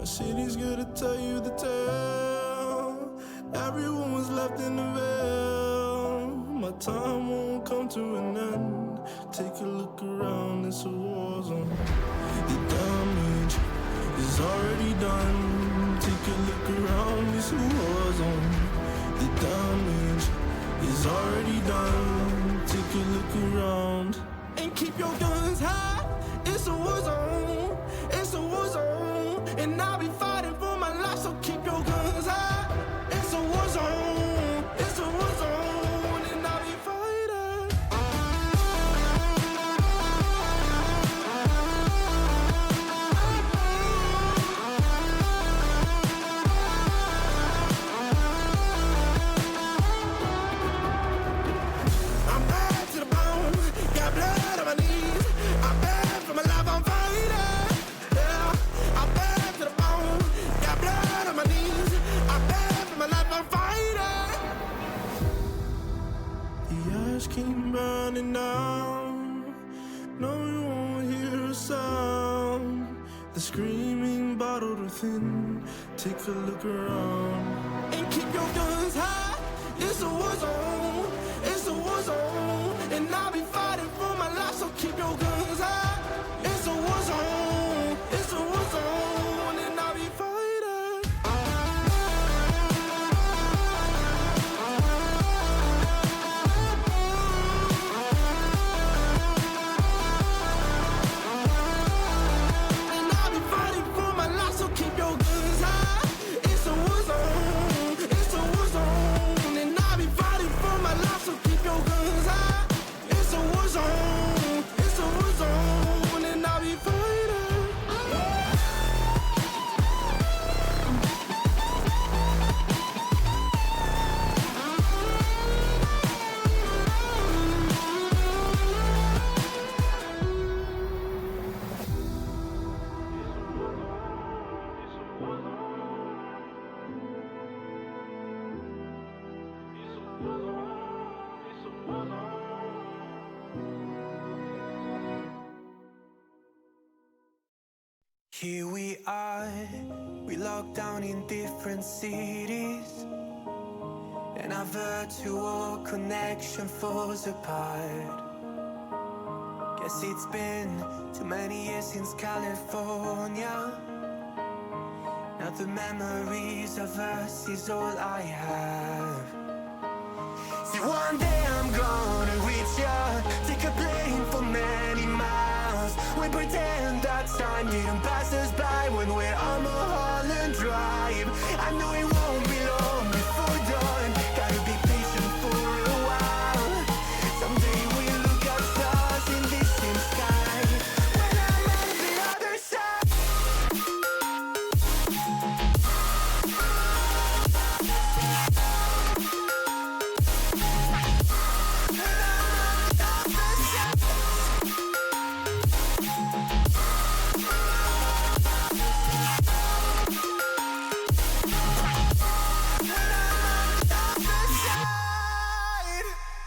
My city's gonna tell you the tale. Everyone was left in the veil. My time won't come to an end. Take a look around, it's a war zone. The damage is already done. Take a look around, it's a war zone. The damage is already done. Take a look around. And keep your guns high. It's a war zone. It's a war zone. And I'll be fighting for my life, so keep your guns high. It's a war zone. It's a war zone. And I'll be fighting. I'm bad to the bone. Got blood on my knees. I'm bad for my life, I'm fighting. Yeah, I'm bad to the bone. Got blood on my knees. I'm bad for my life, I'm fighting. The ash keep burning down. No, you won't hear a sound. The screaming bottled within. Take a look around. And keep your guns high. It's a war zone. It's a war zone. And I'll be fighting for my life, so keep your guns high. It's a war zone. It's a war zone. And I'll be fighting. And I'll be fighting for my life, so keep your guns high. It's a war zone. It's a war zone. And I'll be fighting for my life, so keep your guns high. It's a war zone. It's a war zone. And I'll be fighting. Here we are, we locked down in different cities, and our virtual connection falls apart. Guess it's been too many years since California. Now the memories of us is all I have. See, one day I'm gonna reach ya, take a plane for many miles. We pretend that time didn't pass us by when we're on Mulholland Drive. I know it won't be long before dawn. Gotta be patient for a while. Someday we'll look at stars in this same sky. When I'm on the other side.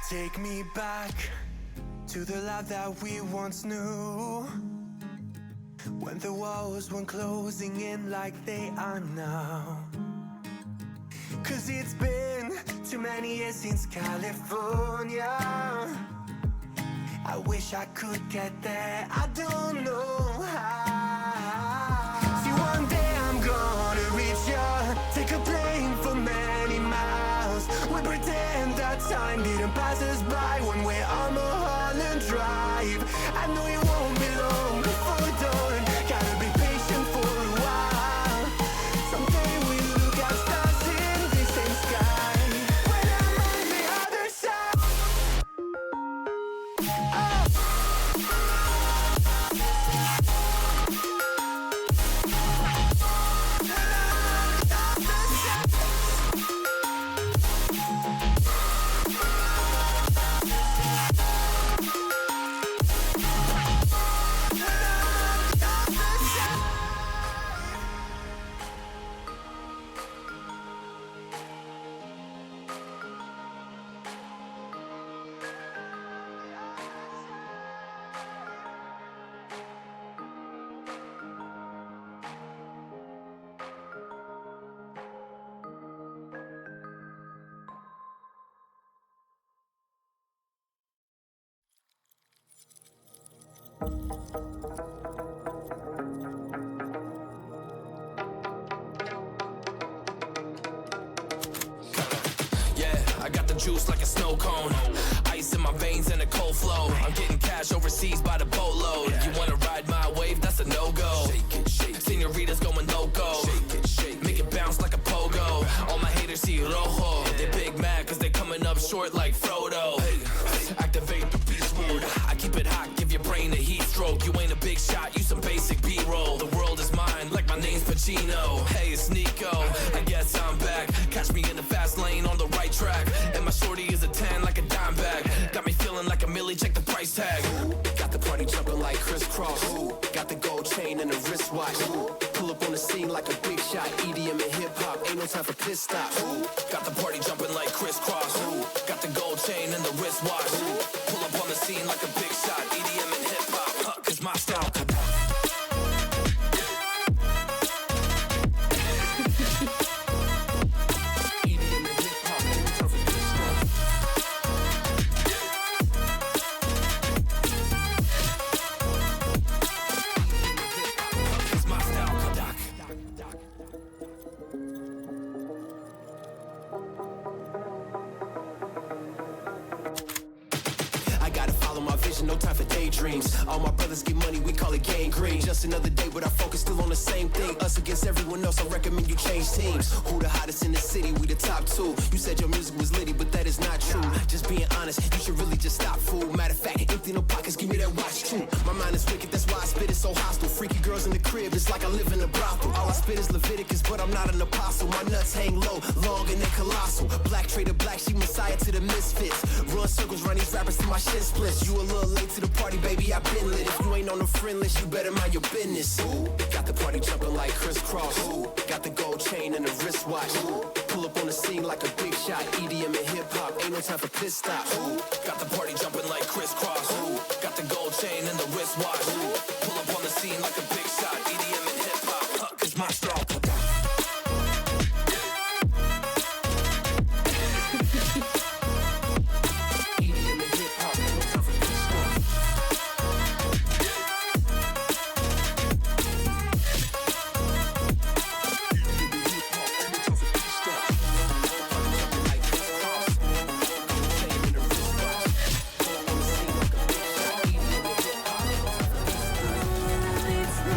Take me back to the life that we once knew, when the walls weren't closing in like they are now. Cause it's been too many years since California. I wish I could get there, I don't know how. See, one day I'm gonna reach ya, take a plane for many miles. We pretend that time didn't pass us by when we're on Mulholland Drive. I know it won't be long before dawn. Gotta be patient for a while. Someday we'll look at stars in the same sky. When I'm on the other side. I got the juice like a snow cone. Ice in my veins and a cold flow. I'm getting cash overseas by the boatload. You wanna ride my wave? That's a no-go. Senoritas going loco. Make it bounce like a pogo. All my haters see rojo. They big mad cause they coming up short like Frodo. Activate the beast mode. I keep it hot, give your brain a heat stroke. You ain't a big shot, you some basic B-roll. The world is mine, like my name's Pacino. Hey, it's Nico, I guess I'm back. Catch me in the fast lane on the right track. And my shorty is a 10 like a dime bag. Got me feeling like a milli, check the price tag. Got the party jumping like crisscross. Got the gold chain and the wristwatch. Pull up on the scene like a big shot. EDM and hip-hop, ain't no time for pit stops. Got the party jumping like crisscross. Got the gold chain and the wristwatch. Pull up on the scene like a big shot. EDM and hip-hop, cause my style. No time for daydreams. All my brothers get money, we call it gangrene. Just another day, but our focus still on the same thing. Us against everyone else, I recommend you change teams. Who the hottest in the city? We the top two. You said your music was litty, but that is not true. Just being honest, you should really just stop, fool. Matter of fact, empty no pockets, give me that watch too. My mind is wicked, that's why I spit it so hostile. Freaky girls in the crib, it's like I live in a brothel. All I spit is Leviticus, but I'm not an apostle. My nuts hang low, long and they colossal. Black trader black, she messiah to the misfits. Run circles, run these rappers to my shit splits. You a little late to the party, baby, I've been lit. If you ain't on the friend list, you better mind your business. Got the party jumping like crisscross. Got the gold chain and the wristwatch. Pull up on the scene like a big shot. EDM and hip-hop, ain't no time for pit stops. Got the party jumping like crisscross. Got the gold chain and the wristwatch. Pull up on the scene like a big shot. EDM and hip-hop, cause my style. It's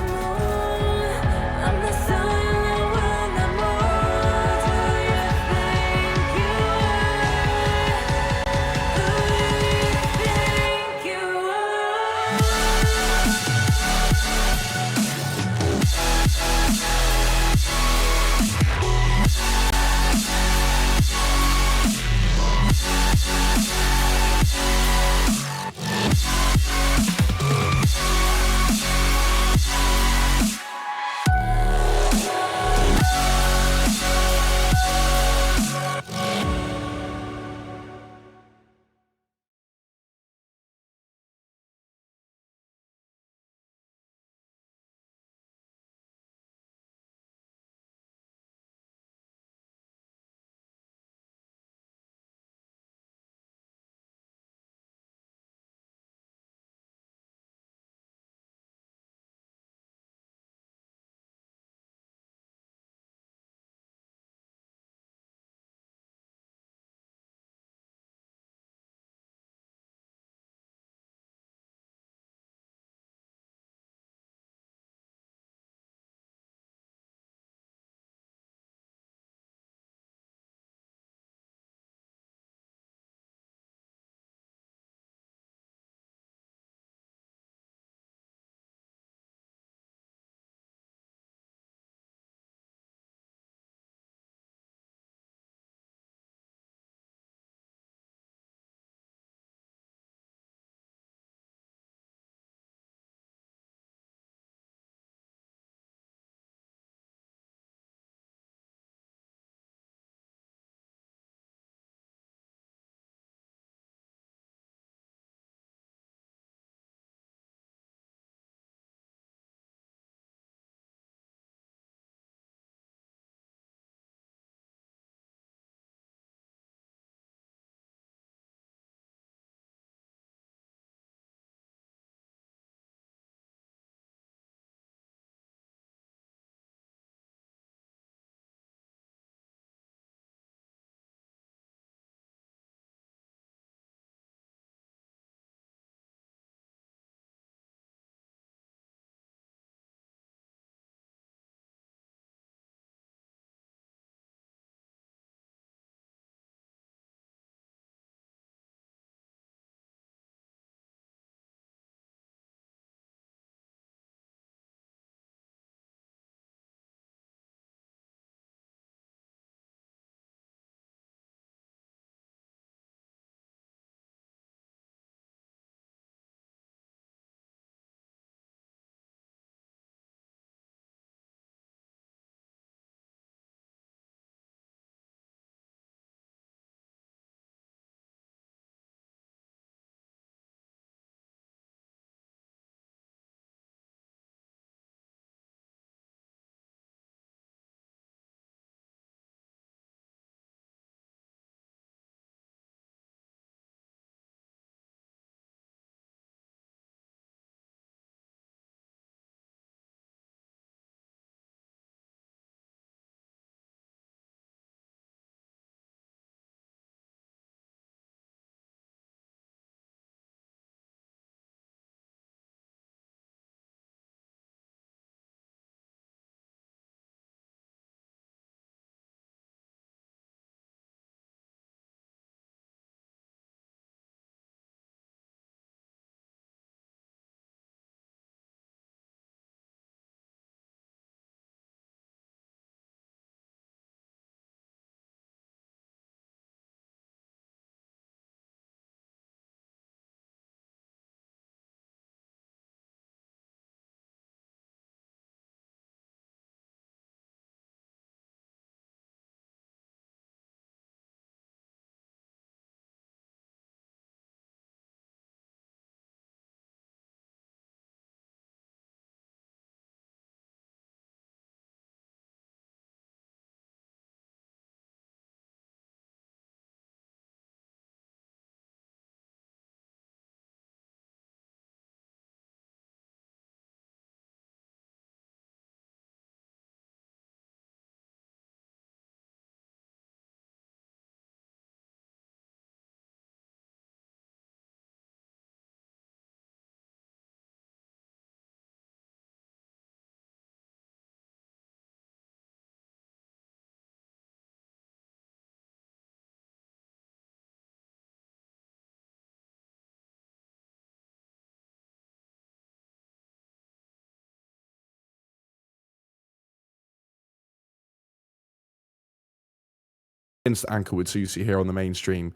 Anchor with Susie here on the mainstream.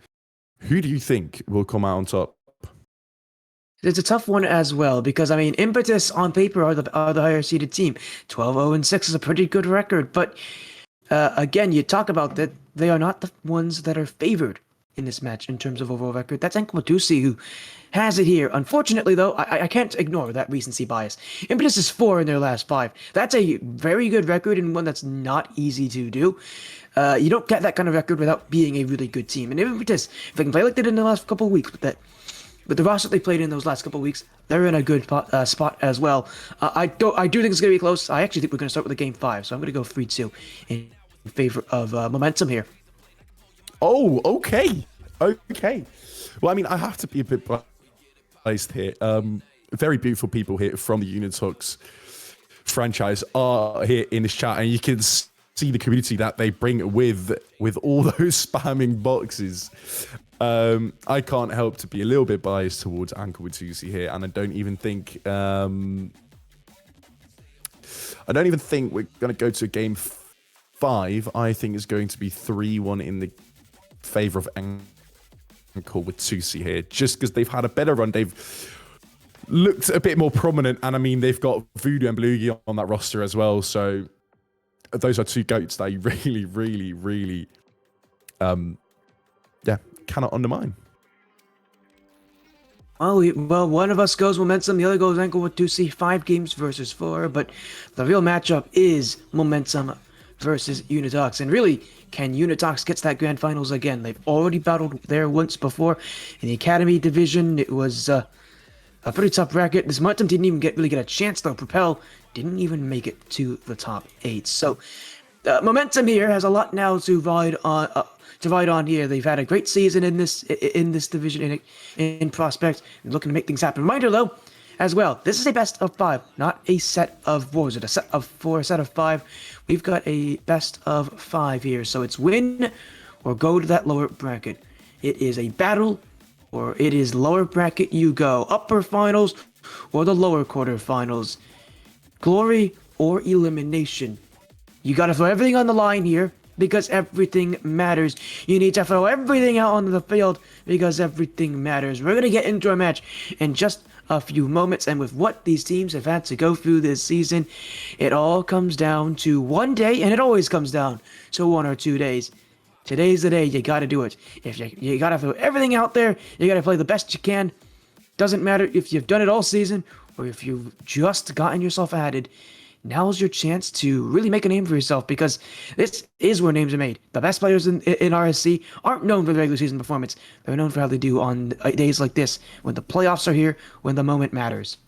Who do you think will come out on top? It's a tough one as well because, I mean, Impetus on paper are the higher seeded team. 12-0-6 is a pretty good record, but again, you talk about that they are not the ones that are favored in this match in terms of overall record. That's Enkwatusi who has it here. Unfortunately, though, I can't ignore that recency bias. Impetus is 4 in their last 5. That's a very good record and one that's not easy to do. You don't get that kind of record without being a really good team. And Impetus, if they can play like they did in the last couple of weeks with the roster they played in those last couple of weeks, they're in a good spot as well. I do think it's going to be close. I actually think we're going to start with a game 5, so I'm going to go 3-2 in favor of Momentum here. Oh, okay. Okay. Well, I mean, I have to be a bit biased here. Very beautiful people here from the Unitox franchise are here in this chat, and you can see the community that they bring with all those spamming boxes. I can't help to be a little bit biased towards Anchor with Susie here, and I don't even think we're going to go to a game 5. I think it's going to be 3-1 in the favor of Anchor with Susie here, just because they've had a better run. They've looked a bit more prominent, and I mean, they've got Voodoo and Bluegi on that roster as well, so those are two goats that you really cannot undermine. Well, one of us goes Momentum, the other goes Ankle with 2C, 5 games versus 4, but the real matchup is Momentum versus Unitox. And really, can Unitox get to that grand finals again? They've already battled there once before in the Academy division. It was a pretty tough bracket. This Momentum didn't even really get a chance, though. Propel didn't even make it to the top 8. So Momentum here has a lot now to ride on here. They've had a great season in this division in Prospect, and looking to make things happen. Reminder though, as well, this is a best of 5, not a set of 4. Is it a set of 4, a set of 5? We've got a best of 5 here, so it's win or go to that lower bracket. It is a battle, or it is lower bracket you go. Upper finals or the lower quarterfinals. Glory or elimination. You gotta throw everything on the line here, because everything matters. You need to throw everything out onto the field because everything matters. We're going to get into a match in just a few moments, and with what these teams have had to go through this season, it all comes down to one day, and it always comes down to 1 or 2 days. Today's the day. You got to do it. If you got to throw everything out there, you got to play the best you can. Doesn't matter if you've done it all season or if you've just gotten yourself added. Now's your chance to really make a name for yourself, because this is where names are made. The best players in RSC aren't known for the regular season performance. They're known for how they do on days like this, when the playoffs are here, when the moment matters.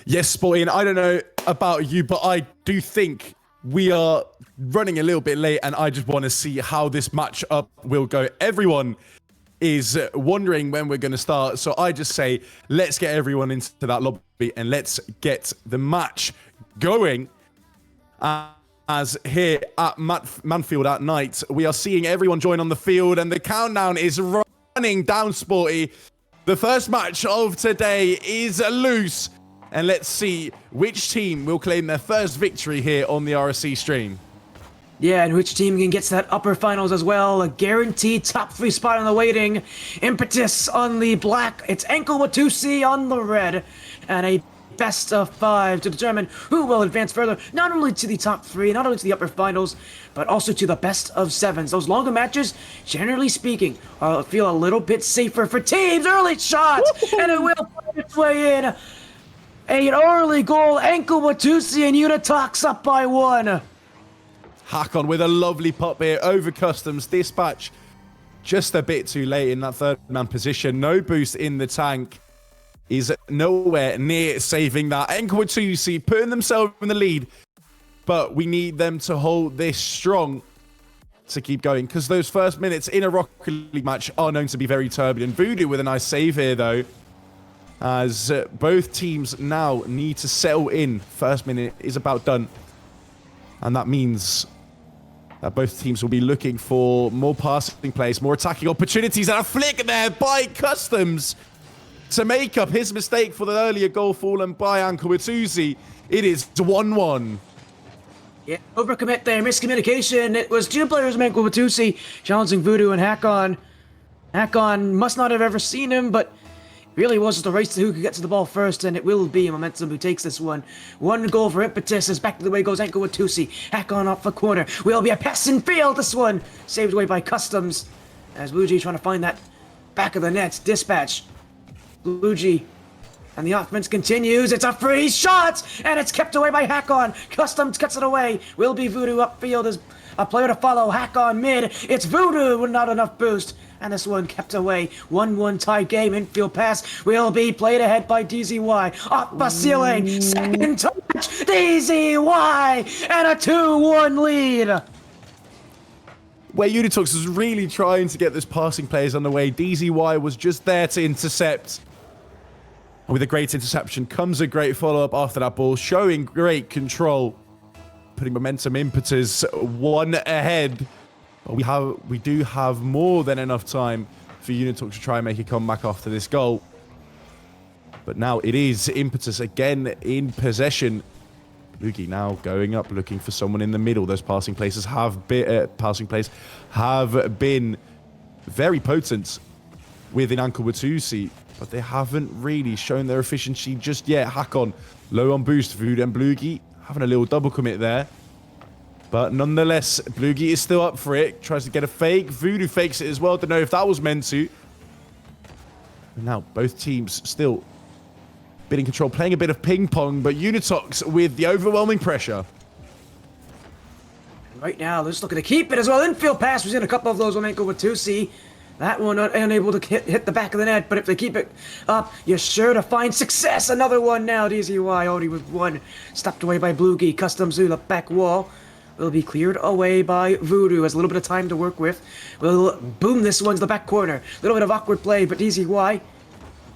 Yes, Sporty, and I don't know about you, but I do think we are running a little bit late, and I just want to see how this matchup will go. Everyone is wondering when we're going to start, so I just say let's get everyone into that lobby and let's get the match going. As here at Manfield at night, we are seeing everyone join on the field, and the countdown is running down, Sporty. The first match of today is loose, and let's see which team will claim their first victory here on the RSC stream. Yeah, and which team can get to that upper finals as well? A guaranteed top 3 spot on the waiting. Impetus on the black. It's Ankle Watusi on the red. And a best of 5 to determine who will advance further, not only to the top 3, not only to the upper finals, but also to the best of 7s. Those longer matches, generally speaking, feel a little bit safer for teams. Early shot! And it will find its way in. An early goal. Ankle Watusi and Unitox up by 1. Hakon with a lovely pop here over Customs. Dispatch just a bit too late in that third man position. No boost in the tank. Is nowhere near saving that. Enkwatusi putting themselves in the lead. But we need them to hold this strong to keep going, because those first minutes in a Rocket League match are known to be very turbulent. Voodoo with a nice save here, though, as both teams now need to settle in. First minute is about done. And that means both teams will be looking for more passing plays, more attacking opportunities, and a flick there by Customs to make up his mistake for the earlier goal fallen by Ankle Watusi. It is 1-1. Yeah, overcommit there, miscommunication. It was two players, Manko Watusi, challenging Voodoo and Hakon. Hakon must not have ever seen him, but really was just a race to who could get to the ball first, and it will be Momentum who takes this one. One goal for Impetus as back to the way goes Manko Watusi. Hakon off the corner. Will be a pass in field, this one. Saved away by Customs. As Luigi trying to find that back of the net. Dispatch. Luigi. And the offense continues. It's a free shot! And it's kept away by Hakon. Customs cuts it away. Will be Voodoo upfield as a player to follow. Hakon mid. It's Voodoo with not enough boost. And this one kept away. 1-1 tie game. Infield pass will be played ahead by DZY. Off the ceiling. Second touch. DZY! And a 2-1 lead. Where Unitox was really trying to get this passing plays on the way, DZY was just there to intercept. And with a great interception comes a great follow-up after that ball, showing great control, putting Momentum Impetus one ahead. But we do have more than enough time for Unitox to try and make a comeback after this goal. But now it is Impetus again in possession. Lugi now going up, looking for someone in the middle. Those passing plays have been very potent within Manko Watusi, but they haven't really shown their efficiency just yet. Hakon low on boost. Voodoo and Blugi having a little double commit there. But nonetheless, Blugi is still up for it. Tries to get a fake. Voodoo fakes it as well. Don't know if that was meant to. And now both teams still a bit in control, playing a bit of ping pong, but Unitox with the overwhelming pressure. Right now, let's look at the keep it as well. Infield pass. We've seen a couple of those on Manko Watusi. That one unable to hit the back of the net, but if they keep it up, you're sure to find success. Another one now. DZY already with one. Stopped away by Blugi. Custom Zula back wall. Will be cleared away by Voodoo. Has a little bit of time to work with. Will boom this one to the back corner. A little bit of awkward play, but DZY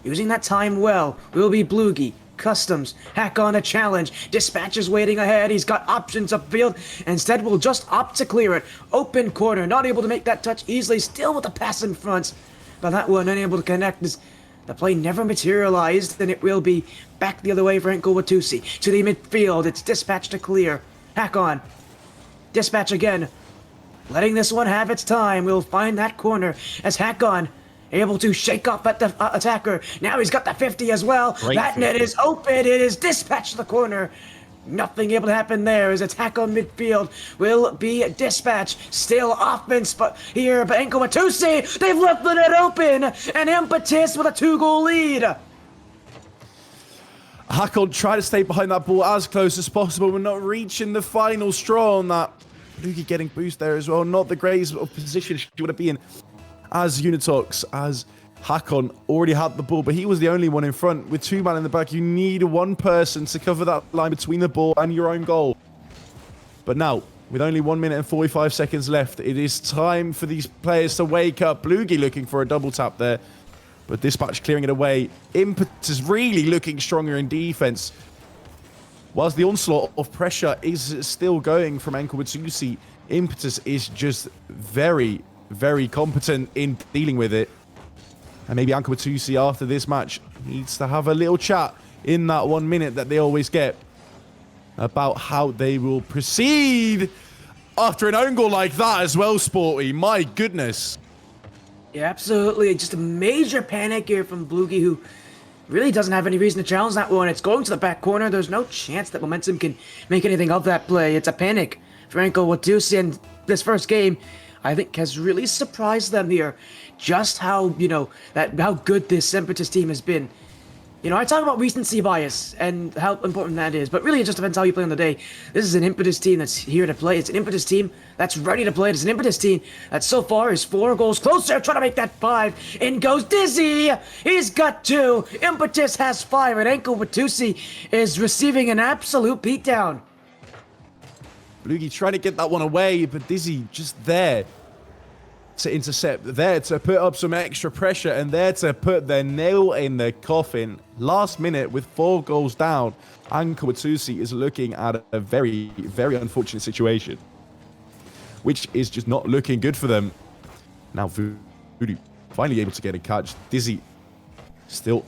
using that time well. Will be Blugi. Customs. Hakon a challenge. Dispatch is waiting ahead. He's got options upfield. Instead, will just opt to clear it. Open corner. Not able to make that touch easily. Still with the pass in front. But that one unable to connect. The play never materialized. And it will be back the other way for Manko Watusi. To the midfield. It's Dispatch to clear. Hakon. Dispatch again. Letting this one have its time. We'll find that corner as Hakon able to shake off at the attacker. Now he's got the 50 as well. Great that 50. net is open. It is Dispatch to the corner. Nothing able to happen there as attack on midfield will be Dispatch. Still offense, but here, Manko Watusi, they've left the net open. And Impetus with a 2-goal lead. Hakon tried to stay behind that ball as close as possible, but not reaching the final straw on that. Lugi getting boost there as well. Not the greatest of position she would have been as Unitox, as Hakon already had the ball, but he was the only one in front. With two men in the back, you need one person to cover that line between the ball and your own goal. But now, with only 1 minute and 45 seconds left, it is time for these players to wake up. Blugi looking for a double tap there, but Dispatch clearing it away. Impetus really looking stronger in defense. Whilst the onslaught of pressure is still going from Manko Watusi, Impetus is just very, very competent in dealing with it. And maybe Manko Watusi after this match needs to have a little chat in that 1 minute that they always get about how they will proceed after an own goal like that as well, Sporty. My goodness. Yeah, absolutely. Just a major panic here from Blugi, who really doesn't have any reason to challenge that one. It's going to the back corner. There's no chance that Momentum can make anything of that play. It's a panic for Manko Watusi, and this first game, I think, has really surprised them here. Just how, how good this Impetus team has been. I talk about recency bias and how important that is, but really it just depends how you play on the day. This is an Impetus team that's here to play. It's an Impetus team that's ready to play. It's an Impetus team that so far is 4 goals closer, trying to make that 5. In goes Dizzy. He's got 2. Impetus has 5, and Manko Watusi is receiving an absolute beatdown. Blugi trying to get that one away, but Dizzy just there to intercept, there to put up some extra pressure, and there to put their nail in the coffin. Last minute with 4 goals down, Manko Watusi is looking at a very, very unfortunate situation, which is just not looking good for them. Now Voodoo finally able to get a catch. Dizzy still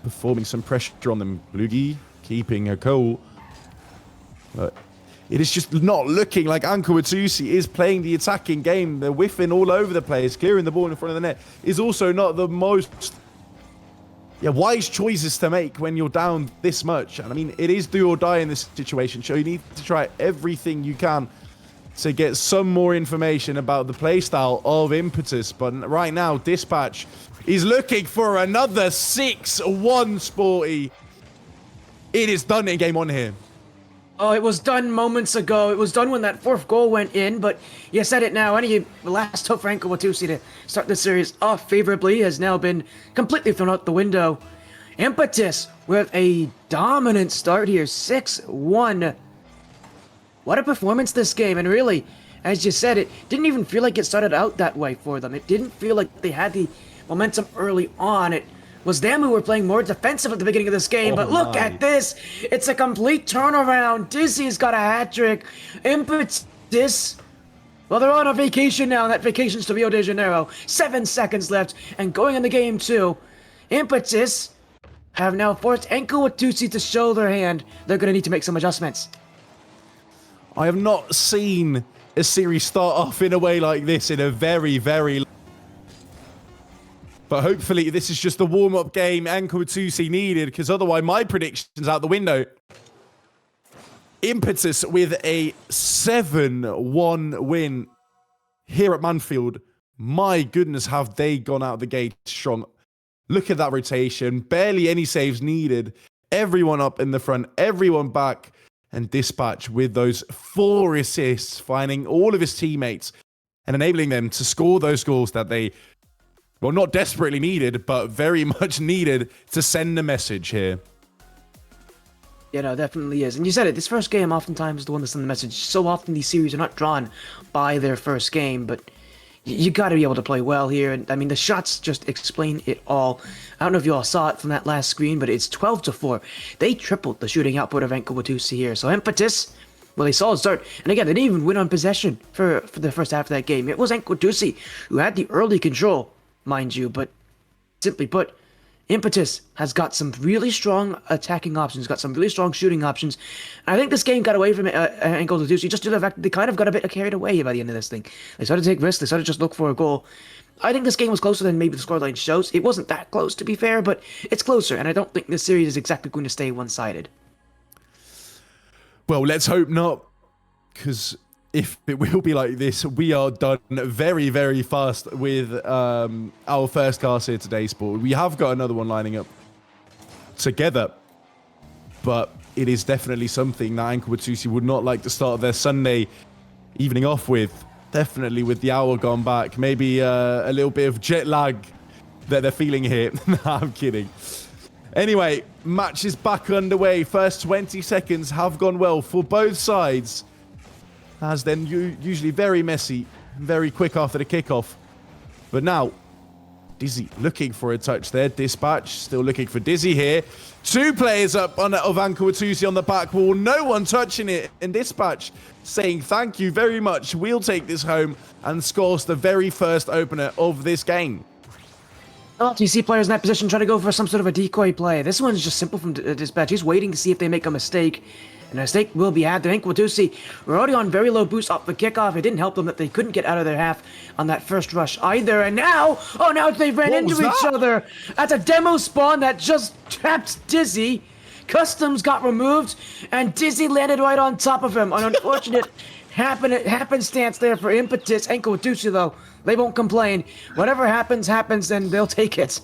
performing some pressure on them. Blugi keeping a cool, but it is just not looking like Anko Watusi is playing the attacking game. They're whiffing all over the place, clearing the ball in front of the net. Is also not the most wise choices to make when you're down this much. And I mean, it is do or die in this situation. So you need to try everything you can to get some more information about the playstyle of Impetus. But right now, Dispatch is looking for another 6-1, Sporty. It is done in game 1 here. Oh, it was done moments ago. It was done when that 4th goal went in, but you said it now. Any last hope for Anko Watusi to start the series off favorably has now been completely thrown out the window. Impetus with a dominant start here, 6-1. What a performance this game, and really, as you said, it didn't even feel like it started out that way for them. It didn't feel like they had the momentum early on. It was them who were playing more defensive at the beginning of this game, but look at this. It's a complete turnaround. Dizzy's got a hat trick. Impetus, well, they're on a vacation now, and that vacation's to Rio de Janeiro. 7 seconds left, and going into game 2, Impetus have now forced Anko Watusi to show their hand. They're going to need to make some adjustments. I have not seen a series start off in a way like this in a very, very... But hopefully this is just the warm-up game Anko Watusi needed, because otherwise my prediction's out the window. Impetus with a 7-1 win here at Manfield. My goodness, have they gone out the gate strong. Look at that rotation. Barely any saves needed. Everyone up in the front, everyone back. And Dispatch with those 4 assists, finding all of his teammates and enabling them to score those goals that they... well, not desperately needed, but very much needed to send a message here. Yeah, no, definitely is. And you said it, this first game oftentimes is the one that sends the message. So often these series are not drawn by their first game, but you got to be able to play well here. And I mean, the shots just explain it all. I don't know if you all saw it from that last screen, but it's 12-4. They tripled the shooting output of Anko Watusi here. So Impetus, well, they saw it start. And again, they didn't even win on possession for the first half of that game. It was Anko Watusi who had the early control, mind you, but simply put, Impetus has got some really strong attacking options, got some really strong shooting options. And I think this game got away from Anko Watusi just due to the fact that they kind of got a bit carried away by the end of this thing. They started to take risks, they started to just look for a goal. I think this game was closer than maybe the scoreline shows. It wasn't that close, to be fair, but it's closer, and I don't think this series is exactly going to stay one-sided. Well, let's hope not, because if it will be like this, we are done very, very fast with our first cast here today, Sport. We have got another one lining up together, but it is definitely something that Anko Watusi would not like to start their Sunday evening off with. Definitely with the hour gone back. Maybe a little bit of jet lag that they're feeling here. Nah, I'm kidding. Anyway, match is back underway. First 20 seconds have gone well for both sides. As then usually very messy, very quick after the kickoff. But now, Dizzy looking for a touch there. Dispatch still looking for Dizzy here. 2 players up of Anko Watusi on the back wall. No one touching it. And Dispatch saying thank you very much. We'll take this home and scores the very first opener of this game. Oh, you see players in that position trying to go for some sort of a decoy play. This one's just simple from Dispatch. He's waiting to see if they make a mistake. And a mistake will be had. Anko Watusi were already on very low boost off the kickoff. It didn't help them that they couldn't get out of their half on that first rush either. And now, oh, now they ran into each other. That's a demo spawn that just trapped Dizzy. Customs got removed, and Dizzy landed right on top of him. An unfortunate happenstance there for Impetus. Anko Watusi, though, they won't complain. Whatever happens, happens, and they'll take it.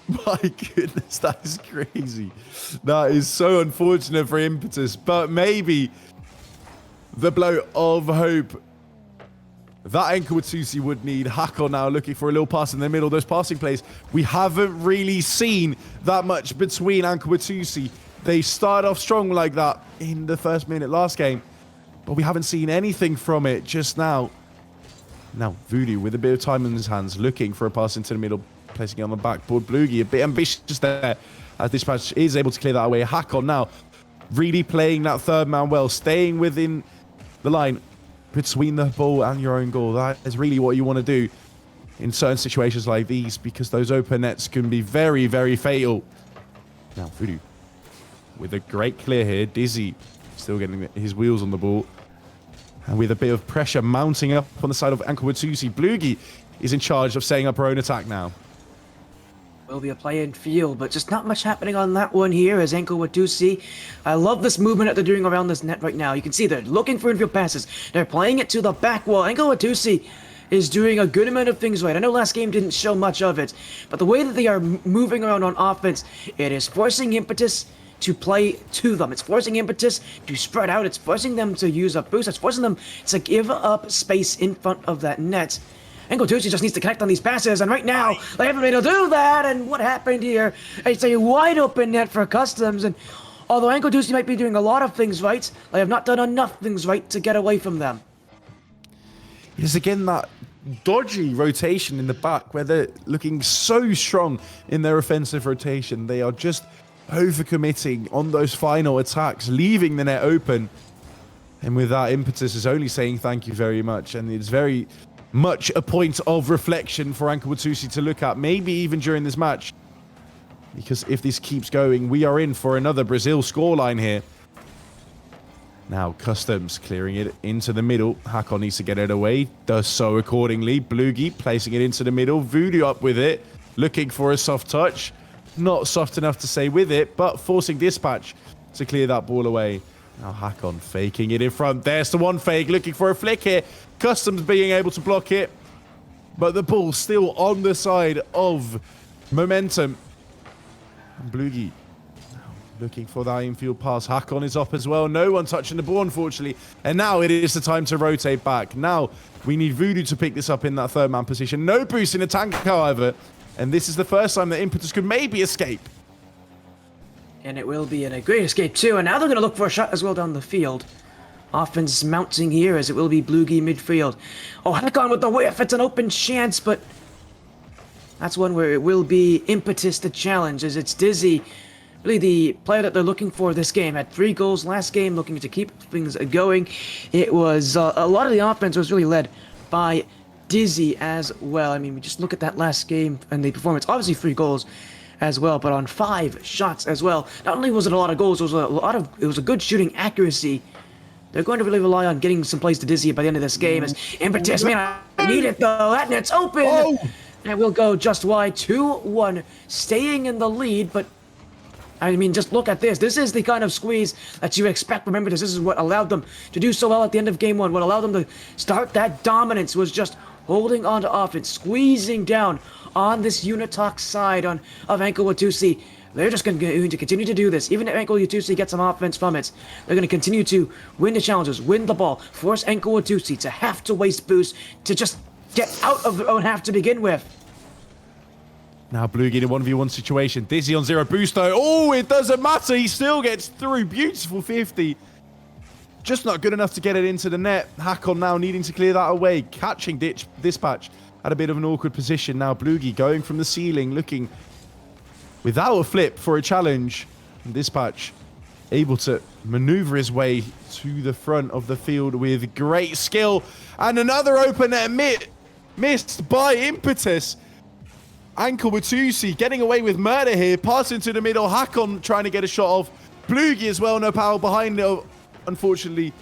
My goodness, that is crazy. That is so unfortunate for Impetus, but maybe the blow of hope that Anko Watusi would need. Hakon now looking for a little pass in the middle. Those passing plays, we haven't really seen that much between Anko Watusi. They started off strong like that in the first minute last game, but we haven't seen anything from it just now. Now, Voodoo with a bit of time in his hands, looking for a pass into the middle, placing it on the backboard. Blugie a bit ambitious there as Dispatch is able to clear that away. Hakon now really playing that third man well, staying within the line between the ball and your own goal. That is really what you want to do in certain situations like these, because those open nets can be very, very fatal. Now Voodoo with a great clear here. Dizzy still getting his wheels on the ball. And with a bit of pressure mounting up on the side of Ankle Watusi, Blugi is in charge of setting up her own attack now. Will be a play-in field, but just not much happening on that one here as Ankle Watusi. I love this movement that they're doing around this net right now. You can see they're looking for infield passes. They're playing it to the back wall. Ankle Watusi is doing a good amount of things right. I know last game didn't show much of it, but the way that they are moving around on offense, it is forcing Impetus to play to them. It's forcing Impetus to spread out. It's forcing them to use a boost. It's forcing them to give up space in front of that net. Ankle Watusi just needs to connect on these passes, and right now, they haven't been able to do that, and what happened here? It's a wide open net for Customs, and although Ankle Watusi might be doing a lot of things right, they have not done enough things right to get away from them. It's again that dodgy rotation in the back where they're looking so strong in their offensive rotation. They are just overcommitting on those final attacks, leaving the net open. And with that, Impetus is only saying thank you very much, and it's very much a point of reflection for Ankle Watusi to look at, maybe even during this match. Because if this keeps going, we are in for another Brazil scoreline here. Now, Customs clearing it into the middle. Hakon needs to get it away. Does so accordingly. Blugi placing it into the middle. Voodoo up with it. Looking for a soft touch. Not soft enough to say with it, but forcing Dispatch to clear that ball away. Now Hakon faking it in front. There's the one fake. Looking for a flick here. Customs being able to block it. But the ball still on the side of Momentum. And Blugi looking for that infield pass. Hakon is up as well. No one touching the ball, unfortunately. And now it is the time to rotate back. Now we need Voodoo to pick this up in that third man position. No boost in the tank, however. And this is the first time that Impetus could maybe escape. And it will be a great escape too. And now they're going to look for a shot as well down the field. Offense mounting here as it will be Blugi midfield. Oh, Hakon with the whiff. It's an open chance, but that's one where it will be Impetus the challenge as it's Dizzy. Really the player that they're looking for this game. Had 3 goals last game, looking to keep things going. It was a lot of the offense was really led by Dizzy as well. I mean, we just look at that last game and the performance. Obviously 3 goals as well, but on 5 shots as well. Not only was it a lot of goals, it was a good shooting accuracy. They're going to really rely on getting some plays to Dizzy by the end of this game. As Impetus, man, I need it though. That net's open. Oh. And it will go just wide. 2-1, staying in the lead, but I mean, just look at this. This is the kind of squeeze that you expect from Impetus. This is what allowed them to do so well at the end of game 1. What allowed them to start that dominance was just holding on to offense, squeezing down on this Unitox side of Ankle Watusi. They're just going to continue to do this. Even if Ankle Watusi gets some offense from it, they're going to continue to win the challenges, win the ball, force Ankle Watusi to have to waste boost to just get out of their own half to begin with. Now Blugi in a 1v1 situation. Dizzy on 0 boost though. Oh, it doesn't matter. He still gets through. Beautiful 50. Just not good enough to get it into the net. Hakon now needing to clear that away. Catching Dispatch at a bit of an awkward position. Now Blugi going from the ceiling, looking without a flip for a challenge. And Dispatch able to maneuver his way to the front of the field with great skill. And another open net missed by Impetus. Ankle Watusi getting away with murder here. Passing to the middle. Hakon trying to get a shot off. Blugi as well. No power behind it. Unfortunately,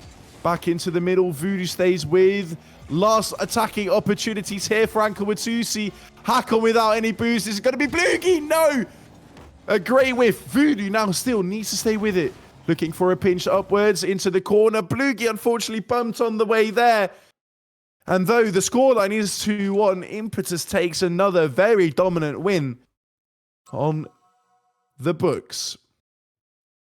back into the middle. Voodoo stays with last attacking opportunities here for Ankle Watusi. Hakon without any boost. This is going to be Blugi. No! A great whiff. Voodoo now still needs to stay with it. Looking for a pinch upwards into the corner. Blugi unfortunately bumped on the way there. And though the scoreline is 2-1, Impetus takes another very dominant win on the books.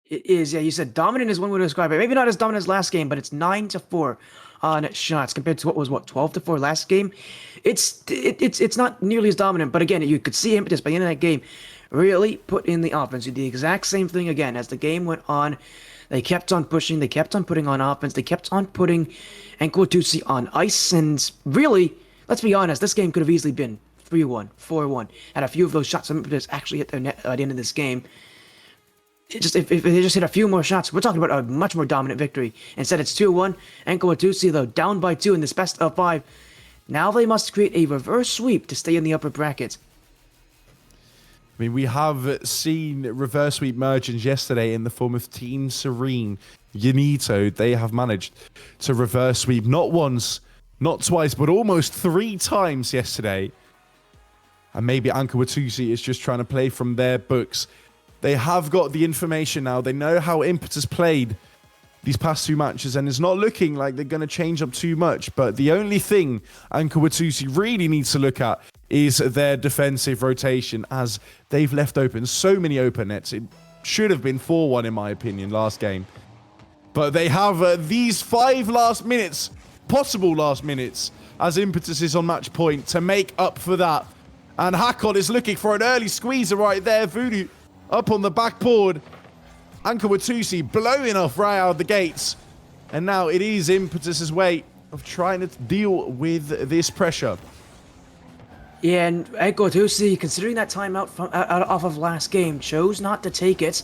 It is, yeah, you said dominant is one way to describe it. Maybe not as dominant as last game, but it's 9-4 on shots compared to what was 12-4 last game. It's not nearly as dominant, but again, you could see Impetus by the end of that game really put in the offense. You did the exact same thing again as the game went on. They kept on pushing. They kept on putting on offense. They kept on putting Ankle Watusi on ice. And really, let's be honest, this game could have easily been 3-1, 4-1. And a few of those shots from Impetus actually hit their net at the end of this game. If they just hit a few more shots, we're talking about a much more dominant victory. Instead, it's 2-1. Ankle Watusi, though, down by 2 in this best of 5. Now they must create a reverse sweep to stay in the upper bracket. I mean, we have seen reverse sweep margins yesterday in the form of Team Serene Yanito, they have managed to reverse sweep not once, not twice, but almost 3 times yesterday. And maybe Anka Watusi is just trying to play from their books. They have got the information now. They know how Impetus played these past 2 matches, and it's not looking like they're going to change up too much. But the only thing Anka Watusi really needs to look at is their defensive rotation, as they've left open so many open nets. It should have been 4-1 in my opinion last game. But they have these 5 last minutes, possible last minutes, as Impetus is on match point to make up for that. And Hakon is looking for an early squeezer right there. Voodoo up on the backboard. Anka Watusi blowing off right out of the gates. And now it is Impetus's way of trying to deal with this pressure. Yeah, and Anka Watusi, considering that timeout off of last game, chose not to take it.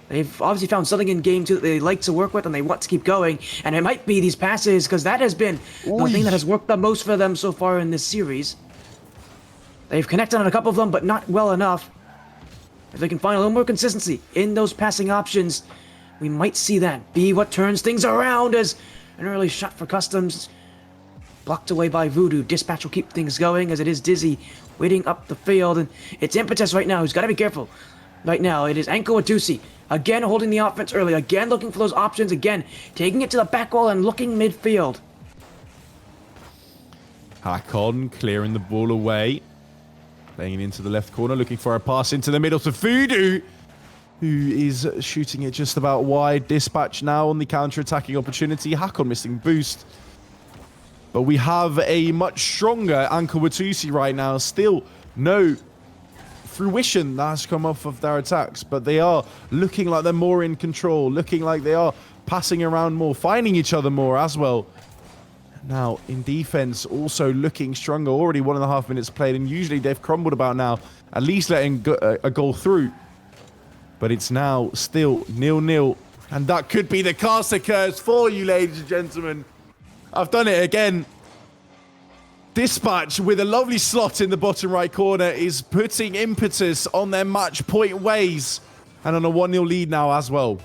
They've obviously found something in game 2 that they like to work with and they want to keep going. And it might be these passes, because that has been the thing that has worked the most for them so far in this series. They've connected on a couple of them, but not well enough. If they can find a little more consistency in those passing options, we might see that be what turns things around, as an early shot for Customs blocked away by Voodoo. Dispatch will keep things going, as it is Dizzy waiting up the field, and it's Impetus right now who's got to be careful. Right now, it is Anka Watusi again holding the offense early, again looking for those options, again taking it to the back wall and looking midfield. Hakon clearing the ball away. Playing it into the left corner, looking for a pass into the middle to Voodoo, who is shooting it just about wide. Dispatch now on the counter-attacking opportunity. Hakon missing boost. But we have a much stronger Anka Watusi right now. Still no fruition that has come off of their attacks, but they are looking like they're more in control, looking like they are passing around more, finding each other more as well. Now, in defense, also looking stronger. Already 1.5 minutes played, and usually they've crumbled about now, at least letting a goal through. But it's now still 0-0, and that could be the caster curse for you, ladies and gentlemen. I've done it again. Dispatch, with a lovely slot in the bottom right corner, is putting Impetus on their match point ways, and on a 1-0 lead now as well.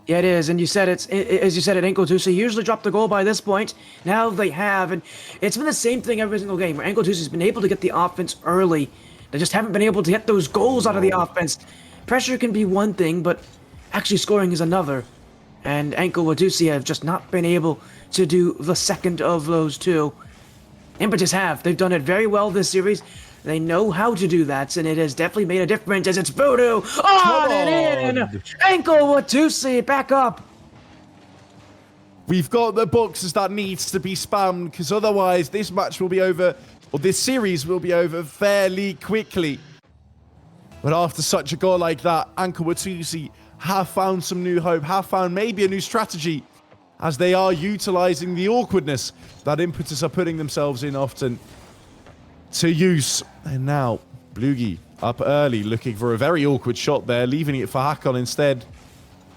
Yeah, it is, and you said it's, as you said, Anka Watusi usually dropped the goal by this point. Now they have, and it's been the same thing every single game, where Anka Watusi's been able to get the offense early. They just haven't been able to get those goals out of the offense. Pressure can be one thing, but actually scoring is another. And Anka Watusi have just not been able to do the second of those two. Impetus have. They've done it very well this series. They know how to do that, and it has definitely made a difference, as it's Voodoo on and in! Anka Watusi back up! We've got the boxes that needs to be spammed, because otherwise this match will be over, or this series will be over fairly quickly. But after such a goal like that, Anka Watusi have found some new hope, have found maybe a new strategy, as they are utilizing the awkwardness that Impetus are putting themselves in often to use. And now, Blugi up early, looking for a very awkward shot there, leaving it for Hakon instead.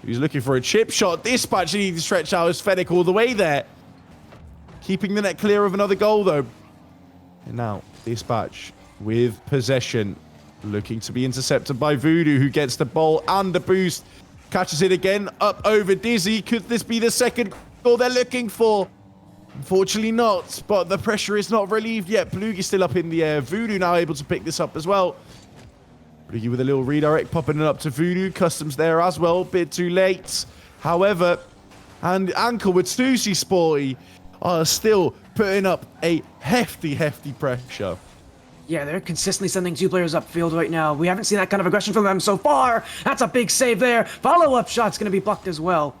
He's looking for a chip shot. Dispatch needing to stretch out his Fennec all the way there. Keeping the net clear of another goal, though. And now, Dispatch with possession, looking to be intercepted by Voodoo, who gets the ball and the boost. Catches it again, up over Dizzy. Could this be the second goal they're looking for? Unfortunately not, but the pressure is not relieved yet. Blugi still up in the air. Voodoo now able to pick this up as well. Blugi with a little redirect, popping it up to Voodoo. Customs there as well, bit too late. However, and Anka Watusi Sporty are still putting up a hefty pressure. Yeah, they're consistently sending 2 players upfield right now. We haven't seen that kind of aggression from them so far. That's a big save there. Follow-up shot's going to be blocked as well.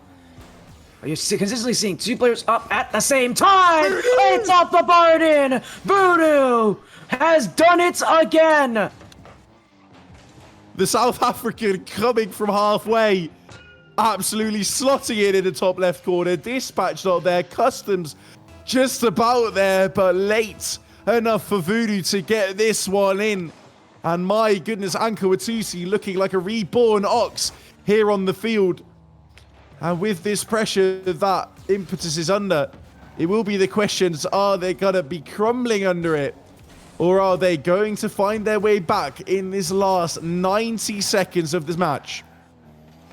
Are you consistently seeing 2 players up at the same time? Voodoo! It's off the Barden! Voodoo has done it again! The South African coming from halfway, absolutely slotting it in the top left corner. Dispatch not there. Customs just about there, but late enough for Voodoo to get this one in. And my goodness, Anka Watusi looking like a reborn ox here on the field. And with this pressure that Impetus is under, it will be the questions, are they going to be crumbling under it? Or are they going to find their way back in this last 90 seconds of this match?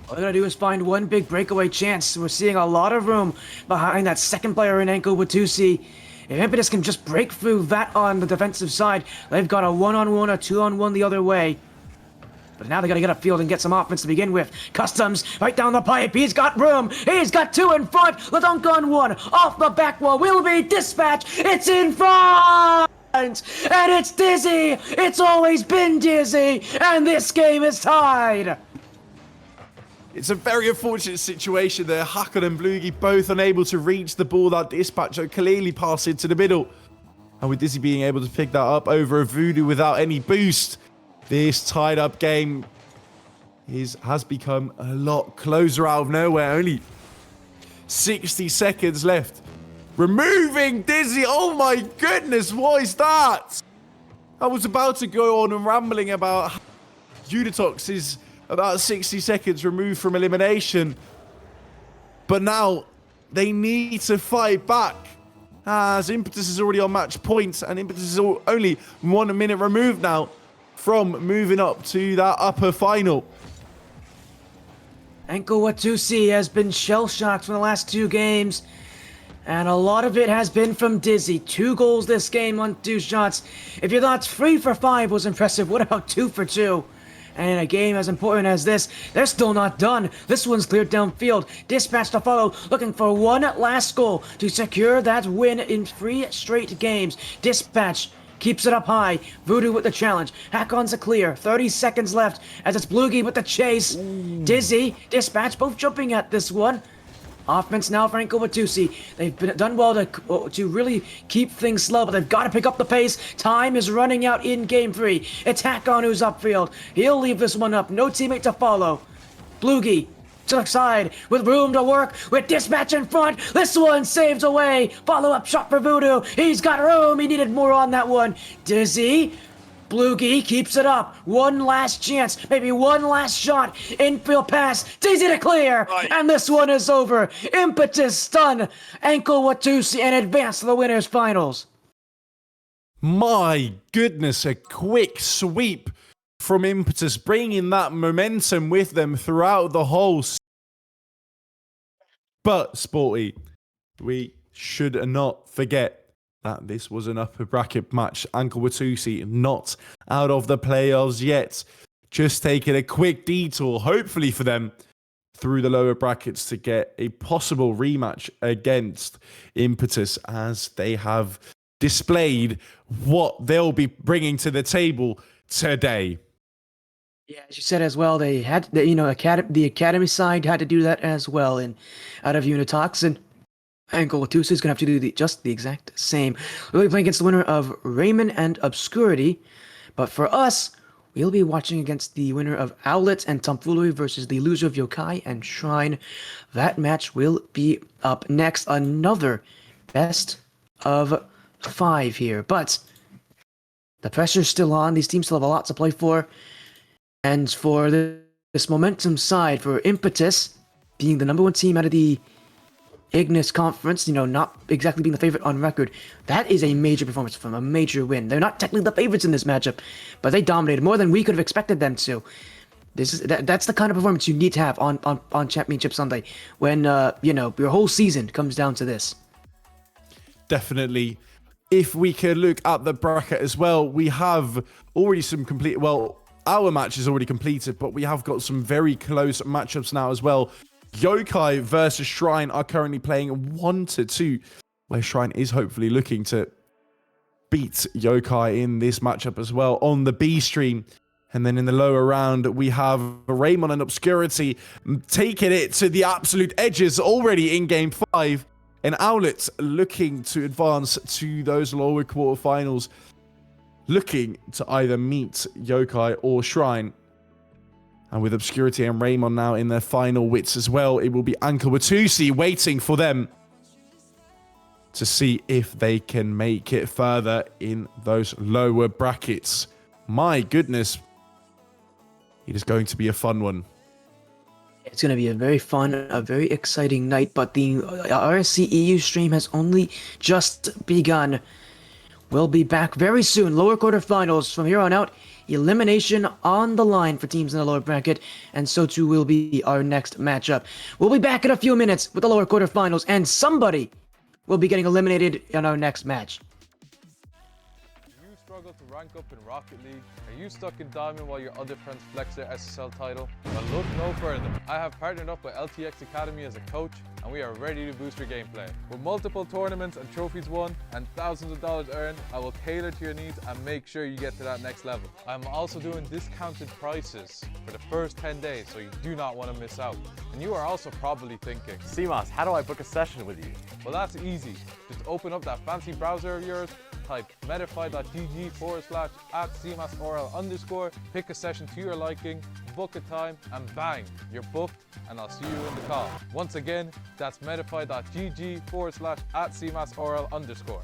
All they gotta do is find one big breakaway chance. We're seeing a lot of room behind that second player in Enko Watusi. If Impetus can just break through that on the defensive side, they've got a 1-on-1, a 2-on-1 the other way. But now they gotta get upfield and get some offense to begin with. Customs right down the pipe. He's got room. He's got two in front. The dunk on one. Off the back wall will be Dispatch. It's in front. And it's Dizzy. It's always been Dizzy. And this game is tied. It's a very unfortunate situation there. Hakon and Blugi both unable to reach the ball that Dispatch clearly passed into the middle. And with Dizzy being able to pick that up over a Voodoo without any boost, this tied up game has become a lot closer out of nowhere. Only 60 seconds left. Removing Dizzy. Oh my goodness, what is that? I was about to go on and rambling about Unitox is about 60 seconds removed from elimination. But now they need to fight back, as Impetus is already on match points, and Impetus is only 1 minute removed now from moving up to that upper final. Enko Watusi has been shell-shocked from the last two games, and a lot of it has been from Dizzy. 2 goals this game on 2 shots. If you thought 3 for 5 was impressive, what about 2 for 2? And in a game as important as this, they're still not done. This one's cleared downfield. Dispatch to follow, looking for one last goal to secure that win in 3 straight games. Dispatch keeps it up high. Voodoo with the challenge. Hakon's a clear. 30 seconds left as it's Blugi with the chase. Dizzy, Dispatch both jumping at this one. Offense now for Enko Watusi. They've done well to really keep things slow, but they've got to pick up the pace. Time is running out in Game 3. It's Hakon who's upfield. He'll leave this one up. No teammate to follow. Blugi to the side with room to work with Dispatch in front. This one saves away. Follow-up shot for Voodoo. He's got room. He needed more on that one. Dizzy. Blugi keeps it up. One last chance, maybe one last shot. Infield pass, Dizzy to clear, and this one is over. Impetus stun Enko Watusi and advance to the winners finals. My goodness, a quick sweep from Impetus, bringing that momentum with them throughout the whole. But, Sporty, we should not forget that this was an upper bracket match. Enko Watusi not out of the playoffs yet. Just taking a quick detour, hopefully for them, through the lower brackets to get a possible rematch against Impetus, as they have displayed what they'll be bringing to the table today. Yeah, as you said as well, they had, the academy side had to do that as well, and out of Unitox, and Enko Watusi is going to have to do just the exact same. We'll be playing against the winner of Raymond and Obscurity, but for us, we'll be watching against the winner of Owlet and Tomfoolery versus the loser of Yokai and Shrine. That match will be up next. Another best of 5 here, but the pressure's still on. These teams still have a lot to play for. And for this momentum side, for Impetus being the #1 team out of the Ignis Conference, not exactly being the favorite on record, that is a major performance from a major win. They're not technically the favorites in this matchup, but they dominated more than we could have expected them to. That's the kind of performance you need to have on Championship Sunday, when your whole season comes down to this. Definitely. If we could look at the bracket as well, we have already some complete. Well, our match is already completed, but we have got some very close matchups now as well. Yokai versus Shrine are currently playing 1-2, where Shrine is hopefully looking to beat Yokai in this matchup as well on the B stream. And then in the lower round, we have Raymond and Obscurity taking it to the absolute edges already in Game 5. And Owlet looking to advance to those lower quarterfinals, looking to either meet Yokai or Shrine. And with Obscurity and Raymond now in their final wits as well, it will be Enko Watusi waiting for them to see if they can make it further in those lower brackets. My goodness, it is going to be a fun one. It's going to be a very fun, a very exciting night, but the RSC-EU stream has only just begun. We'll be back very soon. Lower quarterfinals from here on out. Elimination on the line for teams in the lower bracket, and so too will be our next matchup. We'll be back in a few minutes with the lower quarterfinals, and somebody will be getting eliminated in our next match. Do you struggle to rank up in Rocket League? Are you stuck in Diamond while your other friends flex their SSL title? Well, look no further. I have partnered up with LTXAcademy as a coach, and we are ready to boost your gameplay. With multiple tournaments and trophies won and thousands of dollars earned, I will cater to your needs and make sure you get to that next level. I'm also doing discounted prices for the first 10 days, so you do not want to miss out. And you are also probably thinking, CMOS, how do I book a session with you? well, that's easy. Just open up that fancy browser of yours, type metafy.gg/@cmasorl_, pick a session to your liking, book a time, and bang, you're booked, and I'll see you in the call. Once again, that's metafy.gg/@cmasorl_.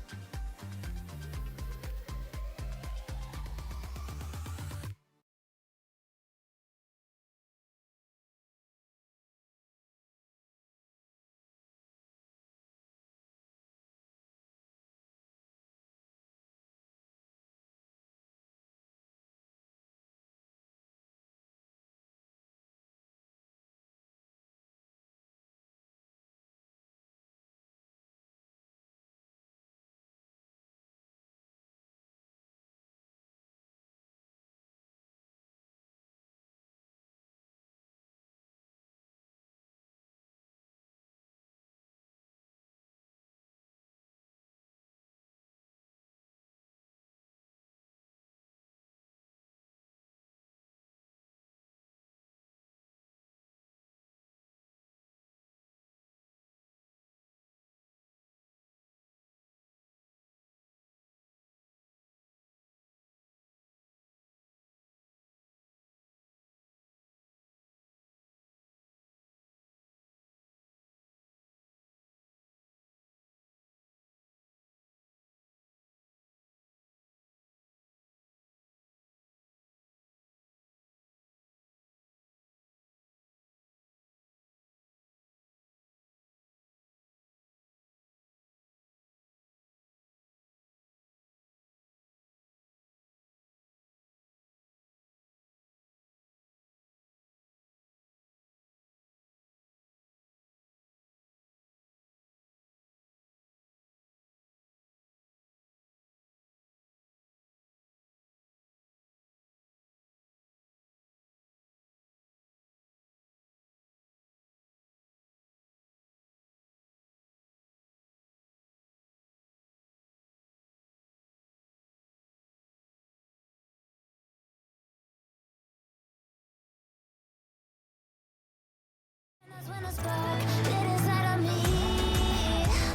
When I spark lit inside of me,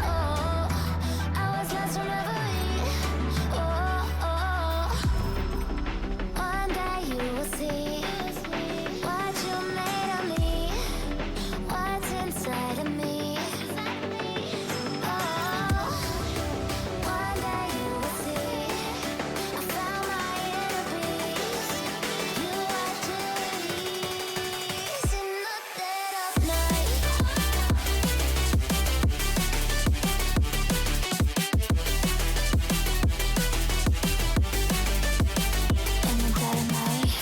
oh, I was lost from reverie, oh, one day you will see what you made of me, what's inside of me, oh, one day you will see I found my inner peace, you are to release in the dead of night. In the dead of night.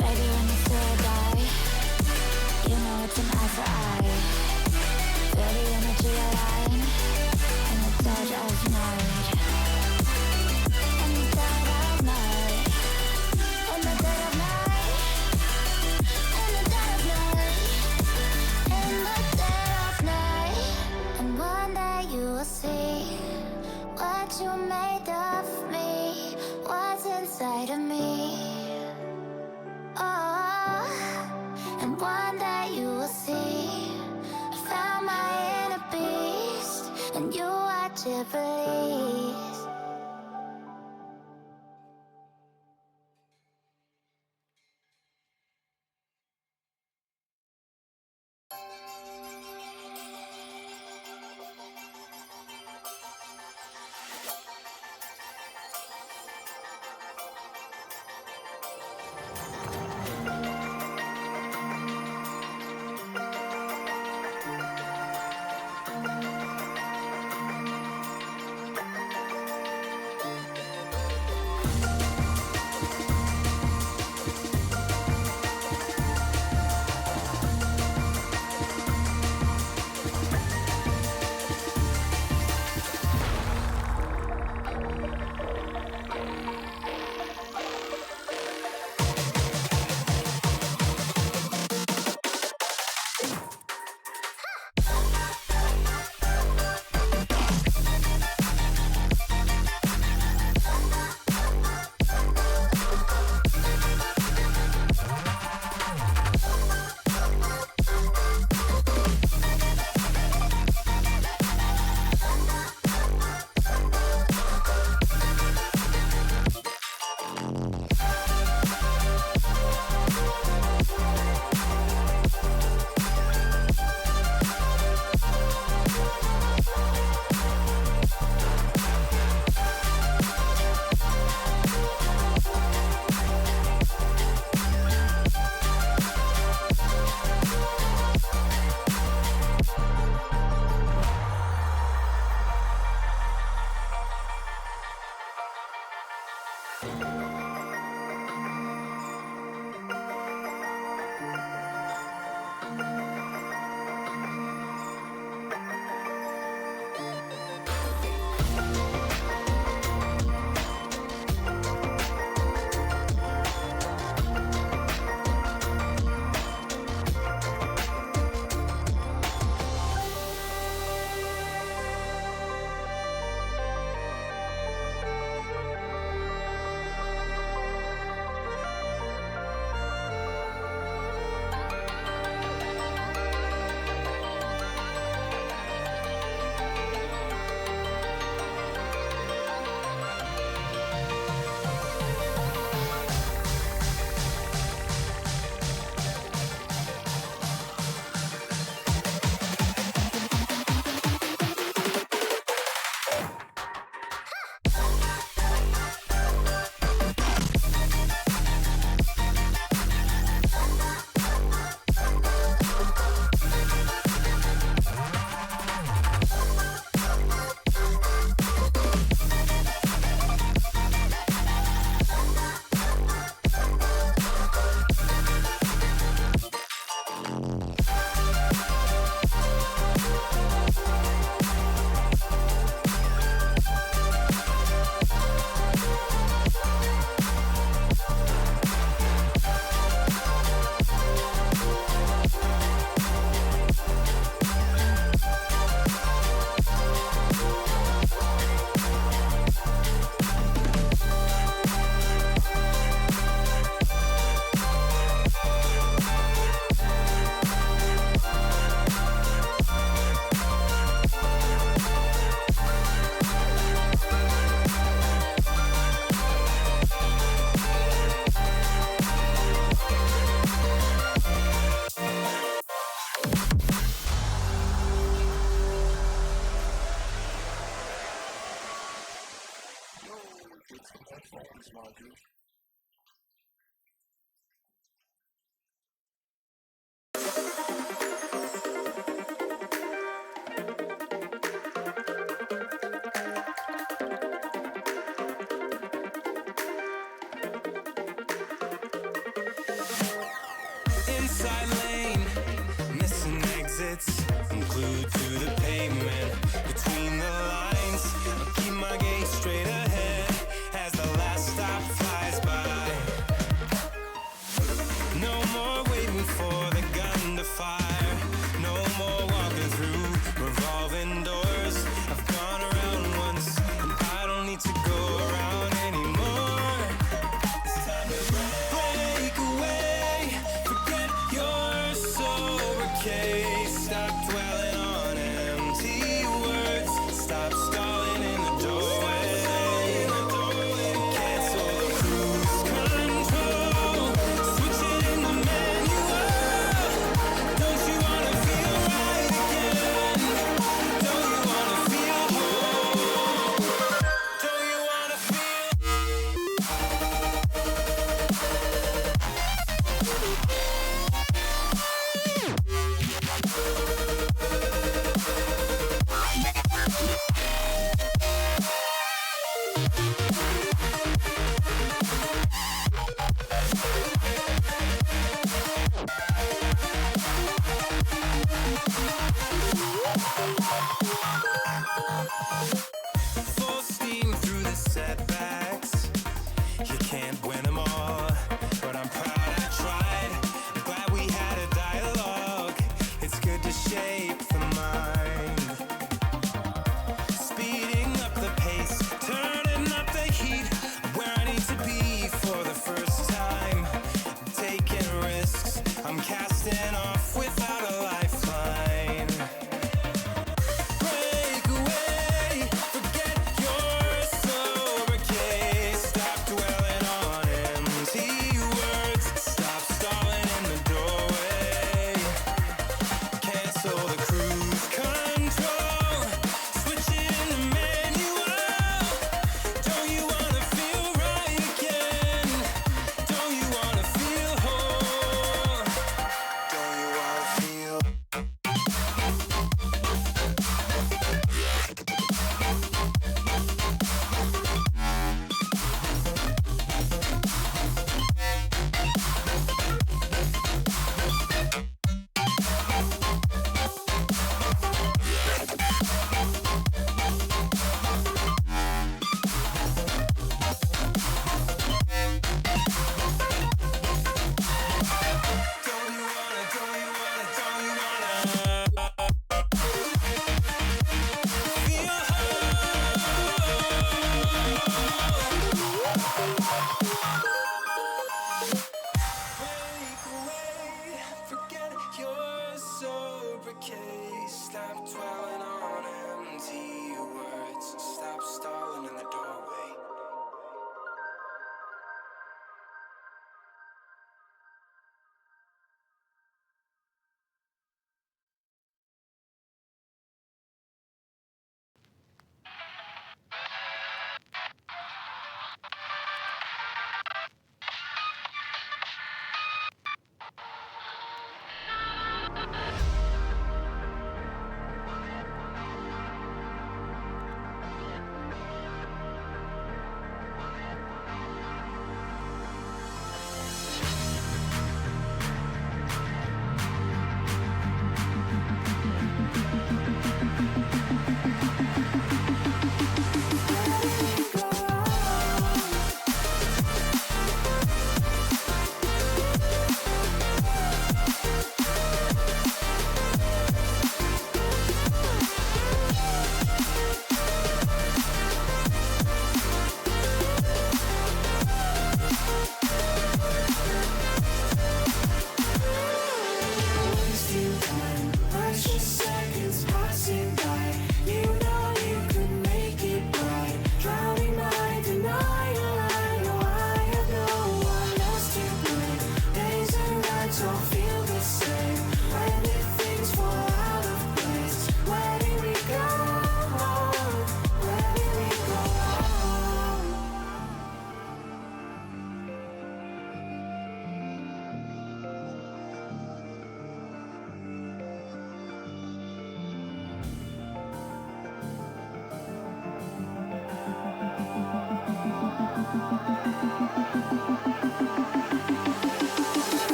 Baby, when you say die, you know it's an eye for eye. Feel the energy align in the dead of night. In the dead of night. In the dead of night. In the dead of night. In the dead of night. And one day you will see what you made of me, what's inside of me. Oh, and one day you will see I found my inner beast, and you are to release.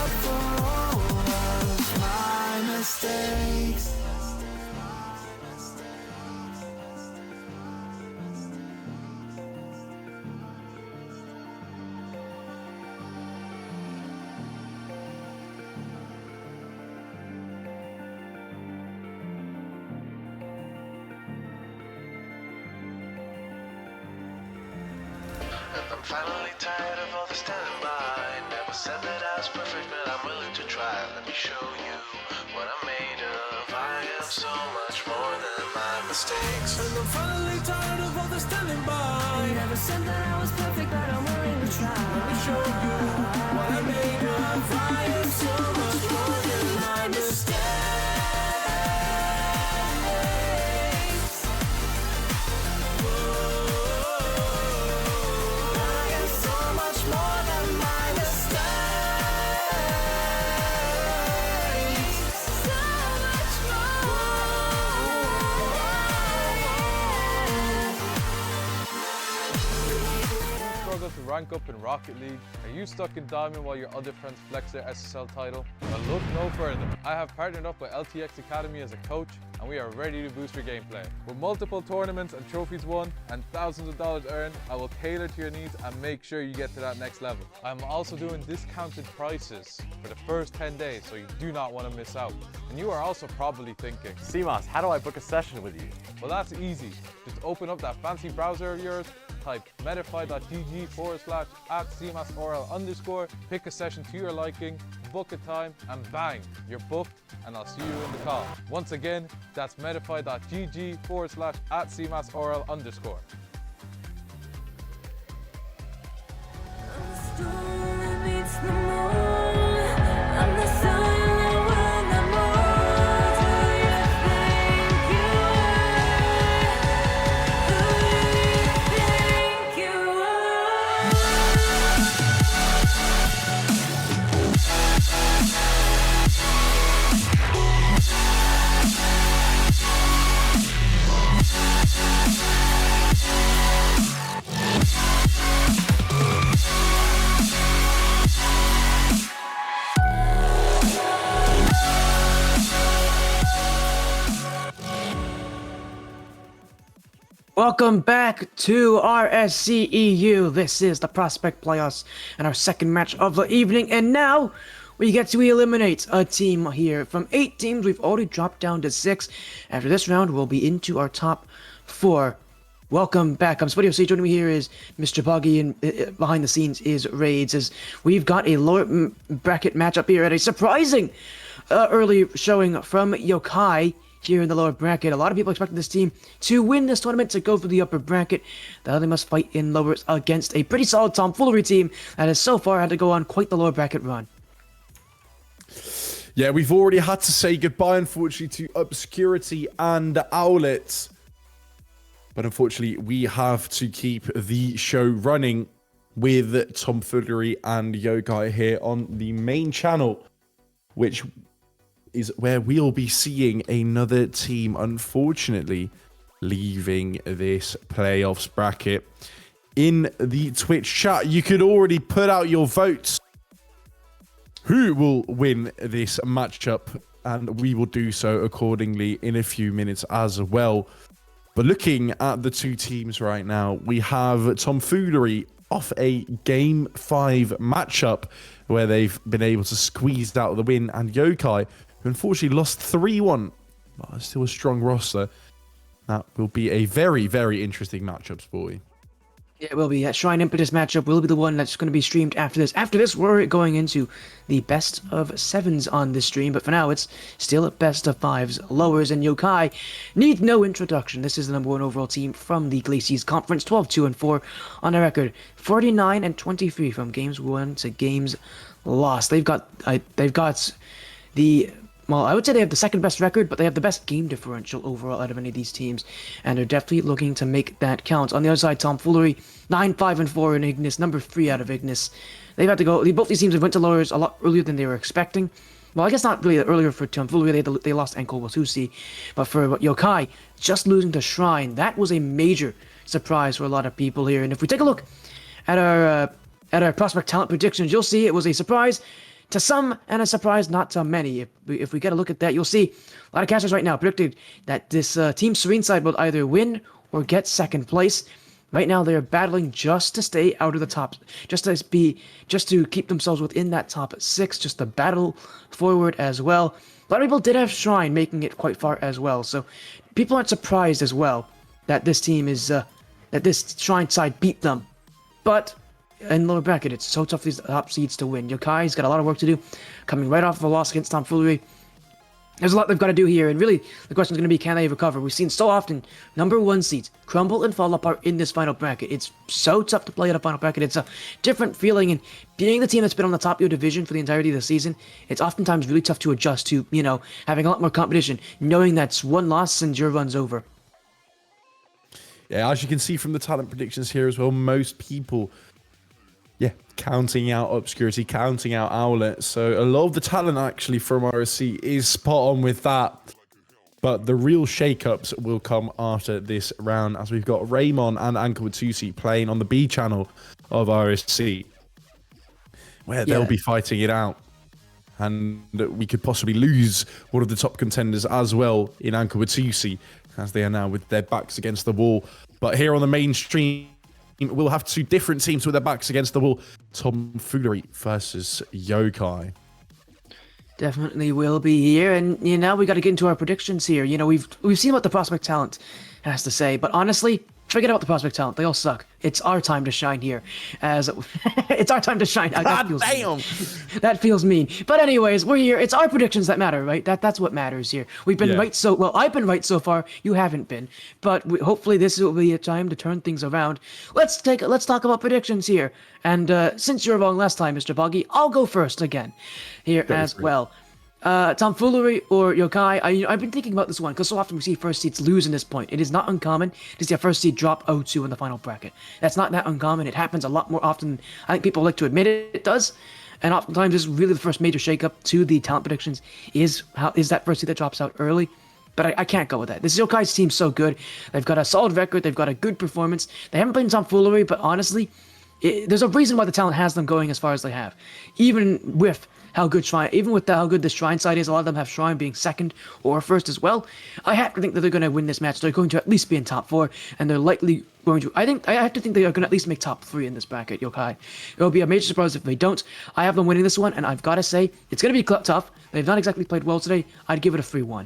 up for all of my mistakes. I'm finally tired of all the standing by. Never said that I was perfect, but I'm willing to try. Let me show you what I'm made of. I am so much more than my mistakes. And I'm finally tired of all the standing by. Never said that I was perfect, but I'm willing to try. Let me show you what I'm made of. I am so much more than my mistakes. Struggle to rank up in Rocket League? Are you stuck in Diamond while your other friends flex their SSL title? Well, look no further. I have partnered up with LTXAcademy as a coach, and we are ready to boost your gameplay. With multiple tournaments and trophies won and thousands of dollars earned, I will tailor to your needs and make sure you get to that next level. I'm also doing discounted prices for the first 10 days, so you do not want to miss out. And you are also probably thinking, CMOS, how do I book a session with you? well, that's easy. Just open up that fancy browser of yours, type medify.gg/@cmasorl_, pick a session to your liking, book a time, and bang, you're booked, and I'll see you in the call. Once again, that's medify.gg/@cmasorl_. Welcome back to RSC-EU. This is the Prospect Playoffs and our second match of the evening. And now we get to eliminate a team here. From 8 teams, we've already dropped down to 6. After this round, we'll be into our top 4. Welcome back. I'm SpartanWare. Joining me here is Mr. Boggy, and behind the scenes is Raids. As we've got a lower bracket matchup here at a surprising early showing from Yokai. Here in the lower bracket, a lot of people expected this team to win this tournament to go through the upper bracket. Now they must fight in lowers against a pretty solid tomfoolery team that has so far had to go on quite the lower bracket run. Yeah, we've already had to say goodbye, unfortunately, to Obscurity and Owlet. But unfortunately, we have to keep the show running with Tomfoolery and Yokai here on the main channel, which is where we'll be seeing another team, unfortunately, leaving this playoffs bracket. In the Twitch chat, you could already put out your votes. Who will win this matchup? And we will do so accordingly in a few minutes as well. But looking at the two teams right now, we have Tomfoolery off a Game 5 matchup where they've been able to squeeze out the win, and Yokai, who unfortunately lost 3-1, but still a strong roster. That will be a very, very interesting matchup, Sporty. Yeah, it will be. That Shrine Impetus matchup will be the one that's going to be streamed after this. After this, we're going into the best of 7s on this stream, but for now, it's still a best of 5s. Lowers and Yokai need no introduction. This is the number 1 overall team from the Glacies Conference, 12-2-4 on a record, 49-23 from games won to games lost. They've got the... Well, I would say they have the second best record, but they have the best game differential overall out of any of these teams, and they're definitely looking to make that count. On the other side, Tomfoolery, 9-5-4 in Ignis, number 3 out of Ignis. They've had to go. Both these teams have went to lowers a lot earlier than they were expecting. Well, I guess not really earlier for Tomfoolery. They lost Ankle Watusi, but for Yokai, just losing to Shrine, that was a major surprise for a lot of people here. And if we take a look at our prospect talent predictions, you'll see it was a surprise to some and a surprise not to many. If we get a look at that, you'll see a lot of casters right now predicted that this Team Serene side will either win or get second place. Right now, they're battling just to stay out of the top, just to keep themselves within that top 6, just to battle forward as well. A lot of people did have Shrine making it quite far as well, so people aren't surprised as well that this team is that this Shrine side beat them. But in lower bracket, it's so tough for these top seeds to win. Yokai's got a lot of work to do, coming right off of a loss against Tomfoolery. There's a lot they've got to do here, and really, the question is going to be, can they recover? We've seen so often number 1 seeds crumble and fall apart in this final bracket. It's so tough to play at a final bracket. It's a different feeling, and being the team that's been on the top of your division for the entirety of the season, it's oftentimes really tough to adjust to, having a lot more competition, knowing that's one loss and your run's over. Yeah, as you can see from the talent predictions here as well, most people, counting out Obscurity, counting out Owlet. So a lot of the talent actually from RSC is spot on with that. But the real shakeups will come after this round, as we've got Raymond and Ankawatusi playing on the B channel of RSC, where they'll be fighting it out. And we could possibly lose one of the top contenders as well in Ankawatusi, as they are now with their backs against the wall. But here on the mainstream, we'll have 2 different teams with their backs against the wall. Tomfoolery versus Yokai. Definitely will be here, and now we got to get into our predictions here. We've seen what the prospect talent has to say, but honestly, forget about the prospect talent. They all suck. It's our time to shine here. It's our time to shine. That feels mean. But anyways, we're here. It's our predictions that matter, right? That's what matters here. We've been right I've been right so far. You haven't been. But hopefully this will be a time to turn things around. Let's talk about predictions here. And since you were wrong last time, Mr. Boggy, I'll go first again here as well. Tomfoolery or Yokai, I've been thinking about this one because so often we see first seeds lose in this point. It is not uncommon to see a first seed drop 0-2 in the final bracket. That's not that uncommon. It happens a lot more often. I think people like to admit it does. And oftentimes this is really the first major shakeup to the talent predictions is that first seed that drops out early. But I can't go with that. This Yokai's team's so good. They've got a solid record. They've got a good performance. They haven't played in Tomfoolery, but honestly, there's a reason why the talent has them going as far as they have. Even with how good the Shrine side is, a lot of them have Shrine being second or first as well. I have to think that they're going to win this match. They're going to at least be in top 4, and they're likely going to. I have to think they are going to at least make top 3 in this bracket. Yokai. It'll be a major surprise if they don't. I have them winning this one, and I've got to say it's going to be tough. They've not exactly played well today. I'd give it a 3-1.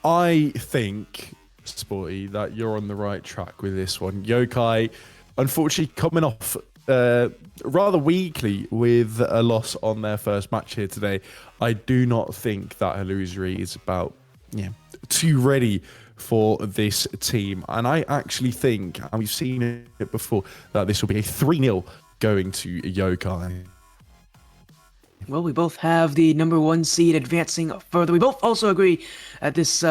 I think, Sporty, that you're on the right track with this one. Yokai, unfortunately, coming off rather weakly with a loss on their first match here today. I do not think that Illusory is about too ready for this team. And I actually think, and we've seen it before, that this will be a 3-0 going to Yokai. Well, we both have the number 1 seed advancing further. We both also agree that this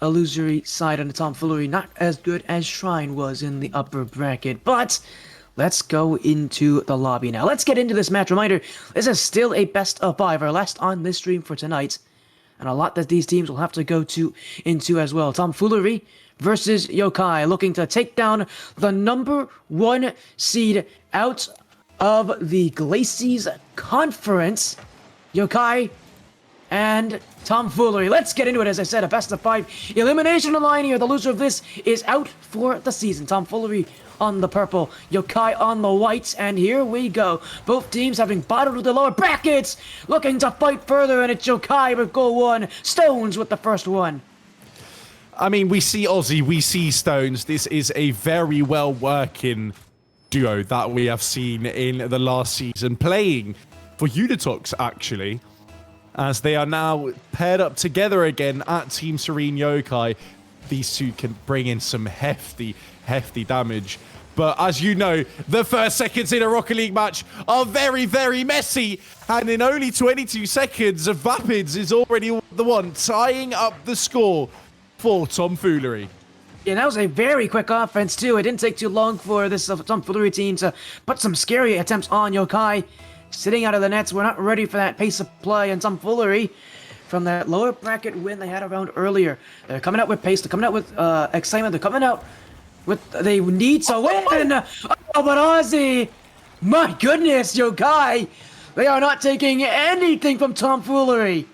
Illusory side on the Tomfoolery not as good as Shrine was in the upper bracket. But let's go into the lobby now. Let's get into this match. Reminder, this is still a best of 5, our last on this stream for tonight. And a lot that these teams will have to go into as well. Tomfoolery versus Yokai, looking to take down the number 1 seed out of the Glacies Conference. Yokai and Tomfoolery. Let's get into it. As I said, a best of 5 elimination line here. The loser of this is out for the season. Tomfoolery on the purple, Yokai on the white, and here we go. Both teams having battled with the lower brackets, looking to fight further, and it's Yokai with goal 1, Stones with the first one. I mean, we see Aussie, we see Stones. This is a very well working duo that we have seen in the last season, playing for Unitox actually, as they are now paired up together again at Team Serene Yokai. These two can bring in some hefty damage. But as you know, the first seconds in a Rocket League match are very, very messy. And in only 22 seconds, Vapids is already the one tying up the score for Tomfoolery. Yeah, that was a very quick offense, too. It didn't take too long for this Tomfoolery team to put some scary attempts on Yokai. Sitting out of the nets, we're not ready for that pace of play, and Tomfoolery, from that lower bracket win they had a round earlier, they're coming out with pace, they're coming out with excitement, they're coming out with, they need to win! Oh, but Ozzy! My goodness, Yokai! They are not taking anything from tomfoolery.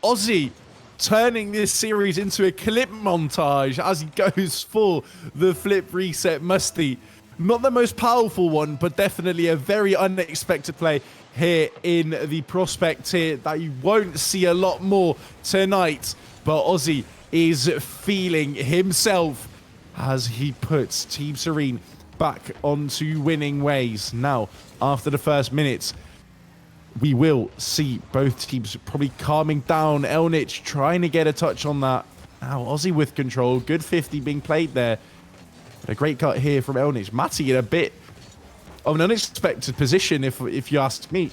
Ozzy turning this series into a clip montage as he goes for the flip reset musty. Not the most powerful one, but definitely a very unexpected play here in the prospect here that you won't see a lot more tonight. But Ozzy is feeling himself as he puts Team Serene back onto winning ways. Now, after the first minutes, we will see both teams probably calming down. Elnich trying to get a touch on that. Now, Ozzy with control. Good 50 being played there. But a great cut here from Elnich. Matty in a bit of an unexpected position, if you ask me.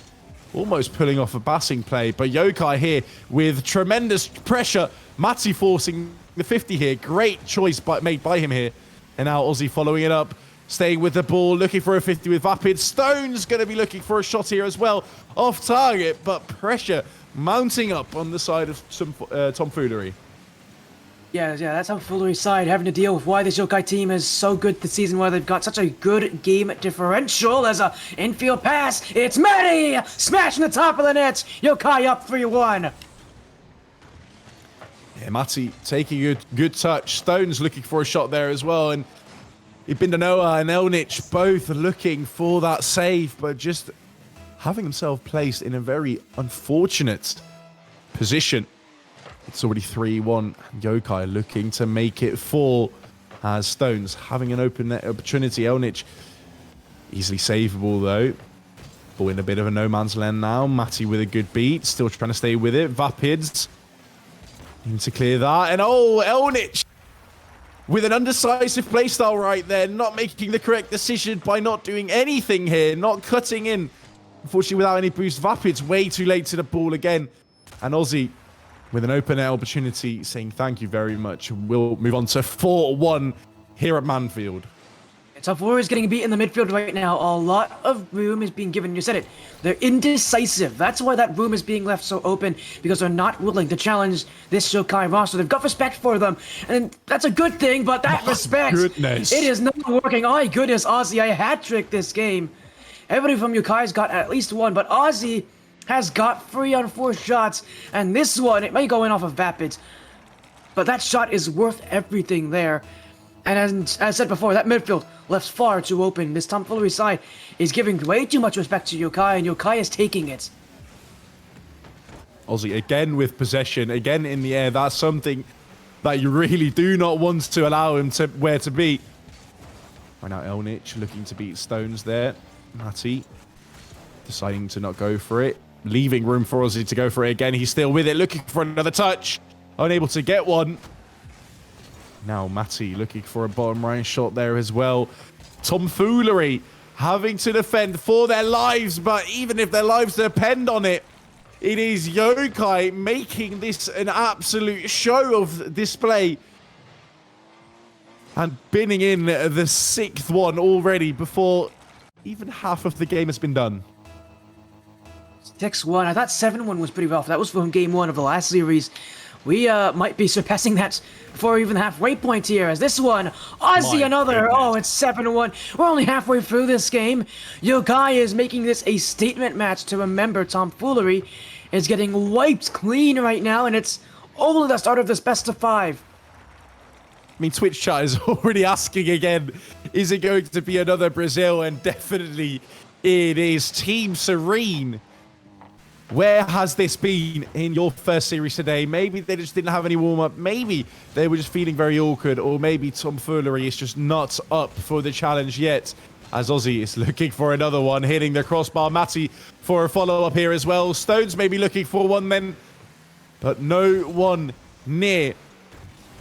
Almost pulling off a passing play. But Yokai here with tremendous pressure. Matty forcing the 50 here. Great choice made by him here. And now Ozzy following it up. Staying with the ball, looking for a 50 with Vapid. Stone's going to be looking for a shot here as well. Off target, but pressure mounting up on the side of some tomfoolery. Yeah, that's tomfoolery's side having to deal with why this Yokai team is so good this season, why they've got such a good game differential. As a infield pass, it's Matty smashing the top of the net. Yokai up 3-1. Yeah, Matty taking a good touch. Stone's looking for a shot there as well, and Ibindanoa and Elnich both looking for that save, but just having themselves placed in a very unfortunate position. It's already 3-1. Yokai looking to make it 4 as Stones having an open net opportunity. Elnich easily savable though. Ball in a bit of a no man's land now. Matty with a good beat, still trying to stay with it. Vapids need to clear that, and Elnich with an undecisive playstyle right there, not making the correct decision by not doing anything here, not cutting in. Unfortunately, without any boost, Vapid's way too late to the ball again. And Ozzy with an open air opportunity saying thank you very much. We'll move on to 4-1 here at Manfield. tomfoolery is getting beat in the midfield right now. A lot of room is being given. You said it. They're indecisive. That's why that room is being left so open, because they're not willing to challenge this Yokai roster. They've got respect for them, and that's a good thing, but that respect, goodness. It is not working. Oh, my goodness, Ozzy, a hat-trick this game. Everybody from Yokai's got at least one, but Ozzy has got 3 on 4 shots, and this one, it may go in off of Vapids, but that shot is worth everything there. And as I said before, that midfield left far too open. This tomfoolery side is giving way too much respect to Yokai, and Yokai is taking it. Ozzy again with possession, again in the air. That's something that you really do not want to allow him to where to be. Right now, Elnich looking to beat Stones there. Matty deciding to not go for it. Leaving room for Ozzy to go for it again. He's still with it, looking for another touch. Unable to get one. Now Matty looking for a bottom right shot there as well. Tomfoolery having to defend for their lives, but even if their lives depend on it, it is Yokai making this an absolute show of display. And binning in the 6th one already before even half of the game has been done. 6-1. I thought 7-1 was pretty rough. That was from game 1 of the last series. We might be surpassing that before even halfway point here, as this one, Ozzy another. Goodness. Oh, it's 7-1. We're only halfway through this game. Yokai is making this a statement match to remember. Tomfoolery is getting wiped clean right now, and it's only the start of this best of 5. I mean, Twitch chat is already asking again, is it going to be another Brazil? And definitely it is. Team Serene, where has this been in your first series today? Maybe they just didn't have any warm-up. Maybe they were just feeling very awkward. Or maybe tomfoolery is just not up for the challenge yet. As Ozzy is looking for another one, hitting the crossbar. Matty for a follow-up here as well. Stones maybe looking for one then. But no one near.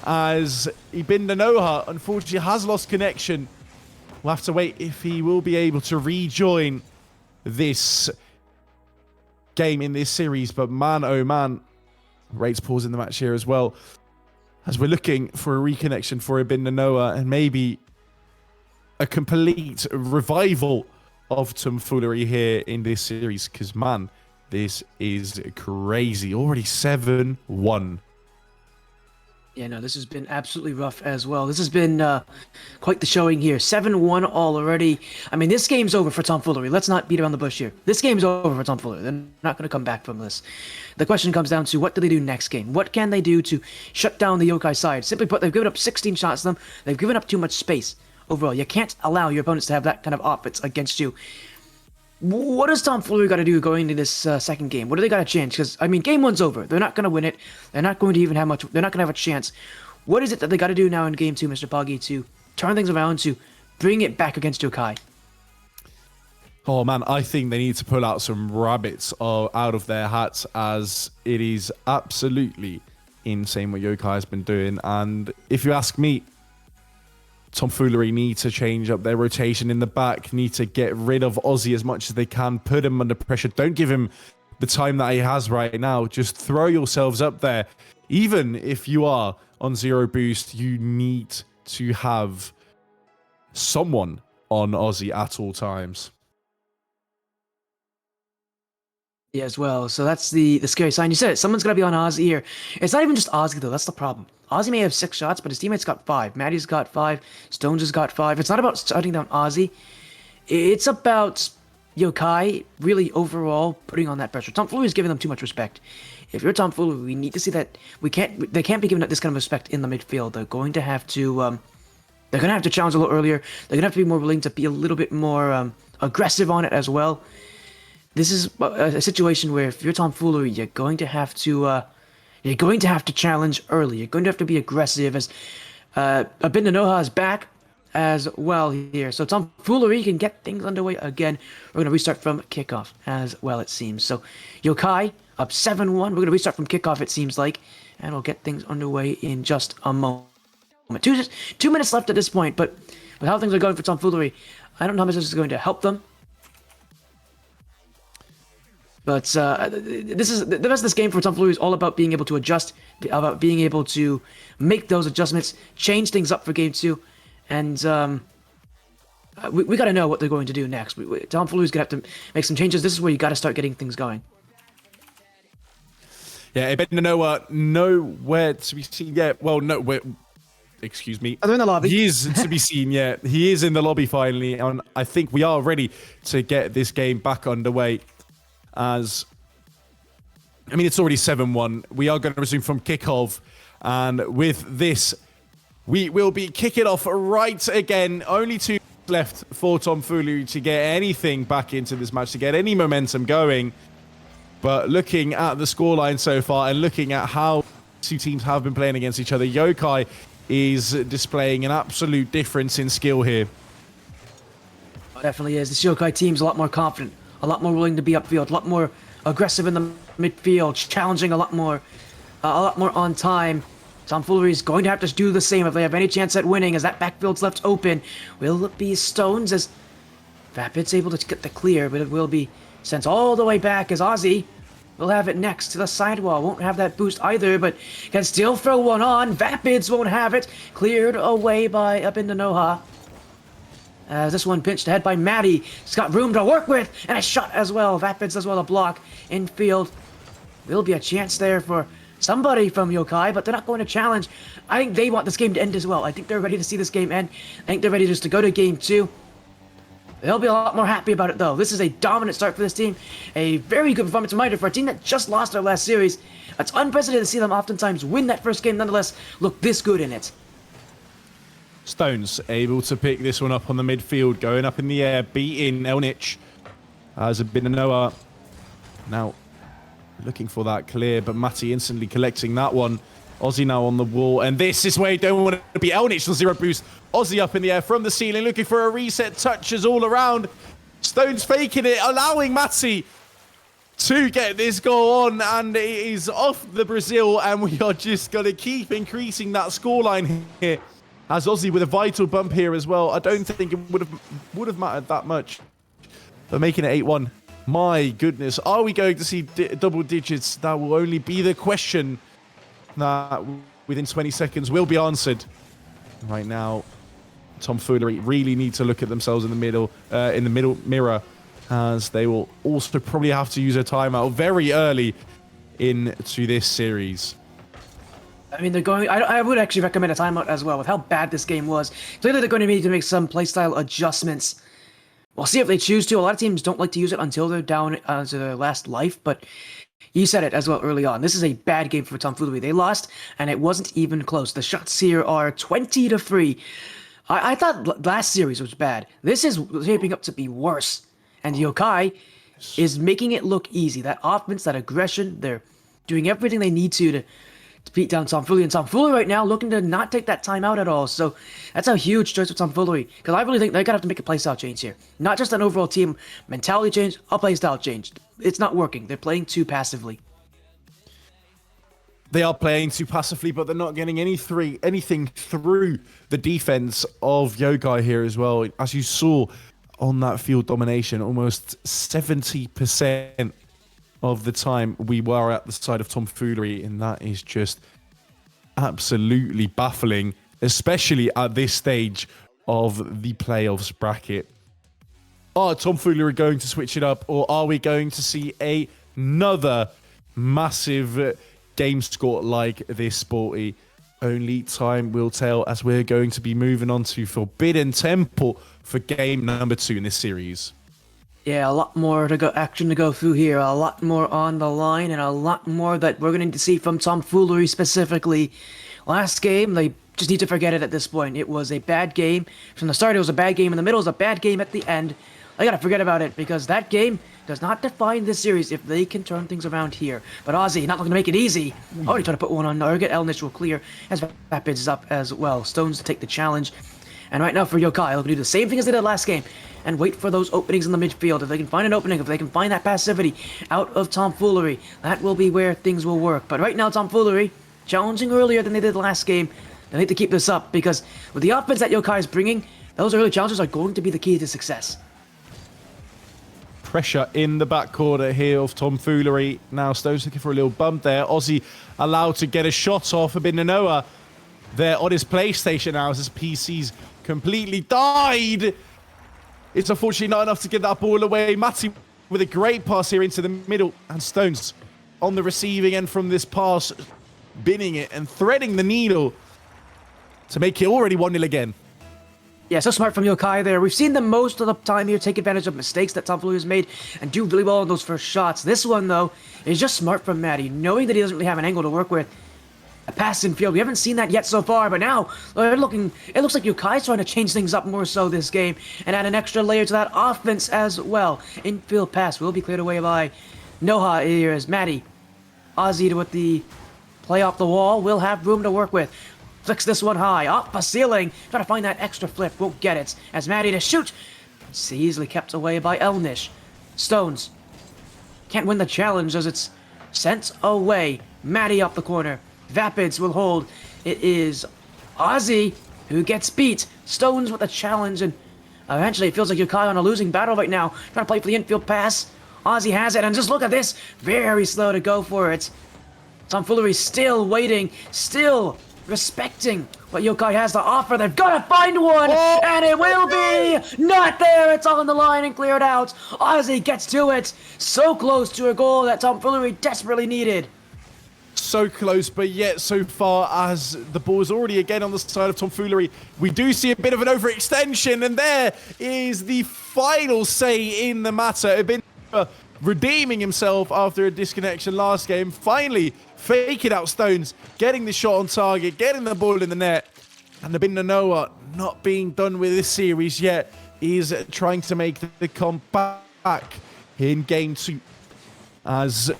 As Ibindanoa, unfortunately, has lost connection. We'll have to wait if he will be able to rejoin this game in this series. But man, oh man, rates pause in the match here as well, as we're looking for a reconnection for Ibindanoa and maybe a complete revival of tomfoolery here in this series, because man, this is crazy. Already 7-1. Yeah, no, this has been absolutely rough as well. This has been quite the showing here. 7-1 all already. I mean, this game's over for tomfoolery. Let's not beat around the bush here. This game's over for tomfoolery. They're not going to come back from this. The question comes down to, what do they do next game? What can they do to shut down the Yokai side? Simply put, they've given up 16 shots to them. They've given up too much space overall. You can't allow your opponents to have that kind of offense against you. What does tomfoolery got to do going into this second game? What do they got to change? Because, I mean, game one's over. They're not going to win it. They're not going to even have much. They're not going to have a chance. What is it that they got to do now in game two, Mr. Poggy, to turn things around, to bring it back against Yokai? Oh, man, I think they need to pull out some rabbits out of their hats, as it is absolutely insane what Yokai has been doing. And if you ask me, tomfoolery need to change up their rotation in the back, need to get rid of Ozzy as much as they can, put him under pressure. Don't give him the time that he has right now. Just throw yourselves up there. Even if you are on 0 boost, you need to have someone on Ozzy at all times. Yeah, as well. So that's the scary sign. You said it. Someone's got to be on Ozzy here. It's not even just Ozzy, though. That's the problem. Ozzy may have 6 shots, but his teammates got 5. Maddie's got 5. Stones has got 5. It's not about shutting down Ozzy. It's about Yokai really overall putting on that pressure. tomfoolery is giving them too much respect. If you're tomfoolery, we need to see that they can't be given this kind of respect in the midfield. They're going to have to challenge a little earlier. They're going to have to be more willing to be a little bit more aggressive on it as well. This is a situation where if you're tomfoolery, you're going to have to challenge early. You're going to have to be aggressive, as Abinda Noha is back as well here. So tomfoolery can get things underway again. We're going to restart from kickoff as well, it seems. So Yokai up 7-1. We're going to restart from kickoff, it seems like, and we'll get things underway in just a moment. 2 minutes left at this point, but with how things are going for tomfoolery, I don't know how much this is going to help them. But this is the rest of this game for tomfoolery is all about being able to adjust, about being able to make those adjustments, change things up for game 2, and we got to know what they're going to do next. Tomfoolery's gonna have to make some changes. This is where you got to start getting things going. Yeah, Abinda nowhere to be seen yet. Well, no, excuse me. Are they in the lobby? He is to be seen yet. He is in the lobby finally, and I think we are ready to get this game back underway. As, I mean, it's already 7-1. We are going to resume from kickoff. And with this, we will be kicking off right again. Only 2 left for tomfoolery to get anything back into this match, to get any momentum going. But looking at the scoreline so far and looking at how 2 teams have been playing against each other, Yokai is displaying an absolute difference in skill here. It definitely is. This Yokai team's a lot more confident, a lot more willing to be upfield, a lot more aggressive in the midfield, challenging a lot more on time. tomfoolery is going to have to do the same if they have any chance at winning, as that backfield's left open. Will it be Stones, as Vapid's able to get the clear, but it will be sent all the way back as Ozzy will have it next to the sidewall. Won't have that boost either, but can still throw one on. Vapids won't have it. Cleared away by Abinda Noha. As this one pinched ahead by Maddie. He's got room to work with, and a shot as well. Vapids as well, a block infield. Will be a chance there for somebody from Yokai, but they're not going to challenge. I think they want this game to end as well. I think they're ready to see this game end. I think they're ready just to go to game 2. They'll be a lot more happy about it, though. This is a dominant start for this team. A very good performance reminder for a team that just lost their last series. It's unprecedented to see them oftentimes win that first game, nonetheless look this good in it. Stones able to pick this one up on the midfield, going up in the air, beating Elnich. As Abinda Noha now looking for that clear, but Matty instantly collecting that one. Ozzy now on the wall, and this is where you don't want to be. Elnich on 0 boost. Ozzy up in the air from the ceiling, looking for a reset. Touches all around. Stones faking it, allowing Matty to get this goal on, and it is off the Brazil, and we are just going to keep increasing that scoreline here. As Ozzy with a vital bump here as well. I don't think it would have mattered that much, but making it 8-1. My goodness, are we going to see double digits? That will only be the question that within 20 seconds will be answered. Right now, tomfoolery really need to look at themselves in the middle mirror, as they will also probably have to use a timeout very early into this series. I mean, they're going. I would actually recommend a timeout as well with how bad this game was. Clearly, they're going to need to make some playstyle adjustments. We'll see if they choose to. A lot of teams don't like to use it until they're down to their last life, but you said it as well early on. This is a bad game for Tomfoolery. They lost, and it wasn't even close. The shots here are 20-3. I thought last series was bad. This is shaping up to be worse. And Yokai is making it look easy. That offense, that aggression, they're doing everything they need to beat down Tomfoolery. And Tomfoolery right now looking to not take that time out at all. So that's a huge choice for Tomfoolery. Because I really think they're going to have to make a playstyle change here. Not just an overall team mentality change, a playstyle change. It's not working. They're playing too passively. They are playing too passively, but they're not getting anything through the defense of Yokai here as well. As you saw on that field domination, almost 70% of the time we were at the side of Tomfoolery, and that is just absolutely baffling, especially at this stage of the playoffs bracket. Are Tomfoolery going to switch it up, or are we going to see another massive game score like this, Sporty? Only time will tell, as we're going to be moving on to Forbidden Temple for game number 2 in this series. Yeah, a lot more action to go through here, a lot more on the line, and a lot more that we're going to see from Tomfoolery specifically. Last game, they just need to forget it at this point. It was a bad game. From the start, it was a bad game. In the middle, it was a bad game at the end. I gotta forget about it, because that game does not define this series if they can turn things around here. But Ozzy, not looking to make it easy. Already trying to put one on target. Elnish will clear as Rapids is up as well. Stones to take the challenge. And right now for Yokai, they'll do the same thing as they did last game and wait for those openings in the midfield. If they can find an opening, if they can find that passivity out of Tomfoolery, that will be where things will work. But right now, Tomfoolery, challenging earlier than they did last game. They need to keep this up, because with the offense that Yokai is bringing, those early challenges are going to be the key to success. Pressure in the back corner here of Tomfoolery. Now Stones looking for a little bump there. Ozzy allowed to get a shot off. Abinanoa there on his PlayStation now as his PC's completely died. It's unfortunately not enough to get that ball away. Matty with a great pass here into the middle, and Stones on the receiving end from this pass, binning it and threading the needle to make it already 1-0 again. Yeah, so smart from Yokai there. We've seen them most of the time here take advantage of mistakes that Tomfoolery has made and do really well on those first shots. This one, though, is just smart from Matty, knowing that he doesn't really have an angle to work with. A pass in field. We haven't seen that yet so far, but now it looks like Yokai's trying to change things up more so this game and add an extra layer to that offense as well. Infield pass will be cleared away by Noha here as Matty. Ozzy with the play off the wall will have room to work with. Flicks this one high, off a ceiling, trying to find that extra flip, won't get it, as Matty to shoot. It's easily kept away by Elnish. Stones can't win the challenge as it's sent away. Matty up the corner. Vapids will hold. It is Ozzy who gets beat. Stones with the challenge, and eventually it feels like Yokai on a losing battle right now. Trying to play for the infield pass. Ozzy has it, and just look at this. Very slow to go for it. Tomfoolery still waiting, still respecting what Yokai has to offer. They've got to find one, and it will be not there. It's on the line and cleared out. Ozzy gets to it. So close to a goal that Tomfoolery desperately needed. So close, but yet so far as the ball is already again on the side of Tomfoolery. We do see a bit of an overextension, and there is the final say in the matter. Ibn redeeming himself after a disconnection last game, finally faking out Stones, getting the shot on target, getting the ball in the net. And Abinanoa not being done with this series yet, is trying to make the comeback in game 2. As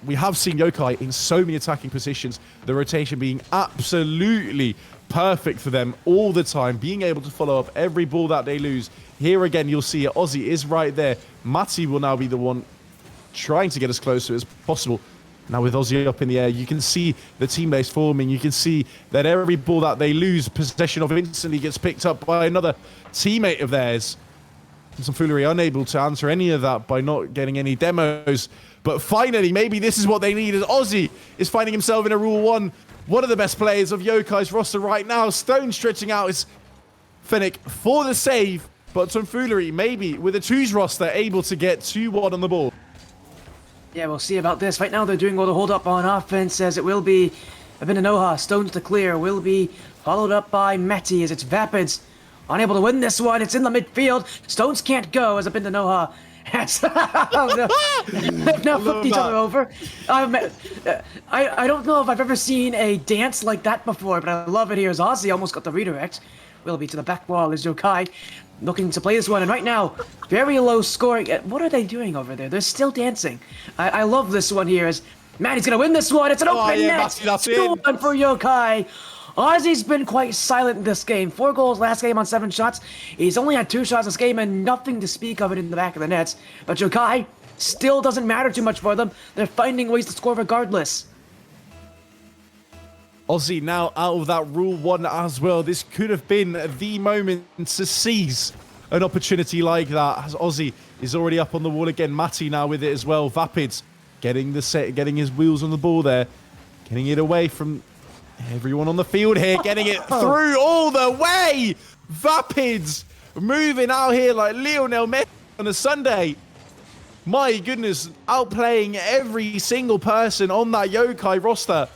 we have seen Yokai in so many attacking positions, the rotation being absolutely perfect for them all the time, being able to follow up every ball that they lose. Here again, you'll see it. Ozzy is right there. Matty will now be the one trying to get as close to it as possible. Now with Ozzy up in the air, you can see the teammates forming. You can see that every ball that they lose possession of instantly gets picked up by another teammate of theirs. And Tomfoolery unable to answer any of that by not getting any demos. But finally, maybe this is what they need, as Ozzy is finding himself in a Rule 1. One of the best players of Yokai's roster right now. Stone stretching out his Fennec for the save. But Tomfoolery, maybe with a 2's roster, able to get 2-1 on the ball. Yeah, we'll see about this. Right now, they're doing all the hold up on offense, as it will be Abinanoha, stones to clear, will be followed up by Meti as it's Vapids. Unable to win this one, it's in the midfield. Stones can't go as Abinanoha has now flipped each other over. I don't know if I've ever seen a dance like that before, but I love it here as Ozzy almost got the redirect. Will be to the back wall as Yokai looking to play this one, and right now, very low scoring. What are they doing over there? They're still dancing. I love this one here as Matty's gonna win this one. It's an open net. 2-1 for Yokai. Ozzy's been quite silent in this game. 4 goals last game on 7 shots. He's only had 2 shots this game and nothing to speak of it in the back of the nets. But Yokai still doesn't matter too much for them. They're finding ways to score regardless. Ozzy now out of that Rule 1 as well. This could have been the moment to seize an opportunity like that, as Ozzy is already up on the wall again. Matty now with it as well. Vapids getting his wheels on the ball there. Getting it away from everyone on the field here. Getting it through all the way. Vapids moving out here like Lionel Messi on a Sunday. My goodness, outplaying every single person on that Yokai roster.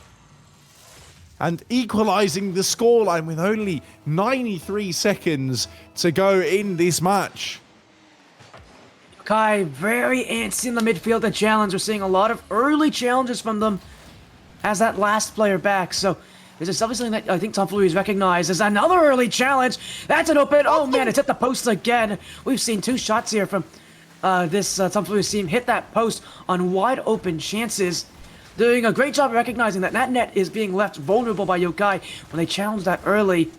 And equalizing the scoreline with only 93 seconds to go in this match. Yokai very antsy in the midfield to challenge. We're seeing a lot of early challenges from them as that last player back. So this is something that I think Tomfoolery has recognized as another early challenge. That's an open. Oh man, it's hit the post again. We've seen 2 shots here from this Tomfoolery team hit that post on wide open chances. Doing a great job of recognizing that net is being left vulnerable by Yokai when they challenge that early.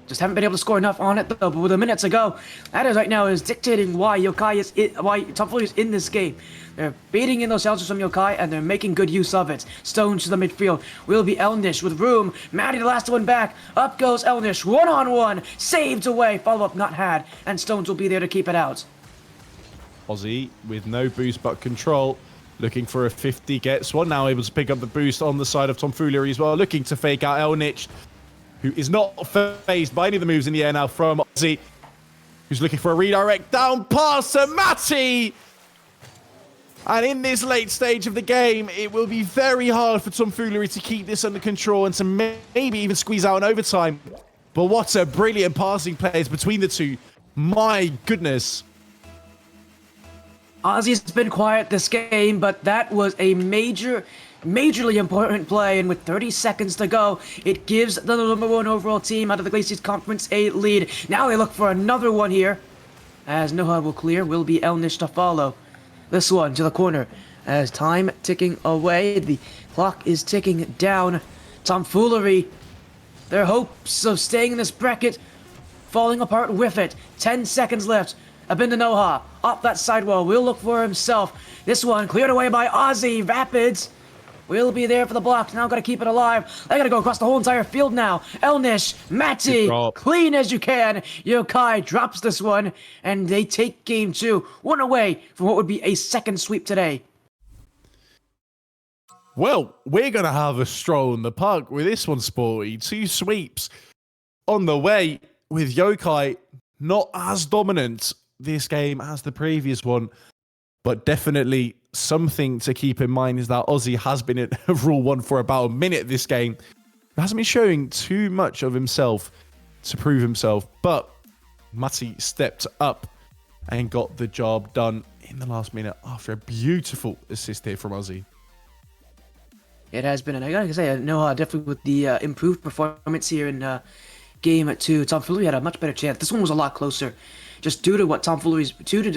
Just haven't been able to score enough on it though, but with a minute to go, that is right now is dictating why Tomfoolery is in this game. They're beating in those challenges from Yokai and they're making good use of it. Stones to the midfield. Will be Elnish with room. Matty the last one back. Up goes Elnish. 1-on-1. Saved away. Follow-up not had. And Stones will be there to keep it out. Ozzy with no boost but control. Looking for a 50, gets one. Now able to pick up the boost on the side of Tomfoolery as well. Looking to fake out Elnich, who is not phased by any of the moves in the air now from Ozzy, who's looking for a redirect down pass to Matty. And in this late stage of the game, it will be very hard for Tomfoolery to keep this under control and to maybe even squeeze out an overtime. But what a brilliant passing plays between the two. My goodness. Ozzy's been quiet this game, but that was a majorly important play, and with 30 seconds to go, it gives the number 1 overall team out of the Glaciers Conference a lead. Now they look for another one here, as Noha will clear, will be Elnish to follow. This one to the corner, as time ticking away, the clock is ticking down. Tomfoolery, their hopes of staying in this bracket, falling apart with it. 10 seconds left. Abinanoha, off that sidewall, will look for himself. This one cleared away by Ozzy. Vapids will be there for the block. Now got to keep it alive. They got to go across the whole entire field now. Elnish, Matty, clean as you can. Yokai drops this one, and they take game 2. 1 away from what would be a second sweep today. Well, we're going to have a stroll in the park with this one, Sporty. 2 sweeps on the way, with Yokai not as dominant this game as the previous one, but definitely something to keep in mind is that Ozzy has been in Rule 1 for about a minute this game. He hasn't been showing too much of himself to prove himself, but Matty stepped up and got the job done in the last minute after a beautiful assist here from Ozzy. It has been, and I gotta say, Noah definitely with the improved performance here in game 2. Tomfoolery had a much better chance. This one was a lot closer, just due to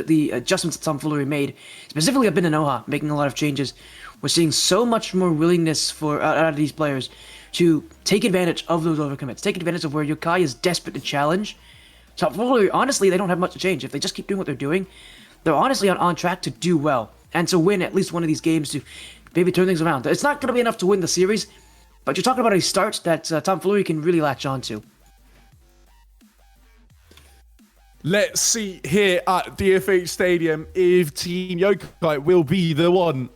the adjustments that Tomfoolery made, specifically Abinanoha making a lot of changes. We're seeing so much more willingness for out of these players to take advantage of those overcommits, take advantage of where Yokai is desperate to challenge. Tomfoolery, honestly, they don't have much to change. If they just keep doing what they're doing, they're honestly on track to do well and to win at least one of these games to maybe turn things around. It's not going to be enough to win the series, but you're talking about a start that Tomfoolery can really latch on to. Let's see here at DFH Stadium if Team Yokai will be the one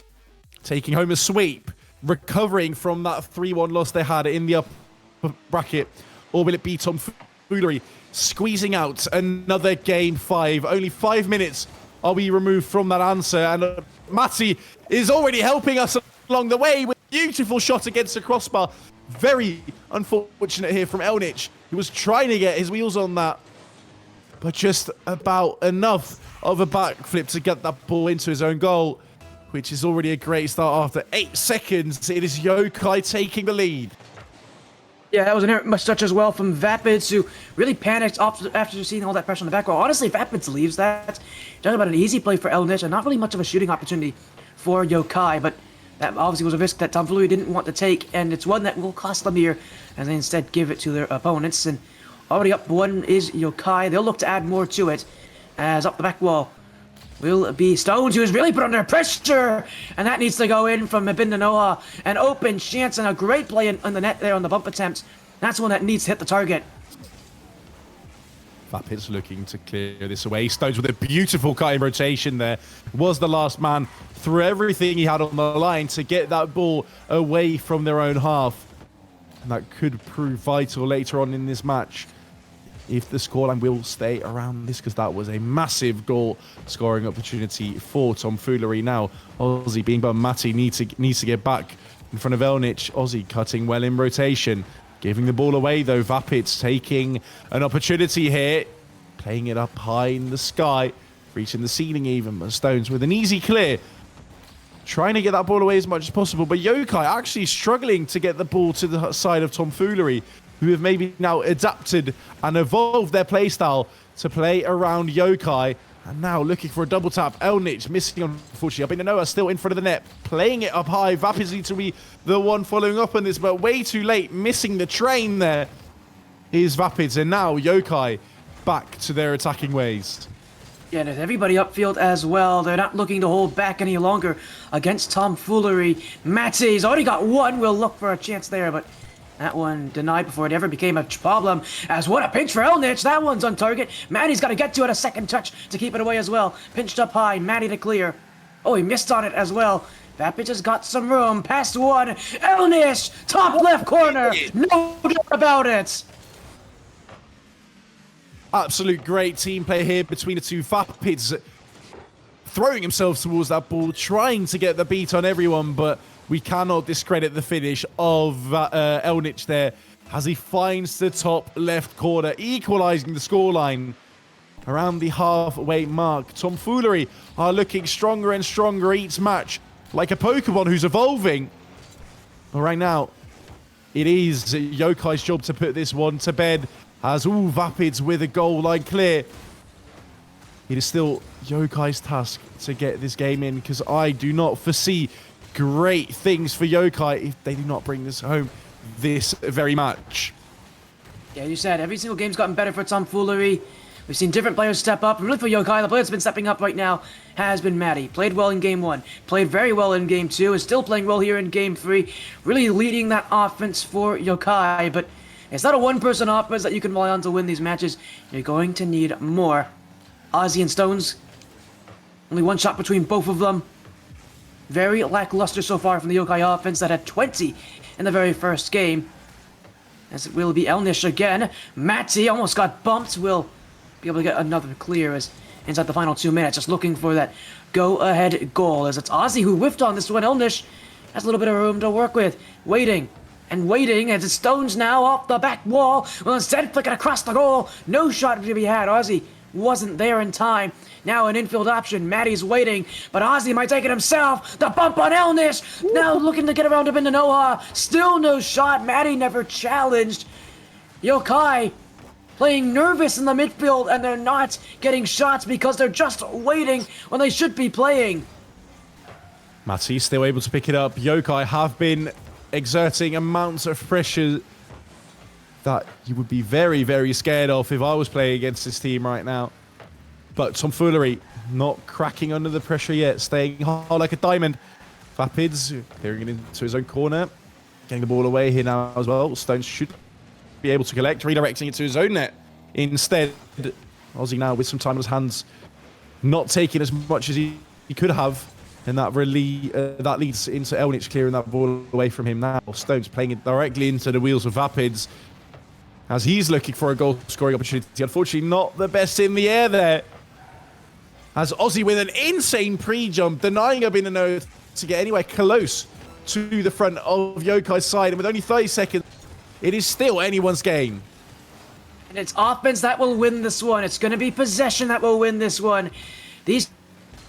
taking home a sweep, recovering from that 3-1 loss they had in the upper bracket, or will it be Tomfoolery squeezing out another game 5? Only 5 minutes are we removed from that answer, and Matty is already helping us along the way with Beautiful shot against the crossbar. Very unfortunate here from Elnich. He was trying to get his wheels on that, but just about enough of a backflip to get that ball into his own goal, which is already a great start after 8 seconds. It is Yokai taking the lead. Yeah, that was an much touch as well from Vapids, who really panicked after seeing all that pressure on the back row. Honestly, Vapids leaves that. Talking about an easy play for Elnich and not really much of a shooting opportunity for Yokai, but that obviously was a risk that Tomfoolery didn't want to take, and it's one that will cost them here as they instead give it to their opponents. And already up one is Yokai. They'll look to add more to it, as up the back wall will be Stones, who is really put under pressure, and that needs to go in from Noah. An open chance and a great play on the net there on the bump attempt. That's one that needs to hit the target. Vapids looking to clear this away. Stones with a beautiful cutting rotation there. Was the last man, threw everything he had on the line to get that ball away from their own half. And that could prove vital later on in this match if the scoreline will stay around this, because that was a massive goal scoring opportunity for Tomfoolery. Now, Aussie being bummed. Matty needs to get back in front of Elnich. Aussie cutting well in rotation. Giving the ball away, though. Vapids taking an opportunity here. Playing it up high in the sky. Reaching the ceiling even. But Stones with an easy clear. Trying to get that ball away as much as possible. But Yokai actually struggling to get the ball to the side of Tomfoolery, who have maybe now adapted and evolved their playstyle to play around Yokai. And now looking for a double tap. Elnich missing, unfortunately. Noah still in front of the net. Playing it up high. Vapids need to be the one following up on this, but way too late. Missing the train there is Vapids. And now Yokai back to their attacking ways. Yeah, there's everybody upfield as well. They're not looking to hold back any longer against Tomfoolery. Matty's already got one. We'll look for a chance there, but that one denied before it ever became a problem. As what a pinch for Elnich. That one's on target. Matty's got to get to it a second touch to keep it away as well. Pinched up high. Matty to clear. Oh, he missed on it as well. That pitch has got some room. Past one. Elnich! Top left corner. No doubt about it. Absolute great team play here between the two. Vapids throwing himself towards that ball, trying to get the beat on everyone, but we cannot discredit the finish of Elnich there as he finds the top left corner, equalising the scoreline around the halfway mark. Tomfoolery are looking stronger and stronger each match, like a Pokemon who's evolving. But right now, it is Yokai's job to put this one to bed, as Vapids with a goal line clear. It is still Yokai's task to get this game in, because I do not foresee great things for Yokai if they do not bring this home this very match. Yeah, you said every single game's gotten better for Tomfoolery. We've seen different players step up. Really for Yokai, the player that's been stepping up right now has been Matty. Played well in Game 1. Played very well in Game 2. Is still playing well here in Game 3. Really leading that offense for Yokai. But it's not a one-person offense that you can rely on to win these matches. You're going to need more. Ozzy and Stones. Only one shot between both of them. Very lackluster so far from the Yokai offense that had 20 in the very first game. As it will be Elnich again. Matty almost got bumped. Will be able to get another clear as inside the final 2 minutes. Just looking for that go-ahead goal. As it's Ozzy who whiffed on this one. Elnich has a little bit of room to work with. Waiting and waiting as it's Stones now off the back wall. Well, instead flicking across the goal. No shot to be had. Ozzy wasn't there in time. Now an infield option. Matty's waiting, but Ozzy might take it himself. The bump on Elnich. Now looking to get around up into Noah. Still no shot. Matty never challenged. Yokai playing nervous in the midfield, and they're not getting shots because they're just waiting when they should be playing. Matty's still able to pick it up. Yokai have been exerting amounts of pressure that you would be very, very scared of if I was playing against this team right now. But Tomfoolery not cracking under the pressure yet, staying hard like a diamond. Vapids clearing it into his own corner, getting the ball away here now as well. Stones should be able to collect, redirecting it to his own net. Instead, Aussie now with some time on his hands, not taking as much as he could have. And that really that leads into Elnich clearing that ball away from him now. Stones playing it directly into the wheels of Vapids as he's looking for a goal-scoring opportunity. Unfortunately, not the best in the air there. As Aussie with an insane pre-jump, denying Noah to get anywhere close to the front of Yokai's side. And with only 30 seconds, it is still anyone's game. And it's offense that will win this one. It's going to be possession that will win this one. These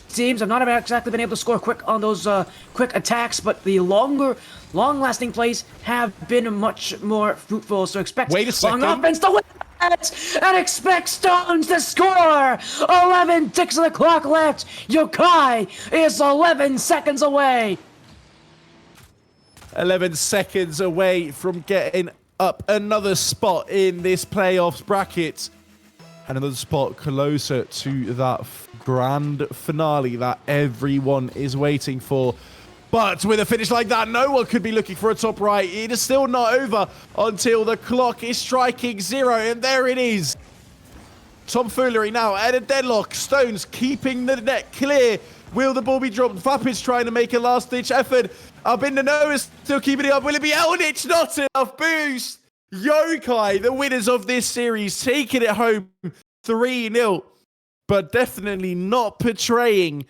teams have not exactly been able to score quick on those quick attacks, but the long-lasting plays have been much more fruitful. So expect long offense to win it, and expect Stones to score. 11 ticks of the clock left. Yokai is 11 seconds away. 11 seconds away from getting up another spot in this playoffs bracket. And another spot closer to that grand finale that everyone is waiting for. But with a finish like that, no one could be looking for a top right. It is still not over until the clock is striking 0. And there it is. Tomfoolery now at a deadlock. Stones keeping the net clear. Will the ball be dropped? Vapid's trying to make a last-ditch effort. Abinda is still keeping it up. Will it be Eldritch? Not enough boost. Yokai, the winners of this series, taking it home 3-0. But definitely not portraying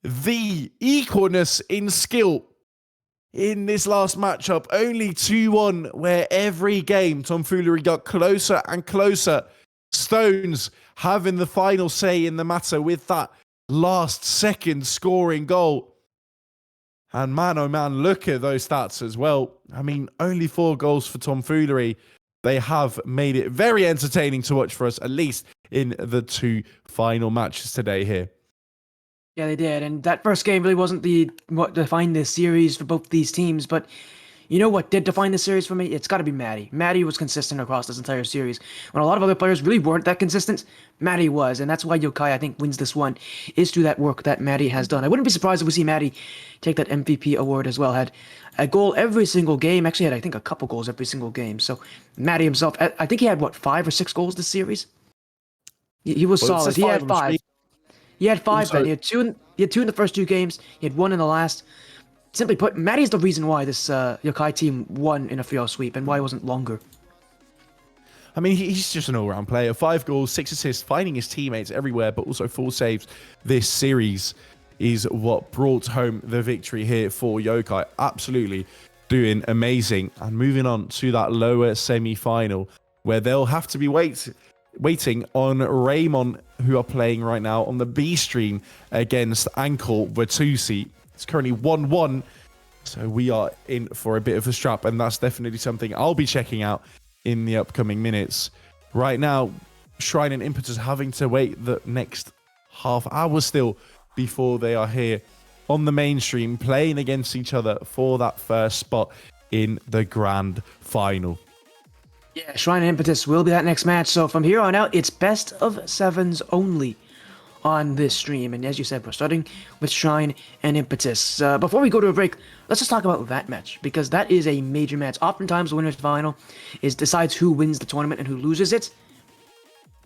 the equalness in skill in this last matchup. Only 2-1, where every game Tomfoolery got closer and closer. Stones having the final say in the matter with that last second scoring goal. And man, oh man, look at those stats as well. I mean, only 4 goals for Tomfoolery. They have made it very entertaining to watch for us, at least in the 2 final matches today here. Yeah, they did. And that first game really wasn't what defined this series for both these teams. But you know what did define this series for me? It's got to be Maddie. Maddie was consistent across this entire series. When a lot of other players really weren't that consistent, Maddie was. And that's why Yokai, I think, wins this one, is through that work that Maddie has done. I wouldn't be surprised if we see Maddie take that MVP award as well. Had a goal every single game. Actually had, I think, a couple goals every single game. So Maddie himself, I think he had, 5 or 6 goals this series? He was solid. He had 5. He had 5 then. He had 2 in the first 2 games. He had 1 in the last. Simply put, Maddie's the reason why this Yokai team won in a 3-0 sweep and why it wasn't longer. I mean, he's just an all-round player. 5 goals, 6 assists, finding his teammates everywhere, but also 4 saves. This series is what brought home the victory here for Yokai. Absolutely doing amazing. And moving on to that lower semi-final, where they'll have to be waiting on Raymond, who are playing right now on the B stream against Ankle Vatusi. It's currently 1-1, so we are in for a bit of a strap, and that's definitely something I'll be checking out in the upcoming minutes. Right now, Shrine and Impetus having to wait the next half hour still before they are here on the mainstream playing against each other for that first spot in the grand final. Yeah, Shrine and Impetus will be that next match. So from here on out, it's best of 7s only on this stream. And as you said, we're starting with Shrine and Impetus. Before we go to a break, let's just talk about that match, because that is a major match. Oftentimes, the winner's final decides who wins the tournament and who loses it.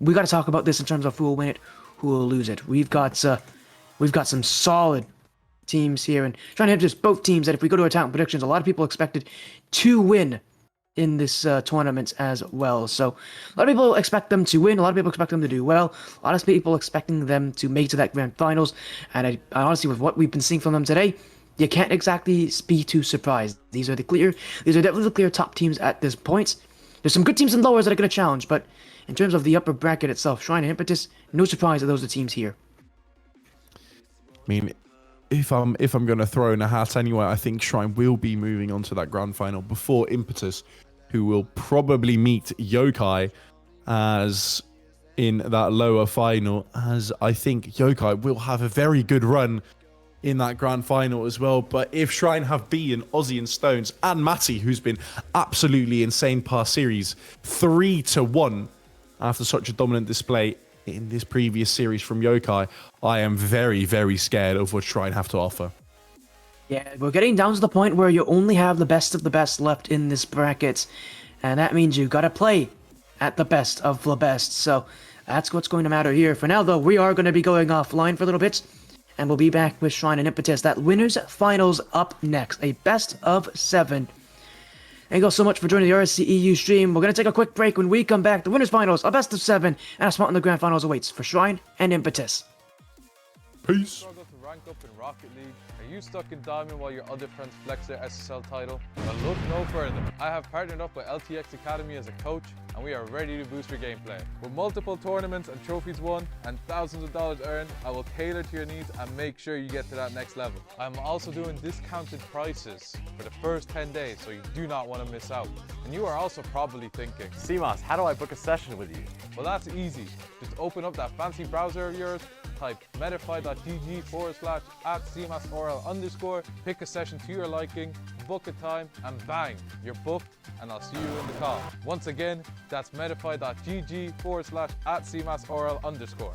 We got to talk about this in terms of who will win it, who will lose it. We've got some solid teams here, and Shrine and Impetus, both teams that if we go to our talent predictions, a lot of people expected to win in this tournament as well. So a lot of people expect them to win. A lot of people expect them to do well. A lot of people expecting them to make to that grand finals. And I honestly, with what we've been seeing from them today, you can't exactly be too surprised. These are definitely the clear top teams at this point. There's some good teams and lowers that are going to challenge, but in terms of the upper bracket itself, Shrine and Impetus, no surprise that those are the teams here. I mean, if I'm going to throw in a hat anyway, I think Shrine will be moving on to that grand final before Impetus, who will probably meet Yokai as in that lower final, as I think Yokai will have a very good run in that grand final as well. But if Shrine have beaten Ozzy and Stones and Matty, who's been absolutely insane past series, 3-1 after such a dominant display in this previous series from Yokai, I am very, very scared of what Shrine have to offer. Yeah, we're getting down to the point where you only have the best of the best left in this bracket, and that means you gotta play at the best of the best. So that's what's going to matter here. For now, though, we are going to be going offline for a little bit, and we'll be back with Shrine and Impetus. That winners finals up next, a best of 7. Thank you all so much for joining the RSC-EU stream. We're going to take a quick break. When we come back, the winners finals, a best of 7, and a spot in the grand finals awaits for Shrine and Impetus. Peace. Struggle to rank up in Rocket League? Are you stuck in Diamond while your other friends flex their SSL title? Well, look no further. I have partnered up with LTXAcademy as a coach, and we are ready to boost your gameplay. With multiple tournaments and trophies won and thousands of dollars earned, I will tailor to your needs and make sure you get to that next level. I'm also doing discounted prices for the first 10 days, so you do not want to miss out. And you are also probably thinking, CMOS, how do I book a session with you? well, that's easy. Just open up that fancy browser of yours, type medify.gg/@cmasorl_, pick a session to your liking, book a time, and bang, you're booked, and I'll see you in the call. Once again, that's medify.gg/@cmasorl_.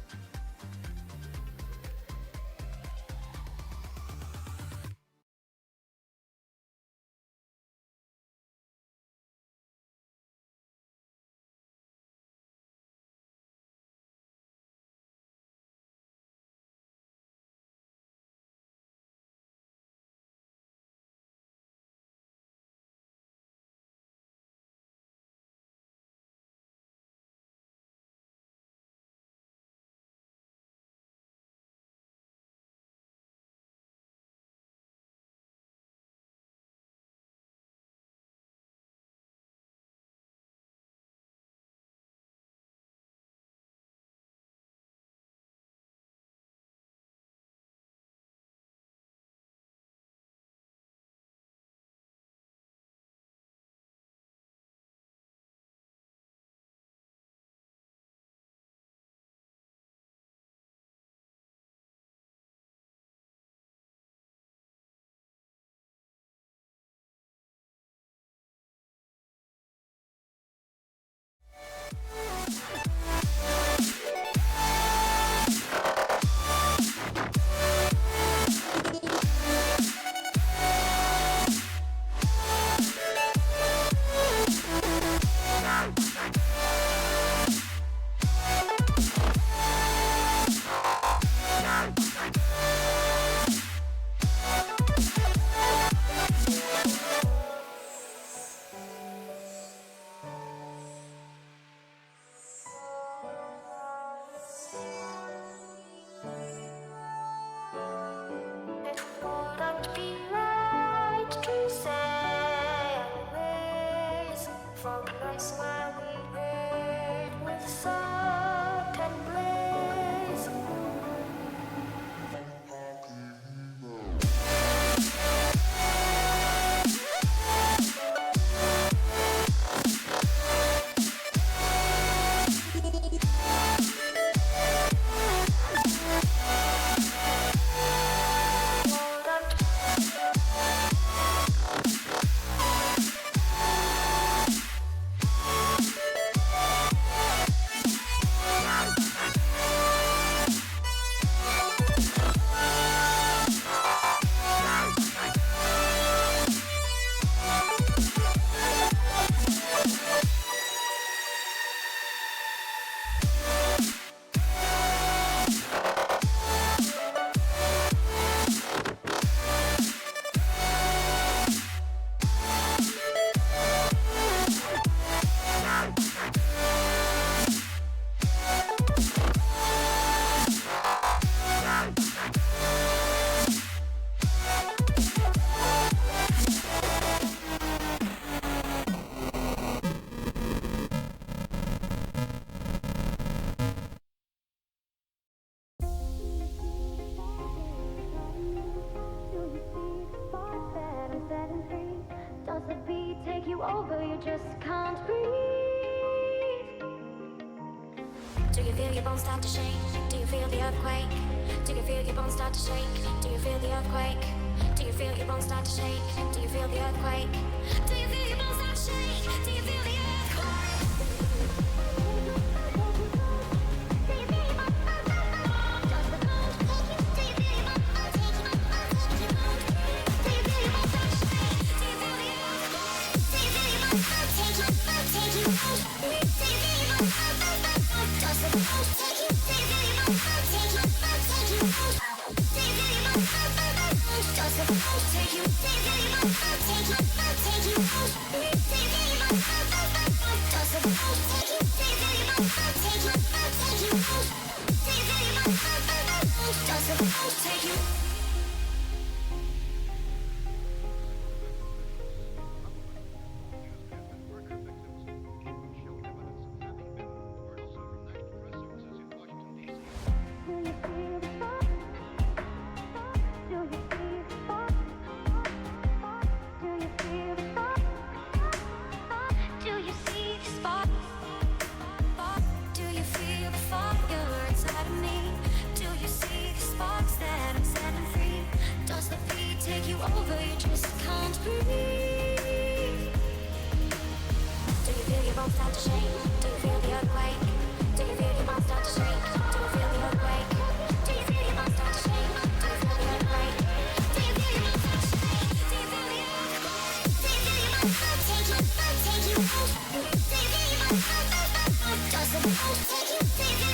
It wouldn't be right to say anyways from the nights when we made with salt and blaze. Does the beat take you over? You just can't breathe. Do you feel your bones start to shake? Do you feel the earthquake? Do you feel your bones start to shake? Do you feel the earthquake? Do you feel your bones start to shake? Do you feel the earthquake? Do you feel your bones start to shake? Do you feel the take you bones start to shake? Do you feel the earthquake? Do you feel your bones start to shake? Do you feel the earthquake? Do you feel your bones start to shake? Do you feel the earthquake? Do you feel your bones start to shake? Do you feel the earthquake? Do you feel your bones start to take you out? Do you feel your bones does the bones take you? Do you feel your bones take you out?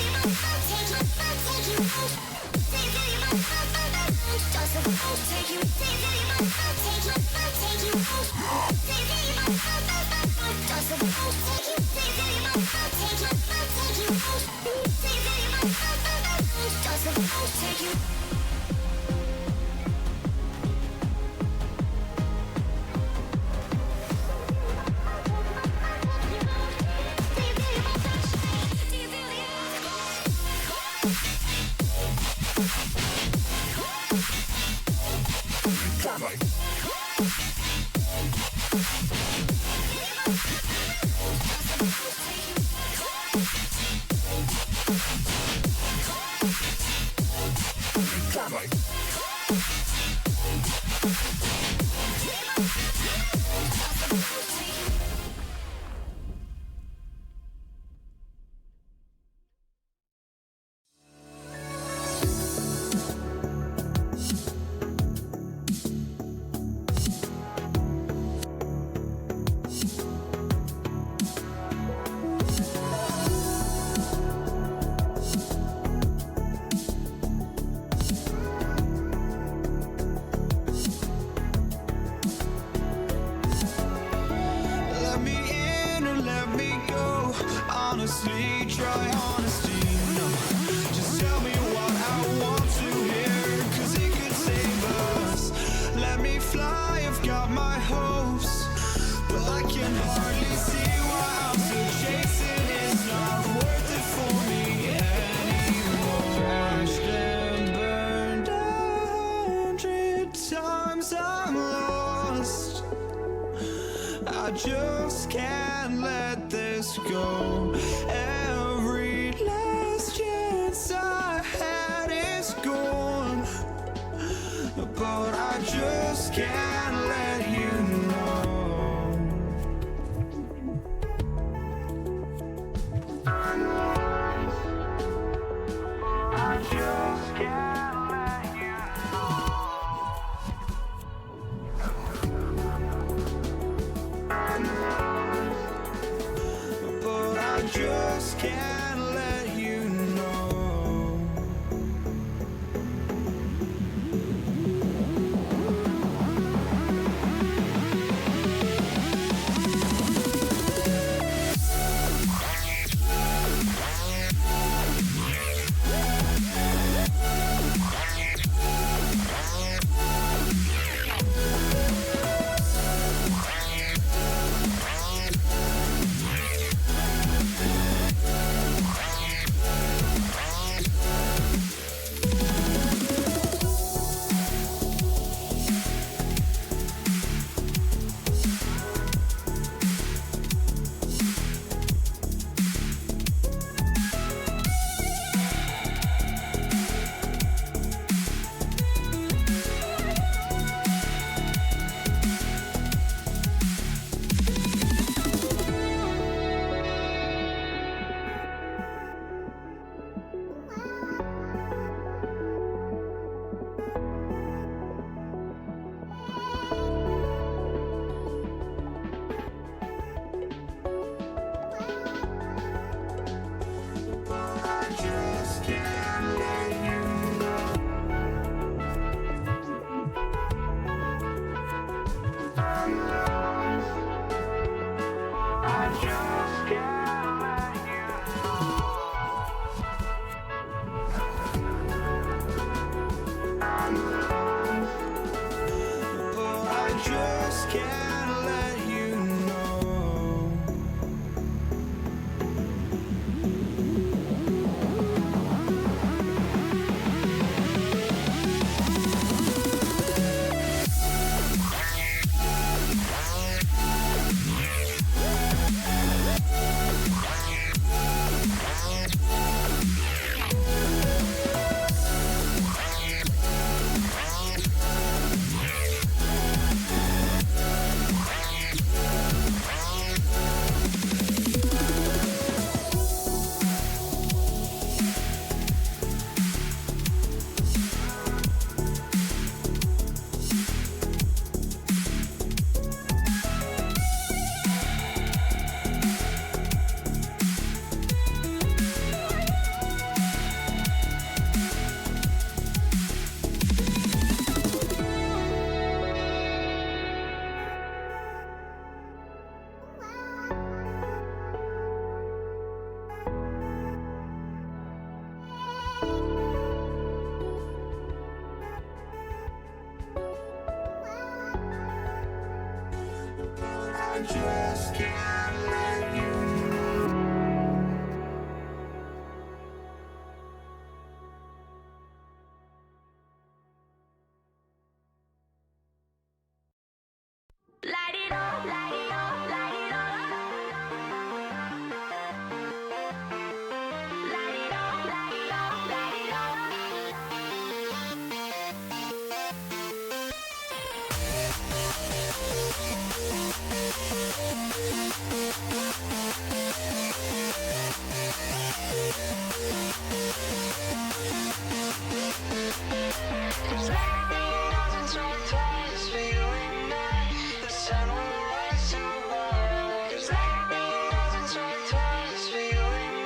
Take you out? Do you feel your bones does the bones take you? Do you feel your bones take you out? Take you out? Do you feel your bones does the bones take you? Do you feel your bones take you out? Take you out? Do you feel your bones does the bones take you? Let me in or let me go. Honestly, try honesty. No, just tell me what I want to hear, 'cause it could save us. Let me fly, I've got my hopes, but I can hardly see why I'm still chasing. It's not worth it for me anymore. Crashed and burned 100 times, I'm lost. I just can't let this go. Every last chance I had is gone, but I just can't let you know. I just can't let you know. But I just can't let you know. I just can't let you know. Light it up, light it up, light it up. Light it up, light it up, light it Cause lightning doesn't strike twice for you and I. The sun will rise tomorrow. Cause lightning doesn't strike twice for you and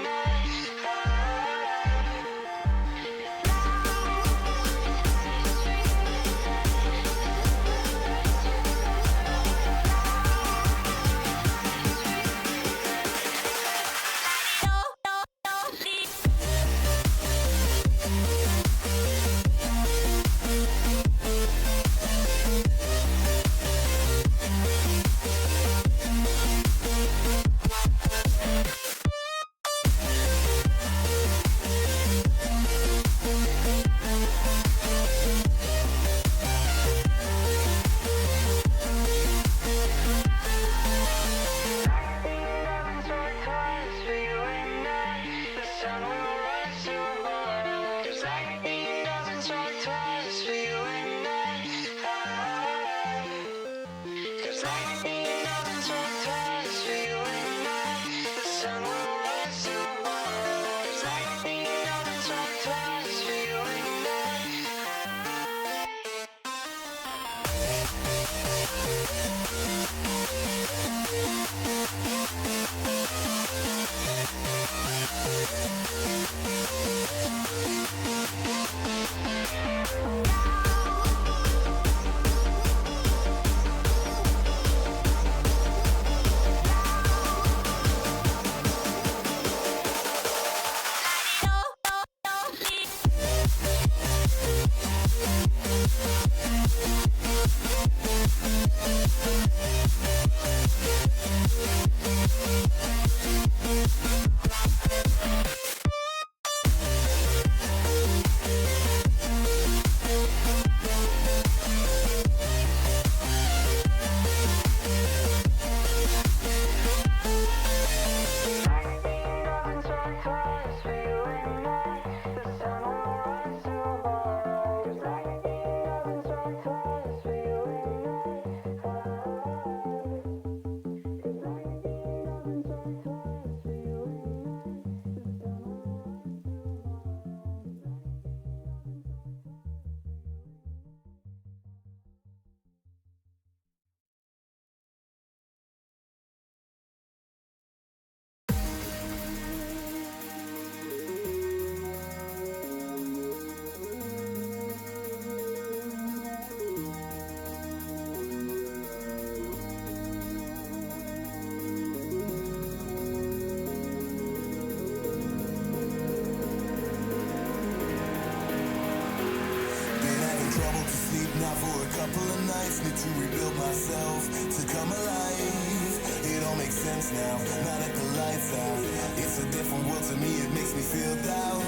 couple of nights, need to rebuild myself to come alive. It all makes sense now, now that the lights out. It's a different world to me, it makes me feel down.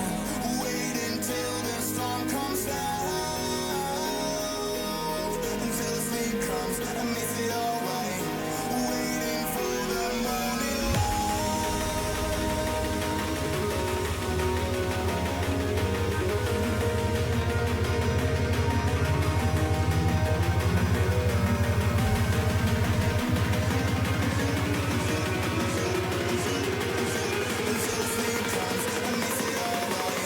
Wait until the storm comes down, until the sleep comes and makes it alright. Waiting for the morning until the sleep comes and makes it alright.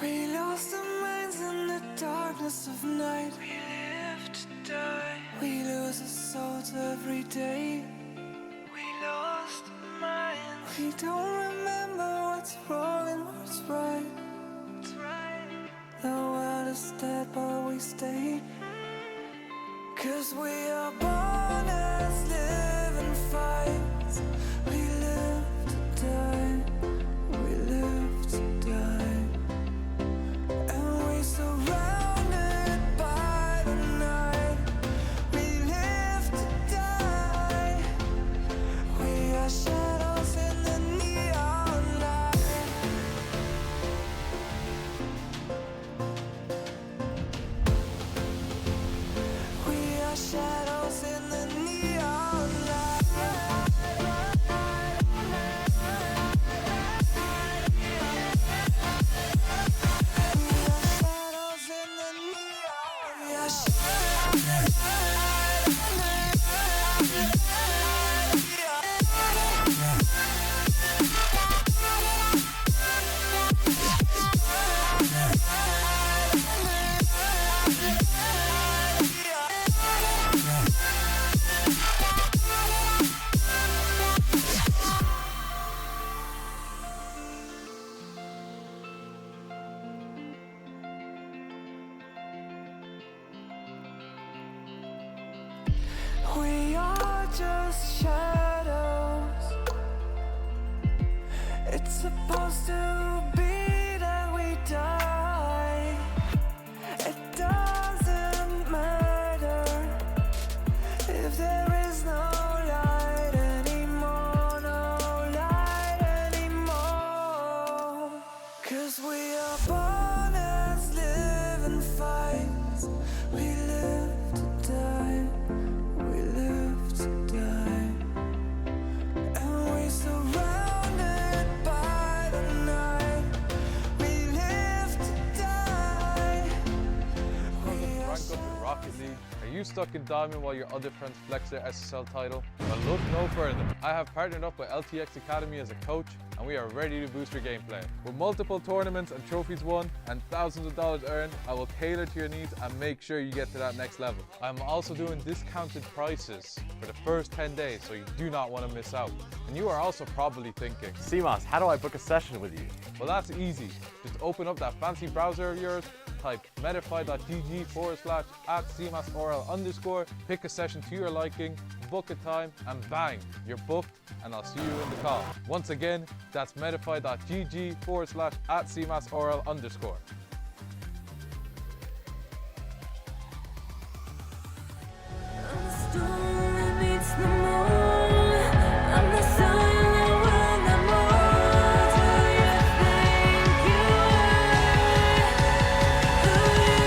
We lost our minds in the darkness of night. We live to die. We lose our souls every day. We lost our minds. We don't remember what's wrong and what's right. The world is dead, but we stay. 'Cause we are born as living fights. We live to die. We live to die. And we surrounded by the night. We live to die. We are shadows in the neon light. We are shadows in the neon light. We are shadows in the neon. We are We are just shadows. It's supposed to be that we die. It doesn't matter if there is no light anymore, no light anymore. 'Cause we are born as living fights. We live to die. We live to die. And we surrounded by the night. We live to die. We are Rank up in Rocket League? Are you stuck in Diamond while your other friends flex their SSL title? Well, look no further. I have partnered up with LTXAcademy as a coach, and we are ready to boost your gameplay. With multiple tournaments and trophies won and thousands of dollars earned, I will cater to your needs and make sure you get to that next level. I'm also doing discounted prices for the first 10 days, so you do not want to miss out. And you are also probably thinking, CMOS, how do I book a session with you? well, that's easy. Just open up that fancy browser of yours, type medify.gg/@cmasorl_, pick a session to your liking, book a time, and bang, you're booked, and I'll see you in the call. Once again, that's medify.gg/@cmasorl_. I'm the storm that meets the moon. I'm the sun that will not move. Who you think you are? Who you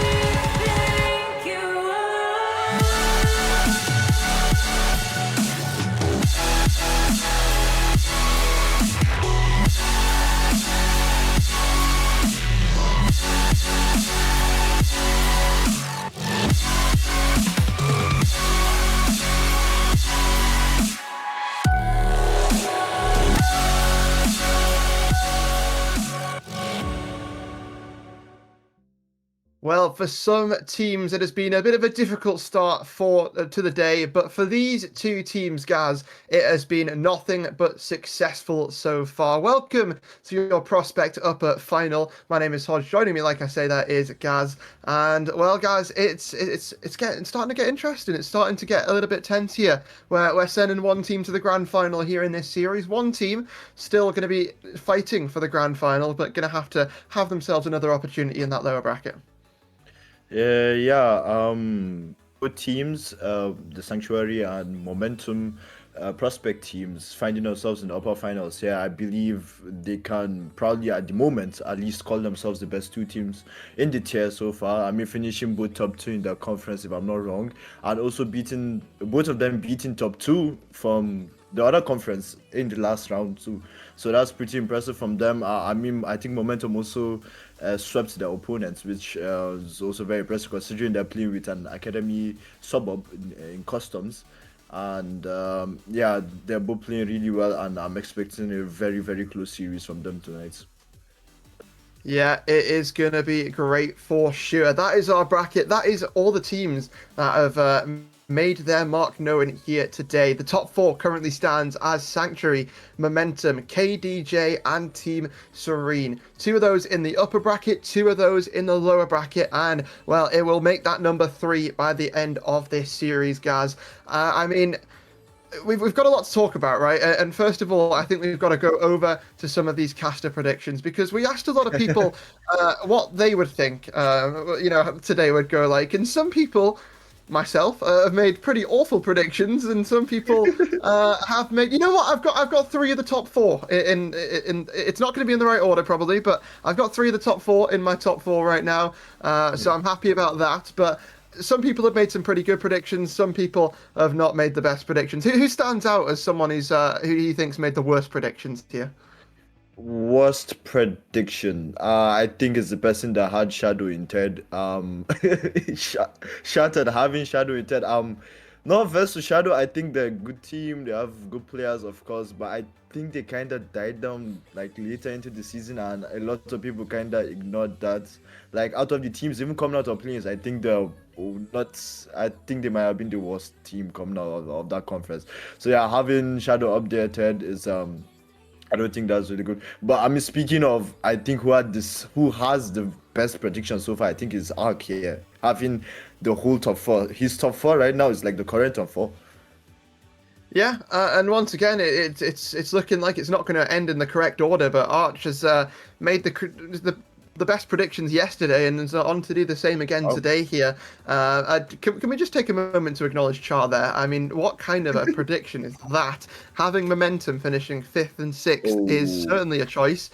think you are? Well, for some teams, it has been a bit of a difficult start to the day, but for these two teams, Gaz, it has been nothing but successful so far. Welcome to your Prospect Upper final. My name is Hodge. Joining me, like I say, that is Gaz. And well, guys, it's starting to get interesting. It's starting to get a little bit tense here. We're sending one team to the grand final here in this series. One team still going to be fighting for the grand final, but going to have themselves another opportunity in that lower bracket. Both teams, the Sanctuary and Momentum prospect teams, finding themselves in the upper finals. Yeah, I believe they can probably, at the moment, at least call themselves the best two teams in the tier so far. I mean, finishing both top two in the conference, if I'm not wrong, and also both of them beating top two from the other conference in the last round too. So that's pretty impressive from them. I mean, I think Momentum also swept their opponents, which is also very impressive considering they're playing with an academy suburb in Customs. And yeah, they're both playing really well, and I'm expecting a very, very close series from them tonight. Yeah, it is going to be great for sure. That is our bracket. That is all the teams that have made their mark known here today. The top 4 currently stands as Sanctuary, Momentum, KDJ, and Team Serene. 2 of those in the upper bracket, 2 of those in the lower bracket, and, well, it will make that number 3 by the end of this series, guys. I mean, we've got a lot to talk about, right? And first of all, I think we've got to go over to some of these caster predictions, because we asked a lot of people what they would think, today would go like. And some people, myself, have made pretty awful predictions, and some people have made. You know what? I've got 3 of the top 4 in it's not going to be in the right order probably, but I've got 3 of the top 4 in my top 4 right now. So I'm happy about that. But some people have made some pretty good predictions. Some people have not made the best predictions. Who stands out as someone who he thinks made the worst predictions here? Worst prediction. I think it's the person that had Shadow in third. Shattered having Shadow in third. Not versus Shadow. I think they're a good team. They have good players, of course, but I think they kind of died down like later into the season, and a lot of people kind of ignored that. Like out of the teams, even coming out of players, I think they're not. I think they might have been the worst team coming out of that conference. So yeah, having Shadow up there third is I don't think that's really good. But I mean, speaking of, I think who has the best prediction so far, I think is Ark here. Having the whole top 4. His top 4 right now is like the current top 4. Yeah, and once again, it's looking like it's not going to end in the correct order. But Arch has made the best predictions yesterday, and is on to do the same again today here. Can we just take a moment to acknowledge Char there? I mean, what kind of a prediction is that? Having Momentum finishing 5th and 6th is certainly a choice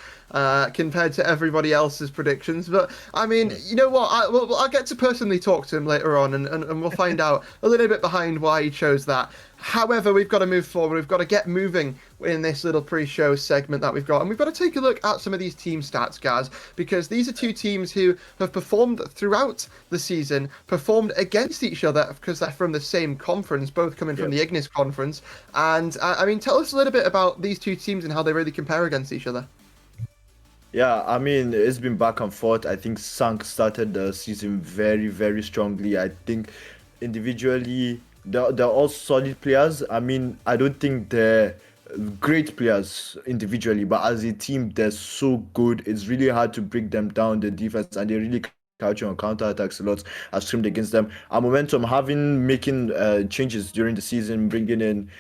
compared to everybody else's predictions. But, I mean, you know what? I'll get to personally talk to him later on, and we'll find out a little bit behind why he chose that. However, we've got to move forward. We've got to get moving in this little pre-show segment that we've got. And we've got to take a look at some of these team stats, guys, because these are 2 teams who have performed throughout the season, performed against each other because they're from the same conference, both coming from the Ignis conference. And, I mean, tell us a little bit about these 2 teams and how they really compare against each other. Yeah, I mean, it's been back and forth. I think Sank started the season very, very strongly. I think individually, they're all solid players. I mean, I don't think they're great players individually, but as a team, they're so good. It's really hard to break them down, the defense, and they really couching on counter-attacks a lot. I've screamed against them. Momentum making changes during the season, bringing in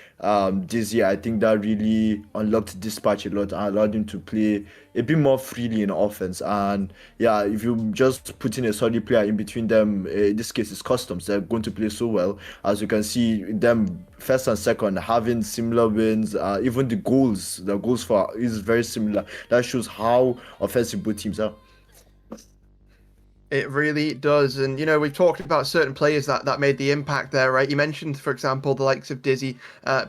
Dizzy, I think that really unlocked Dispatch a lot and allowed him to play a bit more freely in offense. And yeah, if you just put in a solid player in between them, in this case it's Customs, they're going to play so well. As you can see, them first and second having similar wins, even the goals for is very similar. That shows how offensive both teams are. It really does. And, you know, we've talked about certain players that made the impact there, right? You mentioned, for example, the likes of Dizzy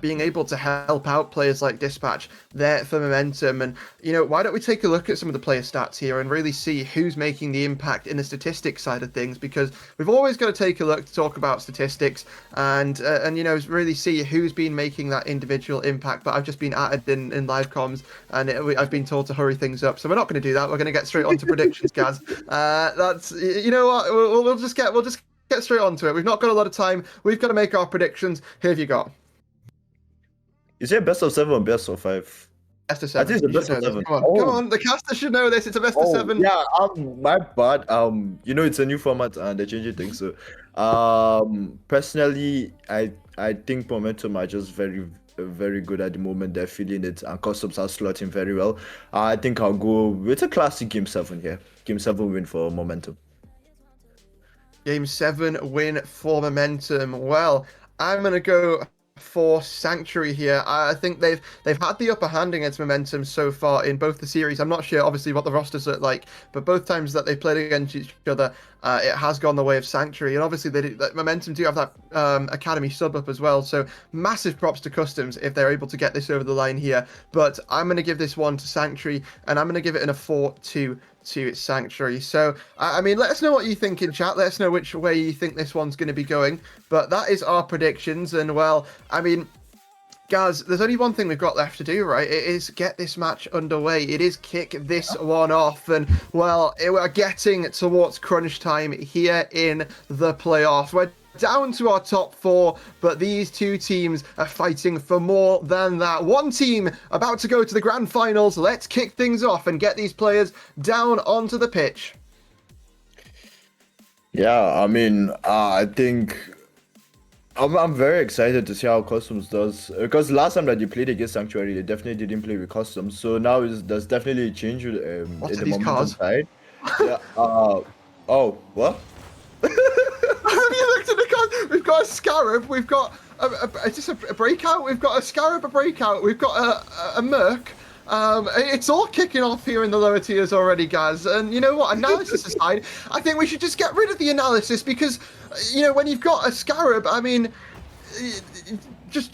being able to help out players like Dispatch there for Momentum. And, you know, why don't we take a look at some of the player stats here and really see who's making the impact in the statistics side of things? Because we've always got to take a look to talk about statistics and you know, really see who's been making that individual impact. But I've just been added in live comms, and I've been told to hurry things up. So we're not going to do that. We're going to get straight on to predictions, guys. That's, you know what, we'll just get straight onto it. We've not got a lot of time. We've got to make our predictions. Who have you got? Is it best of 7 or best of 5? Best of 7. I think it's the best of 7. Come on, the caster should know this. It's a best of 7. Yeah, my bad. You know, it's a new format and they're changing things. So, personally, I think Momentum are just very, very good at the moment. They're feeling it, and Customs are slotting very well. I think I'll go with a classic Game 7 here. Game 7 win for Momentum. Game 7 win for Momentum. Well, I'm going to go for Sanctuary here. I think they've had the upper hand against Momentum so far in both the series. I'm not sure, obviously, what the rosters look like, but both times that they've played against each other, it has gone the way of Sanctuary. And obviously, Momentum do have that Academy sub up as well. So massive props to Customs if they're able to get this over the line here. But I'm going to give this one to Sanctuary, and I'm going to give it in a 4-2 to Sanctuary. So, I mean, let us know what you think in chat. Let us know which way you think this one's going to be going. But that is our predictions. And, well, I mean, Guys, there's only one thing we've got left to do, right? It is get this match underway. It is kick this one off. And, well, we're getting towards crunch time here in the playoffs. We're down to our top 4, but these two teams are fighting for more than that. One team about to go to the grand finals. Let's kick things off and get these players down onto the pitch. Yeah, I mean, I think I'm very excited to see how Customs does, because last time that they played against Sanctuary, they definitely didn't play with Customs. So now there's definitely a change in What the are these momentum cards? side. Yeah. Oh, what? Have you looked at the cards? We've got a Scarab. We've got just a breakout. We've got a Scarab, a breakout. We've got a Merc. It's all kicking off here in the lower tiers already, guys. And you know what? Analysis aside, I think we should just get rid of the analysis because, you know, when you've got a Scarab, I mean, just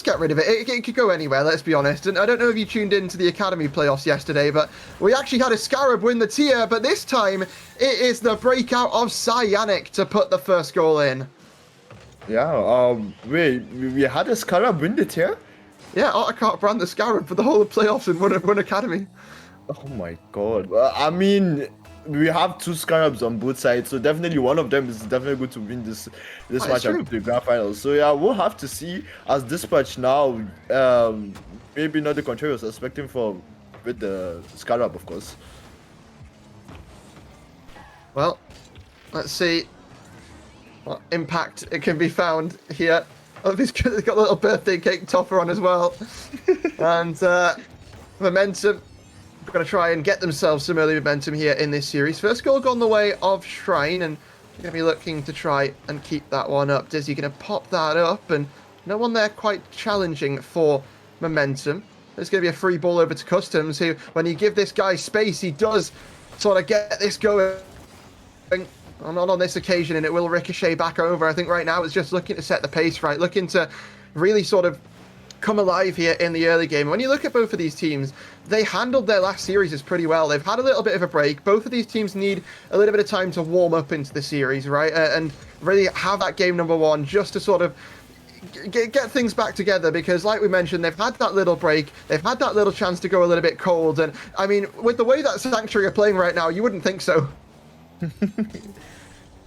get rid of it. It could go anywhere, let's be honest. And I don't know if you tuned into the Academy playoffs yesterday, but we actually had a Scarab win the tier, but this time it is the breakout of Cyanic to put the first goal in. Yeah, wait, we had a Scarab win the tier? Yeah, Ottercart brand the Scarab for the whole of playoffs and won Academy. Oh my god. I mean, we have 2 Scarabs on both sides, so definitely one of them is definitely going to win this match true. and go to the grand finals. So yeah, we'll have to see as Dispatch now, maybe not the control was expecting for with the Scarab, of course. Well, let's see what impact it can be found here. Oh, he's got a little birthday cake topper on as well. And momentum. Going to try and get themselves some early momentum here in this series. First goal gone the way of Shrine, and going to be looking to try and keep that one up. Dizzy going to pop that up, and no one there quite challenging for momentum. There's going to be a free ball over to Customs, who, when you give this guy space, he does sort of get this going. Not on this occasion, and it will ricochet back over. I think right now it's just looking to set the pace right, looking to really sort of come alive here in the early game. When you look at both of these teams, they handled their last series pretty well. They've had a little bit of a break. Both of these teams need a little bit of time to warm up into the series, right? And really have that game number 1 just to sort of get things back together, because like we mentioned, they've had that little break, they've had that little chance to go a little bit cold, and I mean, with the way that Sanctuary are playing right now, you wouldn't think so.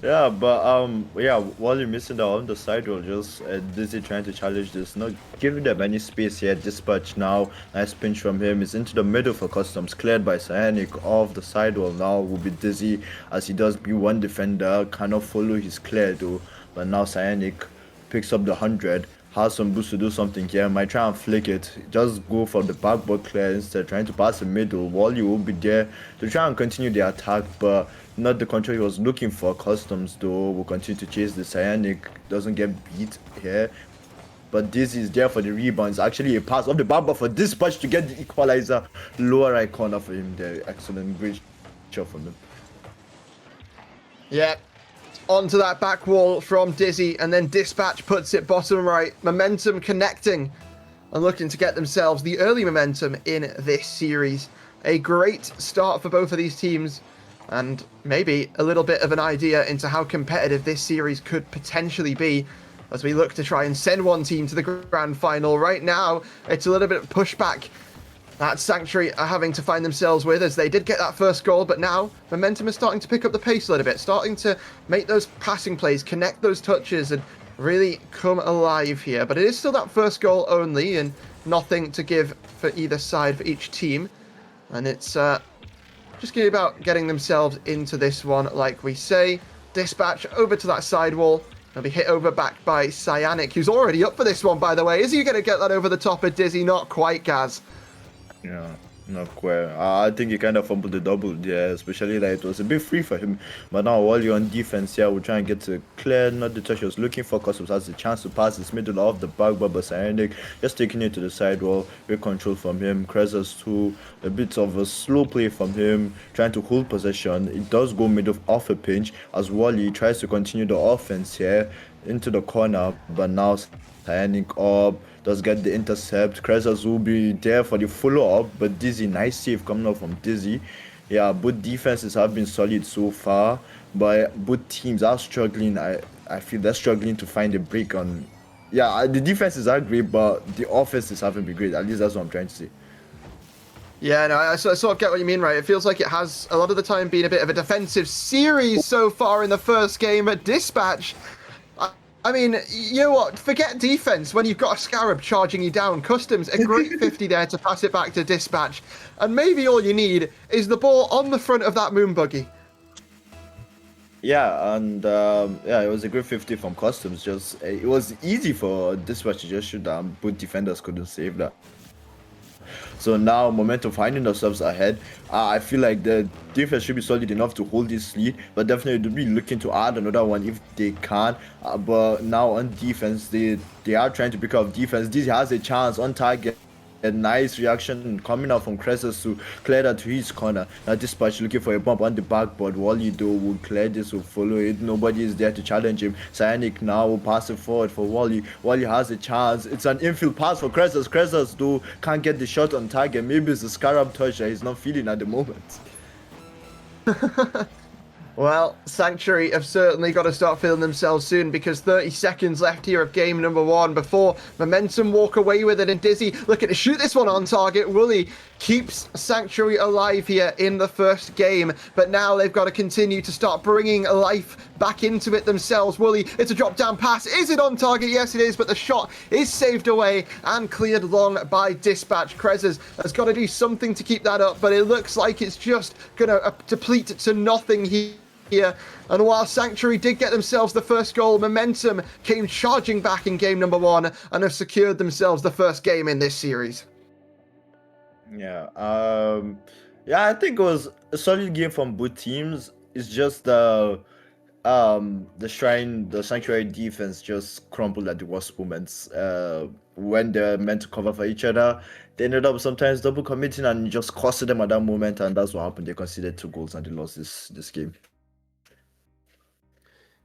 Yeah, but yeah, while you're missing out on the side roll, just Dizzy trying to challenge this, not giving them any space here. Dispatch now, nice pinch from him, is into the middle for Customs, cleared by Cyanic off the side roll. Now will be Dizzy as he does be one defender, cannot follow his clear though, but now Cyanic picks up the 100, has some boost to do something here, might try and flick it, just go for the backboard clear instead, trying to pass the middle. Wally will be there to try and continue the attack, but not the control he was looking for. Customs though will continue to chase the Cyanic, doesn't get beat here, but this is there for the rebounds. Actually a pass off the backboard for Dispatch to get the equalizer. Lower right corner for him there. Excellent, great shot from him. Yeah, onto that back wall from Dizzy, and then Dispatch puts it bottom right. Momentum connecting and looking to get themselves the early momentum in this series. A great start for both of these teams, and maybe a little bit of an idea into how competitive this series could potentially be as we look to try and send one team to the grand final. Right now, it's a little bit of pushback that Sanctuary are having to find themselves with, as they did get that first goal, but now momentum is starting to pick up the pace a little bit, starting to make those passing plays, connect those touches, and really come alive here. But it is still that first goal only, and nothing to give for either side for each team. And it's just going to be about getting themselves into this one, like we say. Dispatch over to that side wall. They'll be hit over back by Cyanic, who's already up for this one, by the way. Is he going to get that over the top of Dizzy? Not quite, Gaz. Yeah, not quite. I think he kind of fumbled the double there, especially that it was a bit free for him. But now while you're on defense here, we're trying to get to clear, not the touch he was looking for. Customs has the chance to pass his middle off the back, but Cyanic just taking it to the side wall. Great control from him. Krezas too, a bit of a slow play from him, trying to hold possession. It does go middle off a pinch as Wally tries to continue the offense here into the corner, but now Cyanic up, does get the intercept. Krezas will be there for the follow-up, but Dizzy, nice save coming up from Dizzy. Yeah, both defenses have been solid so far, but both teams are struggling. I feel they're struggling to find a break on yeah, the defenses are great, but the offenses haven't been great. At least that's what I'm trying to say. Yeah, no, I sort of get what you mean, right? It feels like it has a lot of the time been a bit of a defensive series so far in the first game at Dispatch. I mean, you know what? Forget defense when you've got a Scarab charging you down. Customs, a great 50 there to pass it back to Dispatch. And maybe all you need is the ball on the front of that moon buggy. Yeah, and yeah, it was a great 50 from Customs. Just it was easy for Dispatch to just shoot down, but defenders couldn't save that. So now, Momentum finding themselves ahead. I feel like the defense should be solid enough to hold this lead, but definitely they'll be looking to add another one if they can. But now on defense, they are trying to pick up defense. This has a chance on target. A nice reaction coming out from Cressus to clear that to his corner. Now Dispatch looking for a bump on the backboard. Wally though will clear this, will follow it. Nobody is there to challenge him. Cyanic now will pass it forward for Wally. Wally has a chance. It's an infield pass for Cressus. Cressus though can't get the shot on target. Maybe it's the Scarab touch that he's not feeling at the moment. Well, Sanctuary have certainly got to start feeling themselves soon because 30 seconds left here of game number 1 before Momentum walk away with it. And Dizzy looking to shoot this one on target. Wooly keeps Sanctuary alive here in the first game, but now they've got to continue to start bringing life back into it themselves. Wooly, it's a drop down pass. Is it on target? Yes, it is, but the shot is saved away and cleared long by Dispatch. Krezes has got to do something to keep that up, but it looks like it's just going to deplete to nothing here. And while Sanctuary did get themselves the first goal, Momentum came charging back in game number 1 and have secured themselves the first game in this series. Yeah, yeah, I think it was a solid game from both teams. It's just the Sanctuary defense just crumbled at the worst moments. When they're meant to cover for each other, they ended up sometimes double committing and just costed them at that moment, and that's what happened. They conceded 2 goals and they lost this game.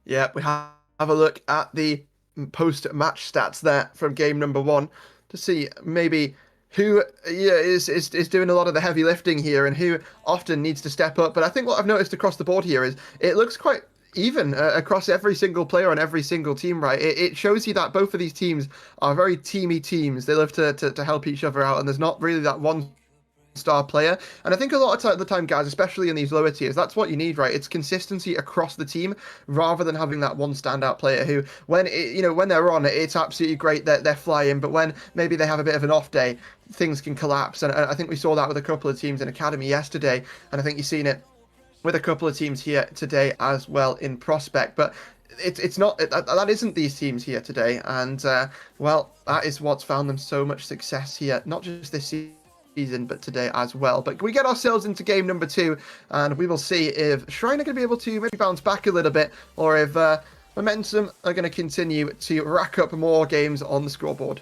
Yeah, we have a look at the post-match stats there from game number 1 to see maybe who is doing a lot of the heavy lifting here and who often needs to step up. But I think what I've noticed across the board here is it looks quite even across every single player on every single team, right? It shows you that both of these teams are very teamy teams. They love to help each other out, and there's not really that one star player. And I think a lot of the time, guys, especially in these lower tiers, that's what you need, right? It's consistency across the team rather than having that one standout player who, when they're on, it's absolutely great that they're flying, but when maybe they have a bit of an off day, things can collapse. And I think we saw that with a couple of teams in Academy yesterday, and I think you've seen it with a couple of teams here today as well in Prospect. But it's not that isn't these teams here today, and well, that is what's found them so much success here, not just this season but today as well. But we get ourselves into game number 2, and we will see if Shrine are going to be able to maybe bounce back a little bit, or if Momentum are going to continue to rack up more games on the scoreboard.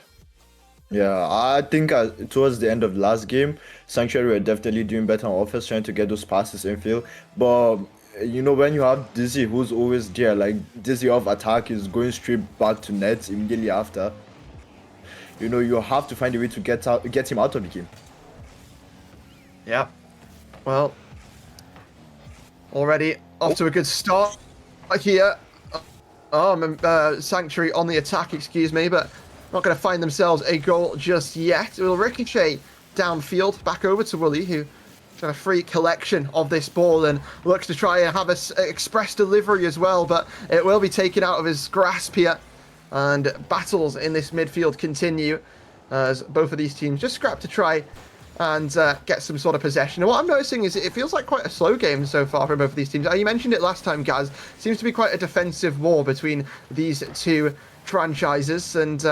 Yeah, I think towards the end of the last game, Sanctuary were definitely doing better on offense, trying to get those passes in field. But you know, when you have Dizzy who's always there, like Dizzy off attack is going straight back to net immediately after, you know, you have to find a way to get him out of the game. Yeah, well, already off to a good start here. Sanctuary on the attack, excuse me, but not going to find themselves a goal just yet. It will ricochet downfield back over to Wooly, who trying a free collection of this ball and looks to try and have an express delivery as well, but it will be taken out of his grasp here. And battles in this midfield continue as both of these teams just scrap to try and get some sort of possession. And what I'm noticing is it feels like quite a slow game so far from both of these teams. You mentioned it last time, Gaz. Seems to be quite a defensive war between these two franchises, and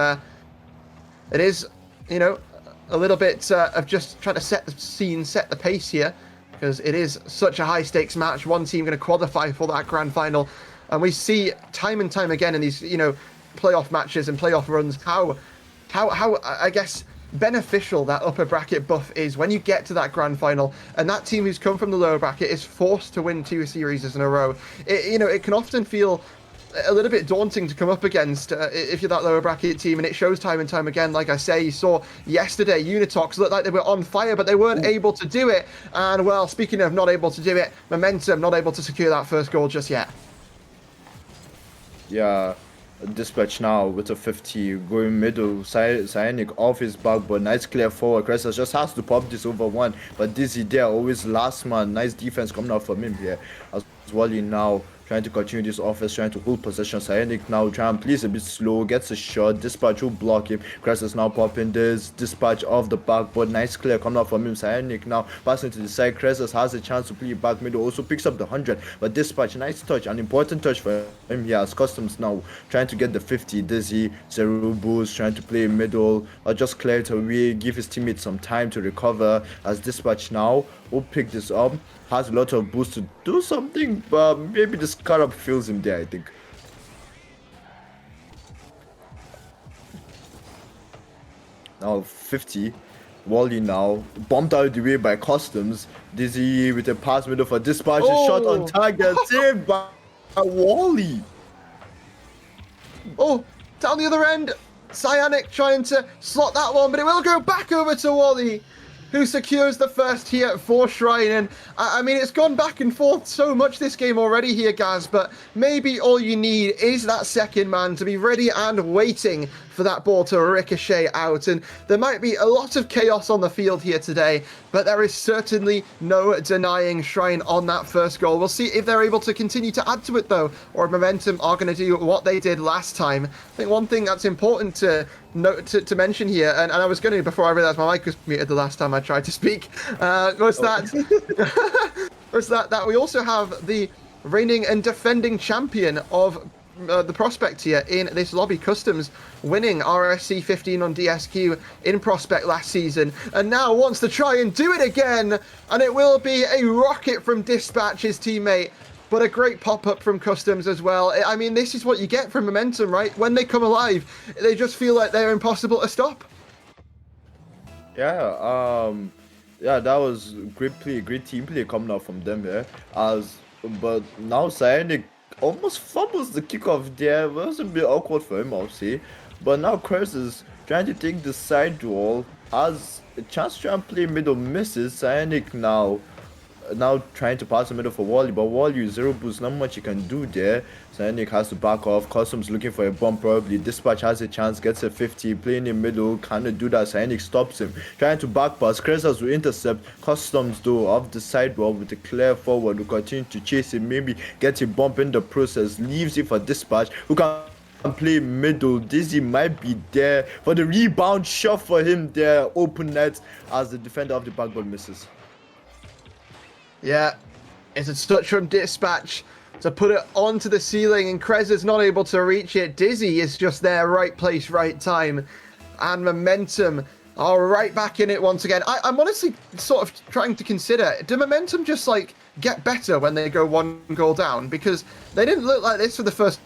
it is, you know, a little bit of just trying to set the scene, set the pace here, because it is such a high stakes match. One team going to qualify for that grand final, and we see time and time again in these, you know, playoff matches and playoff runs how I guess beneficial that upper bracket buff is when you get to that grand final, and that team who's come from the lower bracket is forced to win 2 series in a row. It can often feel a little bit daunting to come up against if you're that lower bracket team, and it shows time and time again. Like I say, you saw yesterday Unitox looked like they were on fire, but they weren't able to do it. And well, speaking of not able to do it, Momentum not able to secure that first goal just yet. Yeah, Dispatch now with a 50 going middle, Cyanic off his back, but nice clear forward. Cressers just has to pop this over one, but Dizzy there, always last man. Nice defense coming out from him here. As Wally now trying to continue this offense, trying to hold possession. Cyanic now trying to please a bit slow, gets a shot. Dispatch will block him. Cressers now popping this. Dispatch off the back, but nice clear coming out from him. Cyanic now passing to the side. Cressers has a chance to play back middle, also picks up the 100, but Dispatch, nice touch, an important touch for him here as Customs now trying to get the 50. Dizzy, Zerubus trying to play middle, or just clear it away, give his teammates some time to recover as Dispatch now will pick this up. Has a lot of boost to do something, but maybe the Scarab feels him there, I think. Now 50. Wally now bumped out of the way by Customs. Dizzy with a pass middle for Dispatch. A shot on target, saved by Wally. Oh, down the other end. Cyanic trying to slot that one, but it will go back over to Wally, who secures the first here for Shrine. And I mean, it's gone back and forth so much this game already here, Gaz, but maybe all you need is that second man to be ready and waiting for that ball to ricochet out. And there might be a lot of chaos on the field here today, but there is certainly no denying Shrine on that first goal. We'll see if they're able to continue to add to it, though, or if Momentum are going to do what they did last time. I think one thing that's important to note to mention here, and I was going to before I realized my mic was muted the last time I tried to speak, was that we also have the reigning and defending champion of the prospect here in this lobby, Customs, winning RSC16 on DSQ in prospect last season, and now wants to try and do it again, and it will be a rocket from Dispatch, his teammate, but a great pop-up from Customs as well. I mean, this is what you get from Momentum, right? When they come alive, they just feel like they're impossible to stop. Yeah, that was great play, great team play coming out from them here. But now Cyanic almost fumbles the kickoff there. It was a bit awkward for him, I'll say. But now Curse is trying to take the side duel, has a chance to try and play middle, misses. Cyanic now trying to pass the middle for Wally, but Wally with 0 boost, not much he can do there. Cyanic has to back off. Customs looking for a bump probably. Dispatch has a chance, gets a 50, playing in middle, cannot do that. Cyanic stops him, trying to back pass. Cressers will intercept. Customs though off the sidewall with a clear forward, will continue to chase him, maybe get a bump in the process, leaves it for Dispatch, who can play middle. Dizzy might be there for the rebound shot for him there, open net, as the defender of the backboard misses. Yeah, it's a touch from Dispatch to put it onto the ceiling, and Krez is not able to reach it. Dizzy is just there, right place, right time. And Momentum are right back in it once again. I'm honestly sort of trying to consider, do Momentum just like get better when they go 1 goal down? Because they didn't look like this for the first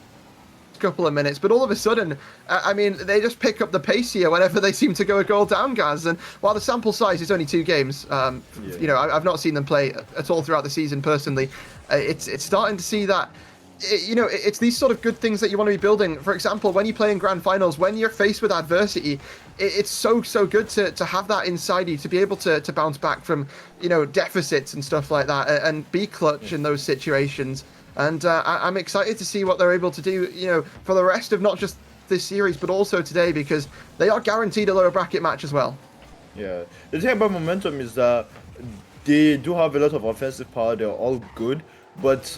couple of minutes, but all of a sudden, I mean, they just pick up the pace here whenever they seem to go a goal down, Gaz. And while the sample size is only 2 games, you know, I've not seen them play at all throughout the season personally. It's starting to see that, you know, it's these sort of good things that you want to be building. For example, when you play in grand finals, when you're faced with adversity, it's so good to have that inside you, to be able to bounce back from, you know, deficits and stuff like that, and be clutch in those situations. And I'm excited to see what they're able to do, you know, for the rest of not just this series, but also today, because they are guaranteed a lower bracket match as well. Yeah, the thing about Momentum is that they do have a lot of offensive power. They're all good, but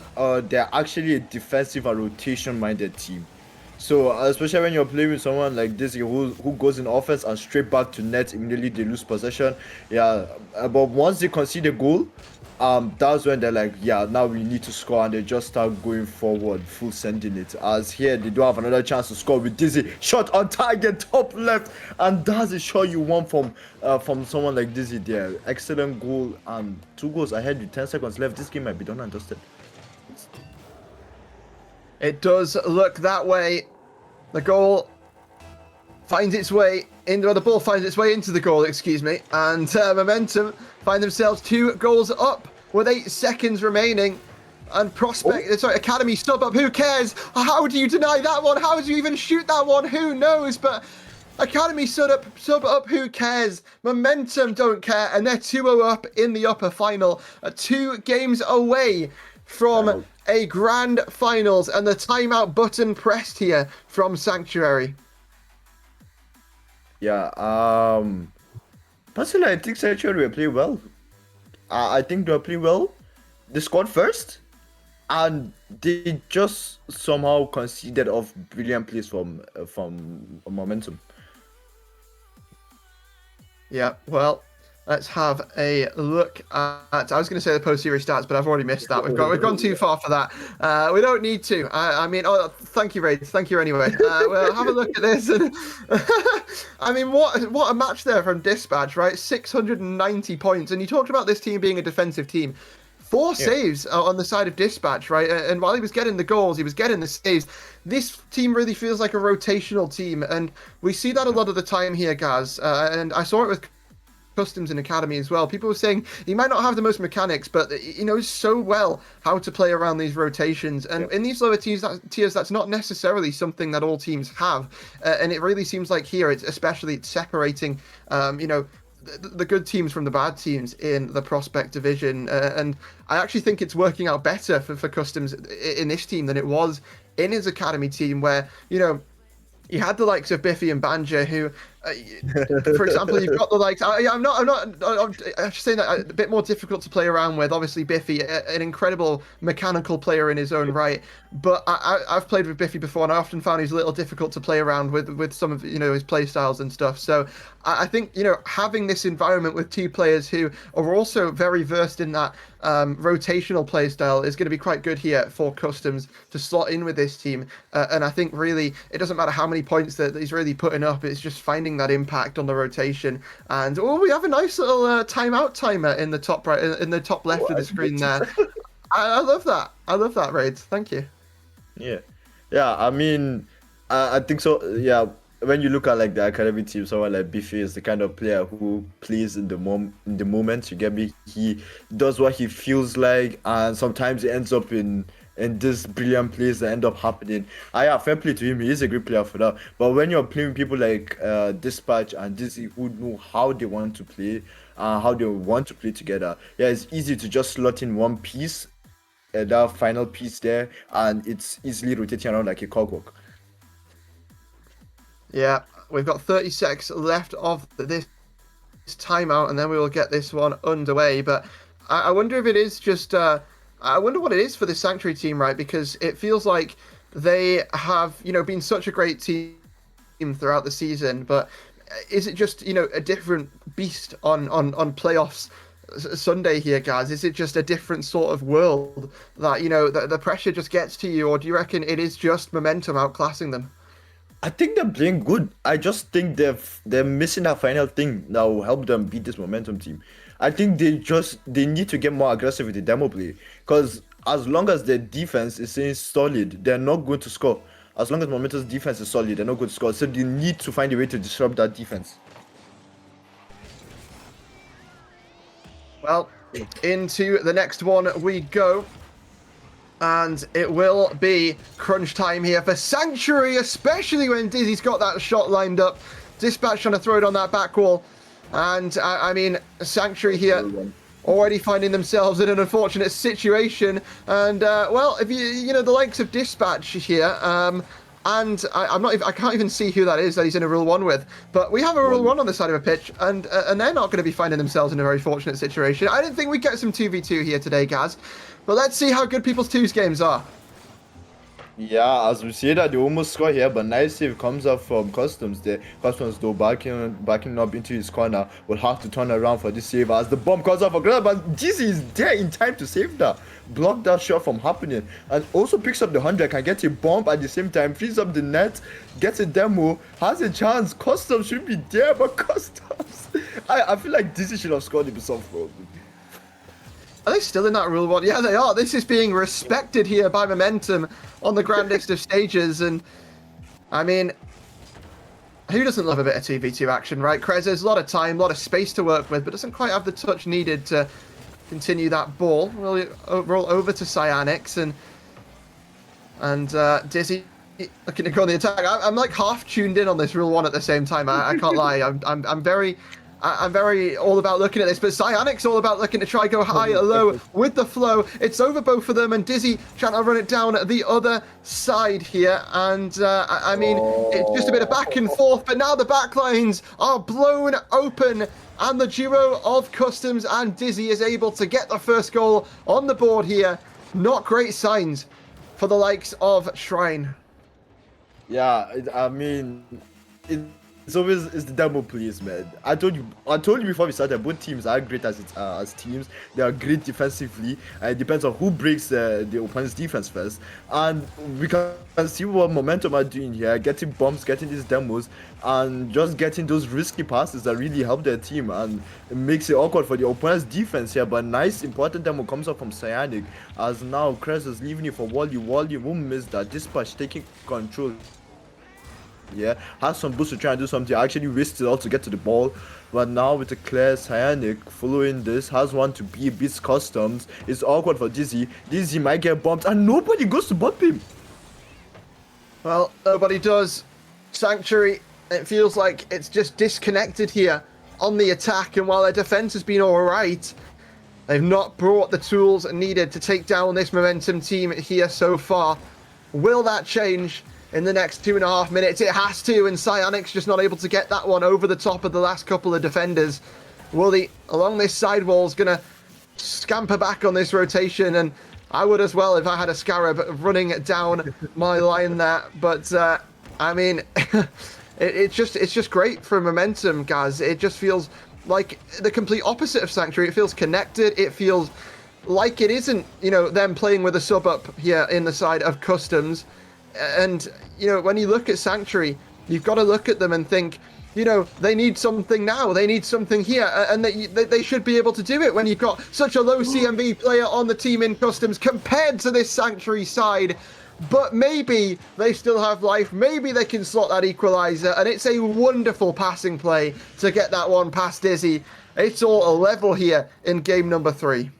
they're actually a defensive and rotation-minded team. So especially when you're playing with someone like this who goes in offense and straight back to net, immediately they lose possession. Yeah, but once they concede a goal, that's when they're like, yeah, now we need to score, and they just start going forward, full sending it. As here, they do have another chance to score with Dizzy. Shot on target, top left, and that's a shot you want from someone like Dizzy there. Excellent goal, and 2 goals ahead with 10 seconds left. This game might be done and dusted. It does look that way. The goal finds its way into, the ball finds its way into the goal, excuse me, and Momentum find themselves 2 goals up with 8 seconds remaining. And Academy sub up, who cares? How do you deny that one? How do you even shoot that one? Who knows? But Academy sub up, who cares? Momentum don't care, and they're 2-0 up in the upper final, 2 games away from a grand finals and the timeout button pressed here from Sanctuary? Yeah, personally, I think Sanctuary will play well. I think they'll play well. They scored first, and they just somehow conceded off brilliant plays from Momentum. Yeah, well, let's have a look at. I was going to say the post-series stats, but I've already missed that. We've gone too far for that. We don't need to. I mean, oh, thank you, Raid. Thank you anyway. Well, have a look at this. And I mean, what a match there from Dispatch, right? 690 points, and you talked about this team being a defensive team. 4 saves on the side of Dispatch, right? And while he was getting the goals, he was getting the saves. This team really feels like a rotational team, and we see that a lot of the time here, Gaz. And I saw it with Customs in Academy as well. People were saying he might not have the most mechanics, but he knows so well how to play around these rotations. And in these lower tiers, that's not necessarily something that all teams have. And it really seems like here, it's especially separating, the good teams from the bad teams in the Prospect division. And I actually think it's working out better for Customs in this team than it was in his Academy team, where, you had the likes of Biffy and Banja, who, for example, you've got the likes. I'm just saying that a bit more difficult to play around with. Obviously, Biffy, an incredible mechanical player in his own right. But I've played with Biffy before, and I often found he's a little difficult to play around with some of his play styles and stuff. So I think having this environment with 2 players who are also very versed in that rotational play style is going to be quite good here for Customs to slot in with this team. And I think really it doesn't matter how many points that he's really putting up. It's just finding that impact on the rotation. And we have a nice little timeout timer in the top right, in the top left of the screen there. I love that. I love that, Raids. Thank you. Yeah. I mean, I think so. Yeah. When you look at like the academy team, someone like Biffy is the kind of player who plays in the moment. You get me? He does what he feels like, and sometimes it ends up in this brilliant plays that end up happening. Fair play to him. He is a great player for that. But when you're playing people like Dispatch and Dizzy, who know how they want to play, how they want to play together, it's easy to just slot in one piece, that final piece there, and it's easily rotating around like a clockwork. Yeah, we've got 30 seconds left of this timeout, and then we will get this one underway. But I wonder if it is just... I wonder what it is for the Sanctuary team, right? Because it feels like they have, been such a great team throughout the season. But is it just, a different beast on playoffs Sunday here, guys? Is it just a different sort of world that, the pressure just gets to you? Or do you reckon it is just momentum outclassing them? I think they're playing good. I just think they're missing that final thing that will help them beat this momentum team. I think they need to get more aggressive with the demo play, because as long as their defense is staying solid, they're not going to score. As long as Momentum's defense is solid, they're not going to score. So they need to find a way to disrupt that defense. Well, into the next one we go. And it will be crunch time here for Sanctuary, especially when Dizzy's got that shot lined up. Dispatch trying to throw it on that back wall. And, I mean, Sanctuary here already finding themselves in an unfortunate situation. And, well, if the likes of Dispatch here, and I can't even see who that is that he's in a Rule 1 with. But we have a Rule 1 on the side of a pitch, and they're not going to be finding themselves in a very fortunate situation. I didn't think we'd get some 2v2 here today, Gaz. But let's see how good people's 2s games are. Yeah, as we see that they almost score here, but nice save comes up from Customs there. Customs though backing up into his corner, will have to turn around for this save as the bomb comes up for Grab, but Dizzy is there in time to save that. Block that shot from happening, and also picks up the 100, can get a bomb at the same time, frees up the net, gets a demo, has a chance. Customs should be there, but Customs, I feel like Dizzy should have scored himself probably. Are they still in that Rule 1? Yeah, they are. This is being respected here by Momentum on the grandest of stages. And, I mean, who doesn't love a bit of 2v2 action, right? Krez, there's a lot of time, a lot of space to work with, but doesn't quite have the touch needed to continue that ball. Roll over to Cyanix, and Dizzy looking to go on the attack. I'm like half tuned in on this Rule 1 at the same time. I can't lie. I'm very all about looking at this, but Cyanic's all about looking to try go high or low with the flow. It's over both of them, and Dizzy trying to run it down the other side here. And I mean, it's just a bit of back and forth, but now the backlines are blown open, and the duo of Customs and Dizzy is able to get the first goal on the board here. Not great signs for the likes of Shrine. Yeah, I mean, it's the demo plays, man. I told you before we started. Both teams are great as teams. They are great defensively. And it depends on who breaks the opponent's defense first. And we can see what Momentum are doing here, getting bombs, getting these demos, and just getting those risky passes that really help their team. And it makes it awkward for the opponent's defense here. But nice important demo comes up from Cyanic, as now Crest is leaving it for Wally. Wally won't miss that. Dispatch taking control. Yeah, has some boost to try and do something. Actually wasted all to get to the ball, but now with the clear Cyanic following this, has one to be beats Customs. It's awkward for Dizzy. Dizzy might get bumped, and nobody goes to bump him. Well, nobody does. Sanctuary, it feels like it's just disconnected here on the attack, and while their defense has been all right, they've not brought the tools needed to take down this Momentum team here so far. Will that change in the next 2.5 minutes? It has to, and Cyanic's just not able to get that one over the top of the last couple of defenders. Wooly along this side wall is going to scamper back on this rotation, and I would as well if I had a Scarab running down my line there. But I mean, it's just great for Momentum, guys. It just feels like the complete opposite of Sanctuary. It feels connected. It feels like it isn't, you know, them playing with a sub up here in the side of Customs. And, you know, when you look at Sanctuary, you've got to look at them and think, you know, they need something now. They need something here. And they should be able to do it when you've got such a low CMV player on the team in Customs compared to this Sanctuary side. But maybe they still have life. Maybe they can slot that equalizer. And it's a wonderful passing play to get that one past Dizzy. It's all a level here in game number 3.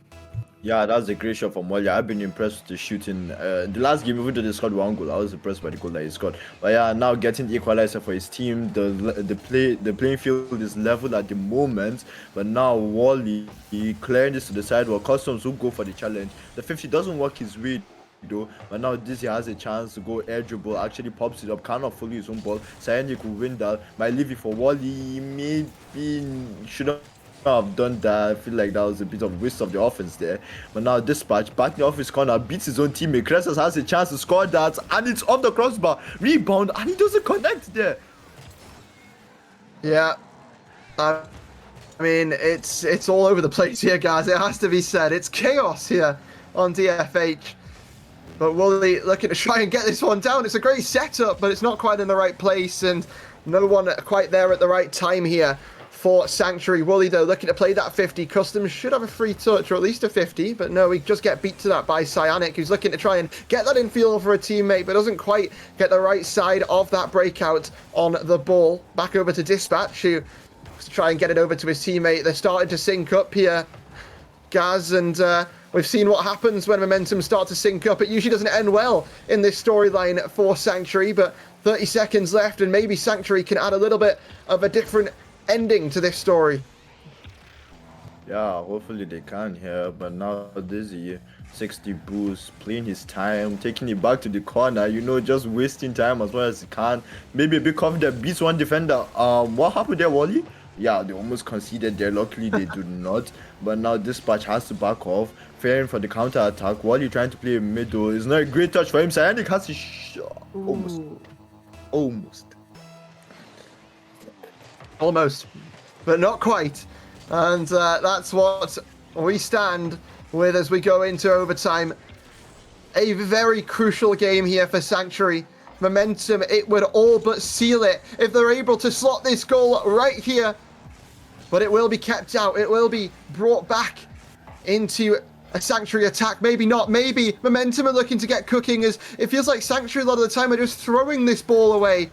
Yeah, that's a great shot from Wally. I've been impressed with the shooting. The last game, even though they scored 1 goal, I was impressed by the goal that he scored. But yeah, now getting the equalizer for his team. The playing field is level at the moment. But now Wally, he clearing this to the side where Customs will go for the challenge. The 50 doesn't work his way, though, but now Dizzy has a chance to go air dribble, actually pops it up, cannot follow his own ball. Cyanic will win that. Might leave it for Wally. Maybe shouldn't have done that. I feel like that was a bit of a waste of the offense there. But now Dispatch back in the office corner beats his own teammate. Crescent has a chance to score that, and it's off the crossbar. Rebound, and he doesn't connect there. Yeah, I mean, it's all over the place here, guys. It has to be said. It's chaos here on DFH. But Wooly looking to try and get this one down. It's a great setup, but it's not quite in the right place, and no one quite there at the right time here for Sanctuary. Wooly, though, looking to play that 50. Customs should have a free touch, or at least a 50, but no, we just get beat to that by Cyanic, who's looking to try and get that infield for a teammate, but doesn't quite get the right side of that breakout on the ball. Back over to Dispatch, who wants to try and get it over to his teammate. They're starting to sync up here, Gaz, and we've seen what happens when Momentum start to sync up. It usually doesn't end well in this storyline for Sanctuary, but 30 seconds left, and maybe Sanctuary can add a little bit of a different ending to this story. Yeah, hopefully they can here. But now Dizzy, 60 boost, playing his time, taking it back to the corner, you know, just wasting time as well as he can. Maybe a bit confident, beats one defender. What happened there, Wally? Yeah, they almost conceded there. Luckily, they do not. But now Dispatch has to back off, fearing for the counter attack. Wally trying to play middle. It's not a great touch for him. Cyanic has his shot. Almost, but not quite. And that's what we stand with as we go into overtime. A very crucial game here for Sanctuary. Momentum, it would all but seal it if they're able to slot this goal right here. But it will be kept out. It will be brought back into a Sanctuary attack. Maybe not. Maybe Momentum are looking to get cooking, as it feels like Sanctuary a lot of the time are just throwing this ball away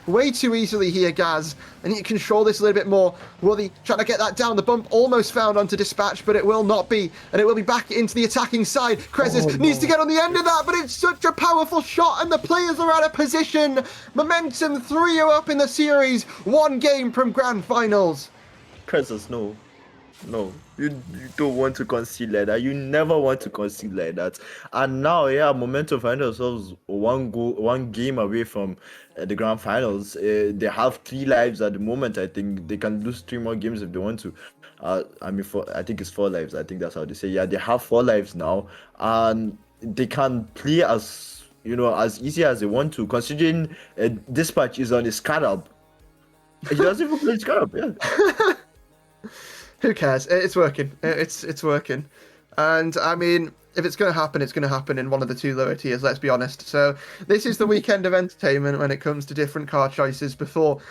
way too easily here, Gaz. And you control this a little bit more. Wooly trying to get that down. The bump almost found onto Dispatch, but it will not be. And it will be back into the attacking side. Krezis needs to get on the end of that, but it's such a powerful shot, and the players are out of position. Momentum 3-0 up in the series. 1 game from grand finals. Crassus, no. No, you don't want to concede like that. You never want to concede like that. And now, yeah, Momentum find themselves one game away from the grand finals. They have 3 lives at the moment. I think they can lose 3 more games if they want to. I think it's 4 lives. I think that's how they say. Yeah, they have 4 lives now, and they can play as as easy as they want to. Considering Dispatch is on his Scarab, he doesn't even play Scarab. Yeah. Who cares? It's working. It's working. And I mean, if it's going to happen, it's going to happen in one of the 2 lower tiers, let's be honest. So this is the weekend of entertainment when it comes to different car choices before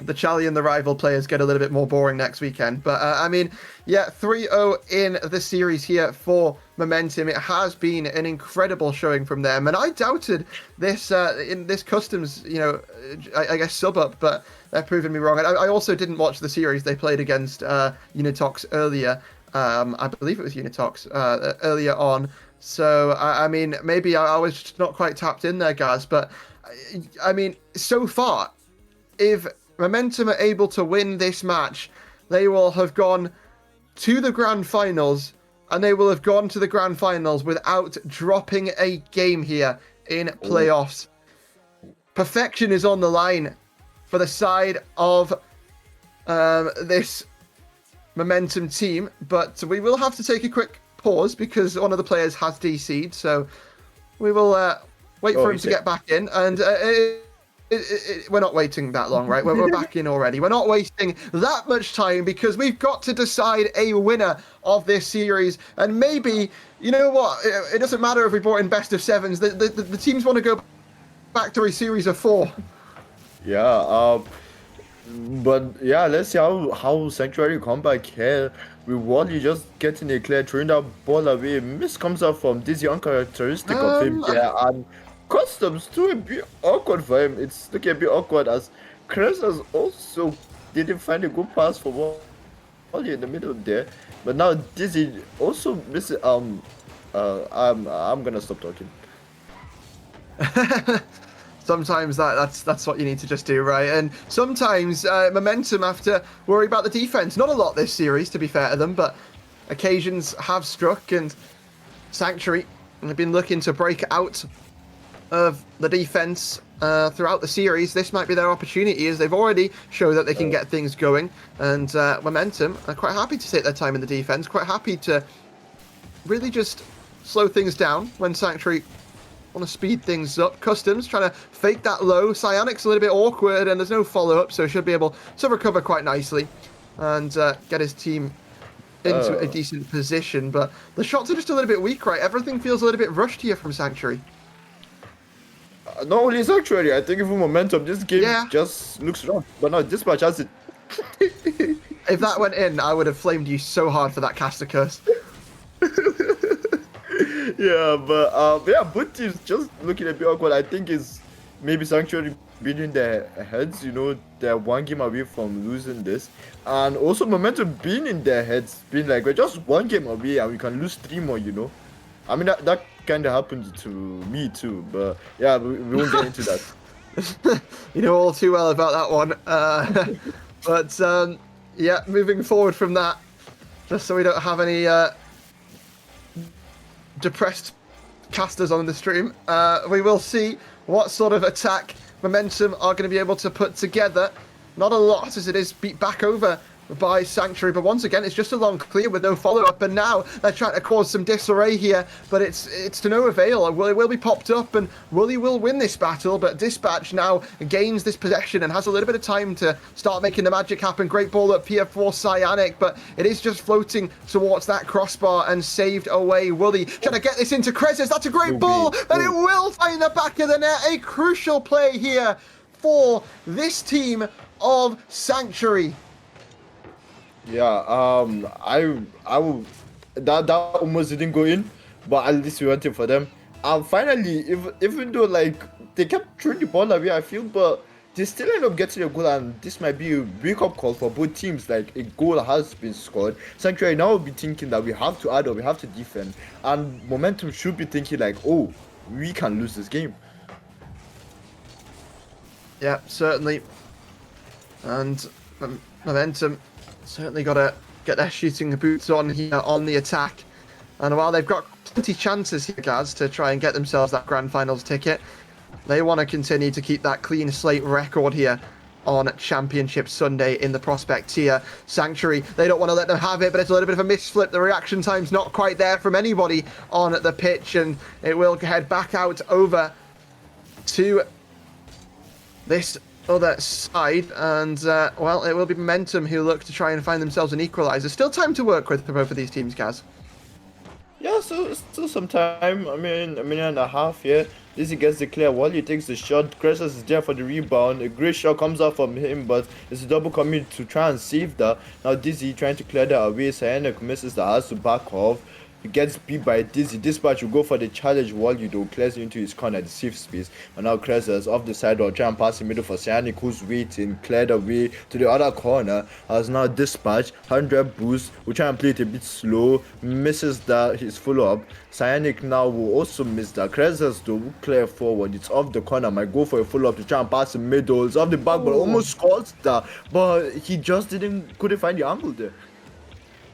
the Chally and the rival players get a little bit more boring next weekend. But I mean, yeah, 3-0 in the series here for Momentum. It has been an incredible showing from them. And I doubted this in this customs, I guess sub up, but they're proving me wrong. And I also didn't watch the series they played against Unitox earlier. I believe it was Unitox earlier on. So, I mean, maybe I was just not quite tapped in there, guys. But, I mean, so far, if Momentum are able to win this match, they will have gone to the grand finals, and they will have gone to the grand finals without dropping a game here in playoffs. Perfection is on the line for the side of this Momentum team, but we will have to take a quick pause because one of the players has DC'd, so we will wait for him to get back in, and we're not waiting that long, right? We're back in already. We're not wasting that much time because we've got to decide a winner of this series. And maybe, you know what? It doesn't matter if we brought in best of 7s. The teams want to go back to a series of 4. Yeah, but yeah, let's see how Sanctuary come back here. With Wally just getting a clear, throwing that ball away. Miss comes out from this uncharacteristic of him. Yeah, and Customs too a bit awkward for him. It's looking a bit awkward as Crassus also didn't find a good pass for Wally in the middle there. But now Dizzy also misses. I'm gonna stop talking. Sometimes that's what you need to just do, right? And sometimes Momentum have to worry about the defense. Not a lot this series, to be fair to them, but occasions have struck, and Sanctuary have been looking to break out of the defense throughout the series. This might be their opportunity, as they've already shown that they can get things going. And Momentum are quite happy to take their time in the defense, quite happy to really just slow things down when Sanctuary want to speed things up. Customs trying to fake that low. Psionic's a little bit awkward, and there's no follow-up, so should be able to recover quite nicely and get his team into a decent position. But the shots are just a little bit weak, right? Everything feels a little bit rushed here from Sanctuary. Not only Sanctuary, I think even Momentum, this game just looks wrong. But no, Dispatch has it. If that went in, I would have flamed you so hard for that caster curse. Yeah, but yeah, both teams just looking a bit awkward. I think is maybe Sanctuary beating their heads. They're one game away from losing this, and also Momentum being in their heads, being like, we're just one game away and we can lose 3 more. I mean that kind of happened to me too, but yeah, we won't get into that. You know all too well about that one. But yeah, moving forward from that, just so we don't have any depressed casters on the stream, we will see what sort of attack Momentum are going to be able to put together. Not a lot, as it is beat back over by Sanctuary, but once again it's just a long clear with no follow-up, and now they're trying to cause some disarray here, but it's to no avail. It will be popped up, and Wooly will win this battle, but Dispatch now gains this possession and has a little bit of time to start making the magic happen. Great ball up here for Psionic, but it is just floating towards that crossbar and saved away. Wooly trying to get this into Crassus. That's a great ball, and it will find the back of the net. A crucial play here for this team of Sanctuary. Yeah, I will. That almost didn't go in, but at least we went in for them. And finally, even though like they kept throwing the ball away, I feel, but they still end up getting a goal, and this might be a wake-up call for both teams. Like, a goal has been scored. Sanctuary now will be thinking that we have to add or we have to defend, and Momentum should be thinking like, oh, we can lose this game. Yeah, certainly. And Momentum certainly got to get their shooting boots on here on the attack. And while they've got plenty chances here, guys, to try and get themselves that grand finals ticket, they want to continue to keep that clean slate record here on Championship Sunday in the Prospect tier. Sanctuary, they don't want to let them have it, but it's a little bit of a misflip. The reaction time's not quite there from anybody on the pitch, and it will head back out over to this other side, and well, it will be Momentum who look to try and find themselves an equalizer. Still time to work with for both of these teams, guys. Yeah, so still some time. I mean, a minute and a half. Yeah, Dizzy gets the clear. Wally takes the shot. Cressus is there for the rebound. A great shot comes out from him, but it's a double commit to try and save that. Now Dizzy trying to clear that away. Cyanek misses that, has to back off. He gets beat by Dizzy. Dispatch will go for the challenge. Wally though clears into his corner, the safe space. And now Cressus off the side will try and pass in middle for Cyanek, who's waiting, cleared away to the other corner. As now Dispatch 100 boost. Will try and play it a bit slow. Misses that his follow up. Cyanek now will also miss that. Cressus though will clear forward. It's off the corner. Might go for a follow up to try and pass in middle. It's off the back, but almost scores that. But he just couldn't find the angle there.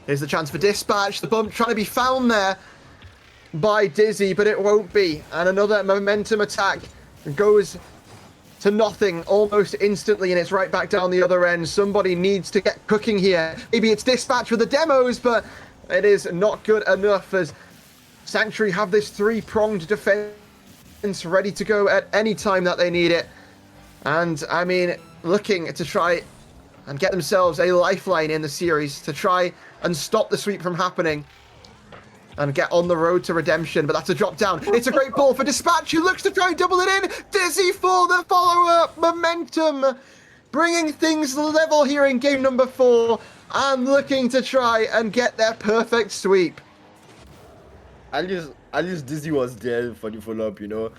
Here's the chance for Dispatch. The bump trying to be found there by Dizzy, but it won't be. And another Momentum attack goes to nothing almost instantly, and it's right back down the other end. Somebody needs to get cooking here. Maybe it's Dispatch with the demos, but it is not good enough as Sanctuary have this three-pronged defense ready to go at any time that they need it. And, I mean, looking to try and get themselves a lifeline in the series to try and stop the sweep from happening and get on the road to redemption. But that's a drop down. It's a great ball for Dispatch, who looks to try and double it in. Dizzy for the follow-up. Momentum bringing things level here in game number 4 and looking to try and get their perfect sweep. At least Dizzy was there for the follow-up, you know.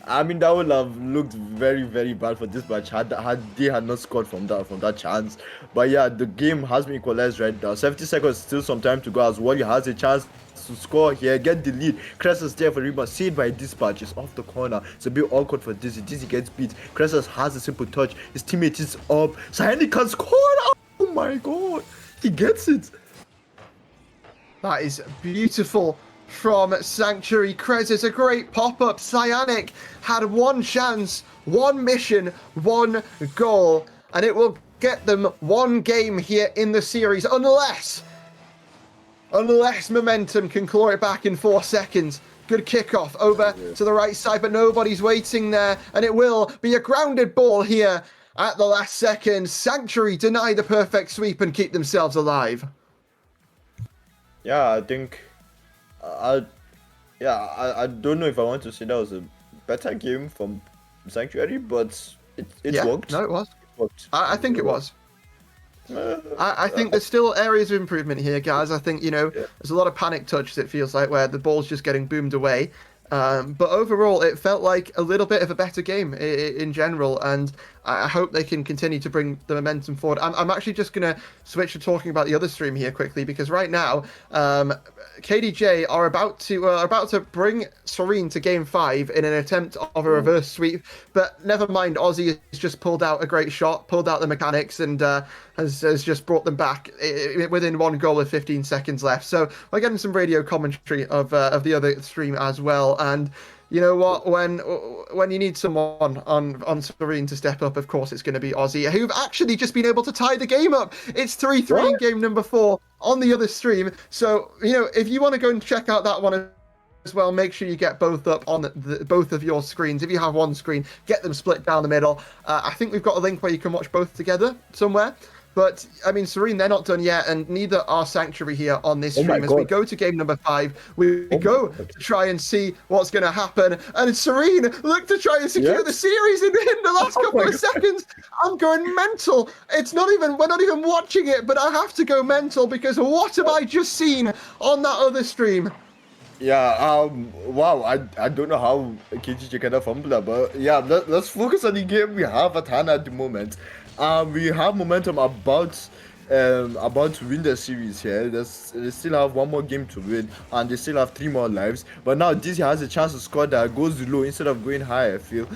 I mean, that would have looked very, very bad for Dispatch had they not scored from that chance. But yeah, the game has been equalized right now. 70 seconds, still some time to go as Wally has a chance to score here, get the lead. Cressus there for the rebound, saved by Dispatch. It's off the corner. It's a bit awkward for Dizzy. Dizzy gets beat. Cressus has a simple touch. His teammate is up. Sandy can score. Oh my god, he gets it. That is beautiful from Sanctuary. Cressus, a great pop-up. Cyanek had one chance, one mission, one goal, and it will get them one game here in the series, unless Momentum can claw it back in 4 seconds. Good kickoff over to the right side, but nobody's waiting there, and it will be a grounded ball here at the last second. Sanctuary deny the perfect sweep and keep themselves alive. Yeah, I think I don't know if I want to say that was a better game from Sanctuary, but it worked. No, it was. It worked. I think it was. I think there's still areas of improvement here, guys. I think, there's a lot of panic touches, it feels like, where the ball's just getting boomed away. But overall, it felt like a little bit of a better game in general, and I hope they can continue to bring the momentum forward. I'm actually just going to switch to talking about the other stream here quickly, because right now, KDJ are about to bring Serene to game 5 in an attempt of a reverse sweep, but never mind, Aussie has just pulled out a great shot, pulled out the mechanics, and has just brought them back within one goal with 15 seconds left. So we're getting some radio commentary of the other stream as well. And you know what? When you need someone on Serene to step up, of course it's going to be Aussie, who've actually just been able to tie the game up. It's 3-3 in game number 4 on the other stream. So if you want to go and check out that one as well, make sure you get both up on both of your screens. If you have one screen, get them split down the middle. I think we've got a link where you can watch both together somewhere. But, I mean, Serene, they're not done yet, and neither are Sanctuary here on this stream. As we go to game number 5, we go to try and see what's going to happen. And Serene look to try and secure the series in the last couple of seconds. I'm going mental. We're not even watching it, but I have to go mental because what have I just seen on that other stream? Yeah, wow, I don't know how KGJ can fumble that, but yeah, let's focus on the game we have at hand at the moment. We have momentum about to win the series here. They still have one more game to win, and they still have 3 more lives. But now Dizzy has a chance to score that goes low instead of going high, I feel.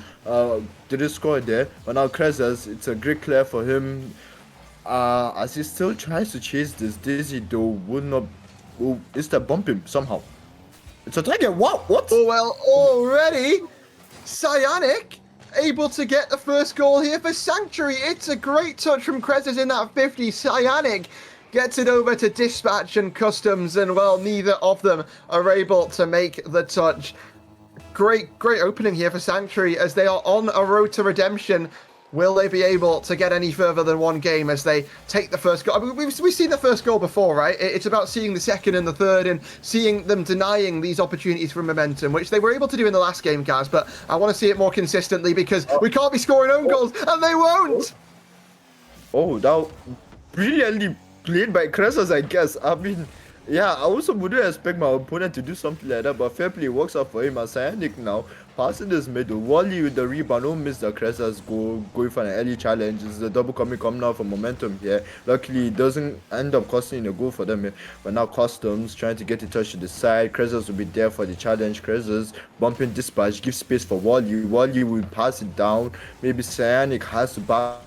They just scored there, but now Cressus, it's a great clear for him. As he still tries to chase this, Dizzy though will instead bump him somehow. It's a target. What? Oh, well, already, Cyanic able to get the first goal here for Sanctuary. It's a great touch from Krezes in that 50. Cyanic gets it over to Dispatch and Customs, and, well, neither of them are able to make the touch. Great opening here for Sanctuary as they are on a road to redemption. Will they be able to get any further than one game as they take the first goal? I mean, we've seen the first goal before, right? It's about seeing the second and the third and seeing them denying these opportunities for momentum, which they were able to do in the last game, guys. But I want to see it more consistently because we can't be scoring own goals, and they won't. Oh, that brilliantly played by Krezes, I guess. I mean, yeah, I also wouldn't expect my opponent to do something like that, but fair play works out for him. As Cyanic now passing this middle, Wally with the rebound, don't miss the Krezes goal, going for an early challenge. This is the double coming out for momentum here. Luckily, it doesn't end up costing a goal for them here. But now Customs trying to get a touch to the side. Krezes will be there for the challenge. Krezes bumping Dispatch, give space for Wally. Wally will pass it down. Maybe Cyanic has to back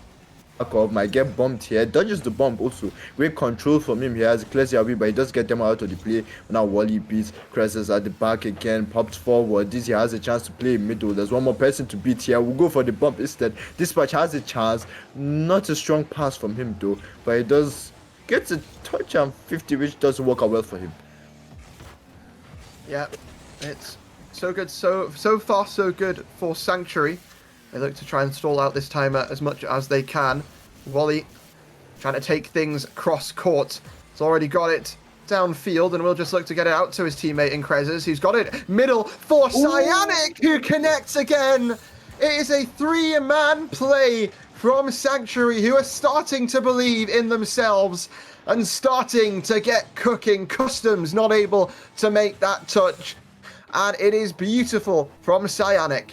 up, might get bumped here, dodges the bump also. Great control from him here as he clears the away, but he does get them out of the play. Now Wally beats Krezes at the back again, pops forward. Dizzy has a chance to play middle. There's one more person to beat here. We'll go for the bump instead. Dispatch has a chance. Not a strong pass from him though, but he does get a touch on 50, which doesn't work out well for him. Yeah, it's so good. So far, so good for Sanctuary. They look to try and stall out this timer as much as they can. Wally trying to take things cross court. He's already got it downfield and will just look to get it out to his teammate in Krezes, who's got it middle for Cyanic, who connects again. It is a three-man play from Sanctuary, who are starting to believe in themselves and starting to get cooking. Customs not able to make that touch. And it is beautiful from Cyanic.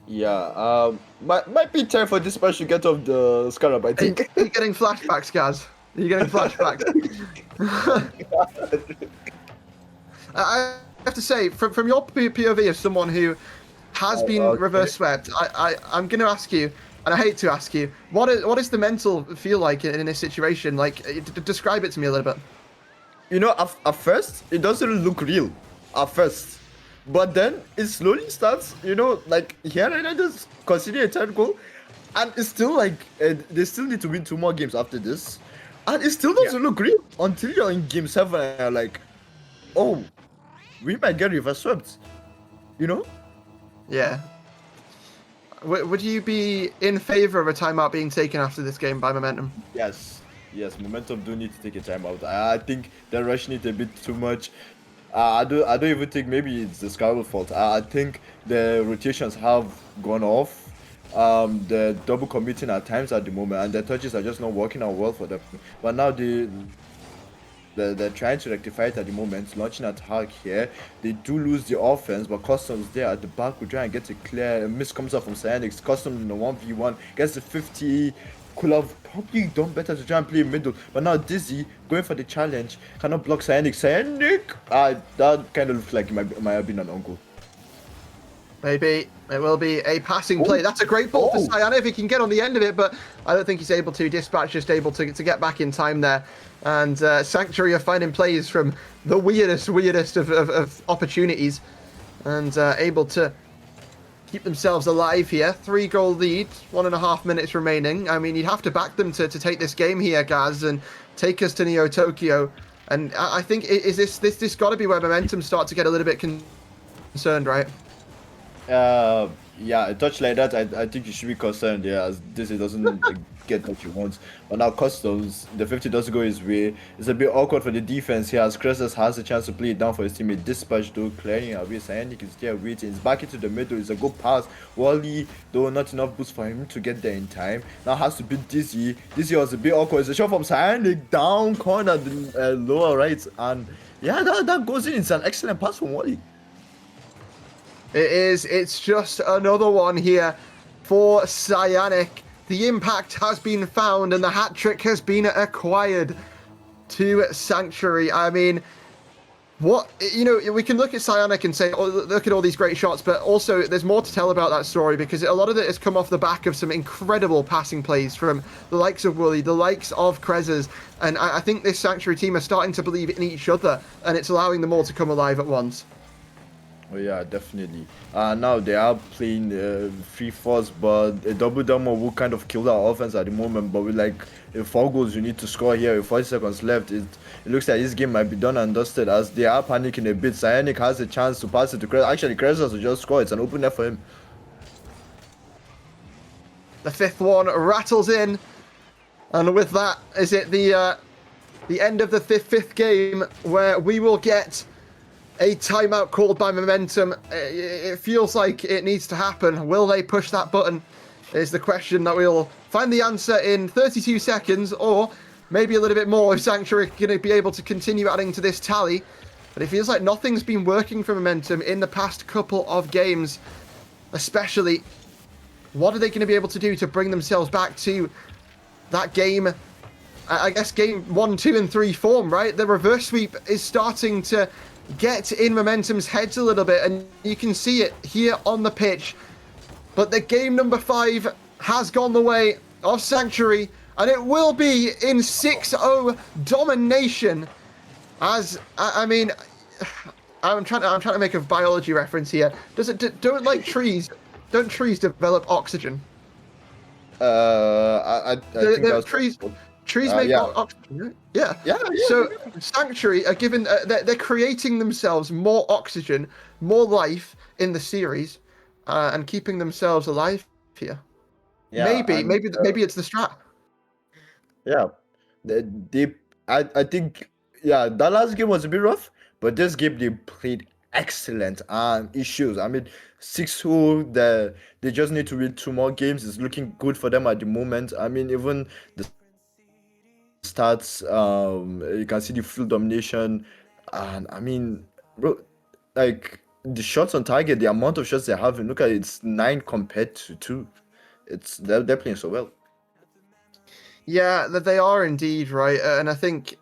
Yeah, might be time for Dispatch to get off the Scarab, I think. Are you getting flashbacks, Gaz? Are you getting flashbacks? I have to say, from your POV of someone who has been reverse swept, I'm going to ask you, and I hate to ask you, what is the mental feel like in this situation? Like, describe it to me a little bit. You know, at first, it doesn't look real. At first. But then it slowly starts, you know, like here and I just consider a third goal, and it's still like they still need to win 2 more games after this, and it still doesn't look real until you're in game 7 and you're like, oh, we might get reverse swept, you know? Yeah. Would you be in favor of a timeout being taken after this game by Momentum? Yes, Momentum do need to take a timeout. I think they're rushing it a bit too much. I don't even think maybe it's the Scarab's fault. I think the rotations have gone off. They're double committing at times at the moment, and the touches are just not working out well for them. But now they're trying to rectify it at the moment, launching attack here. They do lose the offense, but Customs there at the back will try and get it clear. A miss comes out from Cyanic. Customs in the 1v1 gets the 50. Could have probably done better to try and play middle, but now Dizzy going for the challenge cannot block Cyanic. That kind of looks like it might have been an on goal. Maybe it will be a passing play. That's a great ball for Cyanic if he can get on the end of it, but I don't think he's able to. Dispatch just able to get back in time there, and Sanctuary are finding plays from the weirdest of opportunities, and able to keep themselves alive here. 3-goal lead, 1.5 minutes remaining. I mean, you'd have to back them to take this game here, Gaz, and take us to Neo Tokyo. And I think is this got to be where Momentum start to get a little bit concerned, right? Yeah, a touch like that, I think you should be concerned. Yeah, as this doesn't get what you want. But now Customs, the 50 doesn't go his way. It's a bit awkward for the defense here as Krezes has a chance to play it down for his teammate. Dispatch though clearing away. Cyanic is there waiting. He's back into the middle. It's a good pass. Wally though not enough boost for him to get there in time. Now has to beat Dizzy. Dizzy was a bit awkward. It's a shot from Cyanic down corner, the lower right, and yeah, that goes in. It's an excellent pass from Wally. It is. It's just another one here for Cyanic. The impact has been found and the hat trick has been acquired to Sanctuary. I mean, what, you know, we can look at Psionic and say, oh, look at all these great shots, but also there's more to tell about that story because a lot of it has come off the back of some incredible passing plays from the likes of Wooly, the likes of Krezers, and I think this Sanctuary team are starting to believe in each other, and it's allowing them all to come alive at once. Oh yeah, definitely. Now they are playing 3-4s, but a double demo will kind of kill our offense at the moment. But with like 4 goals you need to score here with 40 seconds left, it looks like this game might be done and dusted as they are panicking a bit. Psionic has a chance to pass it to Krezers. Actually, Krezers will just score. It's an open net for him. The 5th one rattles in, and with that, is it the end of the fifth game where we will get a timeout called by Momentum. It feels like it needs to happen. Will they push that button is the question that we'll find the answer in 32 seconds, or maybe a little bit more if Sanctuary are going to be able to continue adding to this tally. But it feels like nothing's been working for Momentum in the past couple of games, especially. What are they going to be able to do to bring themselves back to that game? I guess game 1, 2, and 3 form, right? The reverse sweep is starting to get in Momentum's heads a little bit, and you can see it here on the pitch. But the game number 5 has gone the way of Sanctuary, and it will be in 6-0 domination. As I mean, I'm trying to make a biology reference here. Don't trees develop oxygen? I think that was trees make oxygen, right? Yeah. So Sanctuary are given, they're creating themselves more oxygen, more life in the series, and keeping themselves alive here. Yeah, Maybe it's the strat. Yeah, I think that last game was a bit rough, but this game they played excellent and issues. I mean, 6-0, they just need to win 2 more games. It's looking good for them at the moment. I mean, even the stats, you can see the full domination, and I mean, bro, like the shots on target, the amount of shots they have, and look at it, it's 9 compared to 2. They're playing so well. Yeah, they are indeed, right? And I think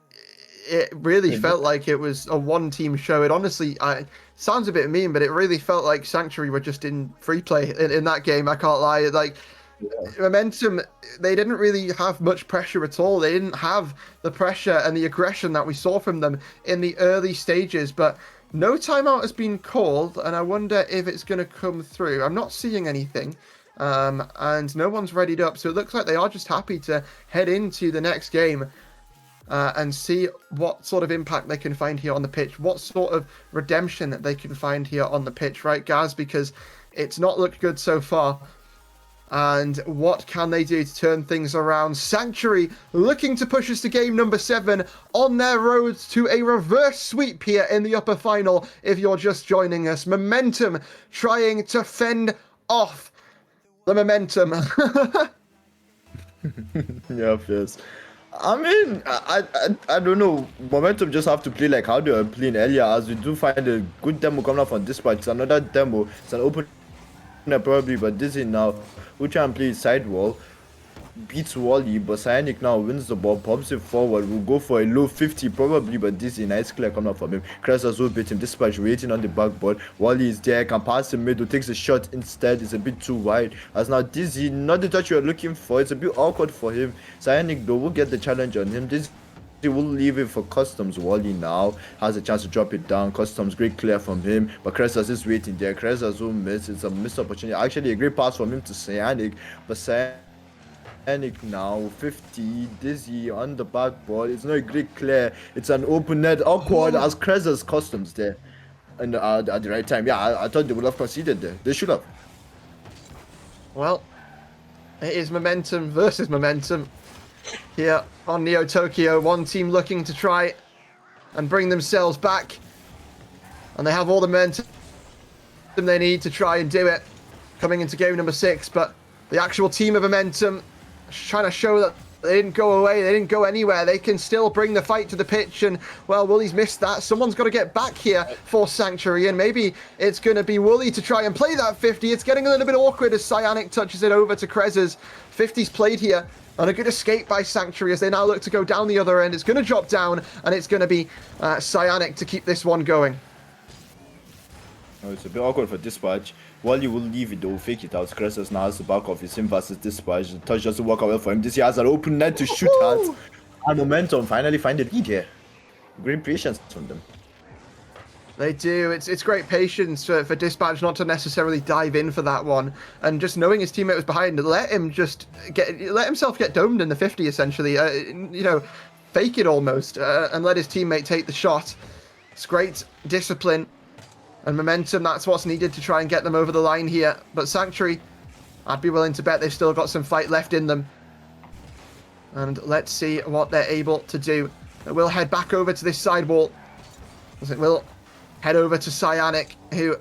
it really felt like it was a one-team show. It honestly, sounds a bit mean, but it really felt like Sanctuary were just in free play in that game. I can't lie. Like, Momentum, they didn't really have much pressure at all. They didn't have the pressure and the aggression that we saw from them in the early stages. But no timeout has been called, and I wonder if it's going to come through. I'm not seeing anything. And no one's readied up, so it looks like they are just happy to head into the next game and see what sort of impact they can find here on the pitch, what sort of redemption that they can find here on the pitch, right, Gaz? Because it's not looked good so far. And what can they do to turn things around? Sanctuary looking to push us to game number 7 on their road to a reverse sweep here in the upper final, if you're just joining us. Momentum trying to fend off the Momentum. Yeah, yes. I mean, I don't know. Momentum just have to play like how they were playing earlier, as we do find a good demo coming up on this part. It's another demo. It's an open probably, but this is now. We try and play sidewall, beats Wally, but Psionic now wins the ball, pops it forward. We'll go for a low 50 probably, but this is a nice clear coming up from him. Krezers will beat him. Dispatch waiting on the backboard. Wally is there, can pass the middle, takes a shot instead. It's a bit too wide. As now Dizzy, not the touch you're looking for. It's a bit awkward for him. Psionic though will get the challenge on him. This he will leave it for Customs. Wally now has a chance to drop it down. Customs, great clear from him, but Krezers is waiting there. Krezers will miss. It's a missed opportunity. Actually, a great pass from him to Psionic, but Psionic now 50. Dizzy on the backboard. It's not a great clear. It's an open net. Awkward as Krezers Customs there, and at the right time. Yeah, I thought they would have conceded there. They should have. Well, it is Momentum versus Momentum here on Neo Tokyo. One team looking to try and bring themselves back, and they have all the momentum they need to try and do it coming into game number 6. But the actual team of Momentum trying to show that They didn't go away. They didn't go anywhere. They can still bring the fight to the pitch. And, well, Wooly's missed that. Someone's got to get back here for Sanctuary. And maybe it's going to be Wooly to try and play that 50. It's getting a little bit awkward as Cyanic touches it over to Krez's. 50's played here. And a good escape by Sanctuary as they now look to go down the other end. It's going to drop down. And it's going to be Cyanic to keep this one going. Oh, it's a bit awkward for Dispatch. Wally will leave it though, fake it out. Krez's now has the back of his him versus Dispatch. The touch doesn't work out well for him. This he has an open net to shoot at. And Momentum finally find the lead here. Great patience from them. They do. It's great patience for Dispatch not to necessarily dive in for that one, and just knowing his teammate was behind, let himself get domed in the 50 essentially. You know, fake it almost, and let his teammate take the shot. It's great discipline and momentum. That's what's needed to try and get them over the line here. But Sanctuary, I'd be willing to bet they've still got some fight left in them. And let's see what they're able to do. We'll head back over to this side wall. As it will head over to Cyanic, who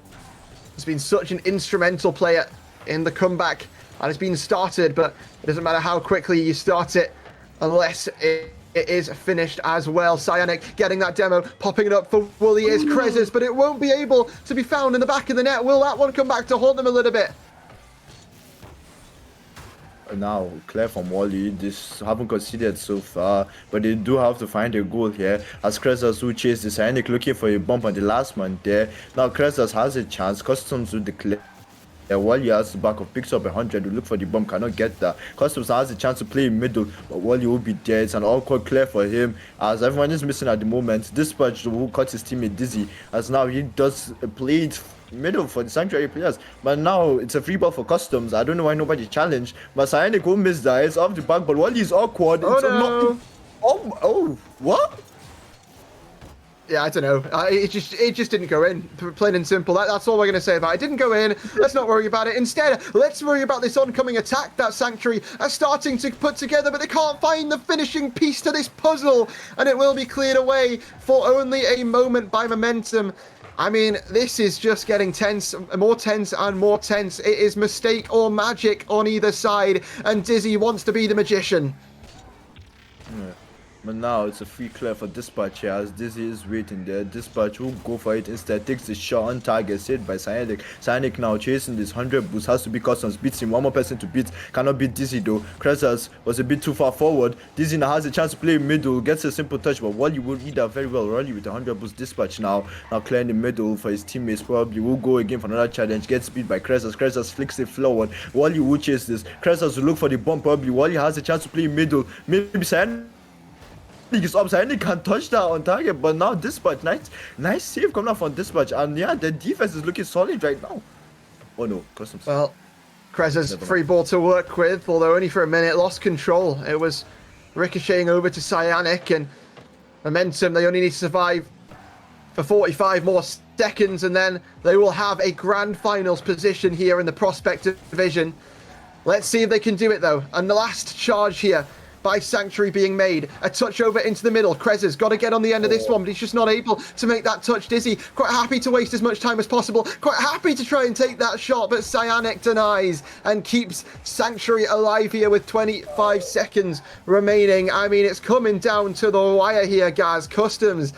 has been such an instrumental player in the comeback and has been started, but it doesn't matter how quickly you start it unless it is finished as well. Cyanic getting that demo, popping it up for Wooly is Krez's, but it won't be able to be found in the back of the net. Will that one come back to haunt them a little bit? Now, clear from Wally, this haven't conceded so far, but they do have to find a goal here. As Krezas who chased the Cyanic looking for a bump on the last man there. Now Krezas has a chance, Customs will declare. Wally has the back of picks up 100, will look for the bump, cannot get that. Customs has a chance to play in middle, but Wally will be there. It's an awkward clear for him, as everyone is missing at the moment. Dispatch who cut his teammate Dizzy, as now he does play it middle for the Sanctuary players, but now it's a free ball for Customs. I don't know why nobody challenged, but Cyanic will miss that. It's off the back, but Wally is awkward. Oh no! Oh, what? Yeah, I don't know. It just didn't go in. Plain and simple. That's all we're going to say about it. It didn't go in. Let's not worry about it. Instead, let's worry about this oncoming attack that Sanctuary are starting to put together, but they can't find the finishing piece to this puzzle, and it will be cleared away for only a moment by Momentum. I mean, this is just getting tense, more tense and more tense. It is mistake or magic on either side, and Dizzy wants to be the magician. Yeah. But now it's a free clear for Dispatch here, as Dizzy is waiting there. Dispatch will go for it instead, takes the shot on target, saved by Cyanic. Cyanic now chasing this 100 boost, has to be Customs, beats him, one more person to beat, cannot beat Dizzy though. Krezas was a bit too far forward. Dizzy now has a chance to play middle, gets a simple touch, but Wally will read that very well. Wally with 100 boost. Dispatch now clearing the middle for his teammates, probably will go again for another challenge, gets beat by Krezas. Krezas flicks it forward, Wally will chase this. Krezas will look for the bump, probably Wally has a chance to play middle, maybe Cyanic is up, Cyanic can't touch that on target, but now Dispatch, nice save coming out from Dispatch, and yeah, the defense is looking solid right now. Oh no, Customs. Well, Krez's free ball to work with, although only for a minute, lost control. It was ricocheting over to Cyanic, and Momentum, they only need to survive for 45 more seconds, and then they will have a grand finals position here in the Prospect Division. Let's see if they can do it though. And the last charge here by Sanctuary being made. A touch over into the middle. Krez has got to get on the end of this one, but he's just not able to make that touch. Dizzy, quite happy to waste as much time as possible. Quite happy to try and take that shot, but Cyanic denies and keeps Sanctuary alive here with 25 seconds remaining. I mean, it's coming down to the wire here, guys. Customs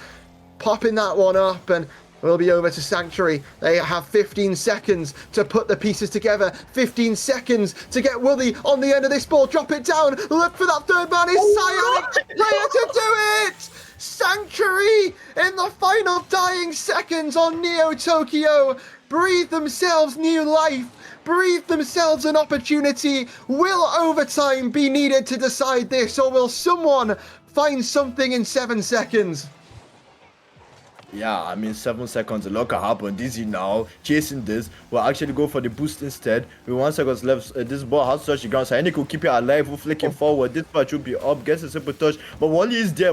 popping that one up, and we'll be over to Sanctuary. They have 15 seconds to put the pieces together. 15 seconds to get Wooly on the end of this ball. Drop it down. Look for that third man. It's Cyanic player to do it. Sanctuary in the final dying seconds on Neo Tokyo breathe themselves new life. Breathe themselves an opportunity. Will overtime be needed to decide this, or will someone find something in 7 seconds? Yeah, I mean 7 seconds, a lot can happen. Dizzy now chasing this, will actually go for the boost instead. With 1 second left, this ball has to touch the ground. Cyanic will keep it alive, will flicking forward. Dispatch will be up, gets a simple touch, but Wally is there,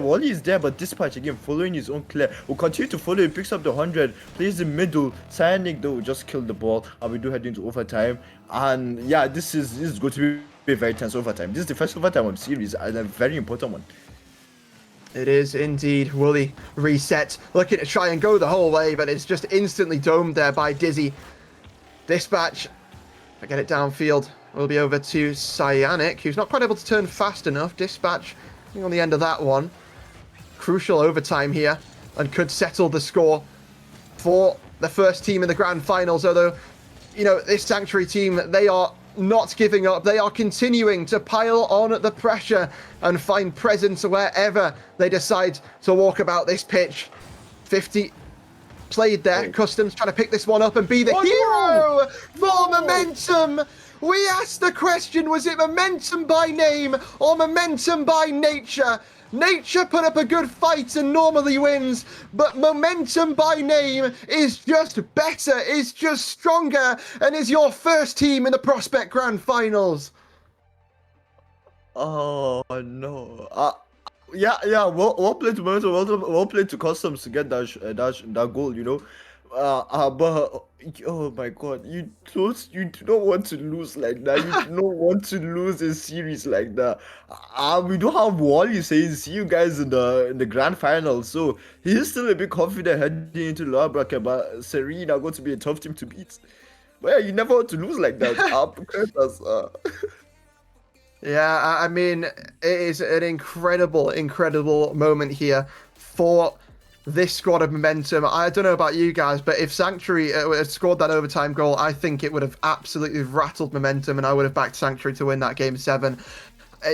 but Dispatch again following his own clear, will continue to follow. He picks up the 100, plays the middle. Cyanic though will just kill the ball, and we do head into overtime. And yeah, this is going to be a very tense overtime. This is the first overtime of the series, and a very important one. It is indeed. Wooly reset, looking to try and go the whole way, but it's just instantly domed there by Dizzy. Dispatch, get it downfield. will be over to Cyanic, who's not quite able to turn fast enough. Dispatch on the end of that one. Crucial overtime here, and could settle the score for the first team in the grand finals. Although, you know, this Sanctuary team, they are not giving up. They are continuing to pile on the pressure and find presence wherever they decide to walk about this pitch. 50 played there. Customs trying to pick this one up and be the hero for Momentum. We asked the question, was it momentum by name or momentum by nature? Nature put up a good fight and normally wins, but momentum by name is just better, is just stronger, and is your first team in the Prospect Grand Finals. Oh no. Yeah, well played to Momentum, well played to Customs to get that goal, you know. But oh my God, you do not want to lose like that. You do not want to lose a series like that. We do have Wally saying see you guys in the grand final, so he's still a bit confident heading into the lower bracket. But Serene are going to be a tough team to beat. But yeah, you never want to lose like that. Yeah, I mean, it is an incredible moment here for this squad of Momentum. I don't know about you guys, but if Sanctuary had scored that overtime goal, I think it would have absolutely rattled Momentum, and I would have backed Sanctuary to win that game 7.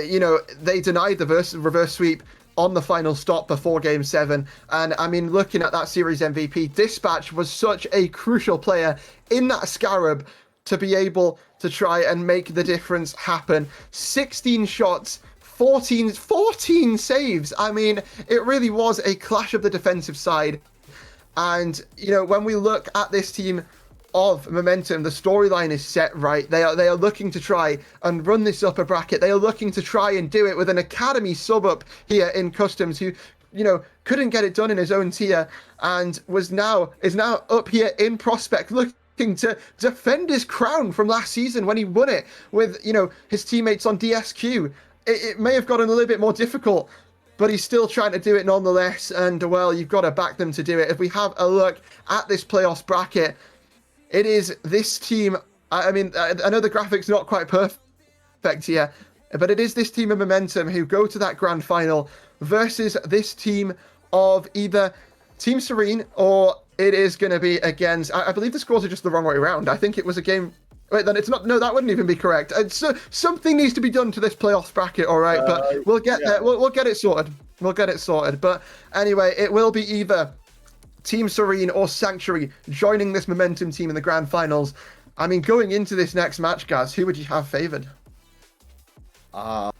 You know, they denied the reverse sweep on the final stop before game 7, and I mean, looking at that series MVP, Dispatch was such a crucial player in that Scarab to be able to try and make the difference happen. 16 shots, 14 saves. I mean, it really was a clash of the defensive side. And, you know, when we look at this team of Momentum, the storyline is set right. They are looking to try and run this upper bracket. They are looking to try and do it with an Academy sub up here in Customs, who, you know, couldn't get it done in his own tier and is now up here in Prospect, looking to defend his crown from last season when he won it with, you know, his teammates on DSQ. It may have gotten a little bit more difficult, but he's still trying to do it nonetheless. And, well, you've got to back them to do it. If we have a look at this playoffs bracket, it is this team. I mean, I know the graphics not quite perfect here, but it is this team of Momentum who go to that grand final versus this team of either Team Serene or it is going to be against, I believe the scores are just the wrong way around. I think it was a game. Wait, then it's not. No, that wouldn't even be correct. So something needs to be done to this playoffs bracket, all right? But we'll get there. We'll get it sorted. We'll get it sorted. But anyway, it will be either Team Serene or Sanctuary joining this Momentum team in the grand finals. I mean, going into this next match, guys, who would you have favored? I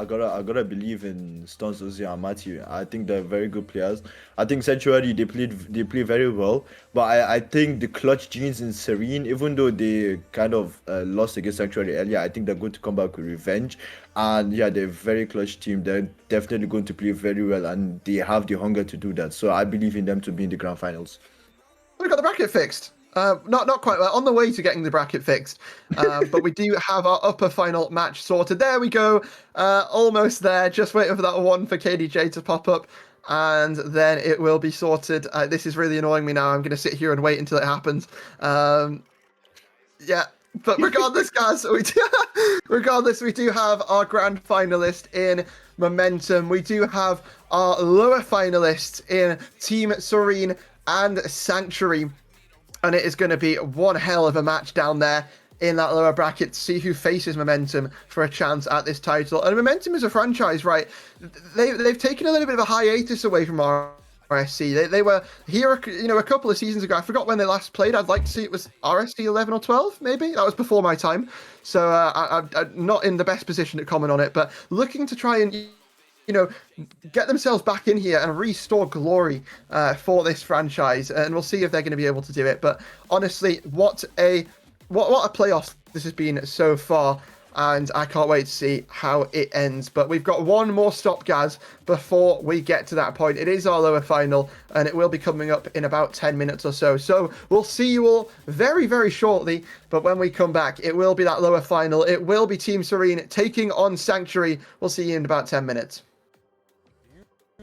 gotta believe in Stones, Ozzy, and Matthew. I think they're very good players. I think Sanctuary they play very well, but I think the clutch genes in Serene, even though they kind of lost against Sanctuary earlier, I think they're going to come back with revenge. And yeah, they're a very clutch team. They're definitely going to play very well, and they have the hunger to do that. So I believe in them to be in the grand finals. We got the bracket fixed. Not quite well. On the way to getting the bracket fixed, but we do have our upper final match sorted. There we go, almost there. Just waiting for that one for KDJ to pop up, and then it will be sorted. This is really annoying me now. I'm going to sit here and wait until it happens. Yeah, but regardless, guys, we do have our grand finalist in Momentum. We do have our lower finalists in Team Serene and Sanctuary. And it is going to be one hell of a match down there in that lower bracket to see who faces Momentum for a chance at this title. And Momentum is a franchise, right? They've taken a little bit of a hiatus away from RSC. They were here, you know, a couple of seasons ago. I forgot when they last played. I'd like to see it was RSC 11 or 12, maybe. That was before my time. So I'm not in the best position to comment on it, but looking to try and, you know, get themselves back in here and restore glory for this franchise, and we'll see if they're going to be able to do it. But honestly, what a playoff this has been so far, and I can't wait to see how it ends. But we've got one more stop, guys, before we get to that point. It is our lower final, and it will be coming up in about 10 minutes or so. So we'll see you all very, very shortly. But when we come back, it will be that lower final. It will be Team Serene taking on Sanctuary. We'll see you in about 10 minutes.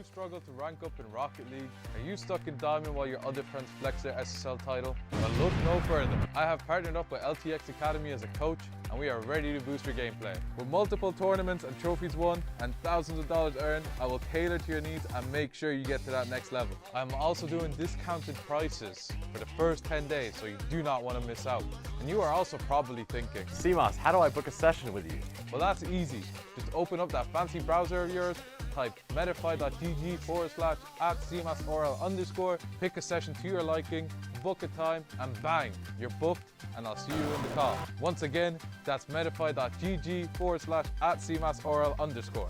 you struggle to rank up in Rocket League? Are you stuck in Diamond while your other friends flex their SSL title? Well, look no further. I have partnered up with LTXAcademy as a coach, and we are ready to boost your gameplay. With multiple tournaments and trophies won and thousands of dollars earned, I will tailor to your needs and make sure you get to that next level. I'm also doing discounted prices for the first 10 days, so you do not want to miss out. And you are also probably thinking, CMOS, how do I book a session with you? well, that's easy. Just open up that fancy browser of yours, type medify.gg/@cmasorl_, pick a session to your liking, book a time, and bang, you're booked, and I'll see you in the call. Once again, that's medify.gg/@cmasorl_.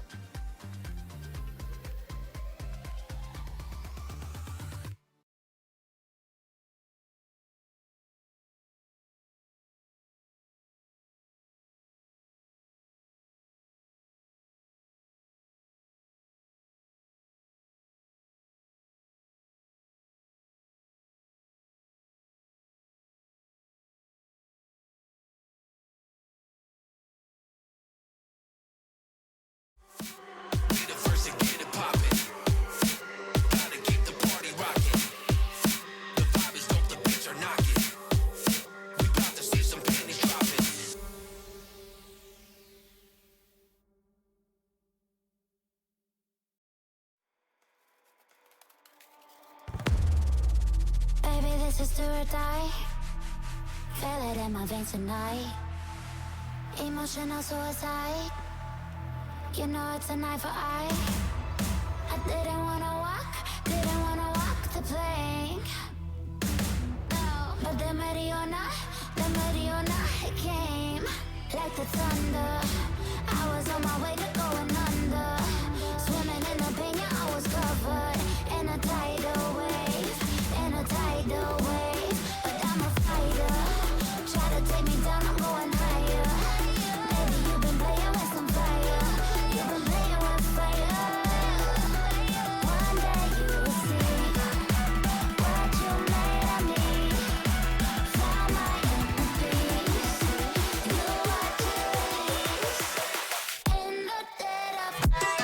We the first to get it poppin'. Gotta keep the party rockin'. The vibe is dope, the beats are knockin'. We bout to see some panties droppin'. Baby, this is do or die. Feel it in my veins tonight. Emotional suicide. You know it's an eye for eye. I didn't wanna walk the plank. No, but the Mariona, it came like the thunder. I was on my way to going under. Swimming in the pain, yeah, I was covered in a tidal wave, But I'm a fighter. Try to take me down, I'm going higher. Baby, you've been playing with some fire. You've been playing with fire. One day you will see what you made of me. Found my inner peace. You are release in the dead of night. In the dead of night.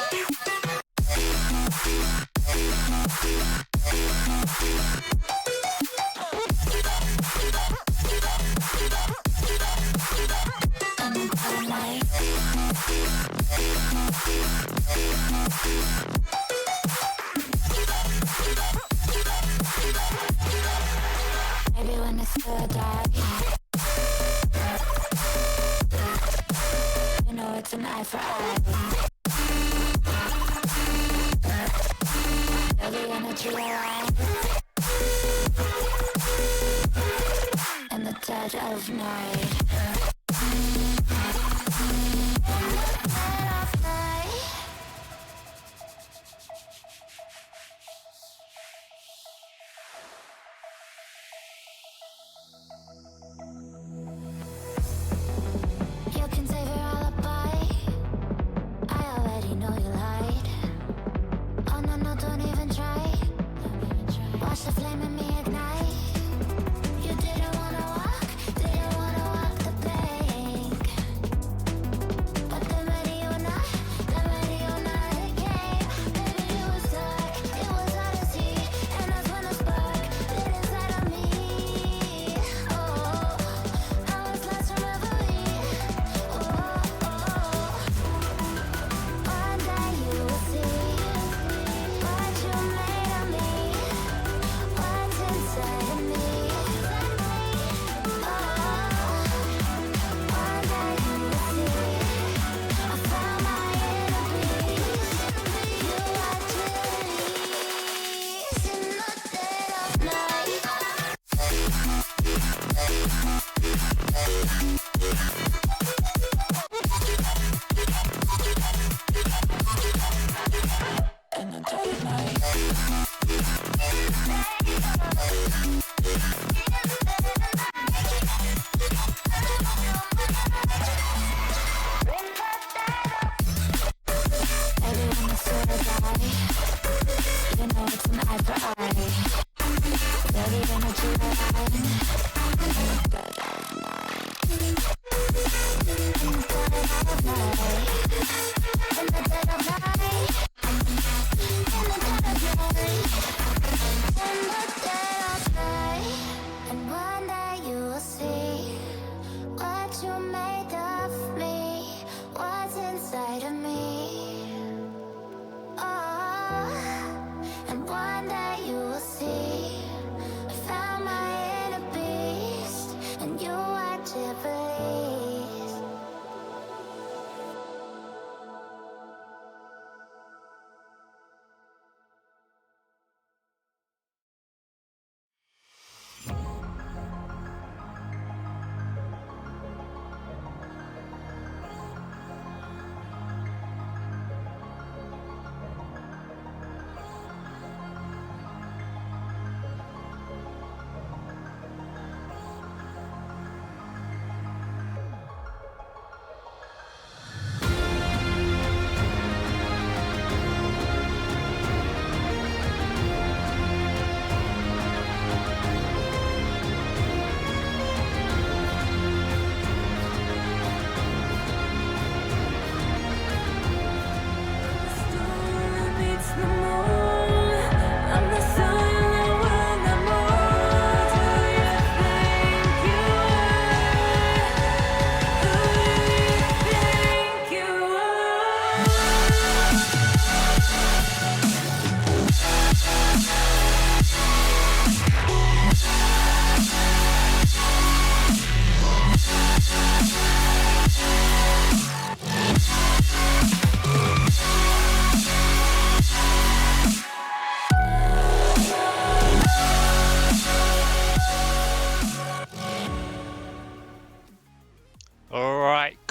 Maybe when it's good, you know it's an eye for eye. Feel the energy around. In the dead of night. Dead of night. You can save your alibi. I already know you lied. Oh no, no, don't even try. Watch the flame in me ignite. You didn't wanna walk the plank. But the Mariona, it came. Baby, you were stuck, it was hard to see. And that's when the spark lit inside of me. Oh, I was lost from reverie. One day you will see what you made of me. What's inside of me? One day you will see I found my inner peace. You are release in the dead of night. In the dead of night. Baby, when it's good or die, you know it's an eye for eye. Feel the energy around. In the dead of night. In the dead of night. In the dead of night. In the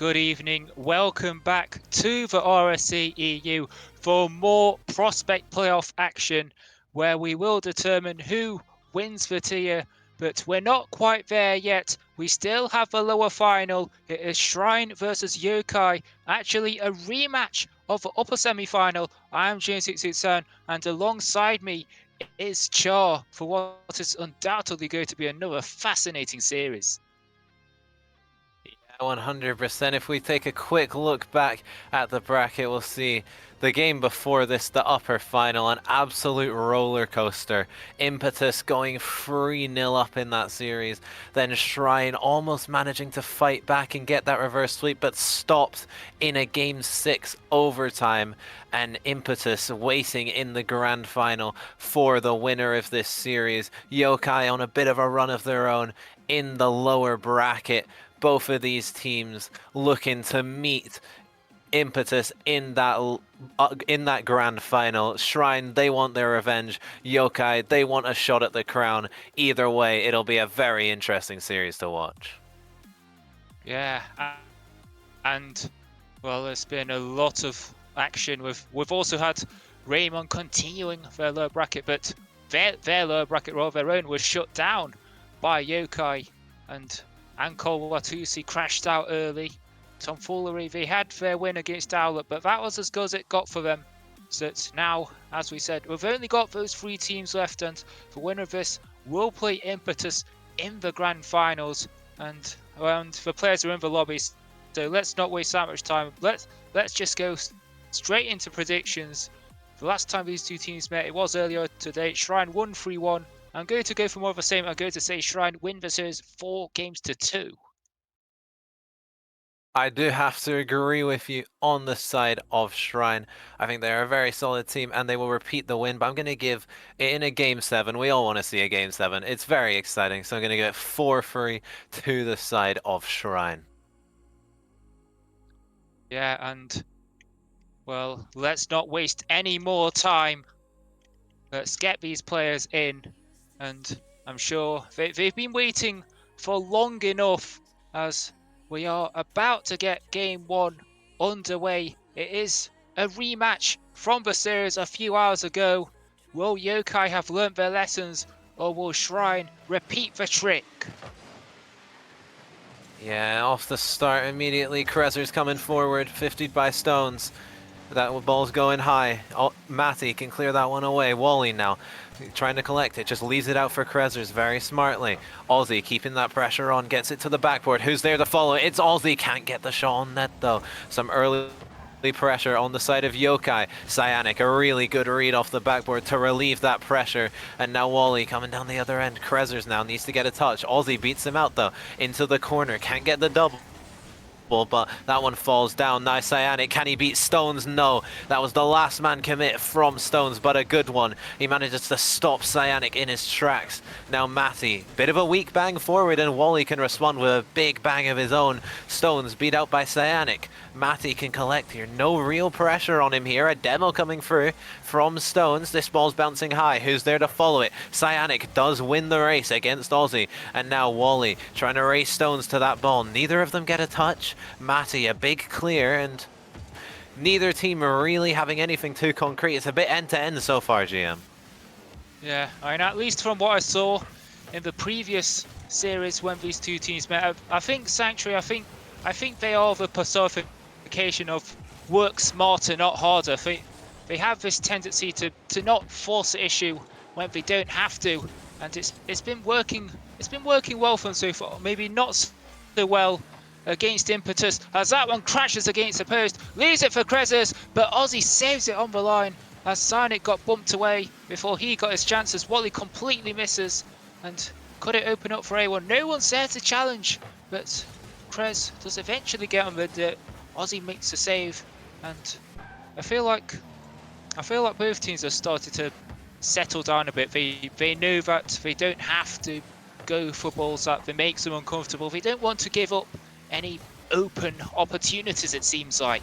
good evening. Welcome back to the RSC-EU for more prospect playoff action where we will determine who wins the tier, but we're not quite there yet. We still have the lower final. It is Shrine versus Yokai, actually a rematch of the upper semi-final. I am James667 and alongside me is Char for what is undoubtedly going to be another fascinating series. 100%. If we take a quick look back at the bracket, we'll see the game before this, the upper final, an absolute roller coaster. Impetus going 3-0 up in that series. Then Shrine almost managing to fight back and get that reverse sweep, but stopped in a Game 6 overtime. And Impetus waiting in the grand final for the winner of this series. Yokai on a bit of a run of their own in the lower bracket. Both of these teams looking to meet Impetus in that grand final. Shrine, they want their revenge. Yokai, they want a shot at the crown. Either way, it'll be a very interesting series to watch. Yeah, and well, there's been a lot of action. We've also had Raymond continuing their lower bracket, but their lower bracket, or their own, was shut down by Yokai, and Ankol Watusi crashed out early. Tomfoolery, they had their win against Owlet, but that was as good as it got for them. So it's now, as we said, we've only got those 3 teams left, and the winner of this will play Impetus in the grand finals. And the players are in the lobbies, so let's not waste that much time. Let's just go straight into predictions. The last time these 2 teams met, it was earlier today. Shrine won 3-1. I'm going to go for more of the same. I'm going to say Shrine win the series 4-2. I do have to agree with you on the side of Shrine. I think they're a very solid team and they will repeat the win, but I'm going to give it in a Game 7. We all want to see a Game 7. It's very exciting, so I'm going to give it 4-3 to the side of Shrine. Yeah, and well, let's not waste any more time. Let's get these players in, and I'm sure they've been waiting for long enough, as we are about to get Game 1 underway. It is a rematch from the series a few hours ago. Will Yokai have learnt their lessons, or will Shrine repeat the trick? Yeah, off the start immediately. Kreser's coming forward, 50'd by Stones. That ball's going high. Oh, Matty can clear that one away. Wally now trying to collect it, just leaves it out for Kreser's very smartly. Aussie keeping that pressure on, gets it to the backboard. Who's there to follow? It's Aussie, can't get the shot on net though. Some early pressure on the side of Yokai. Cyanic, a really good read off the backboard to relieve that pressure. And now Wally coming down the other end. Kreser's now needs to get a touch. Aussie beats him out though, into the corner, can't get the double. But that one falls down. Nice Cyanic. Can he beat Stones? No. That was the last man commit from Stones, but a good one. He manages to stop Cyanic in his tracks. Now Matty, bit of a weak bang forward, and Wally can respond with a big bang of his own. Stones beat out by Cyanic. Matty can collect here. No real pressure on him here. A demo coming through from Stones. This ball's bouncing high. Who's there to follow it? Cyanic does win the race against Aussie. And now Wally trying to race Stones to that ball. Neither of them get a touch. Matty, a big clear, and neither team are really having anything too concrete. It's a bit end-to-end so far, GM. Yeah, I mean, at least from what I saw in the previous series when these 2 teams met, I think Sanctuary, I think they are the personification of work smarter, not harder. They have this tendency to not force the issue when they don't have to, and it's been working well for them so far. Maybe not so well against Impetus, as that one crashes against the post, leaves it for Kreser's, but Aussie saves it on the line as Cyanic got bumped away before he got his chances. Wally completely misses, and could it open up for A1? No one's there to challenge, but Krez does eventually get on the dirt. Aussie makes the save, and I feel like both teams have started to settle down a bit. They know that they don't have to go for balls that makes them uncomfortable. They don't want to give up any open opportunities, it seems like.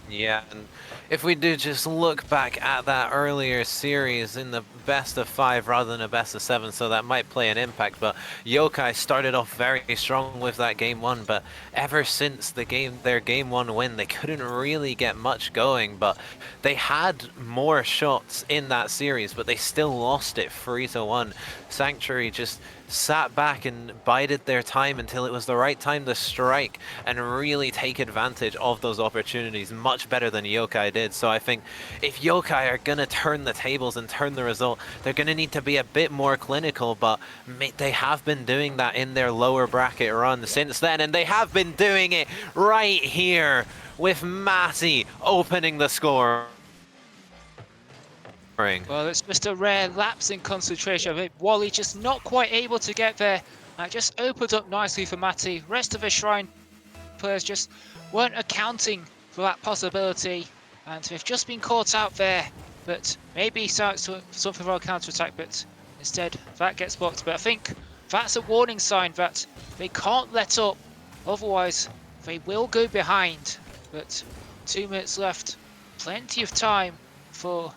Yeah, and if we do just look back at that earlier series in the best of 5 rather than a best of 7, so that might play an impact. But Yokai started off very strong with that game 1, but ever since their game 1 win, they couldn't really get much going. But they had more shots in that series, but they still lost it 3-1. Sanctuary just sat back and bided their time until it was the right time to strike and really take advantage of those opportunities much better than Yokai did. So I think if Yokai are going to turn the tables and turn the result, they're going to need to be a bit more clinical, but they have been doing that in their lower bracket run since then, and they have been doing it right here with Matty opening the score. Well, it's just a rare lapse in concentration. I think Wally just not quite able to get there. It just opened up nicely for Matty. Rest of the Shrine players just weren't accounting for that possibility, and they've just been caught out there. But maybe something for a counter-attack, but instead that gets blocked. But I think that's a warning sign that they can't let up, otherwise they will go behind. But 2 minutes left, plenty of time for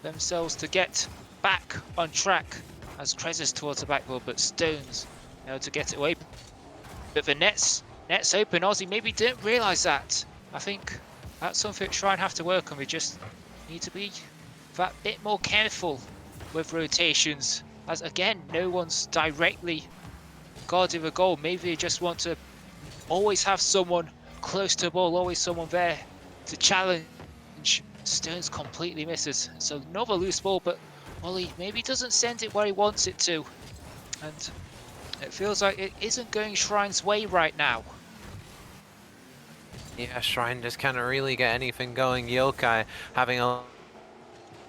themselves to get back on track as Krez's towards the backboard, but Stones able to get it away. But the net's open. Aussie maybe didn't realise that. I think that's something Shrine have to work on. We just need to be that bit more careful with rotations, as again no one's directly guarding the goal. Maybe they just want to always have someone close to the ball, always someone there to challenge. Stones completely misses, so another loose ball, but Wally maybe doesn't send it where he wants it to, and it feels like it isn't going Shrine's way right now. Yeah, Shrine just can't really get anything going. Yokai having a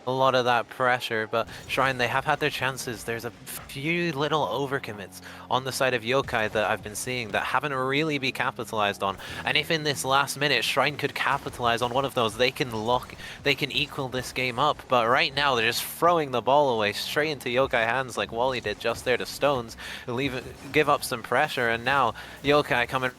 lot of that pressure, but Shrine, they have had their chances. There's a few little overcommits on the side of Yokai that I've been seeing that haven't really been capitalized on. And if in this last minute Shrine could capitalize on one of those, they can equal this game up. But right now they're just throwing the ball away straight into Yokai hands like Wally did just there to Stones, give up some pressure, and now Yokai coming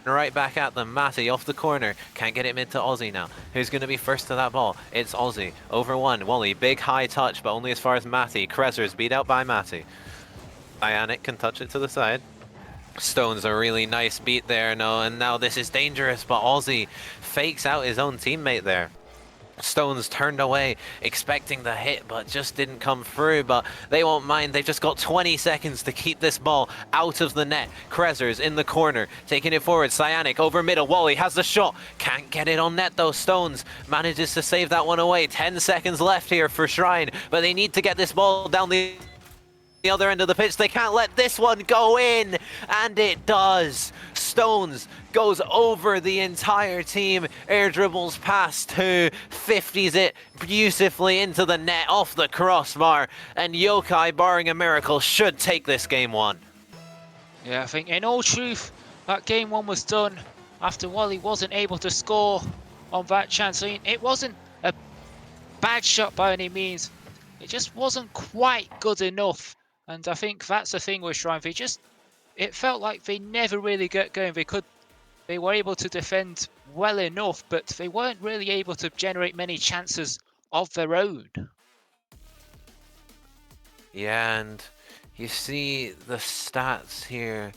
right back at them. Matty off the corner, can't get it mid to Aussie now. Who's going to be first to that ball? It's Aussie. Over one. Wally, big high touch, but only as far as Matty. Krezer's beat out by Matty. Ionic can touch it to the side. Stone's a really nice beat there, no, and now this is dangerous, but Aussie fakes out his own teammate there. Stones turned away, expecting the hit, but just didn't come through. But they won't mind. They've just got 20 seconds to keep this ball out of the net. Krezer's in the corner, taking it forward. Cyanic over middle. Wally has the shot. Can't get it on net, though. Stones manages to save that one away. 10 seconds left here for Shrine, but they need to get this ball down the other end of the pitch. They can't let this one go in, and it does. Stones goes over the entire team, air dribbles past two, 50s it beautifully into the net off the crossbar, and Yokai, barring a miracle, should take this game one. Yeah, I think in all truth, that game one was done after Wally wasn't able to score on that chance. I mean, it wasn't a bad shot by any means. It just wasn't quite good enough. And I think that's the thing with Shrine. It felt like they never really got going. They were able to defend well enough, but they weren't really able to generate many chances of their own. Yeah, and you see the stats here.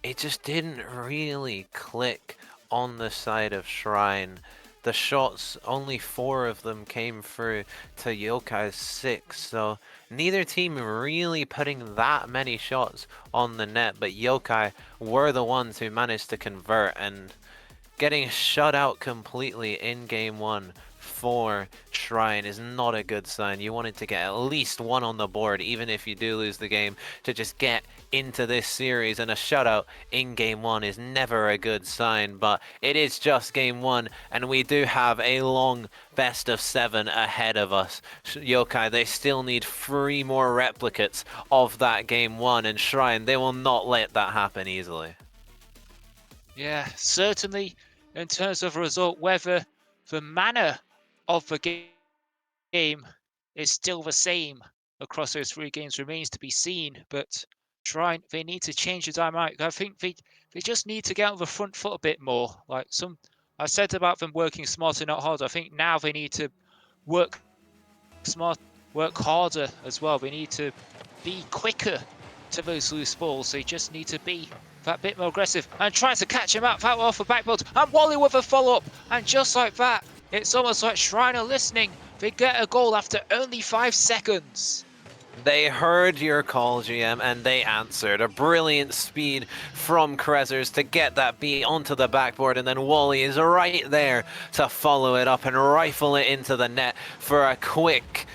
It just didn't really click on the side of Shrine. The shots, only 4 of them came through to Yokai's 6, so neither team really putting that many shots on the net, but Yokai were the ones who managed to convert, and getting shut out completely in game 1 for Shrine is not a good sign. You wanted to get at least 1 on the board, even if you do lose the game, to just get into this series, and a shutout in game 1 is never a good sign, but it is just game 1, and we do have a long best of 7 ahead of us. Yokai, they still need 3 more replicates of that game 1, and Shrine, they will not let that happen easily. Yeah, certainly in terms of result, whether the manner of the game is still the same across those 3 games remains to be seen, but Shrine, they need to change the dynamic. I think they just need to get on the front foot a bit more. I said about them working smarter, not harder. I think now they need to work smart work harder as well. They need to be quicker to those loose balls. They just need to be that bit more aggressive and try to catch him out off the backboard. And Wally with a follow-up. And just like that, it's almost like Shrine are listening. They get a goal after only 5 seconds. They heard your call, GM, and they answered. A brilliant speed from Krezers to get that beat onto the backboard, and then Wally is right there to follow it up and rifle it into the net for a quick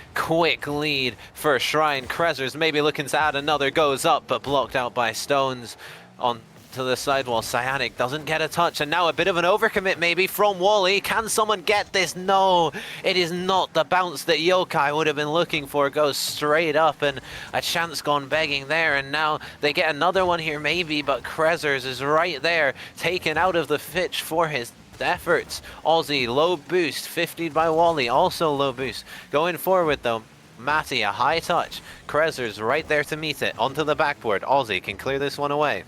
lead for Shrine. Krezers maybe looking to add another, goes up, but blocked out by Stones on to the sidewall. Cyanic doesn't get a touch, and now a bit of an overcommit maybe from Wally. Can someone get this? No, it is not the bounce that Yokai would have been looking for. Goes straight up, and a chance gone begging there, and now they get another one here maybe, but Krezers is right there, taken out of the pitch for his efforts. Aussie, low boost, 50'd by Wally, also low boost. Going forward though, Matty, a high touch. Krezers right there to meet it, onto the backboard. Aussie can clear this one away.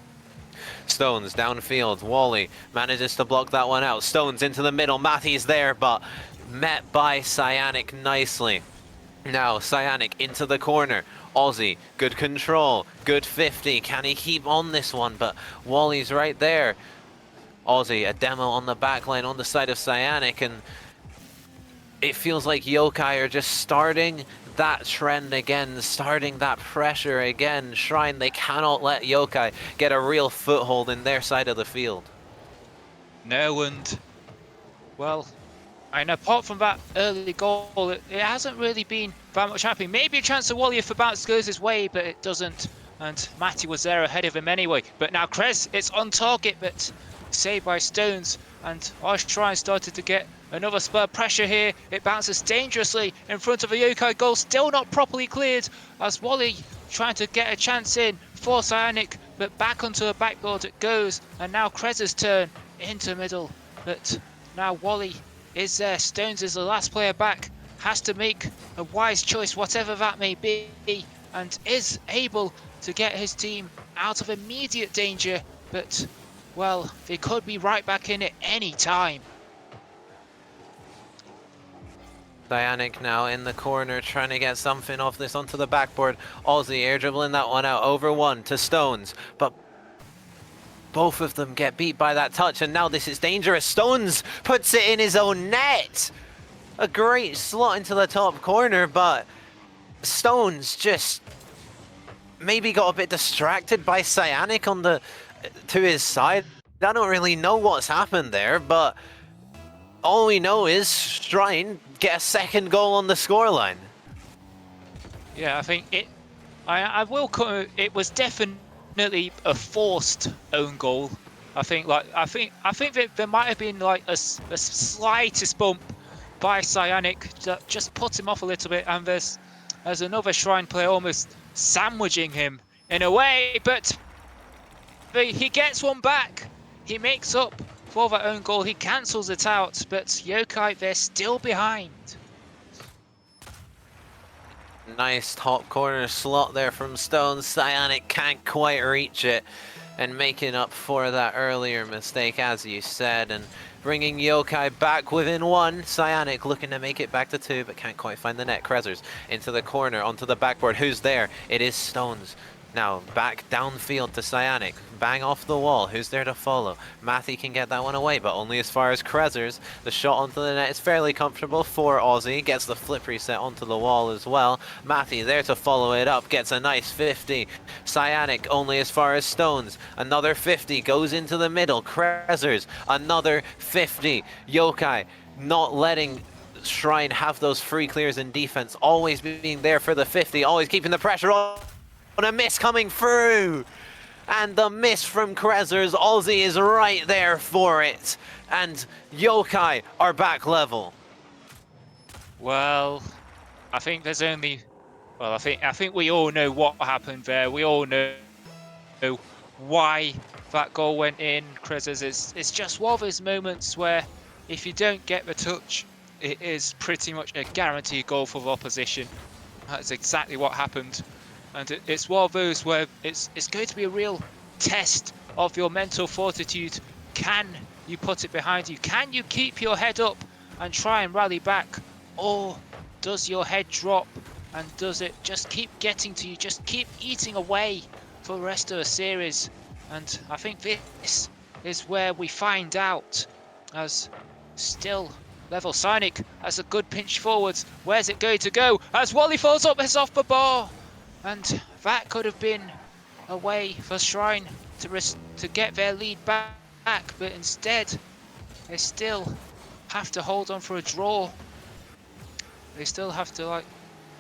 Stones downfield, Wally manages to block that one out. Stones into the middle, Matty's there, but met by Cyanic nicely. Now Cyanic into the corner. Aussie, good control, good 50. Can he keep on this one? But Wally's right there. Aussie, a demo on the back line on the side of Cyanic, and it feels like Yokai are just starting that trend again, starting that pressure again. Shrine, they cannot let Yokai get a real foothold in their side of the field. No, and well, and apart from that early goal, it hasn't really been that much happening. Maybe a chance of Wally if the bounce goes his way, but it doesn't. And Matty was there ahead of him anyway. But now Krez, it's on target, but saved by Stones. And our Shrine started to get another spur pressure here. It bounces dangerously in front of a Yokai goal, still not properly cleared, as Wally trying to get a chance in for Cyanic, but back onto the backboard it goes, and now Krez's turn into middle. But now Wally is there. Stones is the last player back, has to make a wise choice, whatever that may be, and is able to get his team out of immediate danger, but well, they could be right back in it any time. Cyanic now in the corner trying to get something off this onto the backboard. Aussie air dribbling that one out over one to Stones, but both of them get beat by that touch, and now this is dangerous. Stones puts it in his own net. A great slot into the top corner, but Stones just maybe got a bit distracted by Cyanic on the to his side. I don't really know what's happened there, but all we know is Shrine get a second goal on the scoreline. Yeah, I think it. I will. It was definitely a forced own goal. I think that there might have been like a slightest bump by Cyanic that just put him off a little bit, and there's another Shrine player almost sandwiching him in a way, but he gets one back. He makes up for that own goal. He cancels it out, but Yokai, they're still behind. Nice top corner slot there from Stones. Cyanic can't quite reach it, and making up for that earlier mistake, as you said, and bringing Yokai back within one. Cyanic looking to make it back to two, but can't quite find the net. Krezers into the corner, onto the backboard. Who's there? It is Stones. Now back downfield to Cyanic. Bang off the wall. Who's there to follow? Matty can get that one away, but only as far as Krezers. The shot onto the net is fairly comfortable for Aussie. Gets the flip reset onto the wall as well. Matty there to follow it up. Gets a nice 50. Cyanic only as far as Stones. Another 50 goes into the middle. Krezers another 50. Yokai not letting Shrine have those free clears in defense. Always being there for the 50. Always keeping the pressure on. A miss coming through, and the miss from Krezers. Aussie is right there for it, and Yokai are back level. Well, I think there's only. Well, I think we all know what happened there. We all know why that goal went in. Krezers it's just one of those moments where if you don't get the touch, it is pretty much a guaranteed goal for the opposition. That's exactly what happened. And it's one of those where it's going to be a real test of your mental fortitude. Can you put it behind you? Can you keep your head up and try and rally back? Or does your head drop And does it just keep getting to you, just keep eating away for the rest of the series? And I think this is where we find out, as still level. Cynic has a good pinch forwards. Where's it going to go? As Wally falls up, it's off the bar. And that could have been a way for Shrine to get their lead back, but instead they still have to hold on for a draw. They still have to, like,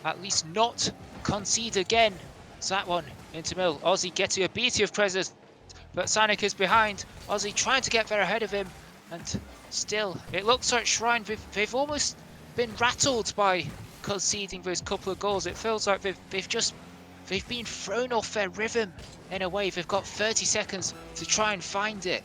at least not concede again. So that one into middle. Ozzy getting a beating of Prezes, but Sonic is behind. Ozzy trying to get there ahead of him, and still, it looks like Shrine, they've almost been rattled by conceding those couple of goals. It feels like they've been thrown off their rhythm in a way. They've got 30 seconds to try and find it.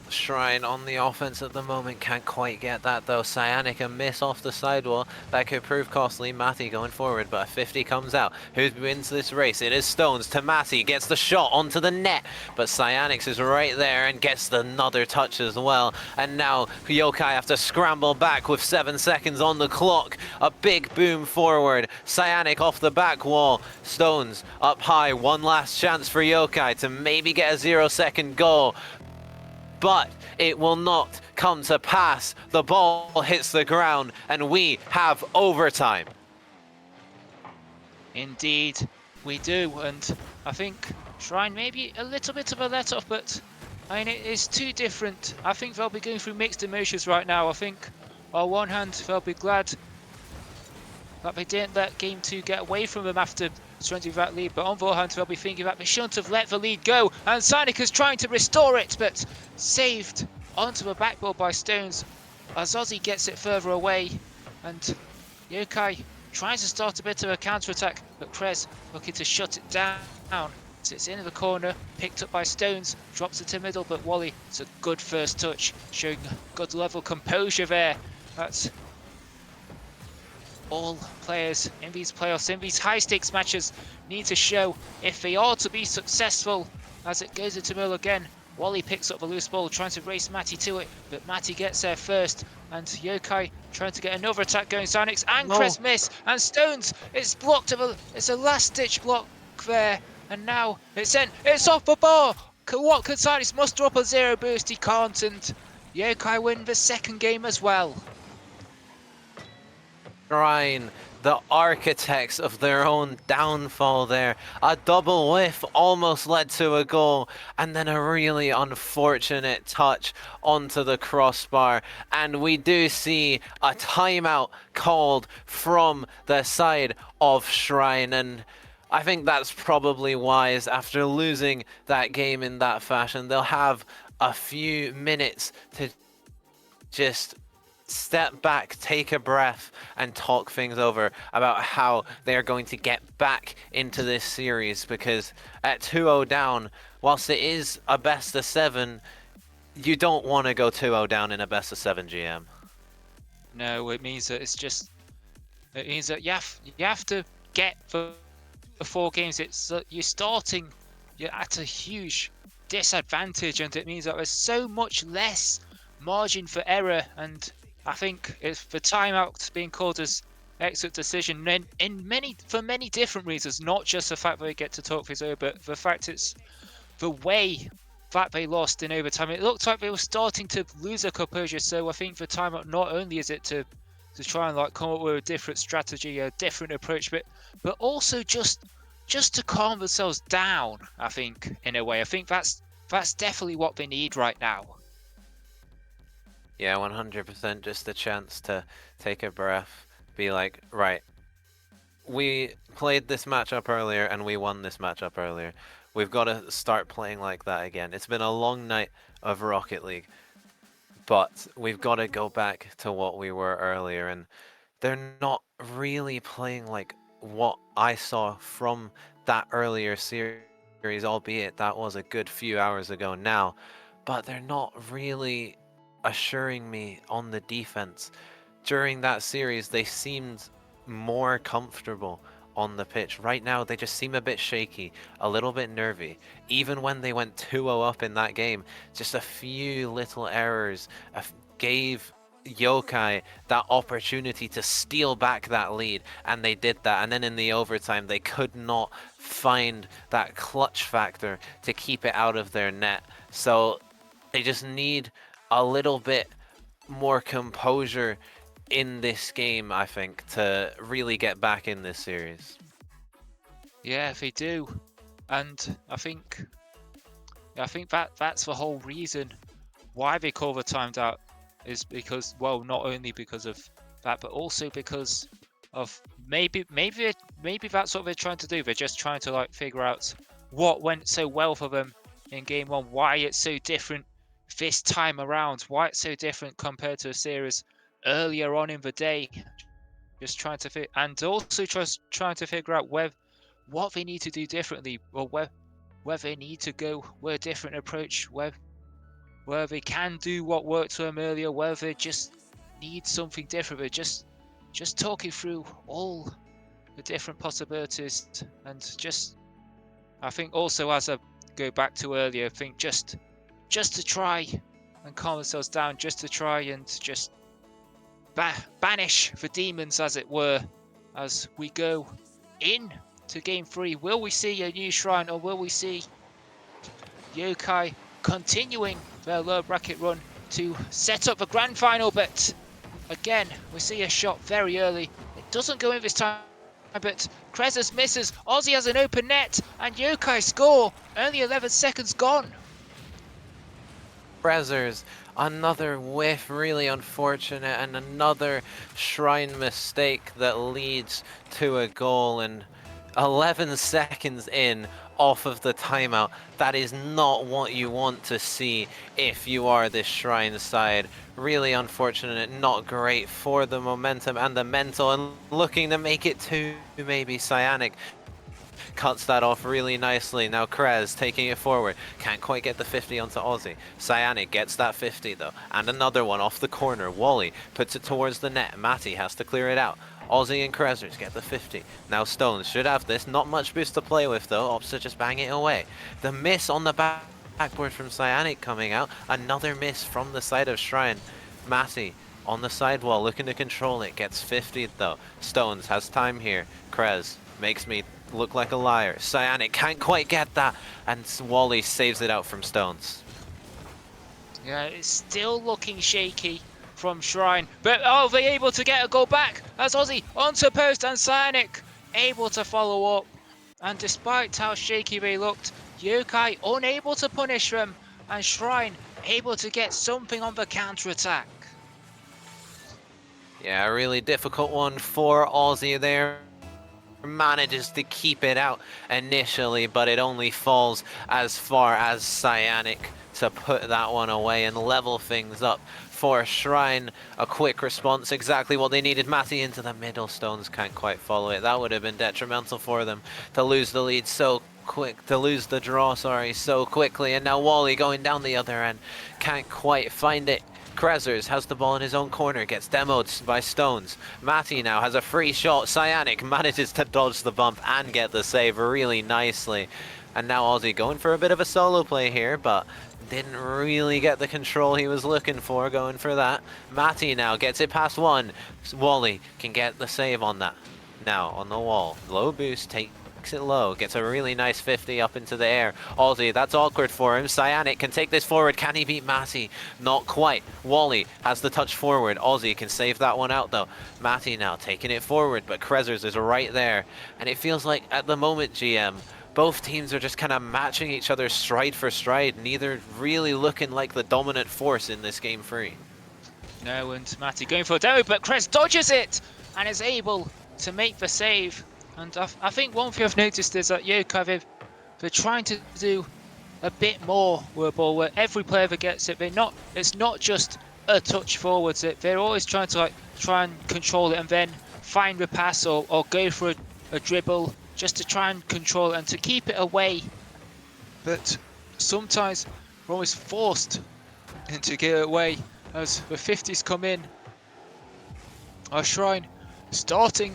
Shrine on the offense at the moment, can't quite get that though. Cyanic a miss off the sidewall, that could prove costly. Matty going forward, but a 50 comes out. Who wins this race? It is Stones to Matty, gets the shot onto the net, but Cyanix is right there and gets another touch as well. And now Yokai have to scramble back with 7 seconds on the clock. A big boom forward. Cyanic off the back wall. Stones up high, one last chance for Yokai to maybe get a 0-second goal. But it will not come to pass. The ball hits the ground and we have overtime. Indeed, we do, and I think Shrine maybe a little bit of a let-off, but I mean, it is too different. I think they'll be going through mixed emotions right now. I think on one hand they'll be glad that they didn't let game 2 get away from them after surrendering that lead, but on the other hand they'll be thinking that they shouldn't have let the lead go, and Cynic is trying to restore it, but saved onto the backboard by Stones as Ozzy gets it further away, and Yokai tries to start a bit of a counter-attack, but Krez looking to shut it down. So it's into the corner, picked up by Stones, drops it to middle, but Wally, it's a good first touch, showing good level composure there. That's all players in these playoffs, in these high-stakes matches, need to show if they are to be successful. As it goes into middle again, Wally picks up the loose ball, trying to race Matty to it, but Matty gets there first, and Yokai trying to get another attack going. Cyanix and Krez miss, and Stones, it's blocked. It's a last-ditch block there, and now it's off the bar. What can Cyanix muster up a 0 boost? He can't, and Yokai win the second game as well. Shrine, the architects of their own downfall there. A double whiff almost led to a goal, and then a really unfortunate touch onto the crossbar. And we do see a timeout called from the side of Shrine, and I think that's probably wise. After losing that game in that fashion, they'll have a few minutes to just step back, take a breath, and talk things over about how they are going to get back into this series, because at 2-0 down, whilst it is a best of 7, you don't want to go 2-0 down in a best of 7 GM. No, it means that it means that you have to get the 4 games. It's you're at a huge disadvantage, and it means that there's so much less margin for error, and I think if the timeout being called as exit decision, then for many different reasons, not just the fact that they get to talk things over, but the fact it's the way that they lost in overtime. It looked like they were starting to lose their composure, so I think the timeout, not only is it to try and come up with a different strategy, a different approach, but also just to calm themselves down. I think in a way, I think that's definitely what they need right now. Yeah, 100%. Just a chance to take a breath, be like, right, we played this matchup earlier and we won this matchup earlier. We've got to start playing like that again. It's been a long night of Rocket League, but we've got to go back to what we were earlier, and they're not really playing like what I saw from that earlier series, albeit that was a good few hours ago now, but they're not really assuring me on the defense. During that series, they seemed more comfortable on the pitch. Right now, they just seem a bit shaky, a little bit nervy. Even when they went 2-0 up in that game, just a few little errors gave Yokai that opportunity to steal back that lead, and they did that. And then in the overtime, they could not find that clutch factor to keep it out of their net. So they just need a little bit more composure in this game, I think, to really get back in this series. Yeah, they do, and I think that's the whole reason why they call the timed out, is because, well, not only because of that, but also because of maybe that's what they're trying to do. They're just trying to like figure out what went so well for them in game one, why it's so different this time around, why it's so different compared to a series earlier on in the day. Just trying to and also just trying to figure out what they need to do differently, or where they need to go with a different approach, where they can do what worked for them earlier, where they just need something different. They're just talking through all the different possibilities, and just, I think also, as I go back to earlier, I think just to try and calm themselves down, just to try and just banish the demons, as it were, as we go in to game 3. Will we see a new shrine, or will we see Yokai continuing their low bracket run to set up the grand final? But again, we see a shot very early. It doesn't go in this time, but Krezers misses. Aussie has an open net, and Yokai score. Only 11 seconds gone. Krezers, another whiff, really unfortunate, and another shrine mistake that leads to a goal. And 11 seconds in off of the timeout, that is not what you want to see if you are this shrine side. Really unfortunate, not great for the momentum and the mental, and looking to make it to maybe Cyanic. Cuts that off really nicely. Now Krez taking it forward. Can't quite get the 50 onto Aussie. Cyanic gets that 50 though. And another one off the corner. Wally puts it towards the net. Matty has to clear it out. Aussie and Krezers get the 50. Now Stones should have this. Not much boost to play with though. Opts to just bang it away. The miss on the backboard from Cyanic coming out. Another miss from the side of Shrine. Matty on the sidewall looking to control it. Gets 50 though. Stones has time here. Krez makes me look like a liar. Cyanic can't quite get that, and Wally saves it out from Stones. Yeah, it's still looking shaky from Shrine, but are they able to get a goal back as Aussie onto post, and Cyanic able to follow up? And despite how shaky they looked, Yokai unable to punish them, and Shrine able to get something on the counter-attack. Yeah, a really difficult one for Aussie there. Manages to keep it out initially, but it only falls as far as Cyanic to put that one away and level things up for Shrine. A quick response, exactly what they needed. Matty into the middle. Stones can't quite follow it. That would have been detrimental for them to lose the lead so quick, to lose the draw, sorry, so quickly. And now Wally going down the other end, can't quite find it. Krezers has the ball in his own corner, gets demoed by Stones. Matty now has a free shot. Cyanic manages to dodge the bump and get the save really nicely. And now Aussie going for a bit of a solo play here, but didn't really get the control he was looking for, going for that. Matty now gets it past one. Wally can get the save on that. Now on the wall, low boost, takes it low, gets a really nice 50 up into the air. Aussie, that's awkward for him. Cyanic can take this forward. Can he beat Matty? Not quite. Wally has the touch forward. Aussie can save that one out though. Matty now taking it forward, but Krezers is right there. And it feels like at the moment, GM, both teams are just kind of matching each other stride for stride, neither really looking like the dominant force in this game 3. No, and Matty going for a demo, but Krez dodges it and is able to make the save. And I think one thing I've noticed is that Yokai, they're trying to do a bit more with a ball, where every player that gets it, it's not just a touch forwards. They're always trying to try and control it and then find a pass or go for a dribble just to try and control it and to keep it away. But sometimes we're always forced into get it away as the 50s come in. Our Shrine starting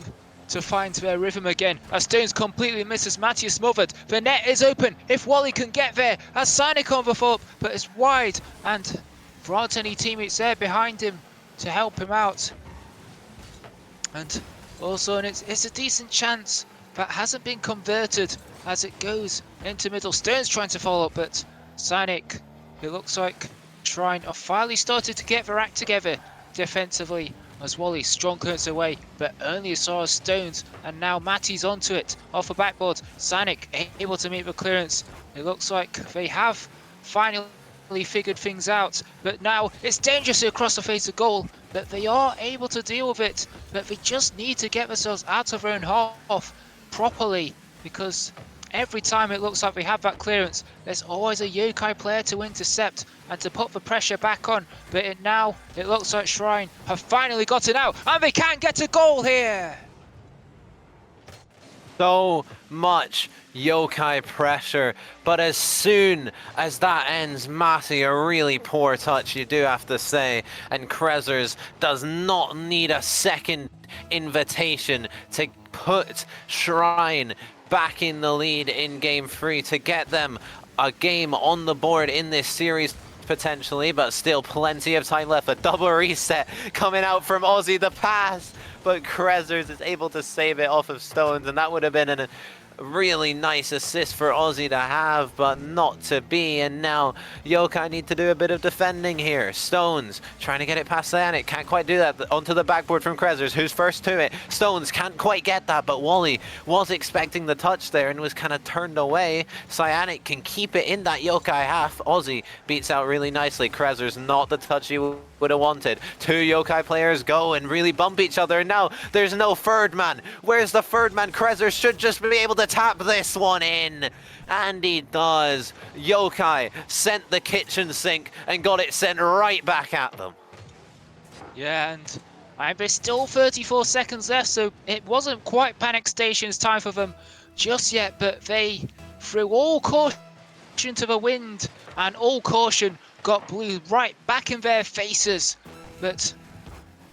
to find their rhythm again as Stones completely misses. Matty is smothered. The net is open if Wally can get there as Cyanic on the follow-up, but it's wide, and there aren't any teammates there behind him to help him out. And also, it's a decent chance that hasn't been converted as it goes into middle. Stern's trying to follow up, but Sonic, it looks like Shrine are finally started to get their act together defensively as Wally strong clearance away, but only saw Stones, and now Matty's onto it off the backboard. Sonic able to meet the clearance. It looks like they have finally figured things out, but now it's dangerously across the face of goal, but they are able to deal with it, but they just need to get themselves out of their own half properly, because every time it looks like we have that clearance, there's always a Yokai player to intercept and to put the pressure back on. But now it looks like Shrine have finally got it out, and they can get a goal here. So much Yokai pressure, but as soon as that ends, Matty, a really poor touch, you do have to say, and Krezers does not need a second invitation to put Shrine back in the lead in game 3 to get them a game on the board in this series potentially, but still plenty of time left. A double reset coming out from Aussie, the pass, but Krezers is able to save it off of Stones, and that would have been a really nice assist for Aussie to have, but not to be. And now Yokai need to do a bit of defending here. Stones trying to get it past Cyanic, can't quite do that. Onto the backboard from Krezers, who's first to it. Stones can't quite get that, but Wally was expecting the touch there and was kind of turned away. Cyanic can keep it in that Yokai half. Aussie beats out really nicely. Krezers not the touch he would have wanted. Two Yokai players go and really bump each other, and now there's no third man. Where's the third man? Krezers should just be able to tap this one in, and he does. Yokai sent the kitchen sink and got it sent right back at them. Yeah, and there's still 34 seconds left, so it wasn't quite panic stations time for them just yet, but they threw all caution to the wind, and all caution got blew right back in their faces. But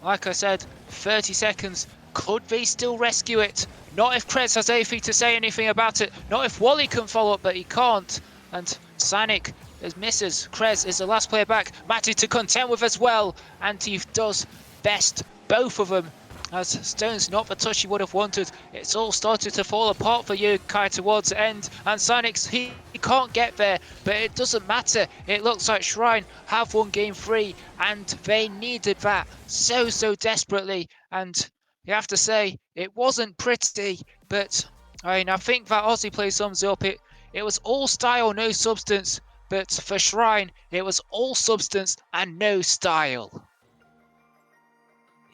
like I said, 30 seconds. Could they still rescue it? Not if Krez has anything to say anything about it. Not if Wally can follow up, but he can't. And Sonic misses. Krez is the last player back. Matty to contend with as well. And he does best both of them. As Stone's not the touch he would have wanted. It's all started to fall apart for Yokai towards the end. And Sonic's, he can't get there. But it doesn't matter. It looks like Shrine have won game 3. And they needed that so desperately. And you have to say, it wasn't pretty, but I mean, I think that Aussie play sums up. It was all style, no substance, but for Shrine, it was all substance and no style.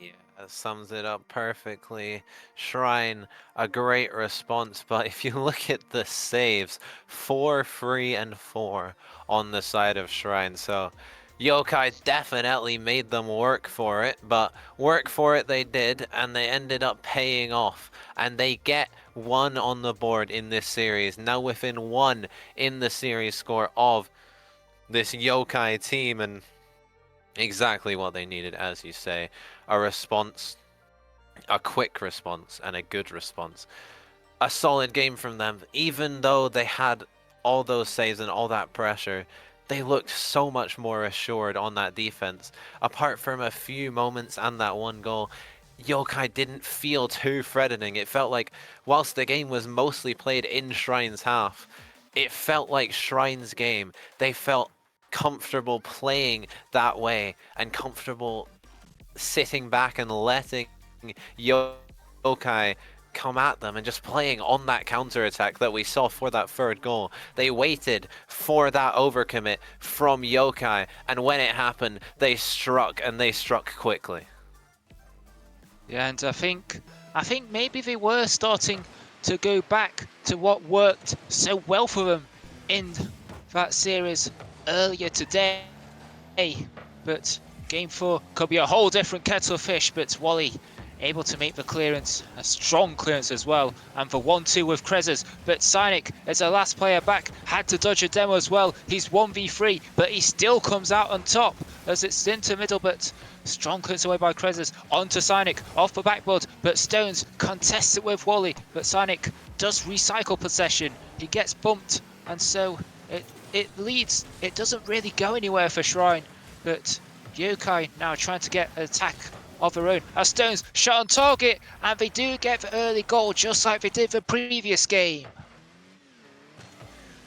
Yeah, that sums it up perfectly. Shrine, a great response, but if you look at the saves, 4, 3, and 4 on the side of Shrine, so Yokai definitely made them work for it, but work for it they did, and they ended up paying off. And they get 1 on the board in this series, now within 1 in the series score of this Yokai team, and exactly what they needed, as you say. A response, a quick response, and a good response. A solid game from them, even though they had all those saves and all that pressure. They looked so much more assured on that defense. Apart from a few moments and that 1 goal, Yokai didn't feel too threatening. It felt like, whilst the game was mostly played in Shrine's half, it felt like Shrine's game. They felt comfortable playing that way and comfortable sitting back and letting Yokai come at them and just playing on that counter-attack that we saw for that 3rd goal. They waited for that overcommit from Yokai, and when it happened, they struck, and they struck quickly. Yeah, and I think maybe they were starting to go back to what worked so well for them in that series earlier today. But game 4 could be a whole different kettle of fish, but Wally able to make the clearance, a strong clearance as well, and the 1-2 with Krezers, but Sonic, as the last player back, had to dodge a demo as well. He's 1v3, but he still comes out on top as it's into middle, but strong clearance away by Krezers, onto Sonic, off the backboard, but Stones contests it with Wally, but Sonic does recycle possession. He gets bumped, and so it leads, it doesn't really go anywhere for Shrine, but Yokai now trying to get an attack of their own. As Stones shot on target, and they do get the early goal just like they did the previous game.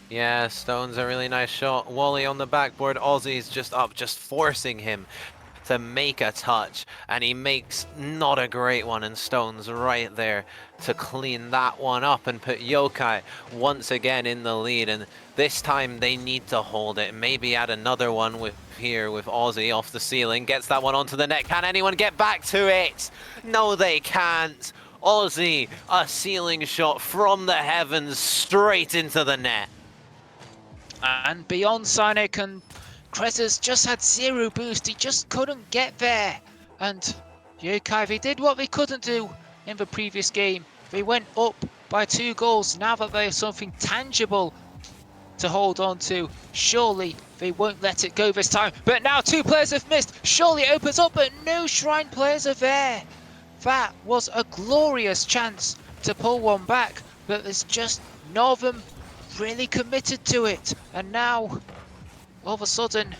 Yeah, Stone's a really nice shot. Wally on the backboard. Aussie's just up, just forcing him to make a touch, and he makes not a great one, and Stone's right there to clean that one up and put Yokai once again in the lead. And this time they need to hold it, maybe add another one with Aussie off the ceiling, gets that one onto the net. Can anyone get back to it? No, they can't. Aussie, a ceiling shot from the heavens straight into the net. And beyond Sonic and Krezers just had zero boost, he just couldn't get there. And Yokai, they did what they couldn't do in the previous game. They went up by 2 goals. Now that they have something tangible to hold on to, surely they won't let it go this time. But now 2 players have missed. Surely it opens up, but no Shrine players are there. That was a glorious chance to pull one back, but there's just none of them really committed to it. And now all of a sudden,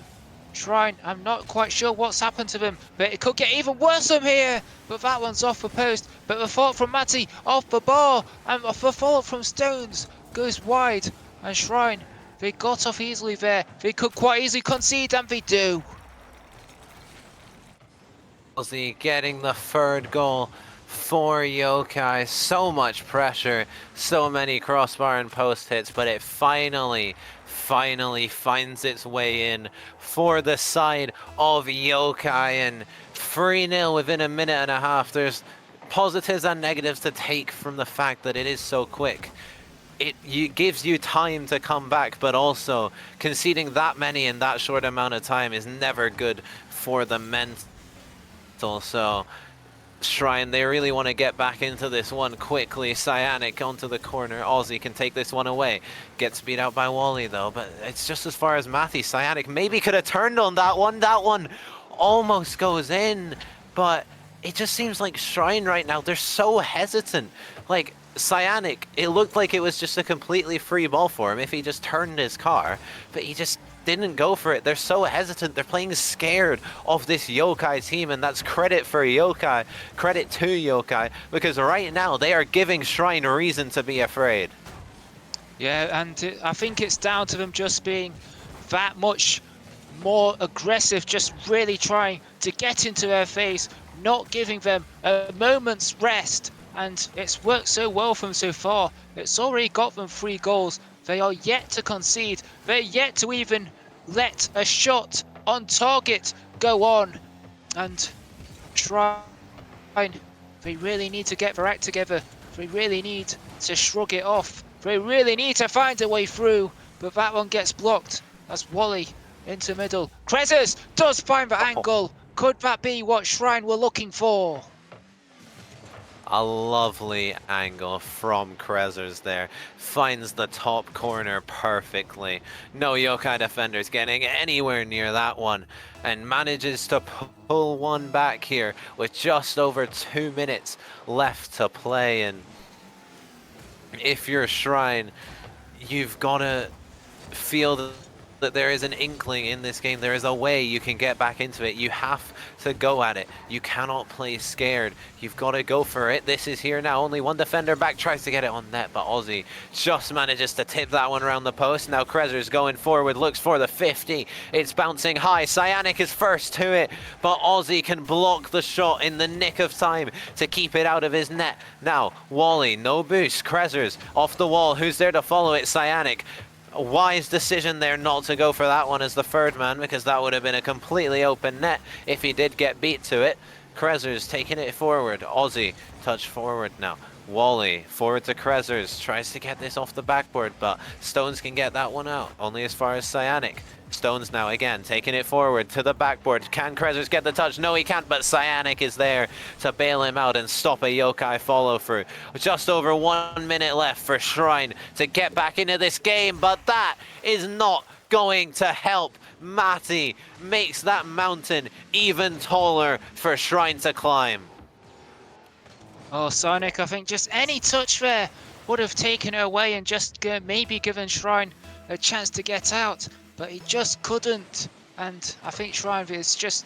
Shrine, I'm not quite sure what's happened to them, but it could get even worse from here. But that one's off the post. But the fault from Matty off the bar, and the fault from Stones goes wide. And Shrine, they got off easily there. They could quite easily concede, and they do. Aussie getting the 3rd goal for Yokai. So much pressure, so many crossbar and post hits, but it finally finds its way in for the side of Yokai, and 3-0 within a minute and a half. There's positives and negatives to take from the fact that it is so quick. It gives you time to come back, but also conceding that many in that short amount of time is never good for the mental. So Shrine, they really want to get back into this one quickly. Cyanic onto the corner. Aussie can take this one away. Gets beat out by Wally though, but it's just as far as Matty. Cyanic maybe could have turned on that one. That one almost goes in, but it just seems like Shrine right now, they're so hesitant. Like Cyanic, it looked like it was just a completely free ball for him if he just turned his car, but he just didn't go for it. They're so hesitant. They're playing scared of this Yokai team, and that's credit for Yokai. Credit to Yokai, because right now they are giving Shrine a reason to be afraid. Yeah, and I think it's down to them just being that much more aggressive, just really trying to get into their face, not giving them a moment's rest. And it's worked so well for them so far. It's already got them 3 goals. They are yet to concede. They're yet to even let a shot on target go on. And try. They really need to get their act together. They really need to shrug it off. They really need to find a way through. But that one gets blocked as Wally into middle. Krezers does find the angle. Could that be what Shrine were looking for? A lovely angle from Krezers there. Finds the top corner perfectly. No Yokai defenders getting anywhere near that one. And manages to pull one back here with just over 2 minutes left to play. And if you're Shrine, you've got to feel that there is an inkling in this game. There is a way you can get back into it. You have to go at it. You cannot play scared. You've got to go for it. This is here now. Only one defender back, tries to get it on net, but Aussie just manages to tip that one around the post. Now Krezers going forward, looks for the 50. It's bouncing high. Cyanic is first to it, but Aussie can block the shot in the nick of time to keep it out of his net. Now Wally, no boost. Krezers off the wall. Who's there to follow it? Cyanic. A wise decision there not to go for that one as the 3rd man, because that would have been a completely open net if he did get beat to it. Krezers taking it forward. Aussie touch forward now. Wally forward to Krezers, tries to get this off the backboard, but Stones can get that one out, only as far as Cyanic. Stones now again taking it forward to the backboard. Can Krezers get the touch? No, he can't, but Cyanic is there to bail him out and stop a Yokai follow through. Just over 1 minute left for Shrine to get back into this game, but that is not going to help. Matty makes that mountain even taller for Shrine to climb. Oh, Sonic, I think just any touch there would have taken her away and just maybe given Shrine a chance to get out. But he just couldn't, and I think Shrine is just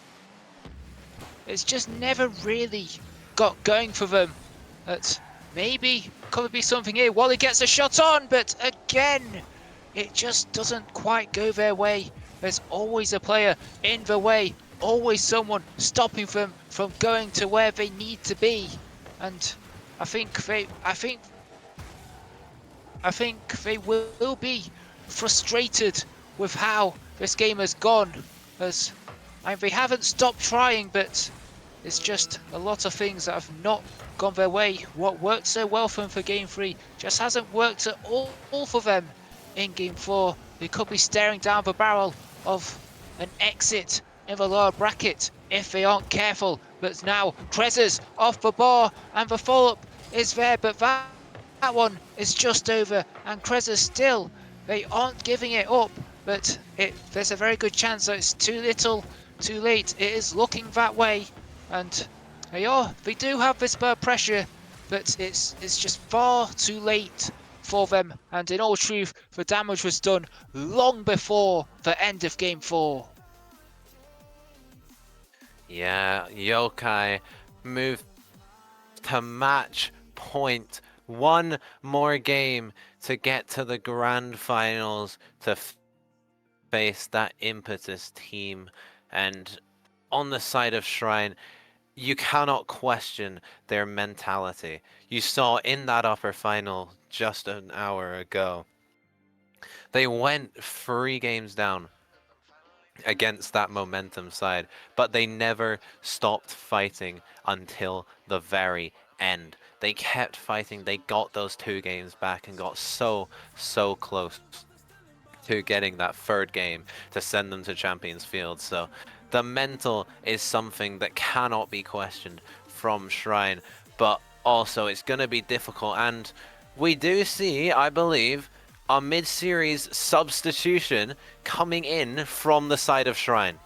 it's just never really got going for them. But maybe could be something here. Wally gets a shot on, but again, it just doesn't quite go their way. There's always a player in the way, always someone stopping them from going to where they need to be. And I think they will be frustrated with how this game has gone, as they haven't stopped trying, but it's just a lot of things that have not gone their way. What worked so well for them for Game 3 just hasn't worked at all for them in Game 4. They could be staring down the barrel of an exit in the lower bracket if they aren't careful. But now Krezers off the bar and the follow-up is there, but that one is just over, and Krezers still, they aren't giving it up, but there's a very good chance that it's too little, too late. It is looking that way, and they do have this pressure, but it's just far too late for them. And in all truth, the damage was done long before the end of Game 4. Yeah, Yokai moved to match point. One more game to get to the grand finals to face that Impetus team. And on the side of Shrine, you cannot question their mentality. You saw in that upper final just an hour ago, they went 3 games down against that momentum side, but they never stopped fighting until the very end. They kept fighting. They got those 2 games back and got so close to getting that 3rd game to send them to Champions Field. So the mental is something that cannot be questioned from Shrine, but also it's going to be difficult. And we do see, I believe, a mid-series substitution coming in from the side of Shrine.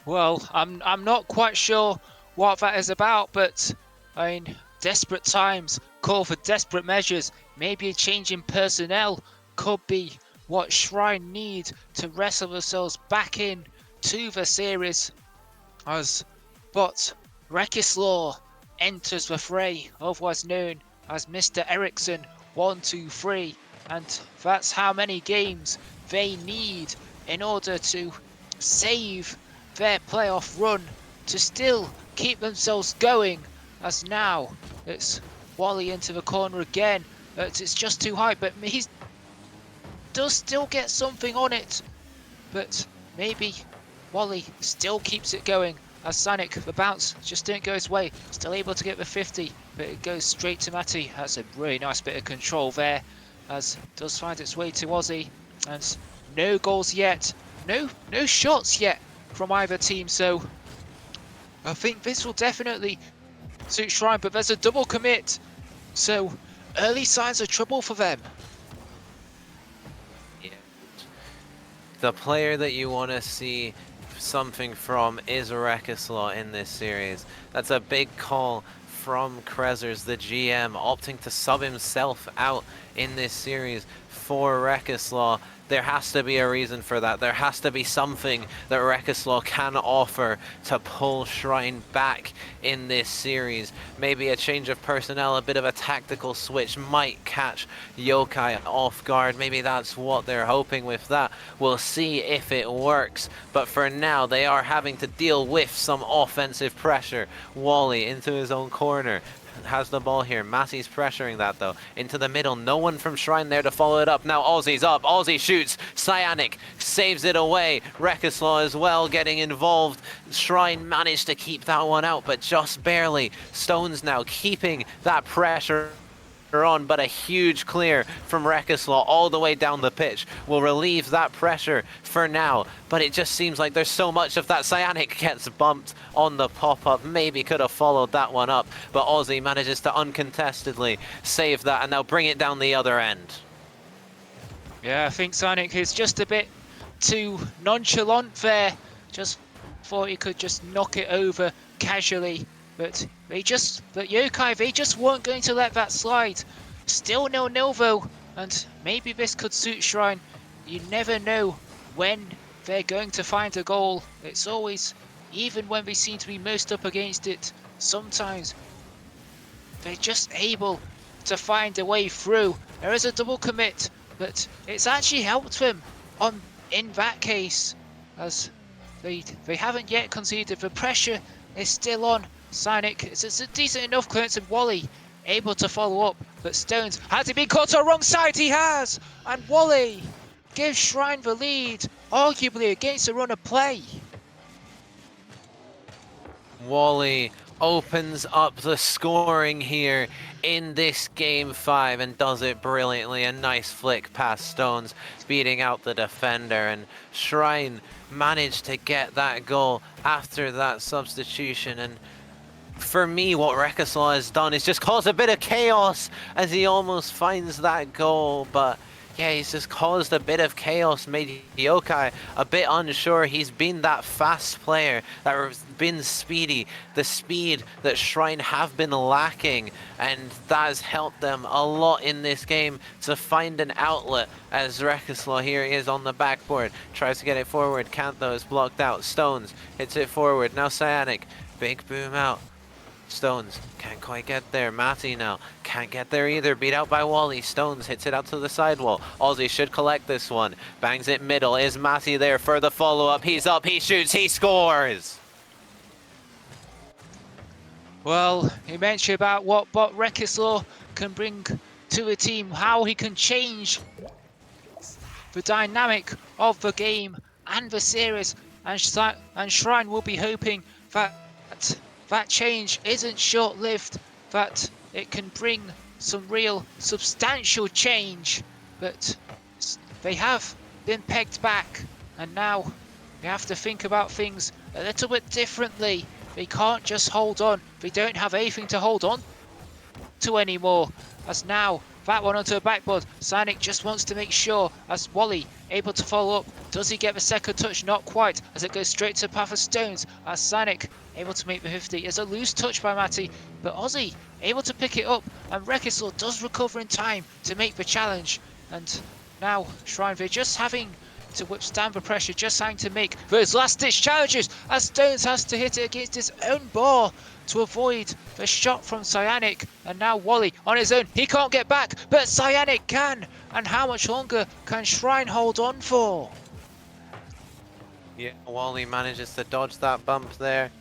Well, I'm not quite sure what that is about, but I mean, desperate times call for desperate measures. Maybe a change in personnel could be what Shrine need to wrestle themselves back in to the series. But Rekislaw enters the fray, otherwise known as Mr. Ericsson 123, and that's how many games they need in order to save their playoff run, to still keep themselves going. As now it's Wally into the corner again, but it's just too high, but he does still get something on it, but maybe Wally still keeps it going as Sonic, the bounce just didn't go his way, still able to get the 50, but it goes straight to Matty. That's a really nice bit of control there, as it does find its way to Aussie, and no goals yet, no shots yet from either team. So I think this will definitely suit Shrine, but there's a double commit, so early signs of trouble for them. Yeah. The player that you want to see something from is Rekislaw in this series. That's a big call from Krezers, the GM, opting to sub himself out in this series for Rekislaw. There has to be a reason for that. There has to be something that Rekislaw can offer to pull Shrine back in this series. Maybe a change of personnel, a bit of a tactical switch might catch Yokai off guard. Maybe that's what they're hoping with that. We'll see if it works. But for now, they are having to deal with some offensive pressure. Wally into his own corner. Has the ball here. Matty's pressuring that though. Into the middle. No one from Shrine there to follow it up. Now Aussie's up. Aussie shoots. Cyanic saves it away. Rekislaw as well getting involved. Shrine managed to keep that one out, but just barely. Stones now keeping that pressure on, but a huge clear from Rekislaw all the way down the pitch will relieve that pressure for now, but it just seems like there's so much of that. Cyanic gets bumped on the pop-up, maybe could have followed that one up, but Aussie manages to uncontestedly save that and now bring it down the other end. Yeah, I think Cyanic is just a bit too nonchalant there. Just thought he could just knock it over casually. But Yokai, they just weren't going to let that slide. Still 0-0 though, and maybe this could suit Shrine. You never know when they're going to find a goal. It's always even when they seem to be most up against it, sometimes they're just able to find a way through. There is a double commit, but it's actually helped them in that case, as they haven't yet conceded. The pressure is still on Cynic. It's a decent enough clearance, and Wally able to follow up, but Stones, has he been caught on the wrong side? He has, and Wally gives Shrine the lead, arguably against a run of play. Wally opens up the scoring here in this game 5 and does it brilliantly. A nice flick past Stones, beating out the defender, and Shrine managed to get that goal after that substitution. And for me, what Rekislaw has done is just cause a bit of chaos as he almost finds that goal, but yeah, he's just caused a bit of chaos, made Yokai a bit unsure. He's been that fast player, that has been speedy, the speed that Shrine have been lacking, and that has helped them a lot in this game to find an outlet. As Rekislaw here is on the backboard, tries to get it forward, can't though, it's blocked out. Stones hits it forward, now Cyanic, big boom out. Stones can't quite get there. Matty now can't get there either. Beat out by Wally. Stones hits it out to the sidewall. Aussie should collect this one. Bangs it middle. Is Matty there for the follow-up? He's up, he shoots, he scores! Well, he mentioned about what Rekislaw can bring to a team, how he can change the dynamic of the game and the series, and Shrine will be hoping that change isn't short-lived, that it can bring some real substantial change. But they have been pegged back, and now they have to think about things a little bit differently. They can't just hold on. They don't have anything to hold on to anymore. As now, that one onto the backboard. Cynic just wants to make sure, as Wally able to follow up. Does he get the second touch? Not quite, as it goes straight to the path of Stones. As Cynic able to make the 50. It's a loose touch by Matty, but Aussie able to pick it up, and Rekislaw does recover in time to make the challenge. And now Shrine, they're just having to withstand the pressure, just having to make those last-ditch challenges, as Stones has to hit it against his own bar to avoid the shot from Cyanic. And now Wally on his own, he can't get back, but Cyanic can. And how much longer can Shrine hold on for? Yeah, Wally manages to dodge that bump there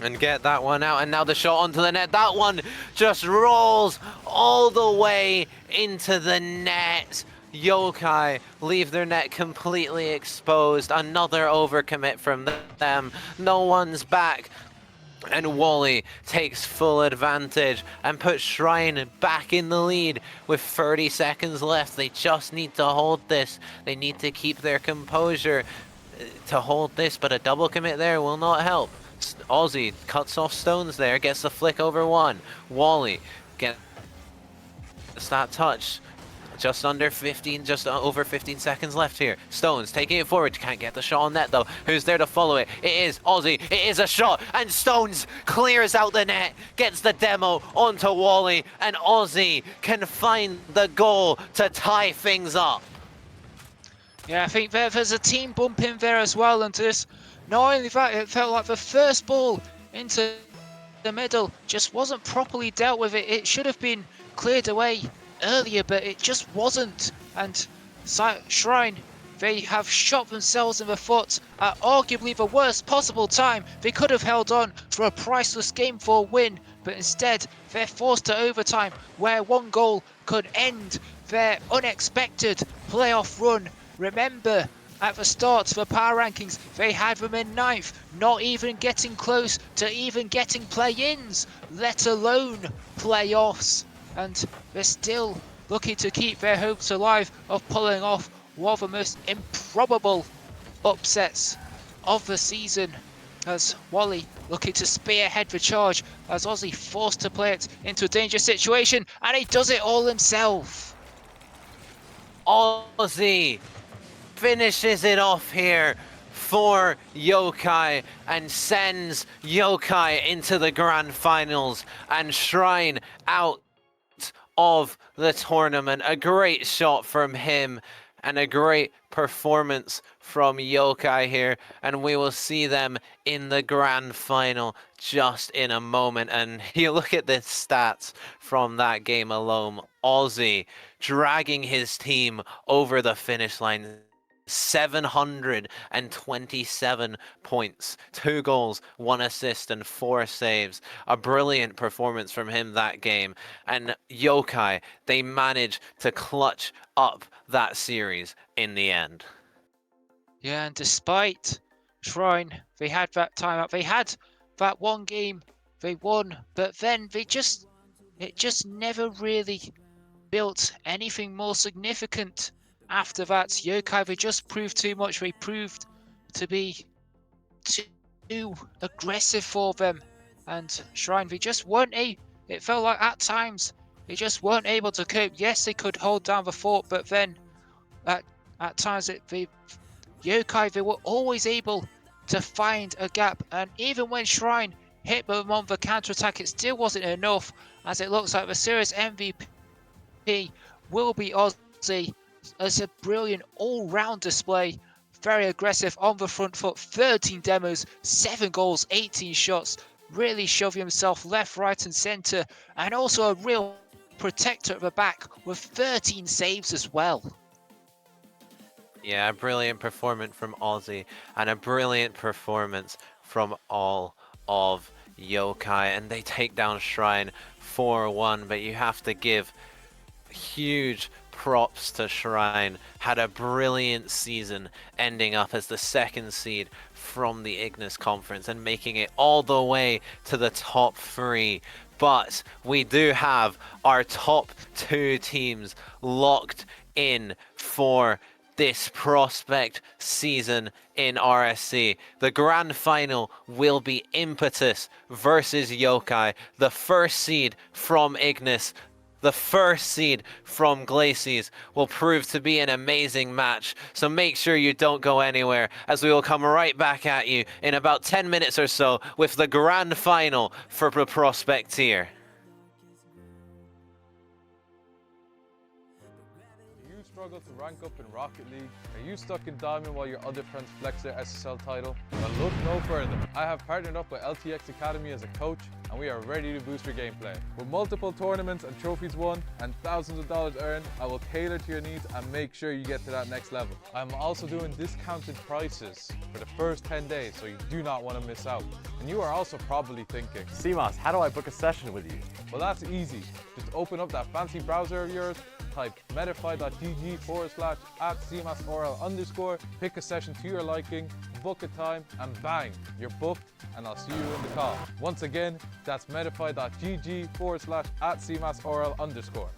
and get that one out, and now the shot onto the net. That one just rolls all the way into the net. Yokai leave their net completely exposed. Another overcommit from them. No one's back. And Wally takes full advantage and puts Shrine back in the lead with 30 seconds left. They just need to hold this. They need to keep their composure to hold this, but a double commit there will not help. Aussie cuts off Stones there, gets the flick over one. Wally gets that touch. Just under 15, just over 15 seconds left here. Stones taking it forward, can't get the shot on net though. Who's there to follow it? It is Aussie, it is a shot, and Stones clears out the net, gets the demo onto Wally, and Aussie can find the goal to tie things up. Yeah, I think there's a team bump in there as well, and this, not only that, it felt like the first ball into the middle just wasn't properly dealt with. It should have been cleared away earlier, but it just wasn't. And Shrine, they have shot themselves in the foot at arguably the worst possible time. They could have held on for a priceless game 4 win, but instead they're forced to overtime, where one goal could end their unexpected playoff run. Remember, at the start of the power rankings, they had them in 9th, not even getting close to even getting play-ins, let alone playoffs. And they're still looking to keep their hopes alive of pulling off one of the most improbable upsets of the season, as Wally looking to spearhead the charge, as Aussie forced to play it into a dangerous situation, and he does it all himself. Aussie finishes it off here for Yokai and sends Yokai into the grand finals, and Shrine out of the tournament. A great shot from him. and a great performance from Yokai here, and we will see them in the grand final just in a moment. And you look at the stats from that game alone. Aussie dragging his team over the finish line. 727 points, 2 goals, 1 assist and 4 saves. A brilliant performance from him that game. And Yokai, they managed to clutch up that series in the end. Yeah, and despite Shrine, they had that timeout. They had that one game they won, but then it just never really built anything more significant. After that, Yokai, they just proved too much. They proved to be too aggressive for them. And Shrine, they just weren't it felt like at times they just weren't able to cope. Yes, they could hold down the fort, but then at times Yokai, they were always able to find a gap. And even when Shrine hit them on the counter-attack, it still wasn't enough, as it looks like the series MVP will be Aussie. It's a brilliant all-round display. Very aggressive on the front foot. 13 demos, 7 goals, 18 shots. Really shoving himself left, right and centre. And also a real protector at the back with 13 saves as well. Yeah, a brilliant performance from Aussie and a brilliant performance from all of Yokai. And they take down Shrine 4-1, but you have to give huge props to Shrine. Had a brilliant season, ending up as the 2nd seed from the Ignis Conference and making it all the way to the top 3. But we do have our top 2 teams locked in for this prospect season in RSC. The grand final will be Impetus versus Yokai, the 1st seed from Ignis. The 1st seed from Glacies will prove to be an amazing match, so make sure you don't go anywhere, as we will come right back at you in about 10 minutes or so with the grand final for the prospect tier. Do you struggle to rank up in Rocket League? Are you stuck in Diamond while your other friends flex their SSL title? Well, look no further. I have partnered up with LTXAcademy as a coach, and we are ready to boost your gameplay. With multiple tournaments and trophies won and thousands of dollars earned, I will tailor to your needs and make sure you get to that next level. I'm also doing discounted prices for the first 10 days, so you do not want to miss out. And you are also probably thinking, CMOS, how do I book a session with you? well, that's easy. Just open up that fancy browser of yours, type metafy.gg/@cmasorl_, pick a session to your liking, book a time, and bang, you're booked, and I'll see you in the call. Once again, that's metafy.gg/@cmasorl_.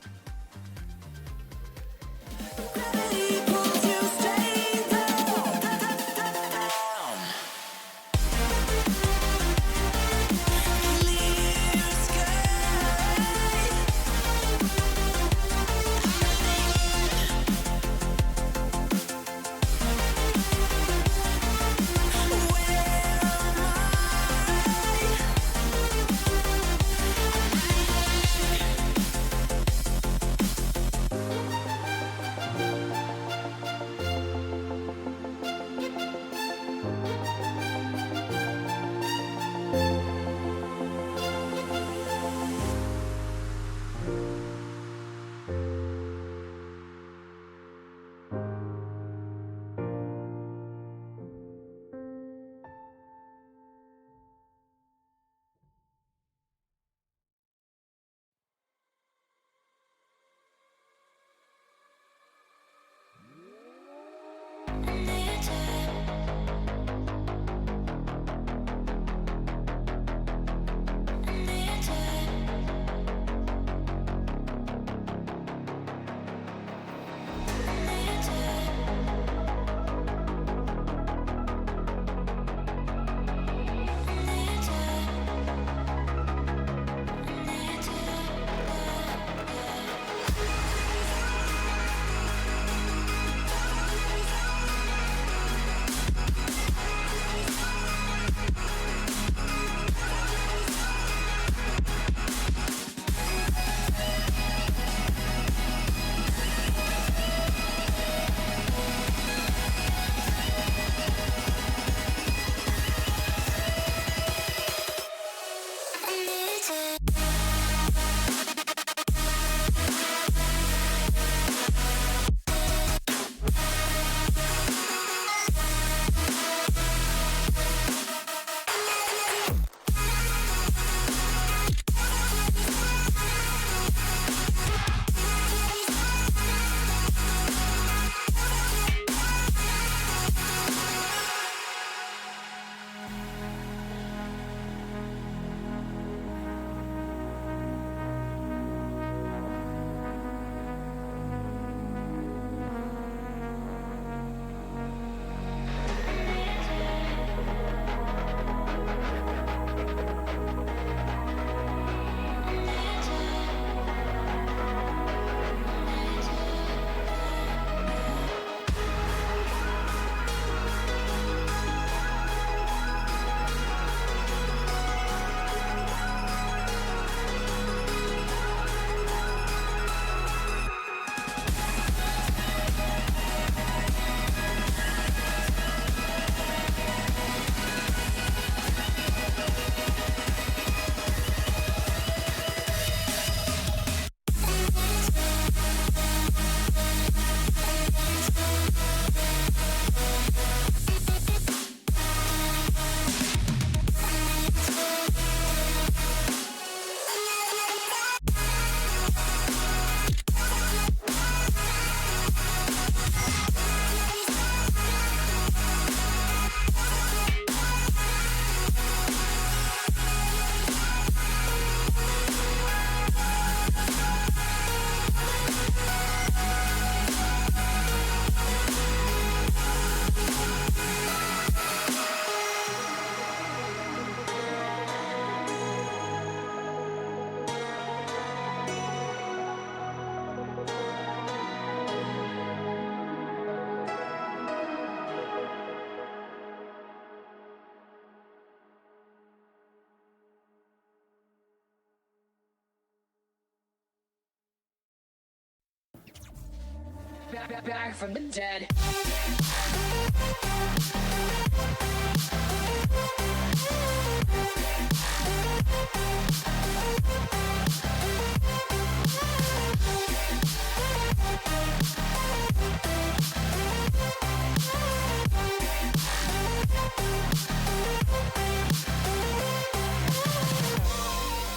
Back from the dead.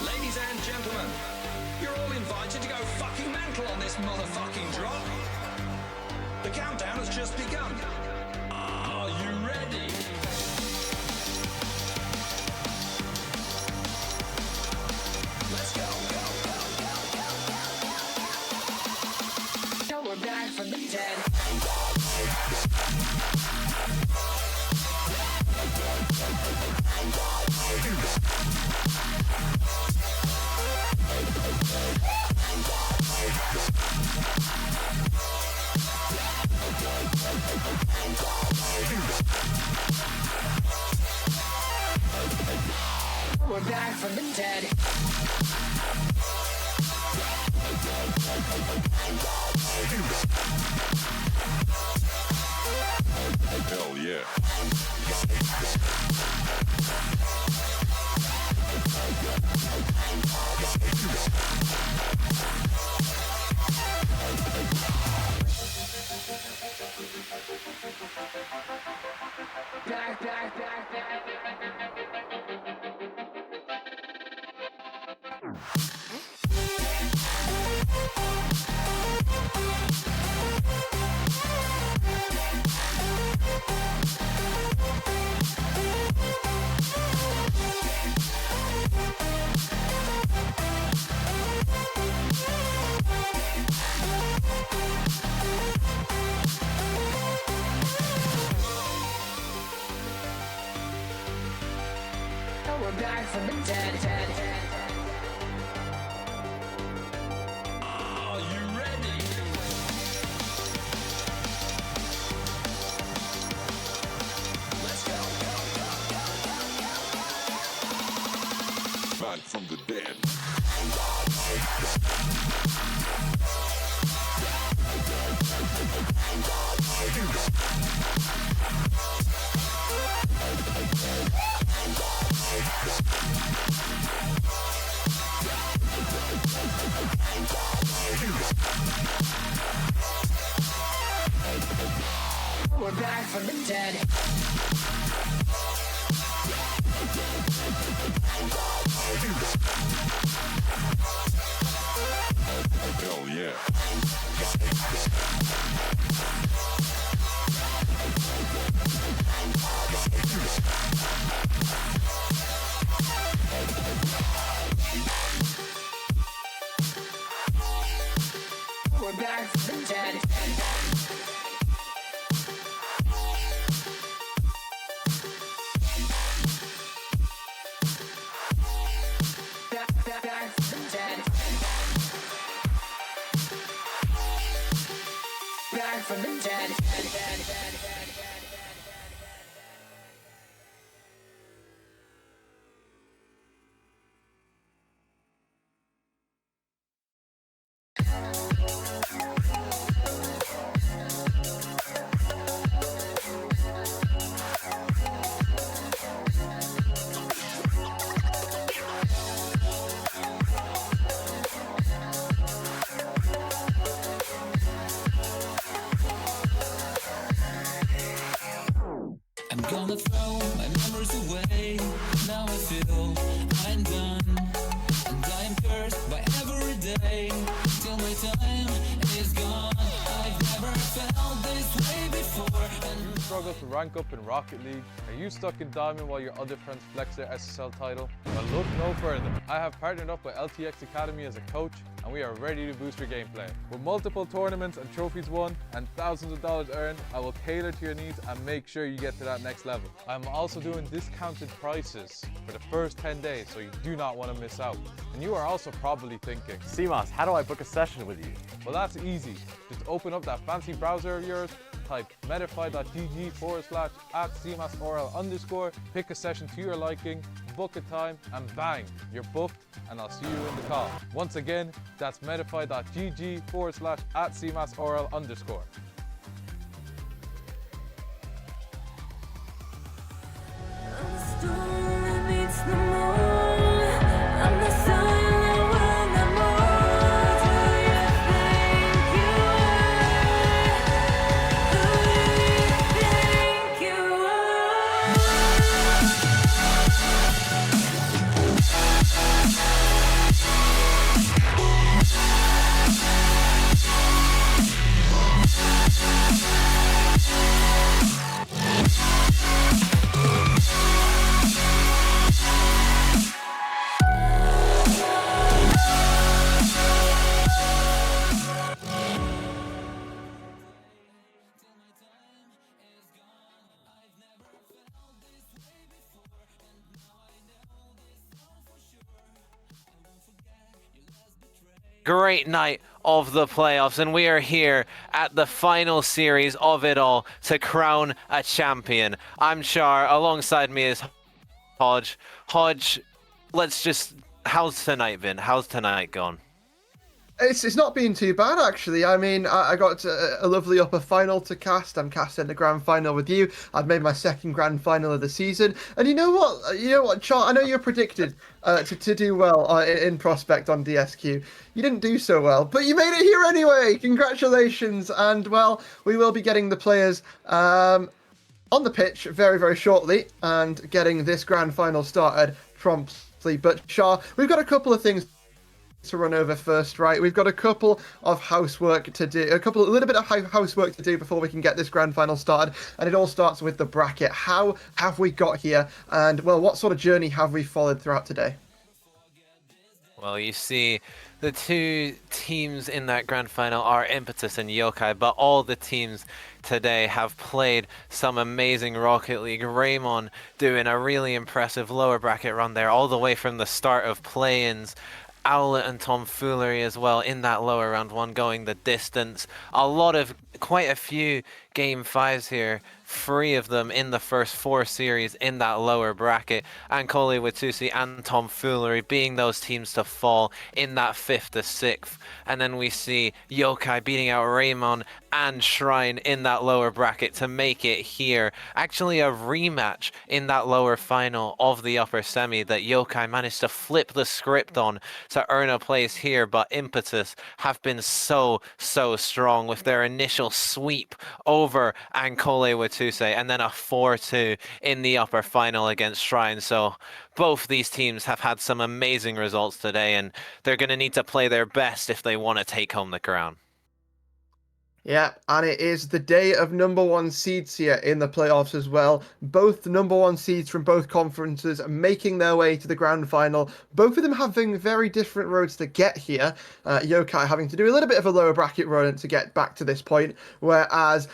Ladies and gentlemen, you're all invited to go fucking mental on this motherfucking drop. The countdown has just begun. Are you ready? Let's go. Now we're back from the dead. We're back from the dead. Hell yeah. We're back from the dead. Are you ready? Let's go. Back from the dead. We're back from the dead. Hell yeah. We're back from the dead. Back from the dead. Back from the dead. I'm gonna throw my memories away. Now I feel I'm done, and I am cursed by every day till my time is gone. I've never felt this way before. You struggle to rank up in Rocket League? Are you stuck in Diamond while your other friends flex their SSL title? Well, look no further. I have partnered up with LTXAcademy as a coach, and we are ready to boost your gameplay. With multiple tournaments and trophies won and thousands of dollars earned, I will cater to your needs and make sure you get to that next level. I'm also doing discounted prices for the first 10 days, so you do not want to miss out. And you are also probably thinking, CMOS, how do I book a session with you? well, that's easy. Just open up that fancy browser of yours, type metafy.gg/@cmasorl_, pick a session to your liking, book a time, and bang, you're booked, and I'll see you in the call. Once again, that's metafy.gg/@cmasorl_. Great night of the playoffs, and we are here at the final series of it all to crown a champion. I'm Char, alongside me is Hodge. Hodge, how's tonight been? How's tonight gone? It's not been too bad, actually. I mean, I got a lovely upper final to cast. I'm casting the grand final with you. I've made my second grand final of the season. And you know what, Char, I know you're predicted to do well in Prospect on DSQ. You didn't do so well, but you made it here anyway. Congratulations. And, well, we will be getting the players on the pitch very, very shortly and getting this grand final started promptly. But, Char, we've got a couple of things to run over first, right? We've got a couple of housework to do, a little bit of housework to do before we can get this grand final started, and it all starts with the bracket. How have we got here, and well, what sort of journey have we followed throughout today? Well, you see, the two teams in that grand final are Impetus and Yokai, but all the teams today have played some amazing Rocket League. Raymond doing a really impressive lower bracket run there, all the way from the start of play-ins. Owlet and Tomfoolery as well in that lower round one, going the distance. Quite a few game fives here, 3 of them in the first 4 series in that lower bracket, and Kole Watusi and Tomfoolery being those teams to fall in that 5th to 6th. And then we see Yokai beating out Raymond and Shrine in that lower bracket to make it here. Actually a rematch in that lower final of the upper semi that Yokai managed to flip the script on to earn a place here, but Impetus have been so strong with their initial sweep over Ankole Watuse and then a 4-2 in the upper final against Shrine. So both these teams have had some amazing results today, and they're going to need to play their best if they want to take home the crown. Yeah, and it is the day of number 1 seeds here in the playoffs as well. Both the number 1 seeds from both conferences making their way to the grand final. Both of them having very different roads to get here. Yokai having to do a little bit of a lower bracket run to get back to this point, whereas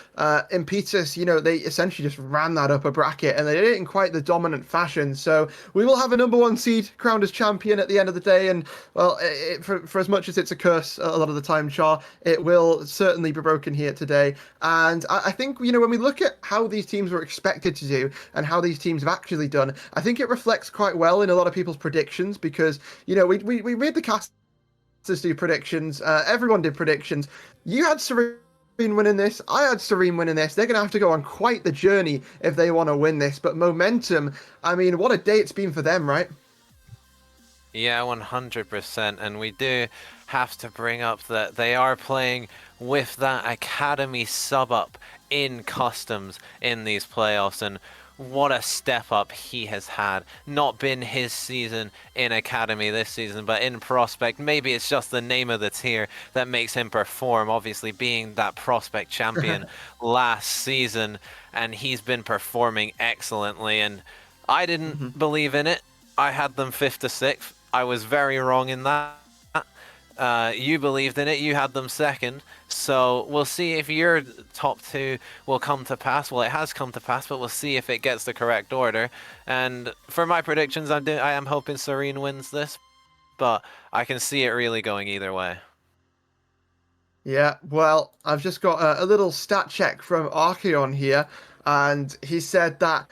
Impetus, they essentially just ran that upper bracket and they did it in quite the dominant fashion. So we will have a number 1 seed crowned as champion at the end of the day, and well, for as much as it's a curse a lot of the time, Char, it will certainly be broken here today. And I think, when we look at how these teams were expected to do and how these teams have actually done, I think it reflects quite well in a lot of people's predictions, because, we made the casters do predictions. Everyone did predictions. You had Serene winning this. I had Serene winning this. They're going to have to go on quite the journey if they want to win this. But Momentum, I mean, what a day it's been for them, right? Yeah, 100%. And we do have to bring up that they are playing with that Academy sub-up in Customs in these playoffs. And what a step up he has had. Not been his season in Academy this season, but in Prospect. Maybe it's just the name of the tier that makes him perform. Obviously, being that Prospect champion last season, and he's been performing excellently. And I didn't believe in it. I had them 5th to 6th. I was very wrong in that. You believed in it. You had them 2nd. So we'll see if your top 2 will come to pass. Well, it has come to pass, but we'll see if it gets the correct order. And for my predictions, I am hoping Serene wins this, but I can see it really going either way. Yeah, well, I've just got a little stat check from Archeon here, and he said that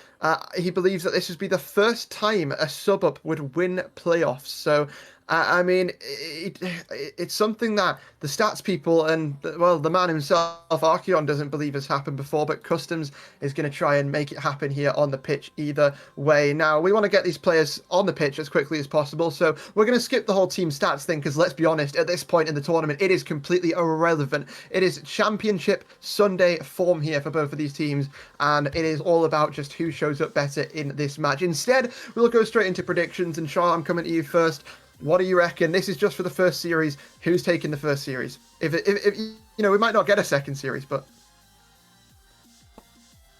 he believes that this would be the first time a sub-up would win playoffs. So, I mean, it's something that the stats people and, well, the man himself, Archeon, doesn't believe has happened before, but Customs is going to try and make it happen here on the pitch either way. Now, we want to get these players on the pitch as quickly as possible, so we're going to skip the whole team stats thing, because let's be honest, at this point in the tournament, it is completely irrelevant. It is Championship Sunday form here for both of these teams, and it is all about just who shows up better in this match. Instead, we'll go straight into predictions, and Charles, I'm coming to you first. What do you reckon? This is just for the first series. Who's taking the first series? If you know, we might not get a second series, but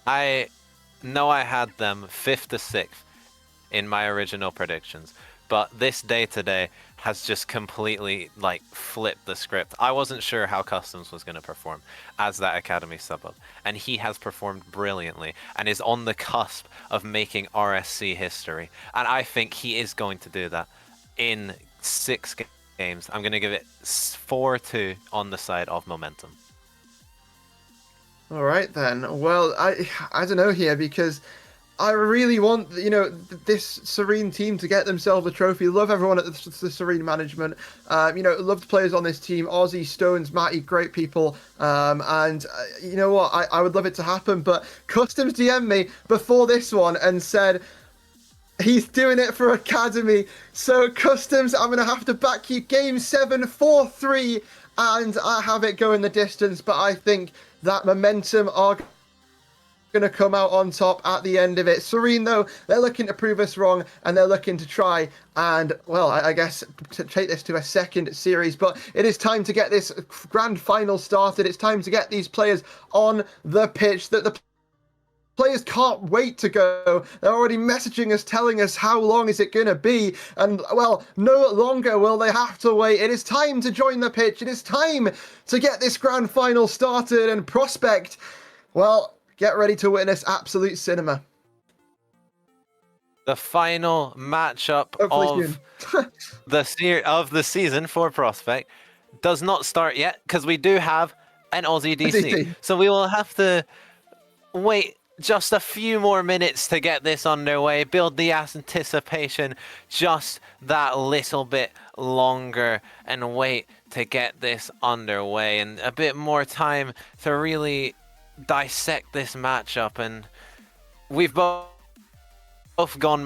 I know I had them 5th to 6th in my original predictions, but this day today has just completely like flipped the script. I wasn't sure how Customs was going to perform as that Academy sub-up, and he has performed brilliantly and is on the cusp of making RSC history, and I think he is going to do that in 6 games. I'm going to give it 4-2 on the side of momentum. all right then. Well, I don't know here, because I really want, you know, this Serene team to get themselves a trophy. Love everyone at the Serene management. You know, love the players on this team. Ozzy, Stones, Matty, great people. And you know what? I would love it to happen. But Customs DM'd me before this one and said he's doing it for Academy. So Customs, I'm going to have to back you. Game 7, 4-3. And I have it going the distance. But I think that momentum are going to come out on top at the end of it. Serene, though, they're looking to prove us wrong, and they're looking to try and, well, I guess to take this to a second series. But it is time to get this grand final started. It's time to get these players on the pitch. That the players can't wait to go. They're already messaging us, telling us how long is it going to be. And, well, no longer will they have to wait. It is time to join the pitch. It is time to get this grand final started. And Prospect, well, get ready to witness absolute cinema. The final matchup of the season for Prospect does not start yet, because we do have an Aussie DC. So we will have to wait just a few more minutes to get this underway, build the anticipation just that little bit longer, and wait to get this underway, and a bit more time to really dissect this matchup. And we've both gone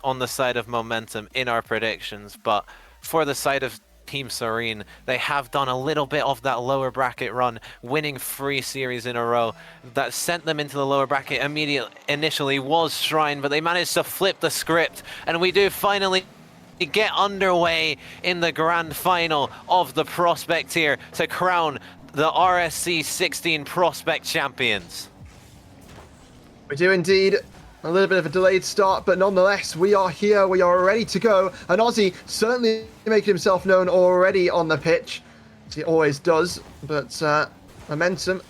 on the side of momentum in our predictions, but for the side of Team Serene, they have done a little bit of that lower bracket run, winning 3 series in a row that sent them into the lower bracket initially was Shrine, but they managed to flip the script, and we do finally get underway in the grand final of the Prospect here to crown the RSC16 Prospect champions. We do indeed. A little bit of a delayed start, but nonetheless, we are here. We are ready to go. And Aussie certainly making himself known already on the pitch, as he always does. But momentum,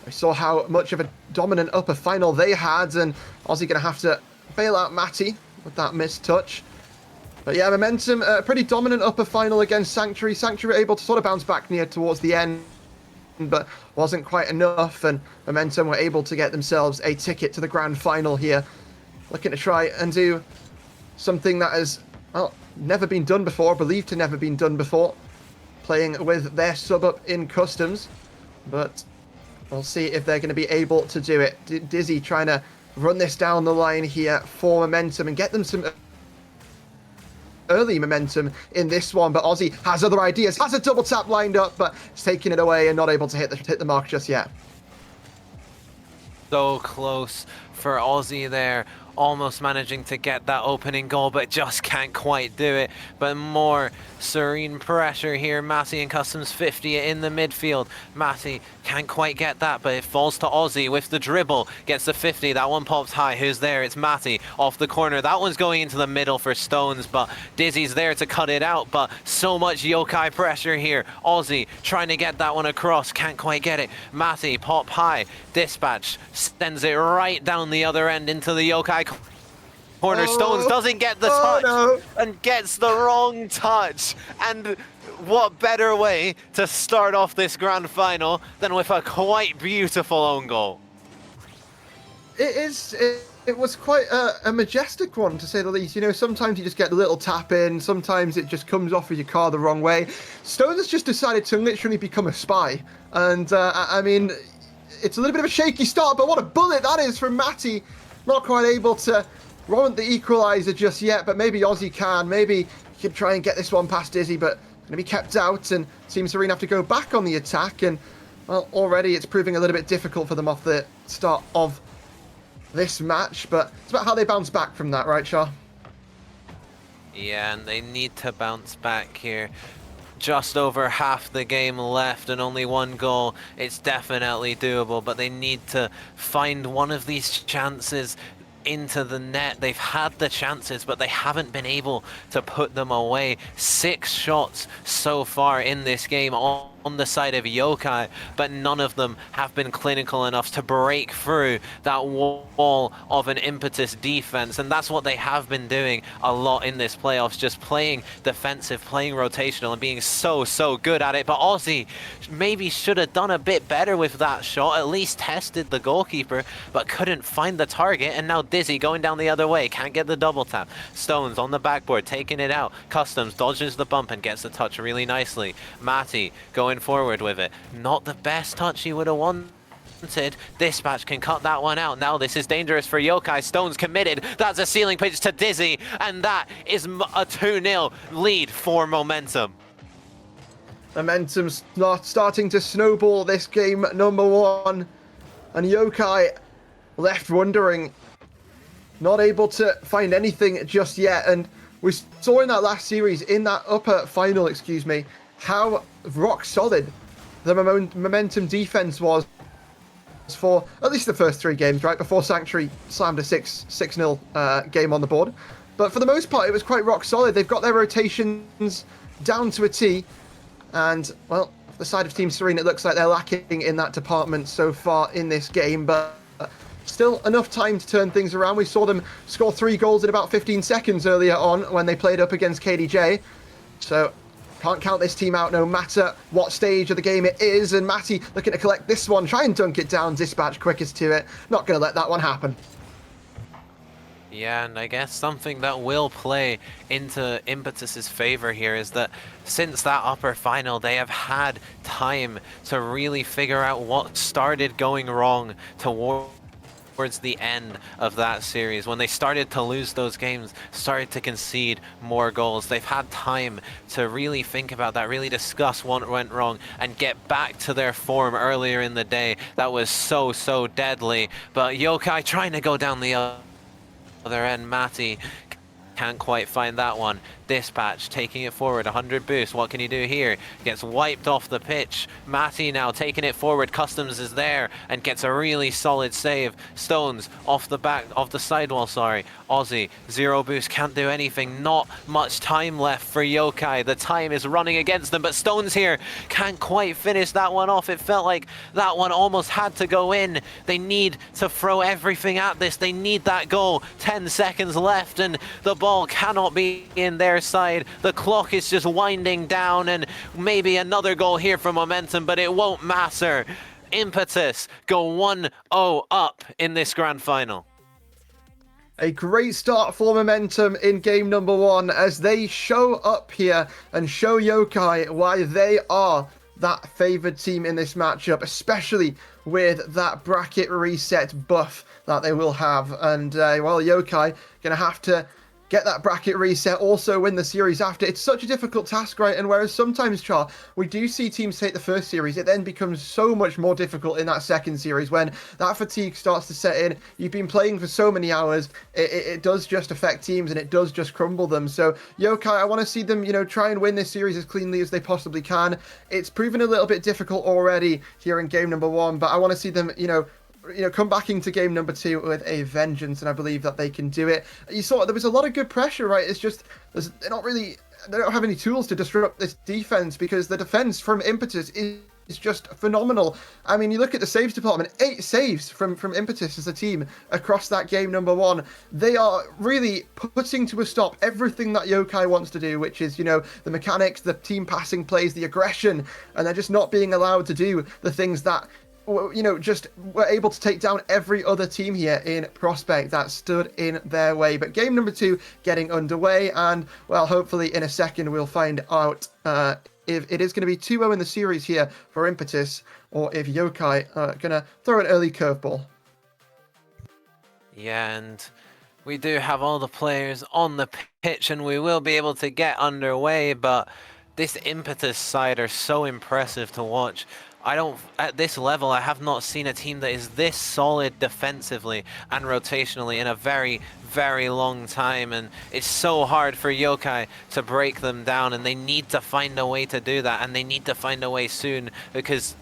we saw how much of a dominant upper final they had, and Aussie going to have to bail out Matty with that missed touch. But yeah, momentum, pretty dominant upper final against Sanctuary. Sanctuary able to sort of bounce back near towards the end, but wasn't quite enough, and momentum were able to get themselves a ticket to the grand final here. Looking to try and do something that has, well, never been done before, believed to never been done before, playing with their sub-up in Customs, but we'll see if they're going to be able to do it. Dizzy trying to run this down the line here for momentum and get them some early momentum in this one, but Aussie has other ideas, has a double tap lined up, but it's taking it away and not able to hit the mark just yet. So close for Aussie there, almost managing to get that opening goal, but just can't quite do it. But more Serene pressure here. Matty and Customs 50 in the midfield. Matty can't quite get that, but it falls to Aussie with the dribble. Gets the 50. That one pops high. Who's there? It's Matty off the corner. That one's going into the middle for Stones, but Dizzy's there to cut it out. But so much yokai pressure here. Aussie trying to get that one across. Can't quite get it. Matty pop high. Dispatch sends it right down the other end into the yokai corner. Stones doesn't get the touch and gets the wrong touch, and what better way to start off this grand final than with a quite beautiful own goal? It was quite a majestic one, to say the least. You know, sometimes you just get a little tap in, sometimes it just comes off of your car the wrong way. Stones has just decided to literally become a spy. And, I mean, it's a little bit of a shaky start, but what a bullet that is from Matty. Not quite able to warrant the equaliser just yet, but maybe Aussie can. Maybe he can try and get this one past Dizzy, but going to be kept out, and seems to have to go back on the attack. And, well, already it's proving a little bit difficult for them off the start of this match, but it's about how they bounce back from that, right, Shah? Yeah, and they need to bounce back here. Just over half the game left and only one goal. It's definitely doable, but they need to find one of these chances into the net. They've had the chances, but they haven't been able to put them away. 6 shots so far in this game on the side of Yokai, but none of them have been clinical enough to break through that wall of an Impetus defense, and that's what they have been doing a lot in this playoffs, just playing defensive, playing rotational, and being so good at it. But Aussie maybe should have done a bit better with that shot, at least tested the goalkeeper, but couldn't find the target. And now Dizzy going down the other way, can't get the double tap. Stones on the backboard, taking it out. Customs dodges the bump and gets the touch really nicely. Matty going forward with it. Not the best touch he would have wanted. Dispatch can cut that one out. Now this is dangerous for Yokai. Stones committed. That's a ceiling pitch to Dizzy, and that is a 2-0 lead for Momentum. Momentum's not starting to snowball this game number 1, and Yokai left wondering, not able to find anything just yet. And we saw in that last series, in that upper final, excuse me, how rock solid the Momentum defense was for at least the first 3 games, right, before Sanctuary slammed a 6-0 game on the board. But for the most part, it was quite rock solid. They've got their rotations down to a T, and, well, the side of Team Serene, it looks like they're lacking in that department so far in this game, but still enough time to turn things around. We saw them score 3 goals in about 15 seconds earlier on when they played up against KDJ. So can't count this team out no matter what stage of the game it is. And Matty looking to collect this one, try and dunk it down. Dispatch quickest to it. Not going to let that one happen. Yeah, and I guess something that will play into Impetus's favor here is that since that upper final, they have had time to really figure out what started going wrong towards the end of that series. When they started to lose those games, started to concede more goals, they've had time to really think about that, really discuss what went wrong, and get back to their form earlier in the day that was so deadly. But Yokai trying to go down the other end. Matty can't quite find that one. Dispatch taking it forward, 100 boost. What can he do here? Gets wiped off the pitch. Matty now taking it forward. Customs is there and gets a really solid save. Stones off the sidewall, sorry. Aussie, 0 boost, can't do anything. Not much time left for Yokai. The time is running against them, but Stones here can't quite finish that one off. It felt like that one almost had to go in. They need to throw everything at this. They need that goal. 10 seconds left, and the ball cannot be in their side. The clock is just winding down, and maybe another goal here for Momentum, but it won't matter. Impetus go 1-0 up in this grand final. A great start for Momentum in game number 1 as they show up here and show Yokai why they are that favoured team in this matchup, especially with that bracket reset buff that they will have. And, well, Yokai going to have to get that bracket reset, also win the series after. It's such a difficult task, right? And whereas sometimes, Char, we do see teams take the first series, it then becomes so much more difficult in that second series when that fatigue starts to set in. You've been playing for so many hours, it does just affect teams and it does just crumble them. So Yokai, I want to see them, try and win this series as cleanly as they possibly can. It's proven a little bit difficult already here in game number 1, but I want to see them, come back into game number 2 with a vengeance, and I believe that they can do it. You saw there was a lot of good pressure, right? It's just they don't have any tools to disrupt this defense because the defense from Impetus is just phenomenal. I mean, you look at the saves department, 8 saves from Impetus as a team across that game number 1. They are really putting to a stop everything that Yokai wants to do, which is, you know, the mechanics, the team passing plays, the aggression, and they're just not being allowed to do the things that, you know, just were able to take down every other team here in Prospect that stood in their way. But game number 2 getting underway, and, well, hopefully in a second we'll find out if it is going to be 2-0 in the series here for Impetus, or if Yokai are going to throw an early curveball. Yeah, and we do have all the players on the pitch, and we will be able to get underway, but this Impetus side are so impressive to watch. At this level, I have not seen a team that is this solid defensively and rotationally in a very, very long time, and it's so hard for Yokai to break them down, and they need to find a way to do that, and they need to find a way soon, because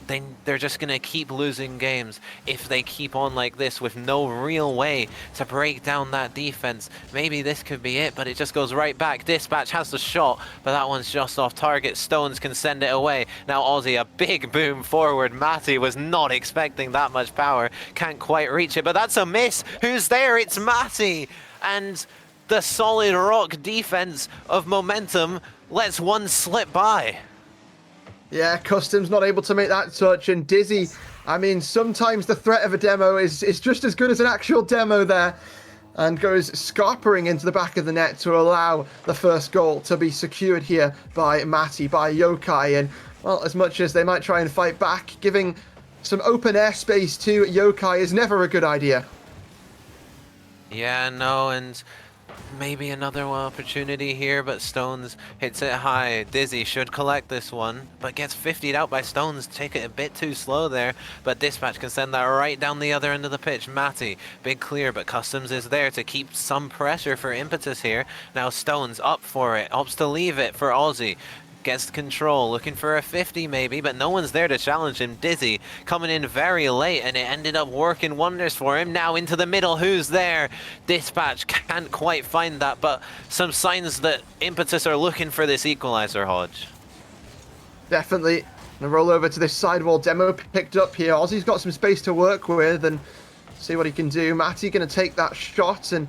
they're just going to keep losing games if they keep on like this with no real way to break down that defense. Maybe this could be it, but it just goes right back. Dispatch has the shot, but that one's just off target. Stones can send it away. Now Aussie, a big boom forward. Matty was not expecting that much power, can't quite reach it, but that's a miss. Who's there? It's Matty, and the solid rock defense of Momentum lets one slip by. Yeah, Custom's not able to make that touch, and Dizzy, I mean, sometimes the threat of a demo is just as good as an actual demo there, and goes scarpering into the back of the net to allow the first goal to be secured here by Matty, by Yokai. And, well, as much as they might try and fight back, giving some open airspace to Yokai is never a good idea. Yeah, no, and maybe another opportunity here, but Stones hits it high. Dizzy should collect this one, but gets 50'd out by Stones. Take it a bit too slow there, but Dispatch can send that right down the other end of the pitch. Matty, big clear, but Customs is there to keep some pressure for Impetus here. Now Stones up for it, opts to leave it for Aussie. Gets control, looking for a 50 maybe, but no one's there to challenge him. Dizzy coming in very late, and it ended up working wonders for him. Now into the middle, who's there? Dispatch can't quite find that, but some signs that Impetus are looking for this equalizer, Hodge. Definitely. Gonna roll over to this sidewall demo picked up here. Aussie's got some space to work with and see what he can do. Matty gonna take that shot and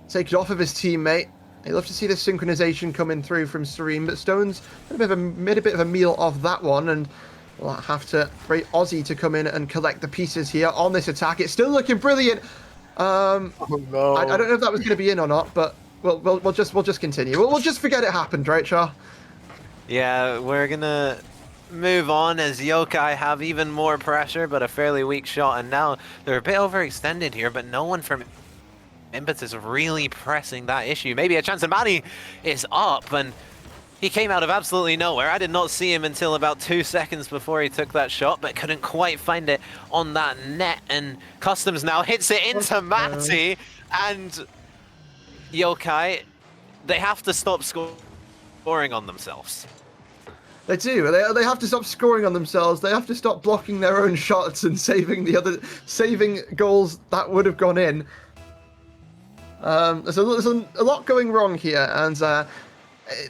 take it off of his teammate. I'd love to see this synchronization coming through from Serene, but Stones made a bit of a meal of that one, and we'll have to wait Aussie to come in and collect the pieces here on this attack. It's still looking brilliant. Oh, no. I don't know if that was going to be in or not, but we'll just continue. We'll just forget it happened, right, Char? Yeah, we're gonna move on as Yokai have even more pressure, but a fairly weak shot, and now they're a bit overextended here, but no one from Impetus really pressing that issue. Maybe a chance, and Matty is up, and he came out of absolutely nowhere. I did not see him until about 2 seconds before he took that shot, but couldn't quite find it on that net, and Customs now hits it into Matty, and Yokai, they have to stop scoring on themselves. They do. They have to stop scoring on themselves. They have to stop blocking their own shots and saving goals that would have gone in. There's a lot going wrong here, and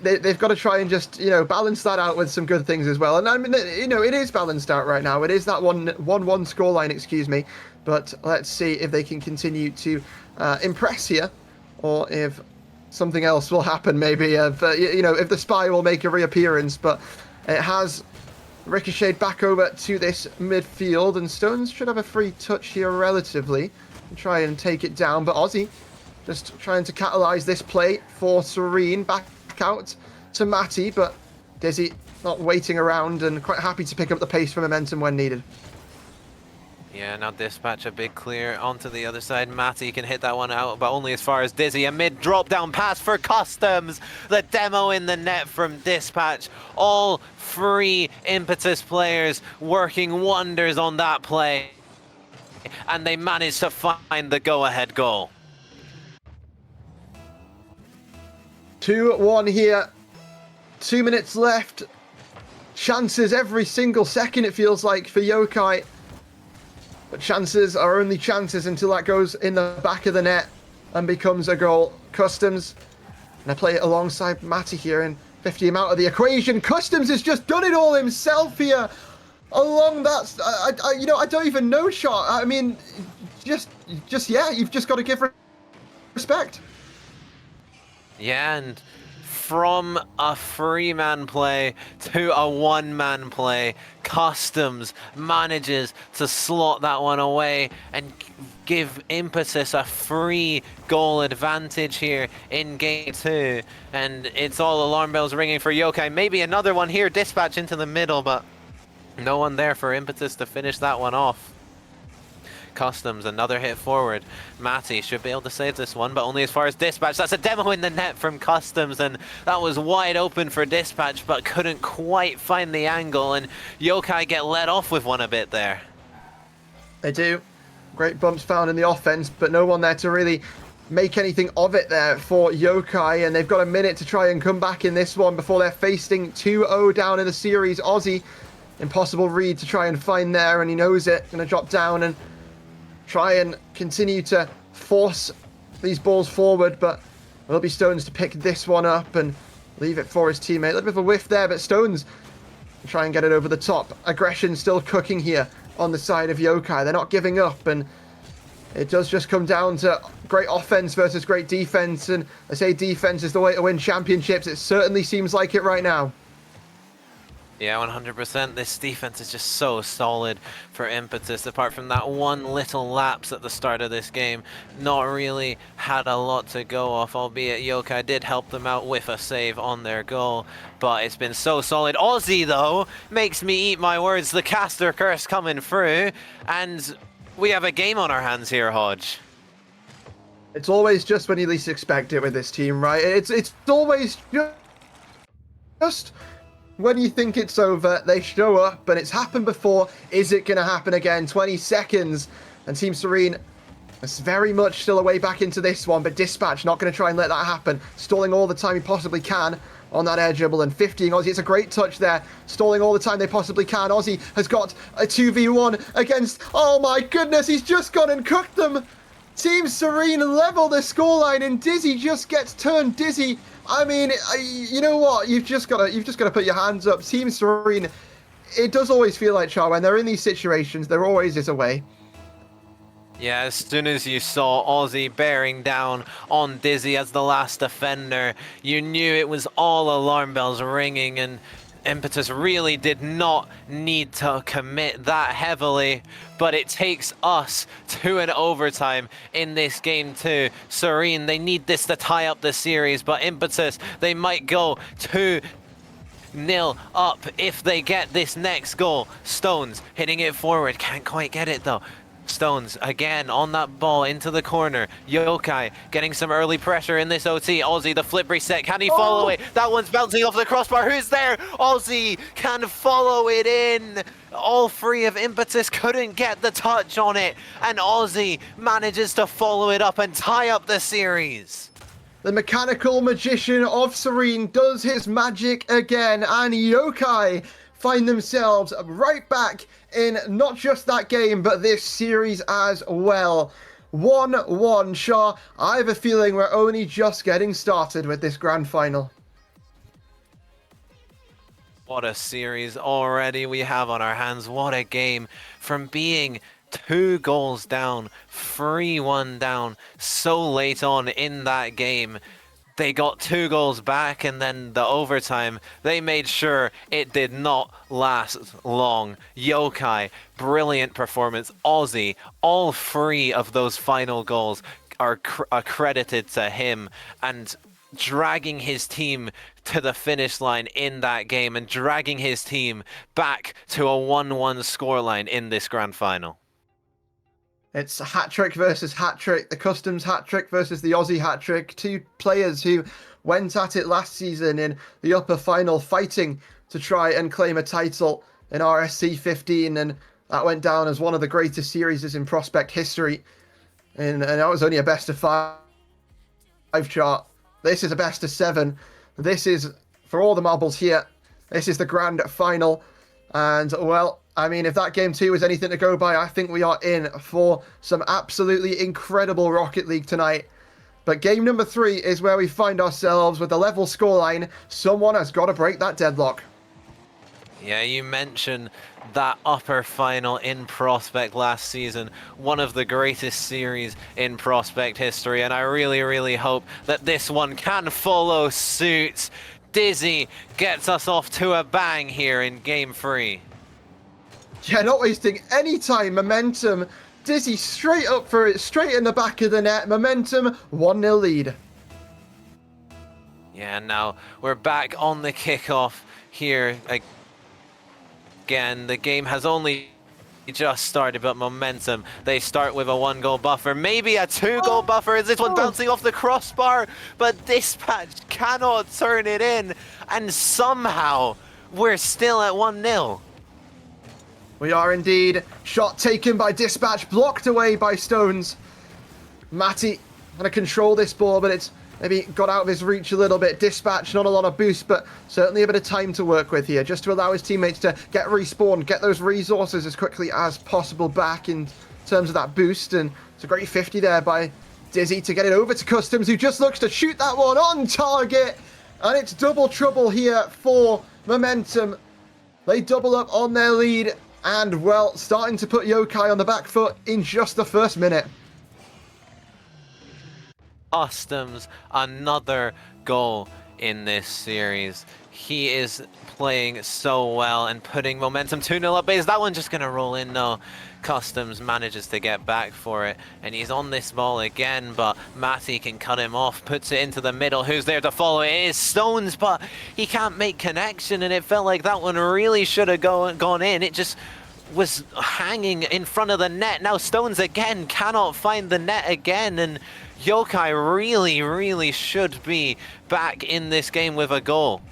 they've got to try and just, you know, balance that out with some good things as well. And I mean, you know, it is balanced out right now. It is that 1-1 scoreline, excuse me. But let's see if they can continue to impress here, or if something else will happen. Maybe if you know, if the spy will make a reappearance. But it has ricocheted back over to this midfield, and Stones should have a free touch here relatively and try and take it down. But Aussie just trying to catalyze this play for Serene. Back out to Matty, but Dizzy not waiting around and quite happy to pick up the pace for Momentum when needed. Yeah, now Dispatch a big clear onto the other side. Matty can hit that one out, but only as far as Dizzy. A mid drop down pass for Customs. The demo in the net from Dispatch. All 3 Impetus players working wonders on that play, and they managed to find the go-ahead goal. 2-1 here. 2 minutes left. Chances every single second, it feels like, for Yokai. But chances are only chances until that goes in the back of the net and becomes a goal. Customs, and I play it alongside Matty here, and 50 him out of the equation. Customs has just done it all himself here. along that, I don't even know, Shot. I mean, yeah, you've just got to give respect. Yeah, and from a three-man play to a one-man play, Customs manages to slot that one away and give Impetus a 3-goal advantage here in game 2. And it's all alarm bells ringing for Yokai. Maybe another one here, dispatch into the middle, but no one there for Impetus to finish that one off. Customs, another hit forward. Matty should be able to save this one, but only as far as Dispatch. That's a demo in the net from Customs, and that was wide open for Dispatch, but couldn't quite find the angle, and Yokai get let off with one a bit there. They do. Great bumps found in the offense, but no one there to really make anything of it there for Yokai, and they've got a minute to try and come back in this one before they're facing 2-0 down in the series. Aussie, impossible read to try and find there, and he knows it. Going to drop down and try and continue to force these balls forward, but will be Stones to pick this one up and leave it for his teammate. A little bit of a whiff there, but Stones try and get it over the top. Aggression still cooking here on the side of Yokai. They're not giving up, and it does just come down to great offense versus great defense, and I say defense is the way to win championships. It certainly seems like it right now. Yeah, 100%. This defense is just so solid for Impetus. Apart from that one little lapse at the start of this game, not really had a lot to go off, albeit Yokai did help them out with a save on their goal. But it's been so solid. Aussie, though, makes me eat my words. The caster curse coming through, and we have a game on our hands here, Hodge. It's always just when you least expect it with this team, right? It's always just when you think it's over, they show up, and it's happened before. Is it going to happen again? 20 seconds, and Team Serene is very much still a way back into this one, but Dispatch not going to try and let that happen. Stalling all the time he possibly can on that air dribble and 50ing Aussie. It's a great touch there, stalling all the time they possibly can. Aussie has got a 2v1 against, oh my goodness, he's just gone and cooked them. Team Serene level the scoreline, and Dizzy just gets turned dizzy. I mean, you know what? You've just got to put your hands up. Team Serene, it does always feel like, Char, when they're in these situations, there always is a way. Yeah, as soon as you saw Aussie bearing down on Dizzy as the last defender, you knew it was all alarm bells ringing, and Impetus really did not need to commit that heavily, but it takes us to an overtime in this game too. Serene, they need this to tie up the series, but Impetus, they might go 2-0 up if they get this next goal. Stones hitting it forward, can't quite get it though. Stones again on that ball into the corner. Yokai getting some early pressure in this OT. Aussie, the flip reset. Can he follow it? That one's bouncing off the crossbar. Who's there? Aussie can follow it in. All three of Impetus couldn't get the touch on it, and Aussie manages to follow it up and tie up the series. The mechanical magician of Serene does his magic again, and Yokai find themselves right back in not just that game, but this series as well. 1-1, Shaw. I have a feeling we're only just getting started with this grand final. What a series already we have on our hands. What a game. From being 2 goals down, 3-1 down, so late on in that game, they got 2 goals back, and then the overtime, they made sure it did not last long. Yokai, brilliant performance. Aussie, all 3 of those final goals are accredited to him, and dragging his team to the finish line in that game and dragging his team back to a 1-1 scoreline in this grand final. It's a hat-trick versus hat-trick, the Customs hat-trick versus the Aussie hat-trick. 2 players who went at it last season in the upper final, fighting to try and claim a title in RSC16, and that went down as one of the greatest series in Prospect history. And that was only a best of 5 chart. This is a best of 7. This is, for all the marbles here, this is the grand final. And, well, I mean, if that game 2 is anything to go by, I think we are in for some absolutely incredible Rocket League tonight. But game number 3 is where we find ourselves with a level scoreline. Someone has got to break that deadlock. Yeah, you mentioned that upper final in Prospect last season, one of the greatest series in Prospect history, and I really, really hope that this one can follow suit. Dizzy gets us off to a bang here in game 3. Yeah, not wasting any time. Momentum. Dizzy straight up for it, straight in the back of the net. Momentum, 1-0 lead. Yeah, now we're back on the kickoff here again. The game has only just started, but momentum. They start with a 1-goal buffer, maybe a 2-goal buffer. Is this one bouncing off the crossbar? But Dispatch cannot turn it in, and somehow we're still at 1-0. We are indeed. Shot taken by Dispatch, blocked away by Stones. Matty going to control this ball, but it's maybe got out of his reach a little bit. Dispatch, not a lot of boost, but certainly a bit of time to work with here, just to allow his teammates to get respawned, get those resources as quickly as possible back in terms of that boost. And it's a great 50 there by Dizzy to get it over to Customs, who just looks to shoot that one on target. And it's double trouble here for Momentum. They double up on their lead. And, well, starting to put Yokai on the back foot in just the first minute. Customs, another goal in this series. He is playing so well and putting momentum 2-0 up. Is that one just going to roll in? No. Customs manages to get back for it, and he's on this ball again, but Matty can cut him off, puts it into the middle. Who's there to follow? It is Stones, but he can't make connection, and it felt like that one really should have gone in. It just was hanging in front of the net. Now Stones again cannot find the net again, and Yokai really should be back in this game with a goal.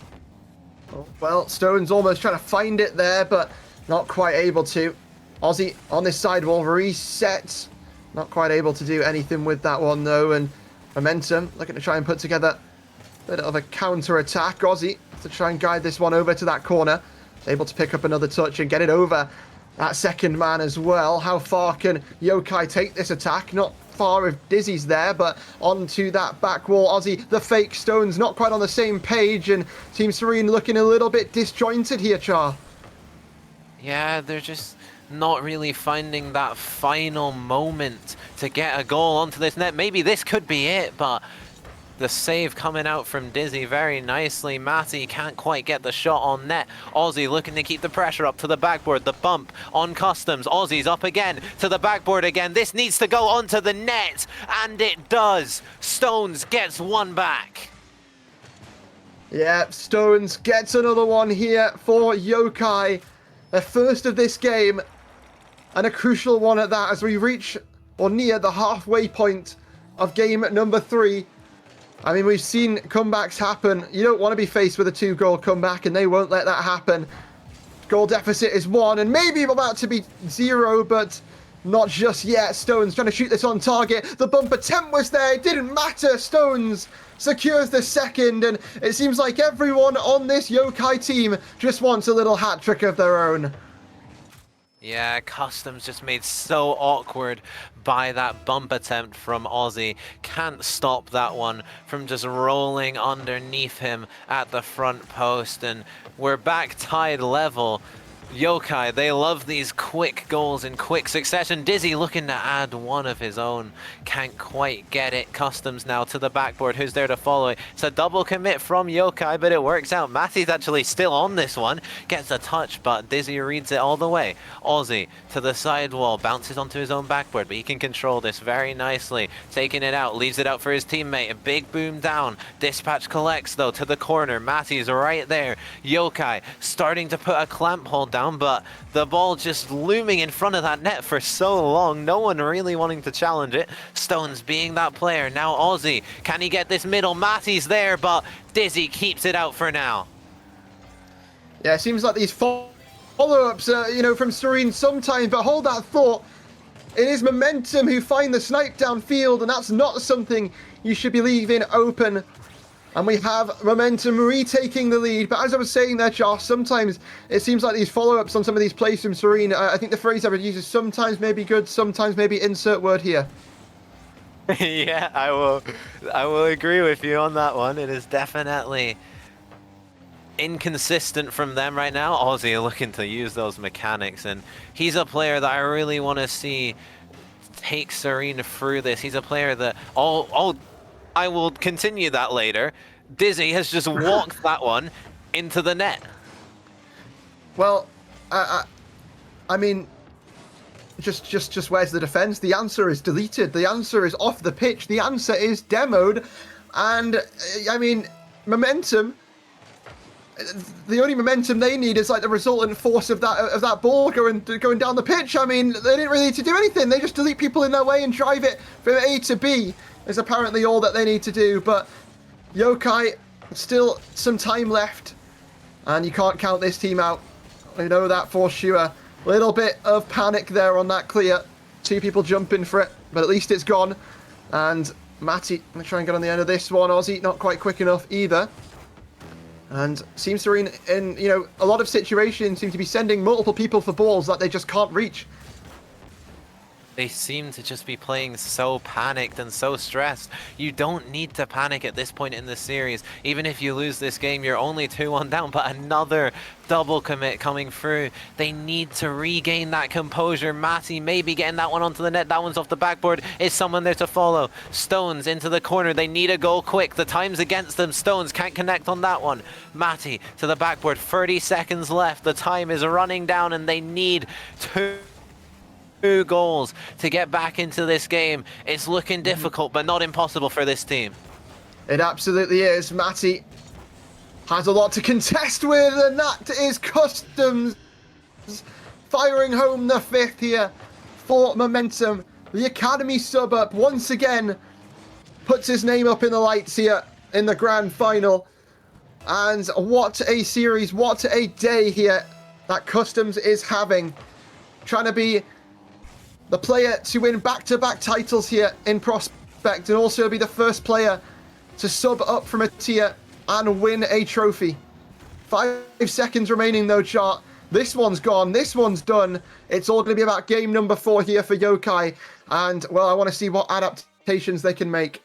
Well, Stones almost trying to find it there, but not quite able to. Aussie on this sidewall resets. Not quite able to do anything with that one, though. And Momentum looking to try and put together a bit of a counter-attack. Aussie to try and guide this one over to that corner. Able to pick up another touch and get it over that second man as well. How far can Yokai take this attack? Not far if Dizzy's there, but onto that back wall. Aussie, the fake. Stones not quite on the same page, and Team Serene looking a little bit disjointed here, Char. Yeah, they're just not really finding that final moment to get a goal onto this net. Maybe this could be it, but the save coming out from Dizzy very nicely. Matty can't quite get the shot on net. Aussie looking to keep the pressure up to the backboard. The bump on Customs. Aussie's up again to the backboard again. This needs to go onto the net, and it does. Stones gets one back. Yeah, Stones gets another one here for Yokai. Their first of this game, and a crucial one at that as we reach or near the halfway point of game number 3. I mean, we've seen comebacks happen. You don't want to be faced with a 2-goal comeback, and they won't let that happen. Goal deficit is 1, and maybe about to be 0, but not just yet. Stones trying to shoot this on target. The bump attempt was there. It didn't matter. Stones secures the second, and it seems like everyone on this Yokai team just wants a little hat trick of their own. Yeah, Customs just made so awkward by that bump attempt from Aussie. Can't stop that one from just rolling underneath him at the front post, and we're back tied level. Yokai, they love these quick goals in quick succession. Dizzy looking to add one of his own. Can't quite get it. Customs now to the backboard. Who's there to follow it? It's a double commit from Yokai, but it works out. Matty's actually still on this one. Gets a touch, but Dizzy reads it all the way. Aussie to the sidewall. Bounces onto his own backboard, but he can control this very nicely. Taking it out. Leaves it out for his teammate. A big boom down. Dispatch collects, though, to the corner. Matty's right there. Yokai starting to put a clamp hold down, but the ball just looming in front of that net for so long. No one really wanting to challenge it. Stones being that player. Now Aussie. Can he get this middle? Matty's there, but Dizzy keeps it out for now. Yeah, it seems like these follow-ups, from Serene sometimes, but hold that thought. It is Momentum who find the snipe downfield, and that's not something you should be leaving open. And we have Momentum retaking the lead. But as I was saying there, Josh, sometimes it seems like these follow-ups on some of these plays from Serene, I think the phrase I would use is sometimes maybe good, sometimes maybe insert word here. Yeah, I will agree with you on that one. It is definitely inconsistent from them right now. Aussie looking to use those mechanics, and he's a player that I really want to see take Serene through this. He's a player that I will continue that later. Dizzy has just walked that one into the net. Well, I mean, just where's the defense? The answer is deleted. The answer is off the pitch. The answer is demoed. And I mean, momentum. The only momentum they need is like the resultant force of that ball going down the pitch. I mean, they didn't really need to do anything. They just delete people in their way and drive it from A to B. Is apparently all that they need to do. But Yokai, still some time left, and you can't count this team out. I know that for sure. Little bit of panic there on that clear. 2 people jumping for it, but at least it's gone. And Matty gonna try and get on the end of this one. Aussie not quite quick enough either. And seems to be in a lot of situations seem to be sending multiple people for balls that they just can't reach. They seem to just be playing so panicked and so stressed. You don't need to panic at this point in the series. Even if you lose this game, you're only 2-1 down, but another double commit coming through. They need to regain that composure. Matty maybe getting that one onto the net. That one's off the backboard. Is someone there to follow? Stones into the corner. They need a goal quick. The time's against them. Stones can't connect on that one. Matty to the backboard. 30 seconds left. The time is running down, and they need 2 goals to get back into this game. It's looking difficult, but not impossible for this team. It absolutely is. Matty has a lot to contest with, and that is Customs firing home the 5th here for momentum. The Academy sub up once again puts his name up in the lights here in the grand final. And what a series, what a day here that Customs is having. Trying to be the player to win back-to-back titles here in Prospect, and also be the first player to sub up from a tier and win a trophy. 5 seconds remaining though, Chart. This one's gone. This one's done. It's all going to be about game number 4 here for Yokai. And, well, I want to see what adaptations they can make.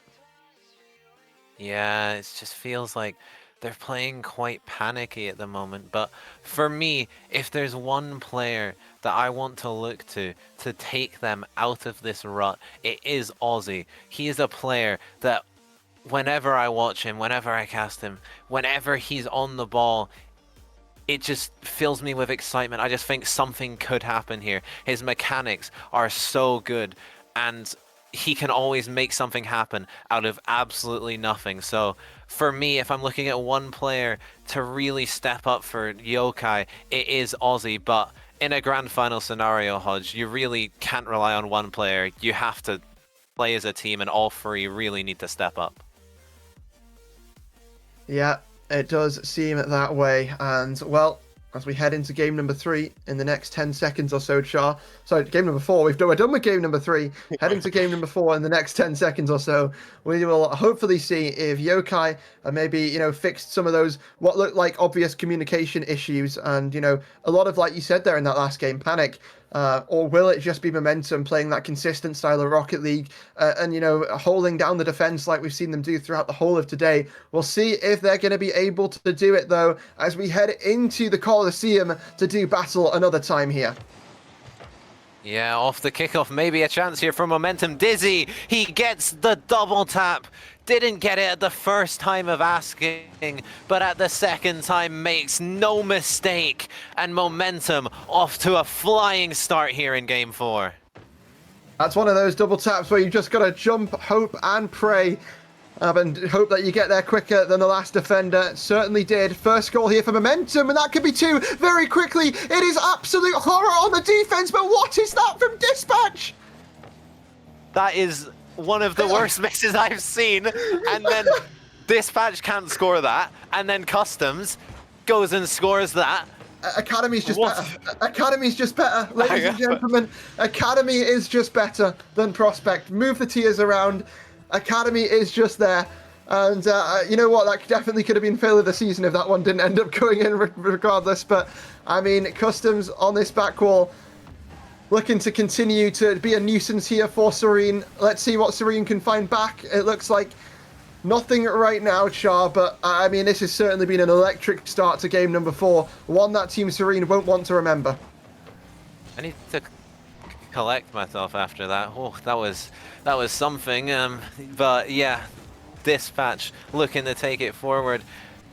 Yeah, it just feels like they're playing quite panicky at the moment. But for me, if there's one player that I want to look to take them out of this rut, it is Aussie. He is a player that whenever I watch him, whenever I cast him, whenever he's on the ball, it just fills me with excitement. I just think something could happen here. His mechanics are so good, and he can always make something happen out of absolutely nothing. So for me, if I'm looking at one player to really step up for Yokai, it is Aussie. But in a grand final scenario, Hodge, you really can't rely on one player. You have to play as a team, and all 3 really need to step up. Yeah, it does seem that way. And, well, as we head into game number 3 in the next 10 seconds or so, Char. Sorry, game number 4. We're done with game number 3. Heading to game number 4 in the next 10 seconds or so. We will hopefully see if Yokai maybe, fixed some of those, what looked like obvious communication issues. And, a lot of, like you said there in that last game, panic. Or will it just be momentum playing that consistent style of Rocket League and, holding down the defense like we've seen them do throughout the whole of today? We'll see if they're going to be able to do it, though, as we head into the Coliseum to do battle another time here. Yeah, off the kickoff, maybe a chance here for momentum. Dizzy, he gets the double tap. Didn't get it at the first time of asking, but at the second time makes no mistake. And momentum off to a flying start here in game 4. That's one of those double taps where you just got to jump, hope, and pray. And hope that you get there quicker than the last defender. Certainly did. First goal here for momentum, and that could be 2 very quickly. It is absolute horror on the defense, but what is that from Dispatch? That is one of the worst misses I've seen. And then Dispatch can't score that, and then Customs goes and scores that. Academy's just better. Academy's just better, ladies and gentlemen. Academy is just better than Prospect. Move the tiers around. Academy is just there. And you know what? That definitely could have been fail of the season if that one didn't end up going in regardless. But, I mean, Customs on this back wall looking to continue to be a nuisance here for Serene. Let's see what Serene can find back. It looks like nothing right now, Char, but I mean, this has certainly been an electric start to game number 4. One that Team Serene won't want to remember. I need to collect myself after that. Oh, that was something. But yeah, Dispatch looking to take it forward.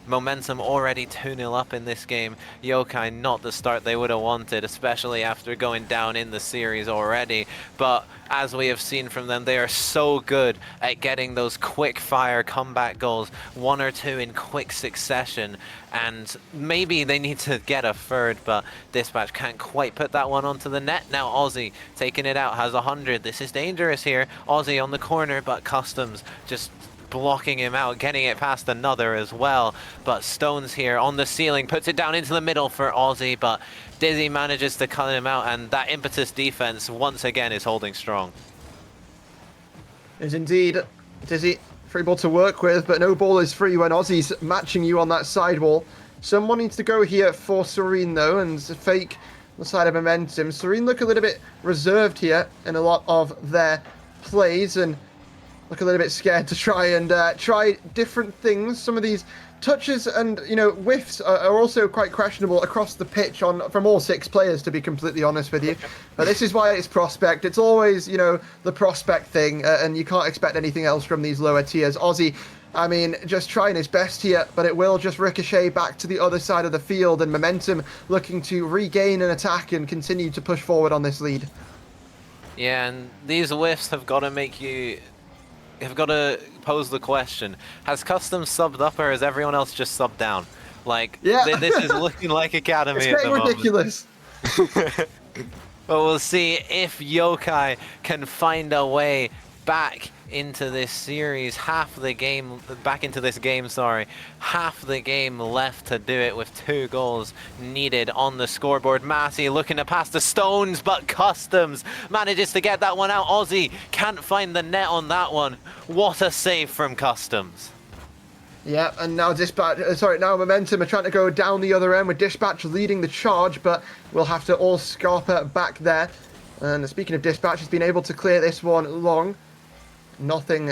Momentum already 2-0 up in this game. Yokai not the start they would have wanted, especially after going down in the series already. But as we have seen from them, they are so good at getting those quick fire comeback goals, 1 or 2 in quick succession. And maybe they need to get a third, but Dispatch can't quite put that one onto the net. Now Aussie taking it out, has 100. This is dangerous here. Aussie on the corner, but Customs just blocking him out, getting it past another as well. But Stones here on the ceiling, puts it down into the middle for Aussie, but Dizzy manages to cut him out, and that impetus defense once again is holding strong. Is indeed. Dizzy, free ball to work with, but no ball is free when Aussie's matching you on that sidewall. Someone needs to go here for Serene though, and fake the side of Momentum. Serene look a little bit reserved here in a lot of their plays, and look a little bit scared to try and try different things. Some of these touches and, you know, whiffs are also quite questionable across the pitch from all 6 players, to be completely honest with you. But this is why it's Prospect. It's always, you know, the Prospect thing, and you can't expect anything else from these lower tiers. Aussie, I mean, just trying his best here, but it will just ricochet back to the other side of the field, and Momentum looking to regain an attack and continue to push forward on this lead. Yeah, and these whiffs have got to make you... I've got to pose the question, has Customs subbed up or has everyone else just subbed down? Like, yeah. This is looking like Academy it's at the getting ridiculous. But we'll see if Yokai can find a way back into this series. Half the game left to do it with 2 goals needed on the scoreboard. Matty looking to pass the Stones, but Customs manages to get that one out. Aussie can't find the net on that one. What a save from Customs. Yeah, and now now Momentum are trying to go down the other end with Dispatch leading the charge, but we'll have to all Scarpa back there. And speaking of Dispatch, he's been able to clear this one long. Nothing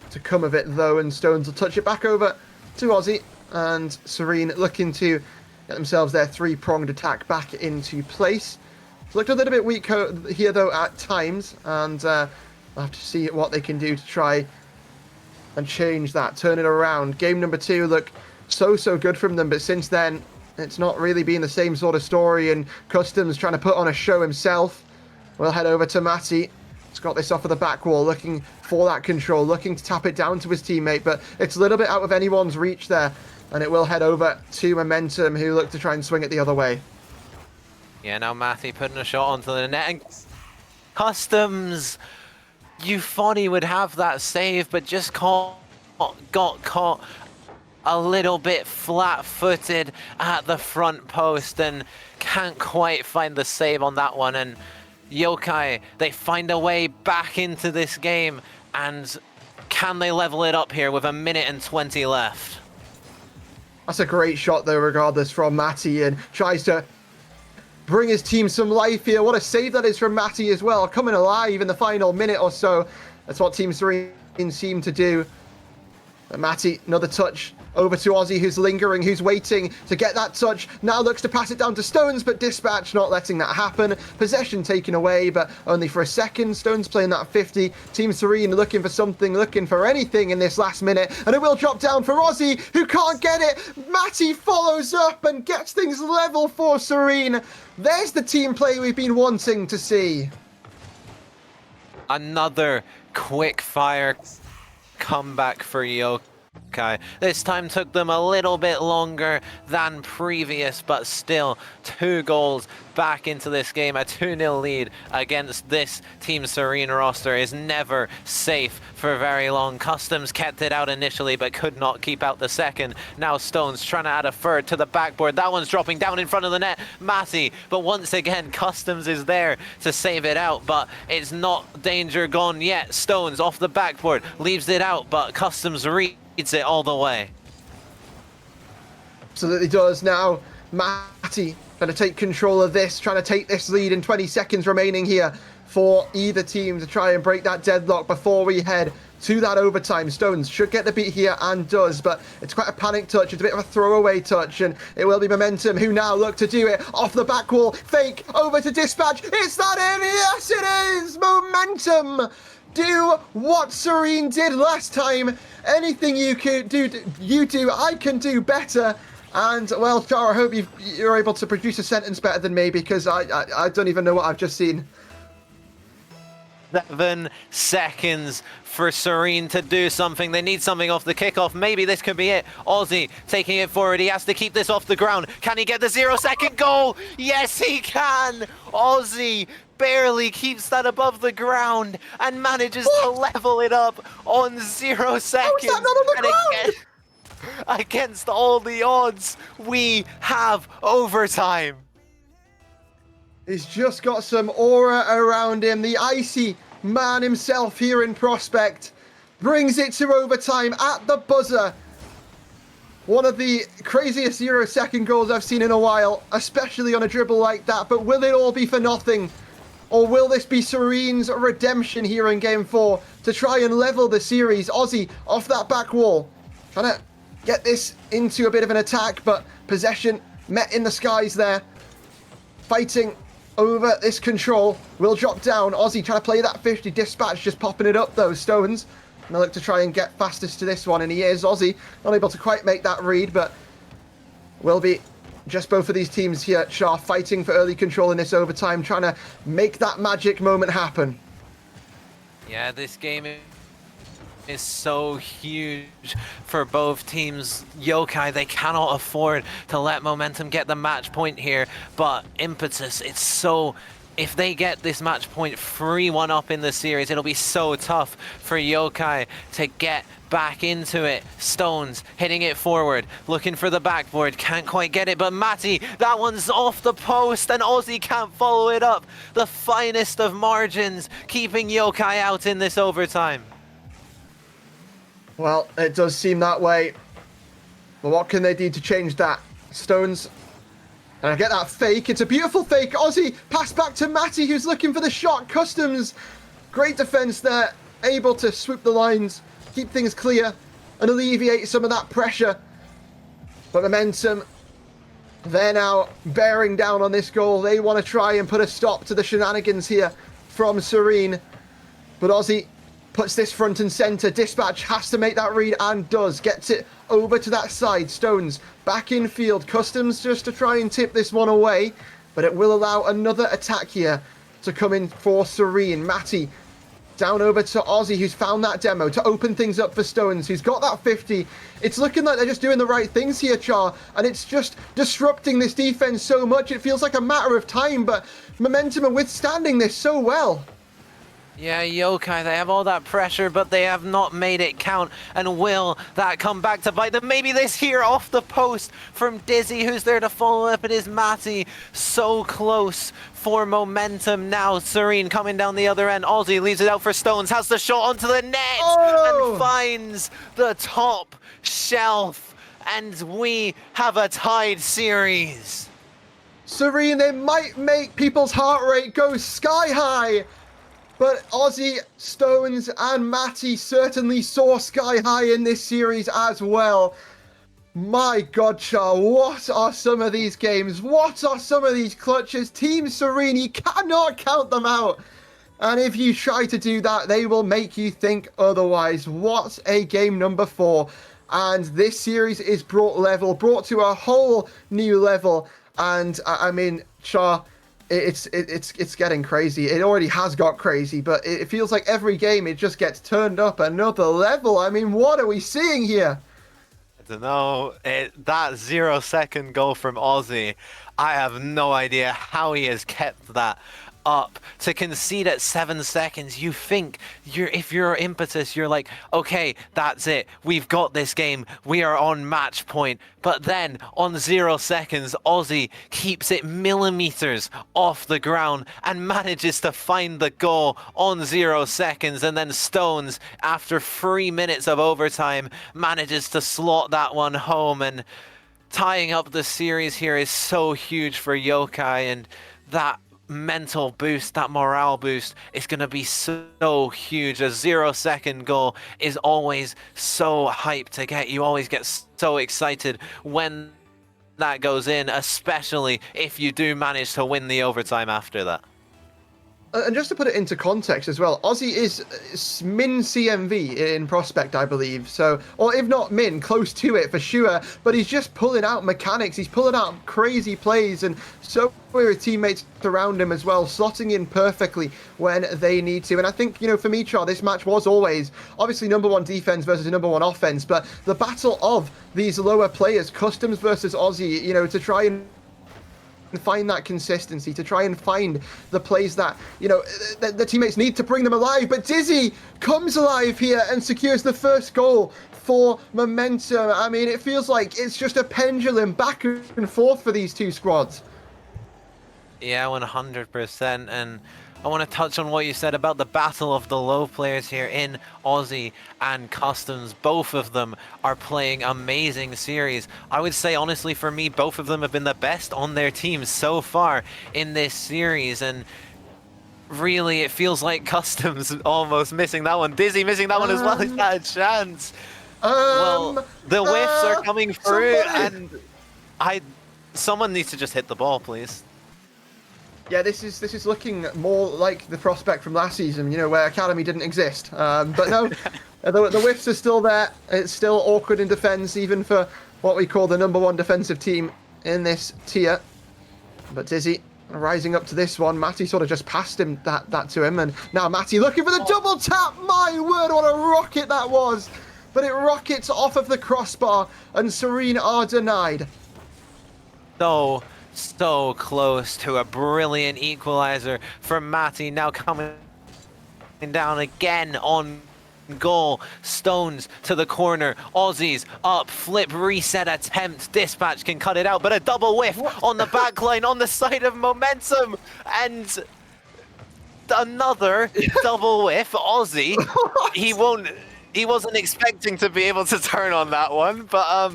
to come of it though, and Stones will touch it back over to Aussie, and Serene looking to get themselves their 3-pronged attack back into place. It's looked a little bit weak here though at times, and we'll have to see what they can do to try and change that, turn it around. Game number 2 looked so good from them, but since then it's not really been the same sort of story, and Customs trying to put on a show himself. We'll head over to Matty. He's got this off of the back wall, looking for that control, looking to tap it down to his teammate, but it's a little bit out of anyone's reach there, and it will head over to Momentum, who look to try and swing it the other way. Yeah, now Matty putting a shot onto the net, and Customs, you thought he would have that save, but just got caught a little bit flat-footed at the front post and can't quite find the save on that one. And Yokai, they find a way back into this game, and can they level it up here with 1 minute and 20 left? That's a great shot though, regardless, from Matty, and tries to bring his team some life here. What a save that is from Matty as well, coming alive in the final minute or so. That's what Team Serene seem to do. And Matty, another touch over to Aussie, who's lingering, who's waiting to get that touch. Now looks to pass it down to Stones, but Dispatch not letting that happen. Possession taken away, but only for a second. Stones playing that 50. Team Serene looking for something, looking for anything in this last minute. And it will drop down for Aussie, who can't get it. Matty follows up and gets things level for Serene. There's the team play we've been wanting to see. Another quick fire comeback for Yokai. This time took them a little bit longer than previous, but still 2 goals back into this game. A 2-0 lead against this Team Serene roster is never safe for very long. Customs kept it out initially, but could not keep out the second. Now Stones trying to add a third to the backboard. That one's dropping down in front of the net. Matty, but once again, Customs is there to save it out, but it's not danger gone yet. Stones off the backboard, leaves it out, but Customs reads it all the way. Absolutely does. Now Matty Going to take control of this, trying to take this lead in 20 seconds remaining here for either team to try and break that deadlock before we head to that overtime. Stones should get the beat here and does, but it's quite a panic touch. It's a bit of a throwaway touch, and it will be Momentum who now look to do it off the back wall. Fake over to Dispatch. Is that in? Yes, it is! Momentum do what Serene did last time. Anything you could do, you do. I can do better. And, well, Char, I hope you're able to produce a sentence better than me, because I don't even know what I've just seen. 7 seconds for Serene to do something. They need something off the kickoff. Maybe this could be it. Ozzy taking it forward. He has to keep this off the ground. Can he get the 0-second goal? Yes, he can. Ozzy barely keeps that above the ground and manages to level it up on 0 seconds. How is that not on the ground? Against all the odds, we have overtime. He's just got some aura around him. The icy man himself here in Prospect brings it to overtime at the buzzer. One of the craziest 0-second goals I've seen in a while, especially on a dribble like that. But will it all be for nothing? Or will this be Serene's redemption here in Game 4 to try and level the series? Ozzy off that back wall, trying to get this into a bit of an attack, but possession met in the skies there. Fighting over this control, will drop down. Ozzy trying to play that 50. Dispatch just popping it up though. Stones gonna look to try and get fastest to this one, and he is. Ozzy not able to quite make that read, but will be just both of these teams here, Char, fighting for early control in this overtime, trying to make that magic moment happen. Yeah, this game is so huge for both teams. Yokai, they cannot afford to let Momentum get the match point here, but Impetus, it's so... If they get this match point 3-1 up in the series, it'll be so tough for Yokai to get back into it. Stones hitting it forward, looking for the backboard, can't quite get it, but Matty, that one's off the post, and Ozzy can't follow it up. The finest of margins, keeping Yokai out in this overtime. Well, it does seem that way. But what can they do to change that? Stones. And I get that fake. It's a beautiful fake. Ozzy pass back to Matty, who's looking for the shot. Customs. Great defense there. Able to swoop the lines, keep things clear, and alleviate some of that pressure. But Momentum, they're now bearing down on this goal. They want to try and put a stop to the shenanigans here from Serene. But Ozzy puts this front and center. Dispatch has to make that read and does. Gets it over to that side. Stones back in field. Customs just to try and tip this one away, but it will allow another attack here to come in for Serene. Matty down over to Ozzy, who's found that demo to open things up for Stones, who's got that 50. It's looking like they're just doing the right things here, Char, and it's just disrupting this defense so much. It feels like a matter of time, but Momentum are withstanding this so well. Yeah, Yokai, they have all that pressure, but they have not made it count. And will that come back to bite them? Maybe this here off the post from Dizzy, who's there to follow up. It is Matty, so close for Momentum now. Serene coming down the other end. Ozzy leaves it out for Stones, has the shot onto the net and finds the top shelf. And we have a tied series. Serene, they might make people's heart rate go sky high. But Ozzy, Stones, and Matty certainly soar sky high in this series as well. My God, Char, what are some of these games? What are some of these clutches? Team Serene, you cannot count them out. And if you try to do that, they will make you think otherwise. What a game number 4. And this series is brought to a whole new level. And I mean, Char, it's getting crazy. It already has got crazy, but it feels like every game it just gets turned up another level. I mean, what are we seeing here? I don't know. That 0-second goal from Ozzy, I have no idea how he has kept that up. To concede at 7 seconds, you think if you're Impetus, you're like, okay, that's it, we've got this game, we are on match point. But then on 0 seconds, Ozzy keeps it millimeters off the ground and manages to find the goal on 0 seconds. And then Stones, after 3 minutes of overtime, manages to slot that one home. And tying up the series here is so huge for Yokai, and that mental boost, that morale boost is going to be so huge. A 0-second goal is always so hyped to get. You always get so excited when that goes in, especially if you do manage to win the overtime after that. And just to put it into context as well, Aussie is min CMV in Prospect, I believe. So, or if not min, close to it for sure. But he's just pulling out mechanics. He's pulling out crazy plays, and so are his teammates around him as well, slotting in perfectly when they need to. And I think, you know, for me, Char, this match was always obviously #1 defense versus #1 offense, but the battle of these lower players, Customs versus Aussie, you know, to try and find that consistency, to try and find the plays that, you know, the teammates need to bring them alive. But Dizzy comes alive here and secures the first goal for Momentum. I mean, it feels like it's just a pendulum back and forth for these two squads. Yeah, 100%. And I want to touch on what you said about the battle of the low players here in Aussie and Customs. Both of them are playing amazing series. I would say, honestly, for me, both of them have been the best on their teams so far in this series. And really, it feels like Customs almost missing that one. Dizzy missing that one as well. He's got a chance. Well, the whiffs are coming through, and someone needs to just hit the ball, please. Yeah, this is looking more like the Prospect from last season, you know, where Academy didn't exist. But no, the whiffs are still there. It's still awkward in defence, even for what we call the #1 defensive team in this tier. But Dizzy rising up to this one. Matty sort of just passed him that to him, and now Matty looking for the double tap. My word, what a rocket that was! But it rockets off of the crossbar, and Serene are denied. So close to a brilliant equalizer for Matty, now coming down again on goal. Stones to the corner, Aussies up, flip, reset attempt, Dispatch can cut it out, but a double whiff on the back line on the side of Momentum, and another double whiff. Aussie, he wasn't expecting to be able to turn on that one, but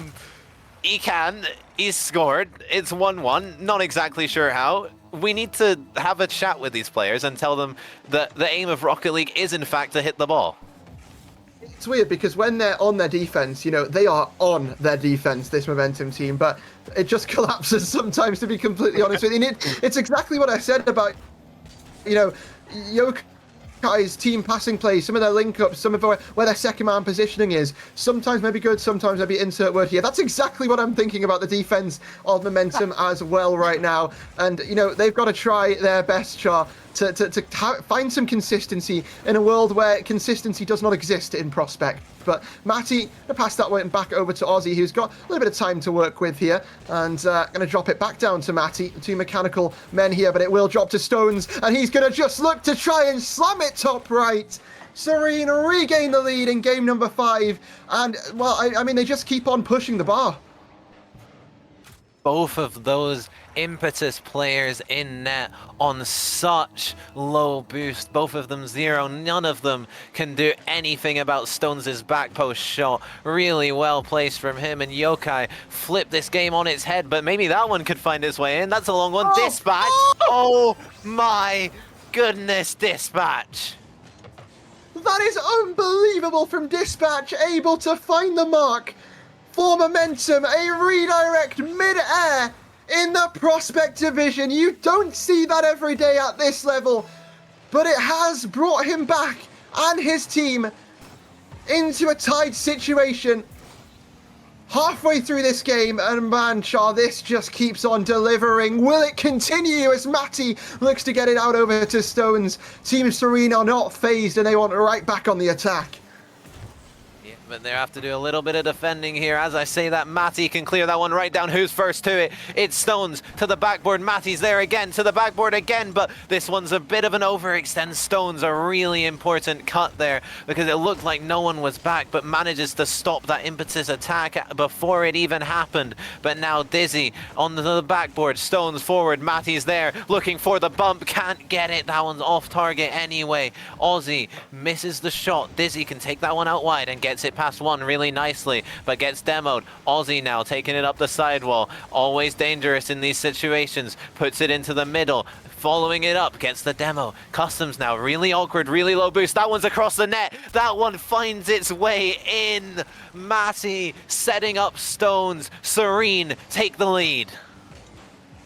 he's scored. It's 1-1. Not exactly sure how. We need to have a chat with these players and tell them that the aim of Rocket League is, in fact, to hit the ball. It's weird because when they're on their defense, you know, they are on their defense, this Momentum team, but it just collapses sometimes, to be completely honest with you. And it's exactly what I said about, you know, Yokai's team passing plays, some of their link-ups, some of where their second-man positioning is. Sometimes maybe good, sometimes maybe insert word here. That's exactly what I'm thinking about the defense of Momentum as well right now. And, you know, they've got to try their best, Char, to find some consistency in a world where consistency does not exist in Prospect. But Matty, gonna pass that one back over to Aussie, who's got a little bit of time to work with here, and gonna drop it back down to Matty. Two mechanical men here, but it will drop to Stones, and he's gonna just look to try and slam it top right. Serene regain the lead in game number 5, and well, I mean, they just keep on pushing the bar. Both of those impetus players in net on such low boost, both of them 0. None of them can do anything about Stones' back post shot. Really well placed from him, and Yokai flipped this game on its head, but maybe that one could find its way in. That's a long one. Dispatch! Oh my goodness, Dispatch! That is unbelievable from Dispatch, able to find the mark for Momentum. A redirect mid-air in the Prospect division. You don't see that every day at this level, but it has brought him back and his team into a tied situation halfway through this game. And man, Char, this just keeps on delivering. Will it continue as Matty looks to get it out over to Stones? Team Serene are not phased, and they want right back on the attack. But they have to do a little bit of defending here. As I say that, Matty can clear that one right down. Who's first to it? It's Stones to the backboard. Matty's there again to the backboard again, but this one's a bit of an overextend. Stones a really important cut there because it looked like no one was back, but manages to stop that impetus attack before it even happened. But now Dizzy on the backboard. Stones forward. Matty's there looking for the bump. Can't get it. That one's off target anyway. Aussie misses the shot. Dizzy can take that one out wide and gets it past one really nicely, but gets demoed. Aussie now taking it up the sidewall. Always dangerous in these situations. Puts it into the middle. Following it up, gets the demo. Customs now, really awkward, really low boost. That one's across the net. That one finds its way in. Matty setting up Stones. Serene take the lead.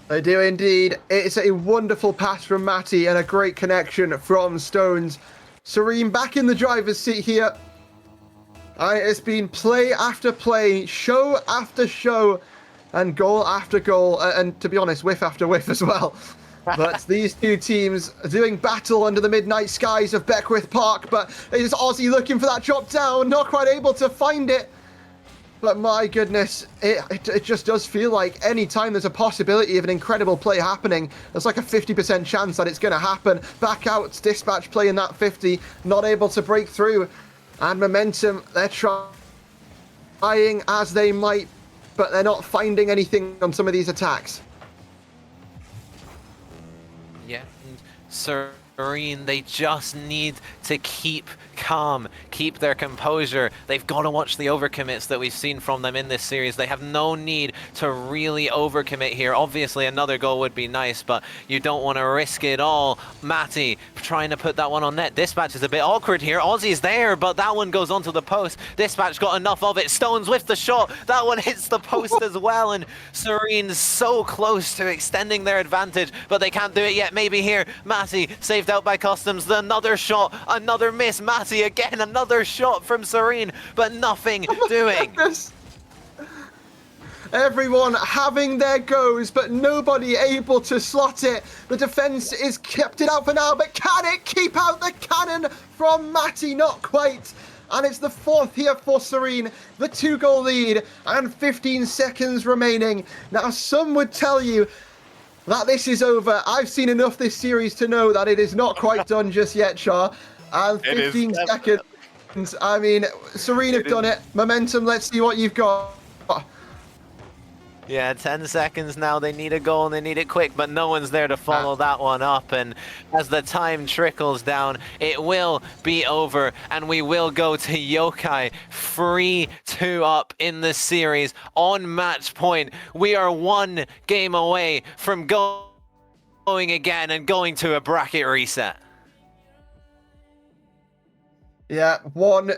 They do indeed. It's a wonderful pass from Matty and a great connection from Stones. Serene back in the driver's seat here. And it's been play after play, show after show, and goal after goal. And to be honest, whiff after whiff as well. But these two teams are doing battle under the midnight skies of Beckwith Park. But it's Aussie looking for that drop down, not quite able to find it. But my goodness, it just does feel like any time there's a possibility of an incredible play happening, there's like a 50% chance that it's going to happen. Back out, Dispatch playing that 50, not able to break through. And Momentum, they're trying as they might, but they're not finding anything on some of these attacks. Yeah, and Serene, they just need to keep calm, keep their composure. They've got to watch the overcommits that we've seen from them in this series. They have no need to really overcommit here. Obviously, another goal would be nice, but you don't want to risk it all. Matty trying to put that one on net. Dispatch is a bit awkward here. Aussie's there, but that one goes onto the post. Dispatch got enough of it. Stones with the shot. That one hits the post as well, and Serene's so close to extending their advantage, but they can't do it yet. Maybe here. Matty saved out by Customs. Another shot, another miss. Matty again, another shot from Serene, but nothing doing. Everyone having their goes, but nobody able to slot it. The defense is kept it out for now, but can it keep out the cannon from Matty? Not quite. And it's the fourth here for Serene, the 2-goal lead, and 15 seconds remaining. Now, some would tell you that this is over. I've seen enough this series to know that it is not quite done just yet, Char. And 15 seconds. I mean, Serene have done it. Momentum, let's see what you've got. Yeah, 10 seconds now. They need a goal and they need it quick, but no one's there to follow that one up. And as the time trickles down, it will be over and we will go to Yokai 3-2 up in the series on match point. We are one game away from going again and going to a bracket reset. Yeah, one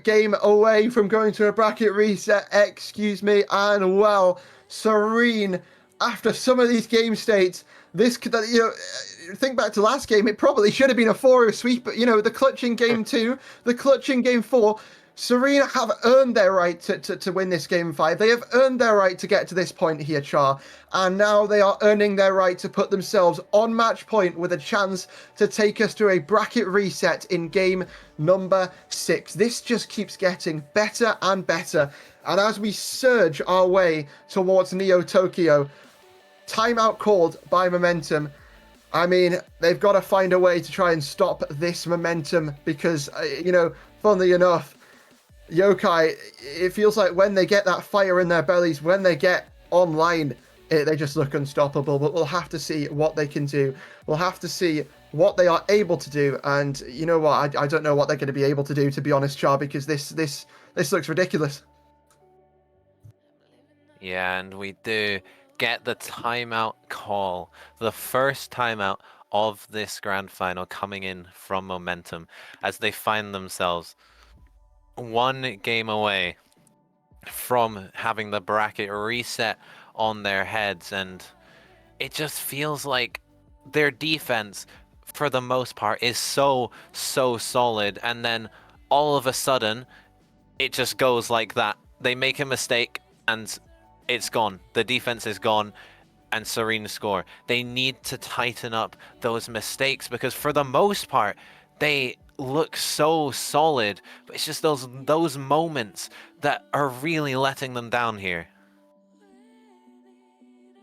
game away from going to a bracket reset, excuse me, and well, Serene, after some of these game states, this, you know, think back to last game, it probably should have been a 4-0 sweep, but, you know, the clutch in game 2, the clutch in game 4, Serene have earned their right to win this game 5. They have earned their right to get to this point here, Char. And now they are earning their right to put themselves on match point with a chance to take us to a bracket reset in game number 6. This just keeps getting better and better. And as we surge our way towards Neo Tokyo, timeout called by Momentum. I mean, they've got to find a way to try and stop this momentum because, you know, funnily enough, Yokai, it feels like when they get that fire in their bellies, when they get online, they just look unstoppable. But we'll have to see what they can do. We'll have to see what they are able to do. And you know what? I don't know what they're going to be able to do, to be honest, Char, because this looks ridiculous. Yeah, and we do get the timeout call. The first timeout of this grand final coming in from Momentum as they find themselves one game away from having the bracket reset on their heads, and it just feels like their defense for the most part is so solid, and then all of a sudden it just goes like that. They make a mistake and it's gone. The defense is gone and Serene score. They need to tighten up those mistakes because for the most part they look so solid, but it's just those moments that are really letting them down here.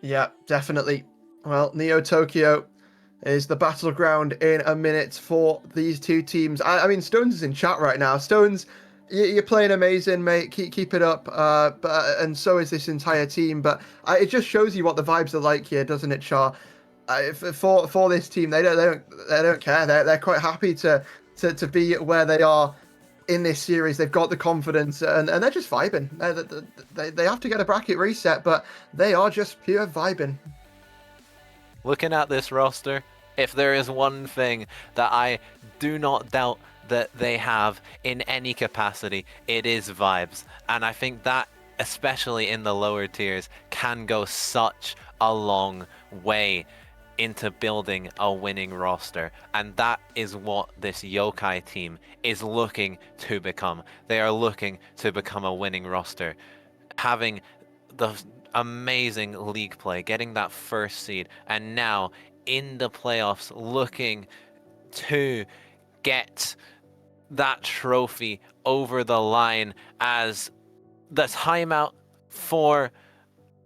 Yeah, definitely. Well, Neo Tokyo is the battleground in a minute for these two teams. I mean, Stones is in chat right now. Stones, you're playing amazing, mate. Keep it up. And so is this entire team. But it just shows you what the vibes are like here, doesn't it, Char? For this team, they don't care. They're quite happy to be where they are in this series. They've got the confidence, and they're just vibing. They have to get a bracket reset, but they are just pure vibing. Looking at this roster, if there is one thing that I do not doubt that they have in any capacity, it is vibes. And I think that, especially in the lower tiers, can go such a long way into building a winning roster. And that is what this Yokai team is looking to become. They are looking to become a winning roster. Having the amazing league play, getting that first seed, and now in the playoffs looking to get that trophy over the line, as the timeout for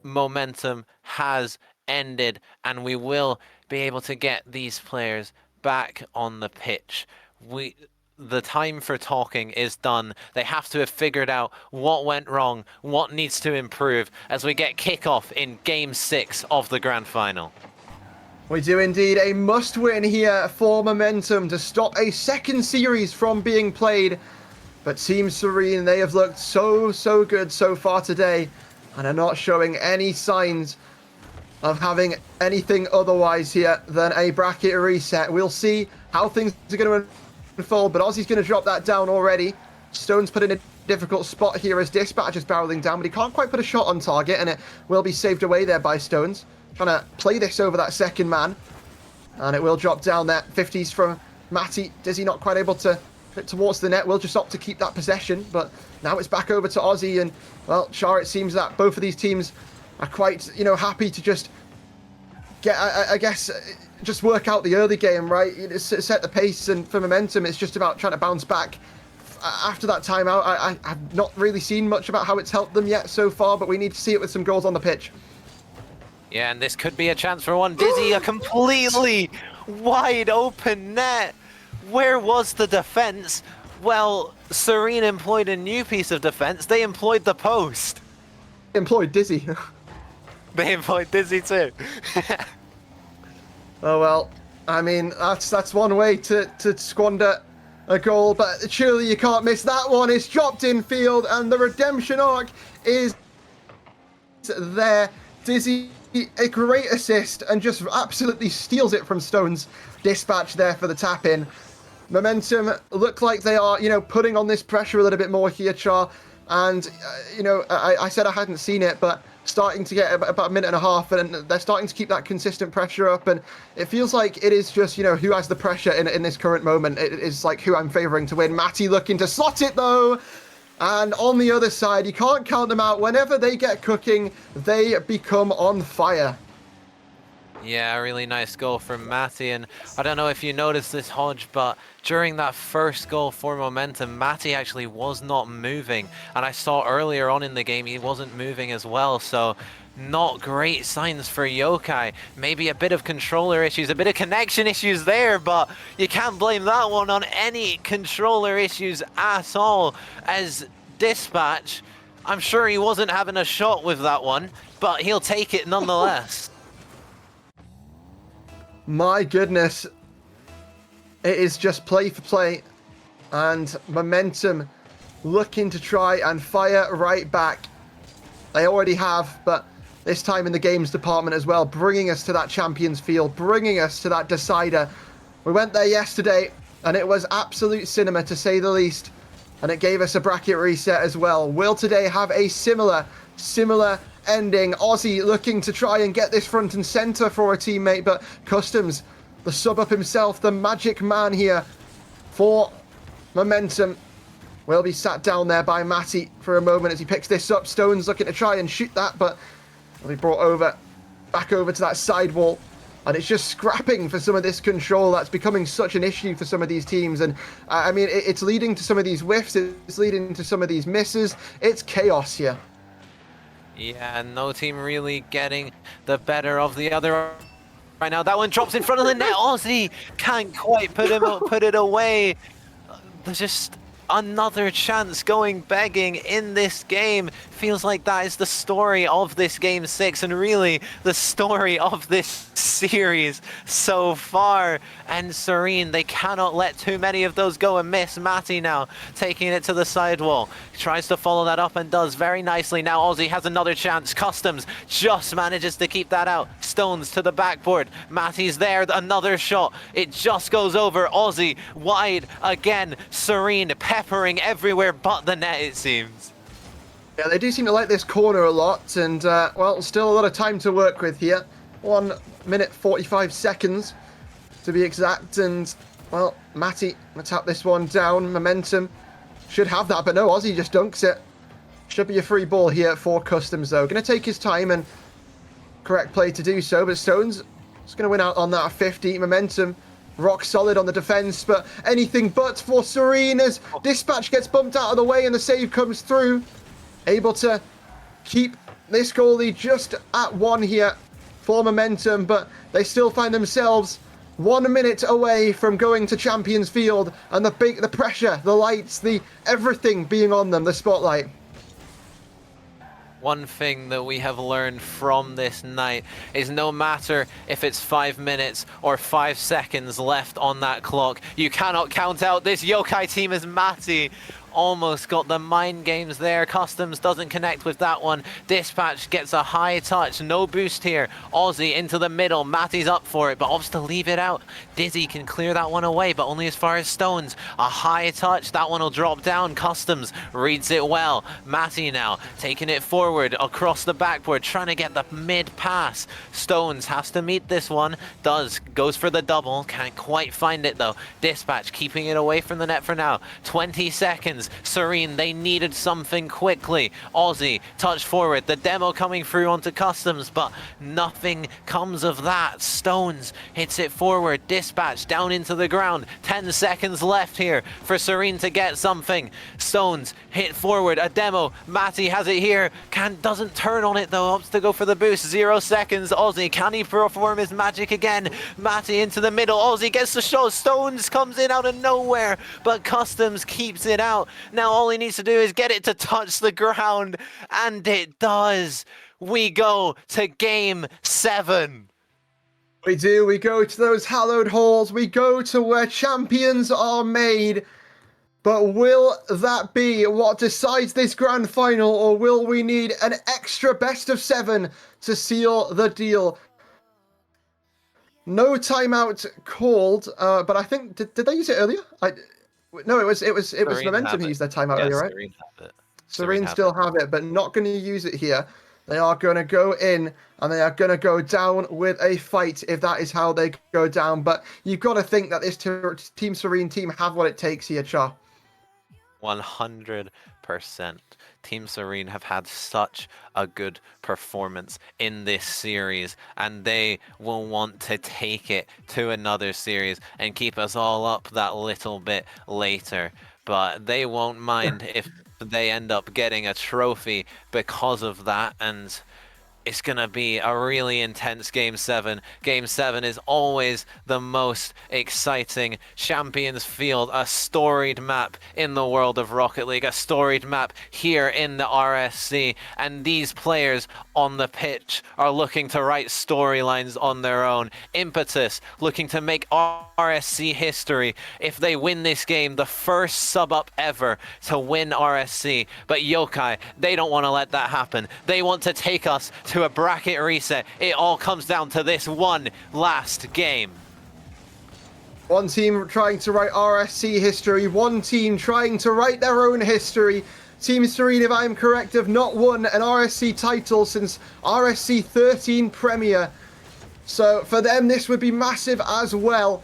Momentum has ended and we will be able to get these players back on the pitch. The time for talking is done. They have to have figured out what went wrong, what needs to improve, as we get kickoff in Game 6 of the Grand Final. We do indeed. A must-win here for Momentum to stop a second series from being played. But Team Serene, they have looked so good so far today, and are not showing any signs of having anything otherwise here than a bracket reset. We'll see how things are going to unfold, but Ozzy's going to drop that down already. Stone's put in a difficult spot here as Dispatch is barreling down, but he can't quite put a shot on target, and it will be saved away there by Stones. Trying to play this over that second man, and it will drop down there. 50s from Matty. Dizzy not quite able to fit towards the net. Will just opt to keep that possession, but now it's back over to Ozzy, and well, Char, it seems that both of these teams are quite, you know, happy to just get, I guess, just work out the early game, right? Set the pace, and for Momentum, it's just about trying to bounce back after that timeout. I've not really seen much about how it's helped them yet so far, but we need to see it with some goals on the pitch. Yeah, and this could be a chance for one. Dizzy, a completely wide open net. Where was the defense? Well, Serene employed a new piece of defense. They employed the post. Employed Dizzy. They employed Dizzy too. Oh well, I mean, that's one way to squander a goal, but surely you can't miss that one. It's dropped in field, and the redemption arc is there. Dizzy, a great assist, and just absolutely steals it from Stones. Dispatch there for the tap in. Momentum look like they are, you know, putting on this pressure a little bit more here, Char. And, you know, I said I hadn't seen it, but starting to get about a minute and a half, and they're starting to keep that consistent pressure up. And it feels like it is just, you know, who has the pressure in this current moment. It is like who I'm favouring to win. Matty looking to slot it, though. And on the other side, you can't count them out. Whenever they get cooking, they become on fire. Yeah, a really nice goal from Matty, and I don't know if you noticed this, Hodge, but during that first goal for Momentum, Matty actually was not moving, and I saw earlier on in the game he wasn't moving as well, so not great signs for Yokai. Maybe a bit of controller issues, a bit of connection issues there, but you can't blame that one on any controller issues at all, as Dispatch, I'm sure he wasn't having a shot with that one, but he'll take it nonetheless. My goodness, it is just play for play, and Momentum looking to try and fire right back. They already have, but this time in the games department as well, bringing us to that Champions Field, bringing us to that decider. We went there yesterday, and it was absolute cinema, to say the least, and it gave us a bracket reset as well. Will today have a similar ending? Ozzy looking to try and get this front and center for a teammate, but Customs, the sub up himself, the magic man here for Momentum, will be sat down there by Matty for a moment as he picks this up. Stone's looking to try and shoot that, but will be brought back over to that sidewall, and it's just scrapping for some of this control that's becoming such an issue for some of these teams. And I mean, it's leading to some of these whiffs, it's leading to some of these misses. It's chaos here. Yeah, no team really getting the better of the other right now. That one drops in front of the net. Ozzy can't quite put it away. There's just Another chance going begging in this game. Feels like that is the story of this Game 6 and really the story of this series so far. And Serene, they cannot let too many of those go and miss. Matty now taking it to the sidewall. Tries to follow that up and does very nicely. Now Aussie has another chance. Customs just manages to keep that out. Stones to the backboard. Matty's there. Another shot. It just goes over. Aussie wide again. Serene peppering everywhere but the net, it seems. Yeah, they do seem to like this corner a lot, and well, still a lot of time to work with here. 1 minute 45 seconds to be exact, and well, Matty gonna tap this one down. Momentum should have that, but no, Aussie just dunks it. Should be a free ball here for Customs though. Gonna take his time and correct play to do so, but Stones is gonna win out on that 50. Momentum rock solid on the defense, but anything but for Serene as Dispatch gets bumped out of the way and the save comes through. Able to keep this goalie just at 1 here for Momentum, but they still find themselves 1 minute away from going to Champions Field, and the pressure, the lights, the everything being on them, the spotlight. One thing that we have learned from this night is no matter if it's 5 minutes or 5 seconds left on that clock, you cannot count out this Yokai team as Matty almost got the mind games there. Customs doesn't connect with that one. Dispatch gets a high touch. No boost here. Aussie into the middle. Matty's up for it, but opts to leave it out. Dizzy can clear that one away, but only as far as Stones. A high touch. That one will drop down. Customs reads it well. Matty now taking it forward across the backboard, trying to get the mid pass. Stones has to meet this one. Goes for the double. Can't quite find it though. Dispatch keeping it away from the net for now. 20 seconds. Serene, they needed something quickly. Aussie, touch forward. The demo coming through onto Customs, but nothing comes of that. Stones hits it forward. Dispatch down into the ground. 10 seconds left here for Serene to get something. Stones hit forward. A demo. Matty has it here. Doesn't turn on it though. Opts to go for the boost. 0 seconds. Aussie, can he perform his magic again? Matty into the middle. Aussie gets the shot. Stones comes in out of nowhere, but Customs keeps it out. Now all he needs to do is get it to touch the ground, and it does. We go to Game 7. We do. We go to those hallowed halls. We go to where champions are made. But will that be what decides this grand final, or will we need an extra best of 7 to seal the deal? No timeout called, but I think did they use it earlier? No, it was Momentum who used their timeout earlier, right? Serene have it. Serene still have it, but not going to use it here. They are going to go in, and they are going to go down with a fight if that is how they go down. But you've got to think that this Team Serene team have what it takes here, Cha. 100%. Team Serene have had such a good performance in this series, and they will want to take it to another series and keep us all up that little bit later. But they won't mind if they end up getting a trophy because of that, and it's going to be a really intense Game 7. Game 7 is always the most exciting. Champions Field, a storied map in the world of Rocket League, a storied map here in the RSC, and these players on the pitch are looking to write storylines on their own. Impetus looking to make RSC history if they win this game, the first sub-up ever to win RSC. But Yokai, they don't want to let that happen. They want to take us to a bracket reset. It all comes down to this one last game. One team trying to write RSC history, one team trying to write their own history. Team Serene, if I'm correct, have not won an RSC title since RSC 13 Premier. So for them, this would be massive as well.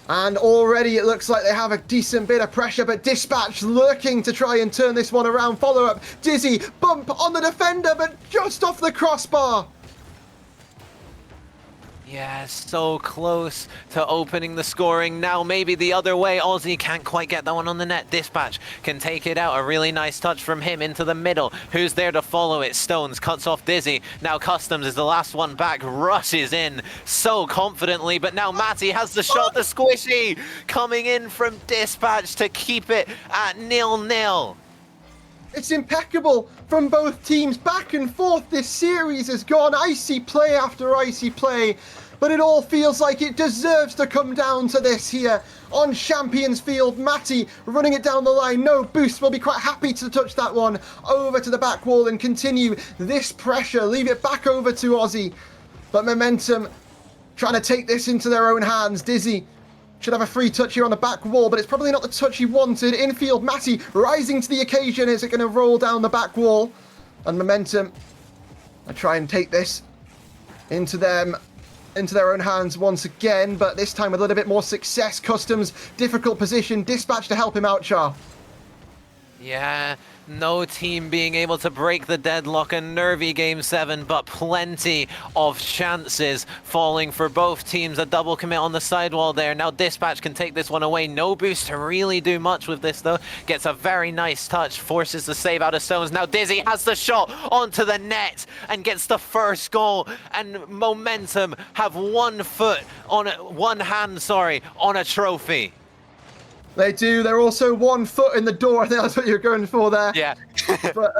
And already it looks like they have a decent bit of pressure, but Dispatch lurking to try and turn this one around. Follow up, Dizzy, bump on the defender, but just off the crossbar. Yeah, so close to opening the scoring. Now maybe the other way. Aussie can't quite get that one on the net. Dispatch can take it out. A really nice touch from him into the middle. Who's there to follow it? Stones cuts off Dizzy. Now Customs is the last one back. Rushes in so confidently. But now Matty has the shot. The squishy coming in from Dispatch to keep it at 0-0. It's impeccable from both teams. Back and forth, this series has gone icy play after icy play. But it all feels like it deserves to come down to this here on Champions Field. Matty running it down the line. No boost. Will be quite happy to touch that one over to the back wall and continue this pressure. Leave it back over to Aussie. But Momentum trying to take this into their own hands. Dizzy should have a free touch here on the back wall, but it's probably not the touch he wanted. Infield, Matty rising to the occasion. Is it going to roll down the back wall? And Momentum I try and take this into their own hands once again, but this time with a little bit more success. Customs, difficult position. Dispatch to help him out, Char. Yeah, no team being able to break the deadlock. A nervy Game 7, but plenty of chances falling for both teams. A double commit on the sidewall there. Now Dispatch can take this one away. No boost to really do much with this, though. Gets a very nice touch. Forces the save out of Stones. Now Dizzy has the shot onto the net and gets the first goal. And Momentum have one hand on a trophy. They do. They're also 1 foot in the door. I think that's what you're going for there. Yeah. But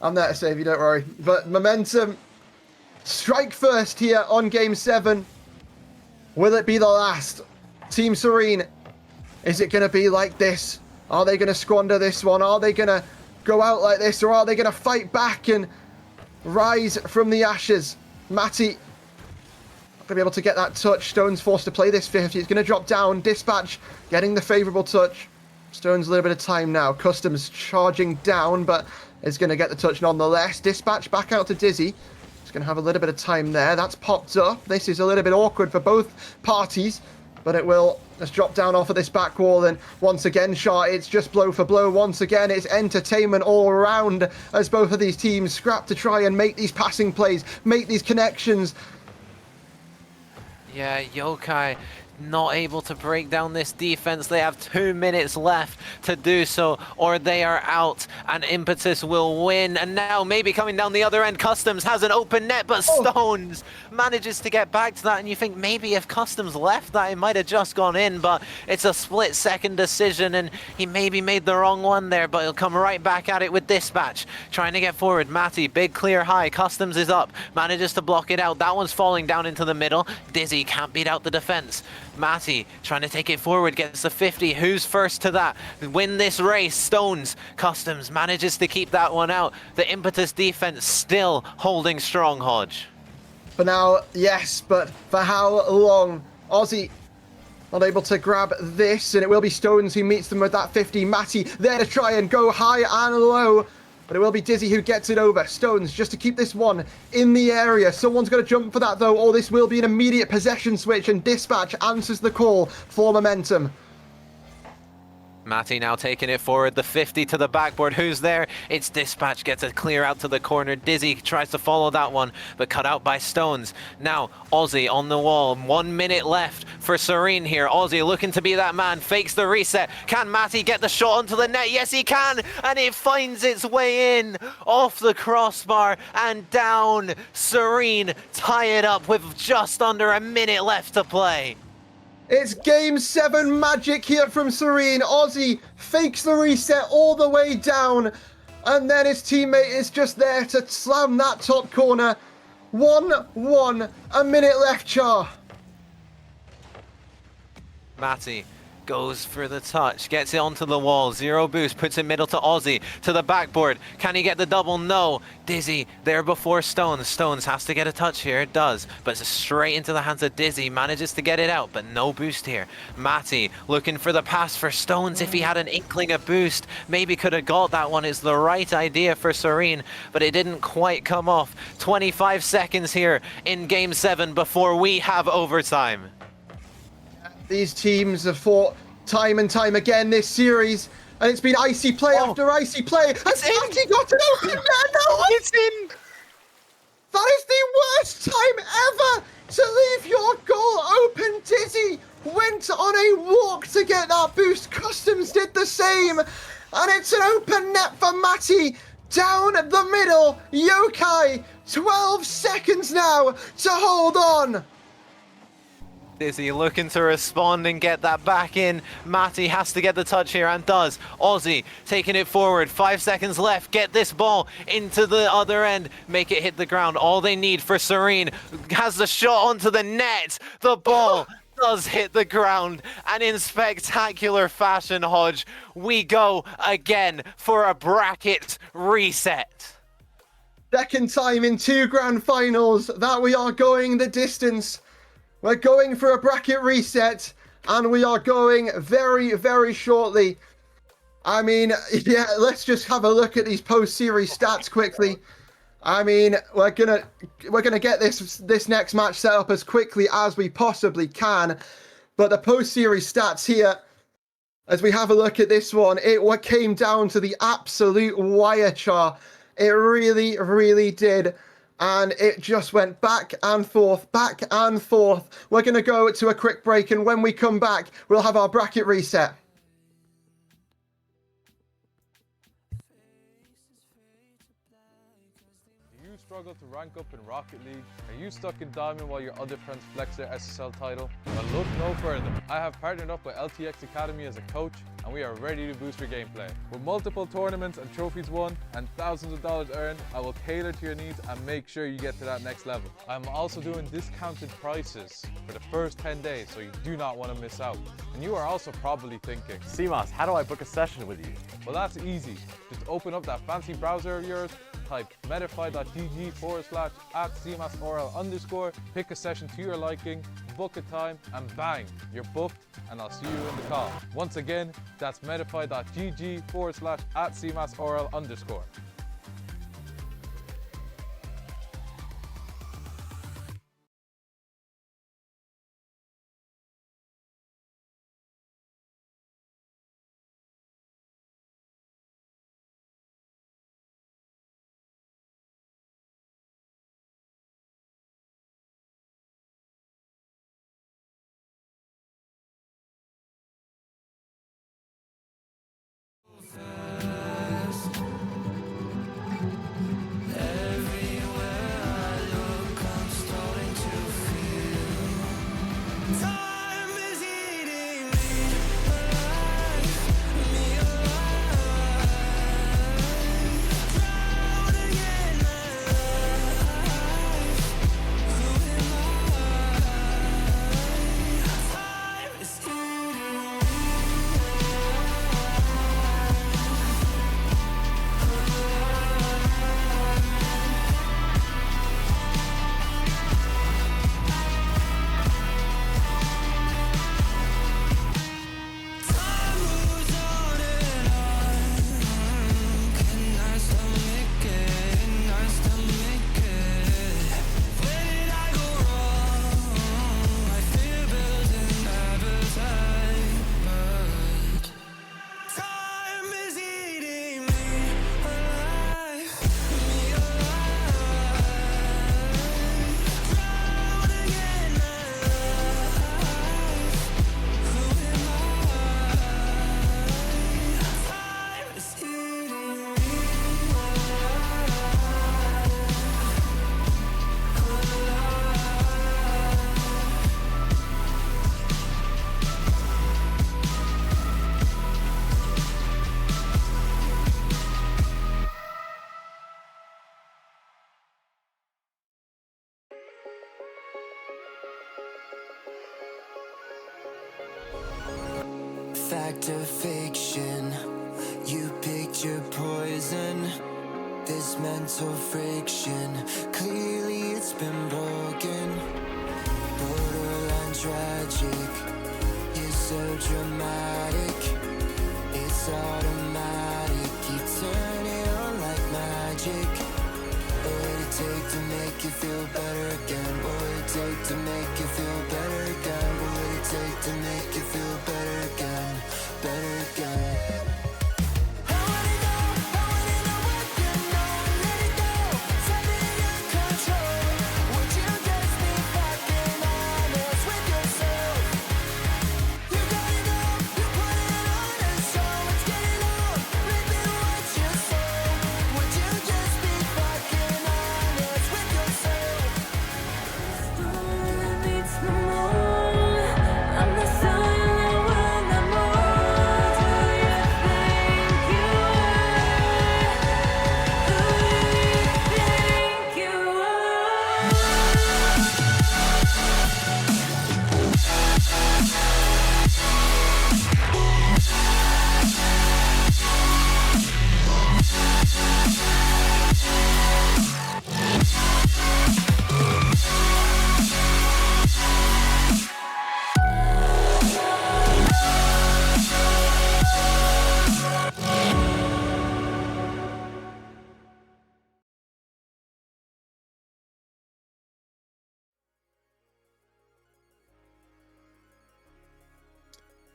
I'm there to save you, don't worry. But Momentum strike first here on Game 7. Will it be the last? Team Serene, is it going to be like this? Are they going to squander this one? Are they going to go out like this? Or are they going to fight back and rise from the ashes? Matty to be able to get that touch. Stones forced to play this 50. It's going to drop down. Dispatch getting the favourable touch. Stones a little bit of time now. Customs charging down, but is going to get the touch nonetheless. Dispatch back out to Dizzy. He's going to have a little bit of time there. That's popped up. This is a little bit awkward for both parties, but it will just drop down off of this back wall. And once again, Shah, it's just blow for blow. Once again, it's entertainment all around as both of these teams scrap to try and make these passing plays, make these connections. Yeah, Yokai not able to break down this defense. They have 2 minutes left to do so, or they are out, and Impetus will win. And now maybe coming down the other end, Customs has an open net, but Stones manages to get back to that. And you think maybe if Customs left that, it might have just gone in, but it's a split-second decision, and he maybe made the wrong one there, but he'll come right back at it with Dispatch, trying to get forward. Matty, big clear high. Customs is up, manages to block it out. That one's falling down into the middle. Dizzy can't beat out the defense. Matty trying to take it forward, gets the 50. Who's first to that? Win this race. Stones. Customs manages to keep that one out. The Impetus defense still holding strong, Hodge. For now, yes, but for how long? Aussie not able to grab this, and it will be Stones who meets them with that 50. Matty there to try and go high and low, but it will be Dizzy who gets it over. Stones just to keep this one in the area. Someone's going to jump for that, though, or this will be an immediate possession switch, and Dispatch answers the call for Momentum. Matty now taking it forward, the 50 to the backboard. Who's there? It's Dispatch, gets a clear out to the corner. Dizzy tries to follow that one, but cut out by Stones. Now, Aussie on the wall. 1 minute left for Serene here. Aussie looking to be that man, fakes the reset. Can Matty get the shot onto the net? Yes, he can, and it finds its way in, off the crossbar and down. Serene tie it up with just under a minute left to play. It's Game 7 magic here from Serene. Aussie fakes the reset all the way down, and then his teammate is just there to slam that top corner. 1-1, a minute left, Char. Matty goes for the touch, gets it onto the wall, 0 boost, puts it middle to Aussie, to the backboard. Can he get the double? No. Dizzy there before Stones. Stones has to get a touch here, it does, but it's straight into the hands of Dizzy, manages to get it out, but no boost here. Matty looking for the pass for Stones. If he had an inkling of boost, maybe could have got that one. It's the right idea for Serene, but it didn't quite come off. 25 seconds here in Game 7 before we have overtime. These teams have fought time and time again this series, and it's been icy play after icy play. And Matty got it open there. No, it's in. That is the worst time ever to leave your goal open. Dizzy went on a walk to get that boost. Customs did the same. And it's an open net for Matty. Down the middle, Yokai, 12 seconds now to hold on. Dizzy looking to respond and get that back in. Matty has to get the touch here and does. Aussie taking it forward. 5 seconds left. Get this ball into the other end. Make it hit the ground. All they need for Serene has the shot onto the net. The ball does hit the ground, and in spectacular fashion, Hodge, we go again for a bracket reset. Second time in 2 grand finals that we are going the distance. We're going for a bracket reset, and we are going very, very shortly. I mean, yeah, let's just have a look at these post-series stats quickly. I mean, we're gonna get this next match set up as quickly as we possibly can. But the post-series stats here, as we have a look at this one, it came down to the absolute wire, Char. It really, really did. And it just went back and forth, back and forth. We're going to go to a quick break, and when we come back, we'll have our bracket reset. Do you struggle to rank up in Rocket League? Are you stuck in Diamond while your other friends flex their SSL title? Well, look no further. I have partnered up with LTXAcademy as a coach, and we are ready to boost your gameplay. With multiple tournaments and trophies won and thousands of dollars earned, I will tailor to your needs and make sure you get to that next level. I'm also doing discounted prices for the first 10 days, so you do not want to miss out. And you are also probably thinking, CMOS, how do I book a session with you? well, that's easy. Just open up that fancy browser of yours, type metafy.gg/@cmasorl_, pick a session to your liking, book a time, and bang, you're booked, and I'll see you in the call. Once again, that's metafy.gg/@cmasorl_. Fact or fiction, you picked your poison. This mental friction, clearly it's been broken. Borderline tragic, you're so dramatic. It's automatic, you turn it on like magic. What would it take to make you feel better again? What would it take to make you feel better again? What would it take to make you feel better again? Better again. Control. Would you just be back in?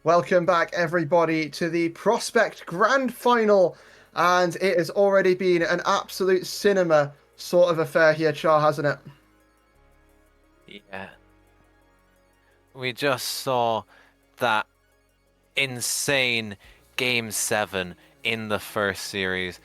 Welcome back, everybody, to the Prospect Grand Final. And it has already been an absolute cinema sort of affair here, Char, hasn't it? Yeah. We just saw that insane Game 7 in the first series.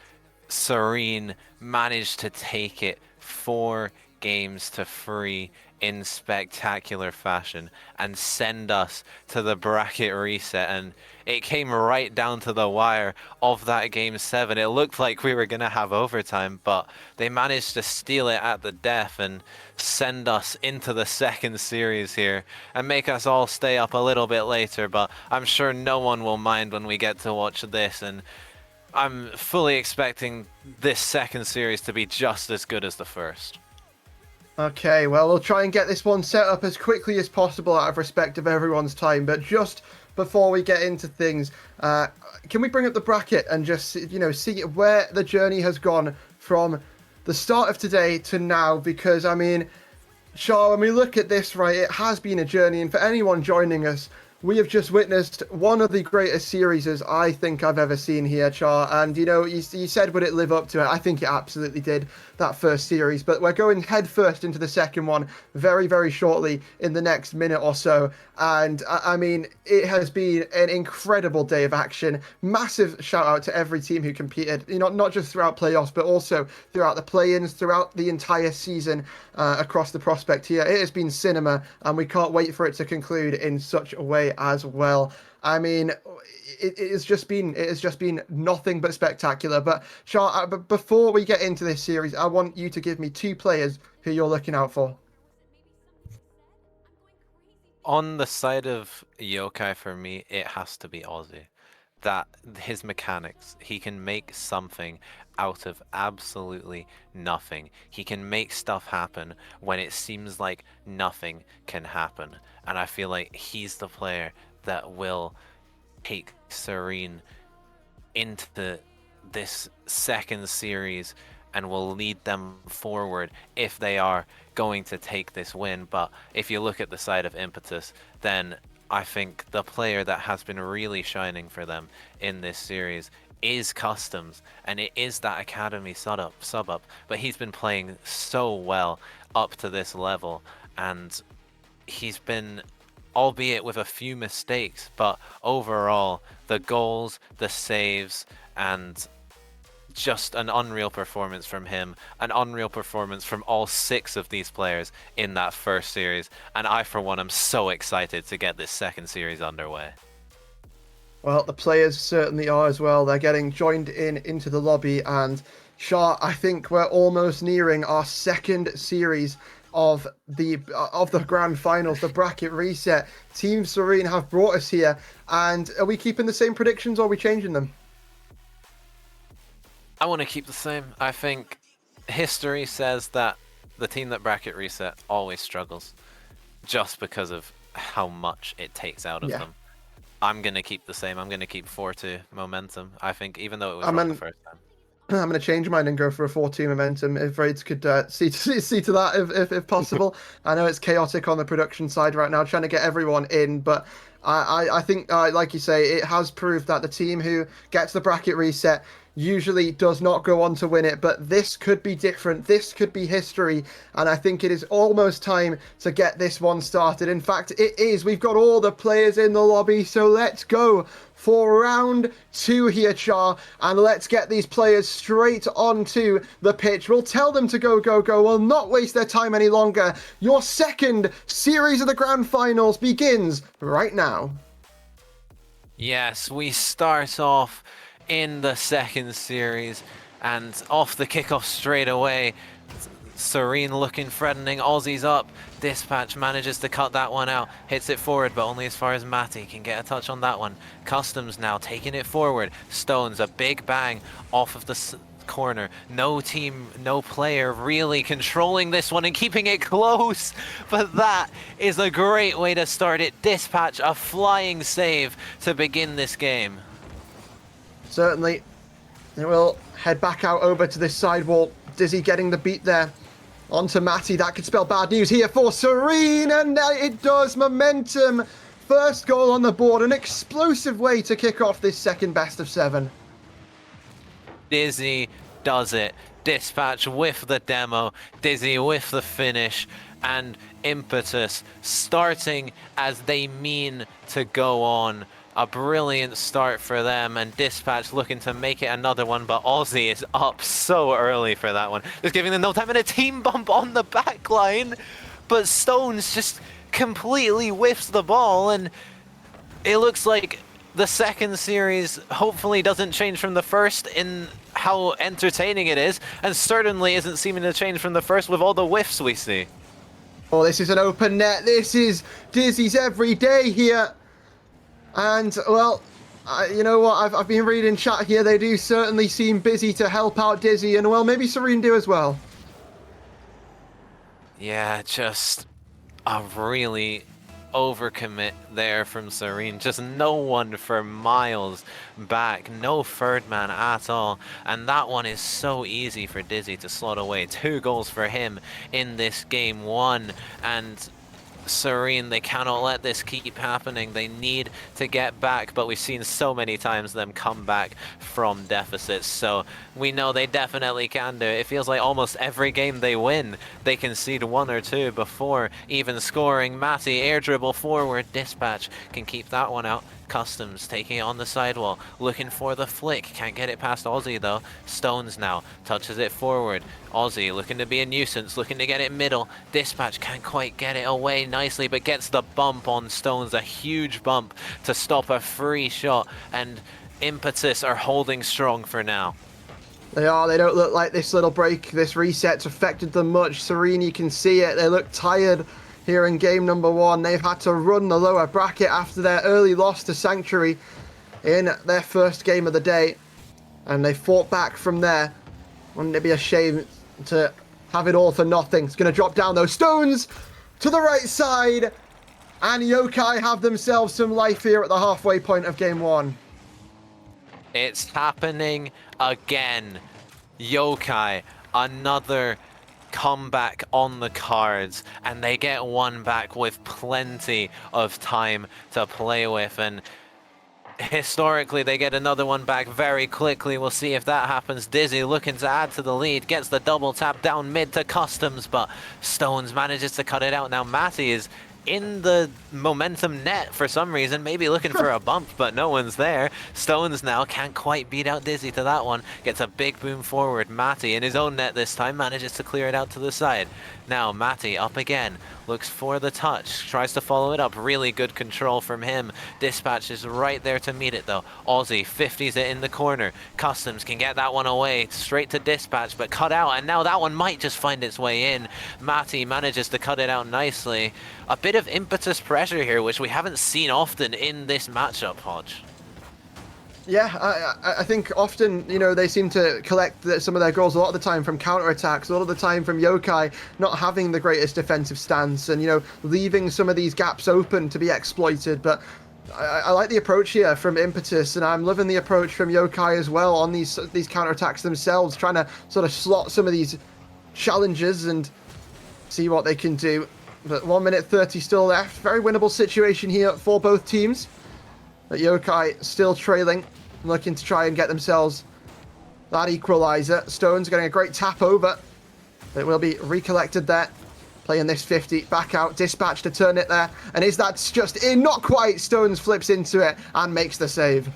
Serene managed to take it 4-3 in spectacular fashion and send us to the bracket reset, and it came right down to the wire of that Game 7. It looked like we were going to have overtime, but they managed to steal it at the death and send us into the second series here and make us all stay up a little bit later, but I'm sure no one will mind when we get to watch this, and I'm fully expecting this second series to be just as good as the first. Okay, well, we'll try and get this one set up as quickly as possible out of respect of everyone's time. But just before we get into things, can we bring up the bracket and just, see where the journey has gone from the start of today to now? Because, I mean, Char, when we look at this, right, it has been a journey. And for anyone joining us, we have just witnessed one of the greatest series I think I've ever seen here, Char. And, you said, would it live up to it? I think it absolutely did, that first series. But we're going head first into the second one very, very shortly in the next minute or so. And, I mean, it has been an incredible day of action. Massive shout out to every team who competed, not just throughout playoffs, but also throughout the play-ins, throughout the entire season across the prospect here. It has been cinema, and we can't wait for it to conclude in such a way as well. I mean, it has just been nothing but spectacular. But Char, before we get into this series, I want you to give me 2 players who you're looking out for. On the side of Yokai, for me, it has to be Ozzy. That his mechanics, he can make something out of absolutely nothing. He can make stuff happen when it seems like nothing can happen. And I feel like he's the player that will take Serene into this second series and will lead them forward if they are going to take this win. But if you look at the side of Impetus, then I think the player that has been really shining for them in this series is Customs, and it is that Academy sub up, but he's been playing so well up to this level, and he's been, albeit with a few mistakes, but overall the goals, the saves, and just an unreal performance from him, an unreal performance from all 6 of these players in that first series, and I for one am so excited to get this second series underway. Well, the players certainly are as well. They're getting joined into the lobby, and Char, I think we're almost nearing our second series of the grand finals, the bracket reset. Team Serene have brought us here, and are we keeping the same predictions or are we changing them? I want to keep the same. I think history says that the team that bracket reset always struggles just because of how much it takes out of them. I'm going to keep the same. I'm going to keep 4-2 momentum. I think even though it was wrong the first time. I'm going to change mine and go for a 4-2 momentum if Raids could see to that if possible. I know it's chaotic on the production side right now, trying to get everyone in, but I think, like you say, it has proved that the team who gets the bracket reset usually does not go on to win it, but this could be different. This could be history, and I think it is almost time to get this one started. In fact, it is. We've got all the players in the lobby, so let's go for round 2 here, Char, and let's get these players straight onto the pitch. We'll tell them to go. We'll not waste their time any longer. Your second series of the grand finals begins right now. Yes, we start off in the second series, and off the kickoff straight away. Serene looking threatening, Aussie's up. Dispatch manages to cut that one out, hits it forward, but only as far as Matty can get a touch on that one. Customs now taking it forward. Stones, a big bang off of the corner. No team, no player really controlling this one and keeping it close, but that is a great way to start it. Dispatch, a flying save to begin this game. Certainly. And we'll head back out over to this side wall. Dizzy getting the beat there. Onto Matty. That could spell bad news here for Serene. And it does. Momentum first goal on the board. An explosive way to kick off this second best of 7. Dizzy does it. Dispatch with the demo, Dizzy with the finish, and Impetus starting as they mean to go on. A brilliant start for them, and Dispatch looking to make it another one, but Aussie is up so early for that one. Just giving them no time, and a team bump on the back line, but Stones just completely whiffs the ball, and it looks like the second series hopefully doesn't change from the first in how entertaining it is, and certainly isn't seeming to change from the first with all the whiffs we see. Oh, this is an open net. This is Dizzy's every day here. And, well, you know what? I've been reading chat here. They do certainly seem busy to help out Dizzy, and, well, maybe Serene do as well. Yeah, just a really overcommit there from Serene. Just no one for miles back. No third man at all. And that one is so easy for Dizzy to slot away. 2 goals for him in this game 1. And Serene, they cannot let this keep happening. They need to get back, but we've seen so many times them come back from deficits, so we know they definitely can do it. It feels like almost every game they win, they concede 1 or 2 before even scoring. Matty, air dribble forward, Dispatch can keep that one out. Customs taking it on the sidewall, looking for the flick, can't get it past Aussie though. Stones now touches it forward. Aussie looking to be a nuisance, looking to get it middle. Dispatch can't quite get it away nicely, but gets the bump on Stones, a huge bump to stop a free shot, and Impetus are holding strong for now. They are. They don't look like this little break, this reset's affected them much. Serene, you can see it. They look tired here in game number 1. They've had to run the lower bracket after their early loss to Sanctuary in their first game of the day, and they fought back from there. Wouldn't it be a shame to have it all for nothing? It's going to drop down those Stones to the right side, and Yokai have themselves some life here at the halfway point of game 1. It's happening again. Yokai, another comeback on the cards, and they get one back with plenty of time to play with, and historically they get another one back very quickly. We'll see if that happens. Dizzy looking to add to the lead, gets the double tap down mid to Customs, but Stones manages to cut it out. Now Matty is in the momentum net for some reason, maybe looking for a bump, but no one's there. Stones now can't quite beat out Dizzy to that one, gets a big boom forward. Matty in his own net this time manages to clear it out to the side. Now Matty up again, looks for the touch, tries to follow it up. Really good control from him. Dispatch is right there to meet it though. Aussie 50s it in the corner. Customs can get that one away straight to Dispatch, but cut out, and now that one might just find its way in. Matty manages to cut it out nicely. A bit of Impetus pressure here, which we haven't seen often in this matchup, Hodge. Yeah, I think often, you know, they seem to collect some of their goals a lot of the time from counterattacks, a lot of the time from Yokai not having the greatest defensive stance and, you know, leaving some of these gaps open to be exploited. But I like the approach here from Impetus, and I'm loving the approach from Yokai as well on these counterattacks themselves, trying to sort of slot some of these challenges and see what they can do. But 1 minute 30 still left. Very winnable situation here for both teams. But Yokai still trailing, looking to try and get themselves that equaliser. Stones getting a great tap over. It will be recollected there. Playing this 50 back out. Dispatch to turn it there. And is that just in? Not quite. Stones flips into it and makes the save.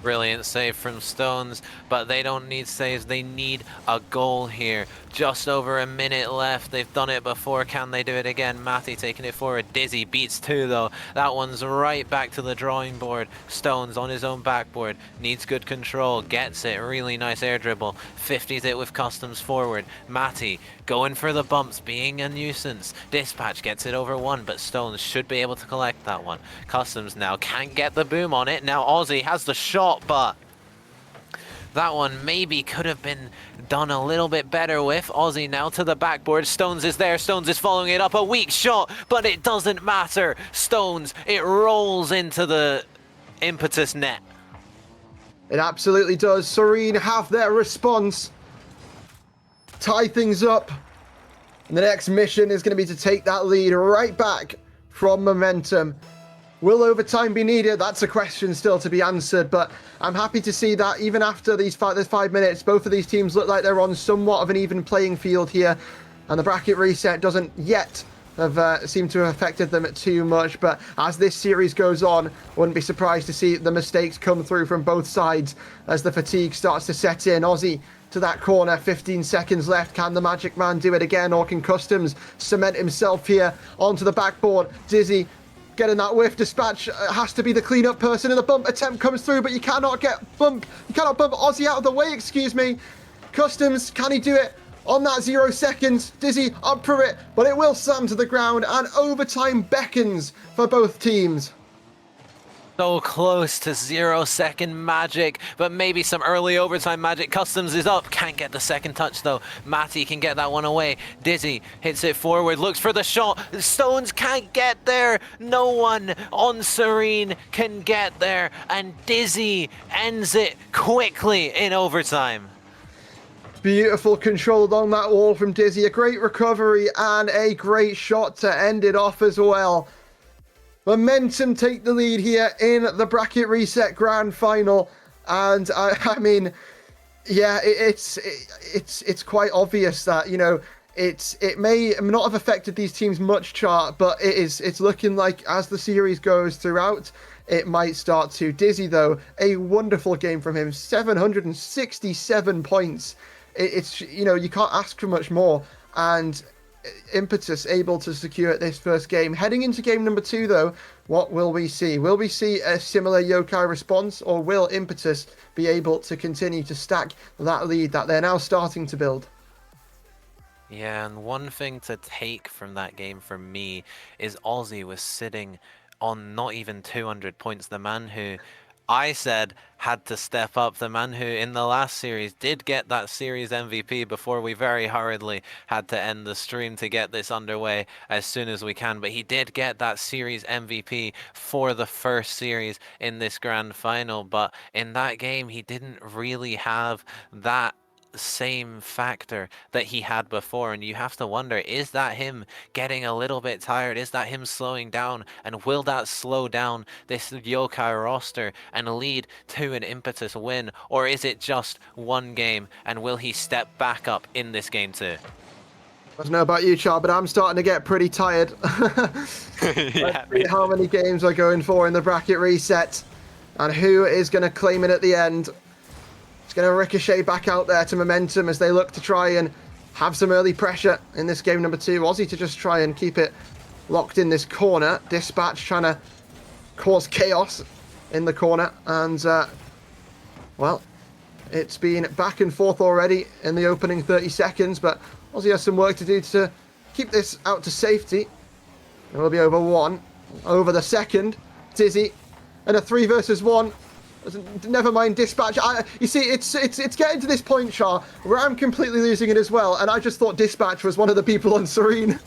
Brilliant save from Stones, but they don't need saves, they need a goal here. Just over a minute left, they've done it before, can they do it again? Matty taking it forward, Dizzy beats 2 though. That one's right back to the drawing board. Stones on his own backboard, needs good control, gets it, really nice air dribble. 50s it with Customs forward. Matty going for the bumps, being a nuisance. Dispatch gets it over 1, but Stones should be able to collect that one. Customs now can't get the boom on it. Now Aussie has the shot, but that one maybe could have been done a little bit better with. Aussie now to the backboard. Stones is there. Stones is following it up. A weak shot, but it doesn't matter. Stones, it rolls into the Impetus net. It absolutely does. Serene have their response. Tie things up. And the next mission is going to be to take that lead right back from momentum. Will overtime be needed? That's a question still to be answered, but I'm happy to see that even after these 5 minutes, both of these teams look like they're on somewhat of an even playing field here, and the bracket reset doesn't yet have seemed to have affected them too much. But as this series goes on, wouldn't be surprised to see the mistakes come through from both sides as the fatigue starts to set in. Aussie to that corner, 15 seconds left. Can the Magic Man do it again, or can Customs cement himself here onto the backboard? Dizzy getting that whiff. Dispatch has to be the cleanup person, and the bump attempt comes through, but you cannot bump Aussie out of the way, excuse me. Customs, can he do it on that 0 seconds? Dizzy up for it, but it will slam to the ground, and overtime beckons for both teams. So close to 0 second magic, but maybe some early overtime magic. Customs is up, can't get the second touch though. Matty can get that one away. Dizzy hits it forward, looks for the shot. Stones can't get there. No one on Serene can get there, and Dizzy ends it quickly in overtime. Beautiful control along that wall from Dizzy. A great recovery and a great shot to end it off as well. Momentum take the lead here in the bracket reset grand final, and I mean, yeah, it's quite obvious that, you know, it may not have affected these teams much, chart, but it's looking like as the series goes throughout, it might start to. Dizzy though, a wonderful game from him, 767 points. It's, you know, you can't ask for much more, and Impetus able to secure this first game. Heading into game number 2 though, what will we see? Will we see a similar Yokai response, or will Impetus be able to continue to stack that lead that they're now starting to build? Yeah, and one thing to take from that game for me is Aussie was sitting on not even 200 points. The man who I said had to step up, the man who in the last series did get that series MVP before we very hurriedly had to end the stream to get this underway as soon as we can, but he did get that series MVP for the first series in this grand final. But in that game he didn't really have that same factor that he had before, and you have to wonder, is that him getting a little bit tired? Is that him slowing down? And will that slow down this Yokai roster and lead to an Impetus win, or is it just one game, and will he step back up in this game too? I don't know about you, Char, but I'm starting to get pretty tired. Yeah, Let's see how many games we're going for in the bracket reset, and who is going to claim it at the end. Going to ricochet back out there to Momentum as they look to try and have some early pressure in this game number 2. Aussie to just try and keep it locked in this corner. Dispatch trying to cause chaos in the corner, and well, it's been back and forth already in the opening 30 seconds, but Aussie has some work to do to keep this out to safety. It will be over 1, over the second. Dizzy, and a 3 versus 1. Never mind Dispatch. You see, it's getting to this point, Char, where I'm completely losing it as well, and I just thought Dispatch was one of the people on Serene.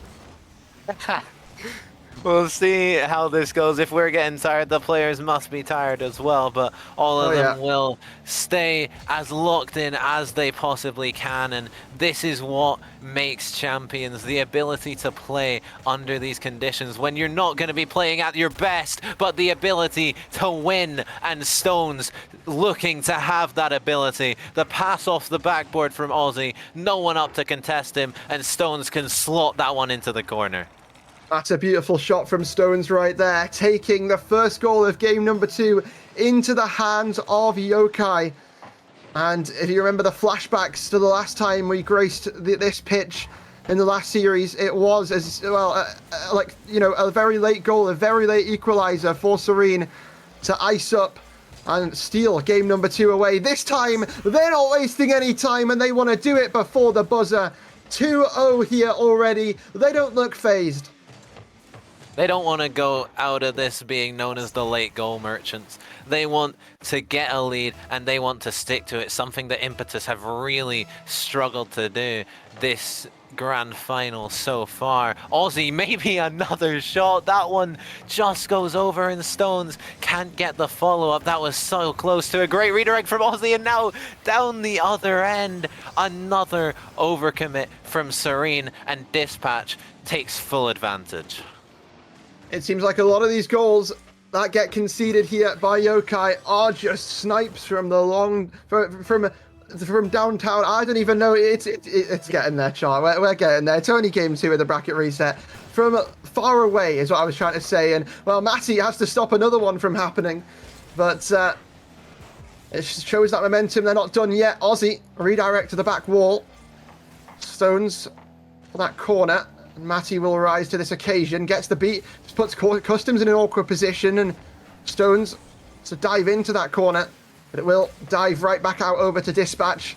We'll see how this goes. If we're getting tired, the players must be tired as well, but all of them will stay as locked in as they possibly can, and this is what makes champions, the ability to play under these conditions when you're not going to be playing at your best, but the ability to win, and Stones looking to have that ability. The pass off the backboard from Aussie, no one up to contest him, and Stones can slot that one into the corner. That's a beautiful shot from Stones right there, taking the first goal of game number 2 into the hands of Yokai. And if you remember the flashbacks to the last time we graced this pitch in the last series, it was as well, like, you know, a very late goal, a very late equalizer for Serene to ice up and steal game number 2 away. This time, they're not wasting any time, and they want to do it before the buzzer. 2-0 here already. They don't look phased. They don't want to go out of this being known as the late goal merchants. They want to get a lead, and they want to stick to it, something that Impetus have really struggled to do this grand final so far. Aussie, maybe another shot. That one just goes over, and Stones can't get the follow-up. That was so close to a great redirect from Aussie, and now down the other end, another overcommit from Serene, and Dispatch takes full advantage. It seems like a lot of these goals that get conceded here by Yokai are just snipes from the long from downtown. I don't even know. It's getting there, Char. We're getting there. It's only game 2 of the bracket reset. From far away is what I was trying to say. And well, Matty has to stop another one from happening, but it shows that momentum. They're not done yet. Aussie redirect to the back wall. Stones for that corner. And Matty will rise to this occasion. Gets the beat. Just puts Customs in an awkward position. And Stones to dive into that corner. But it will dive right back out over to Dispatch.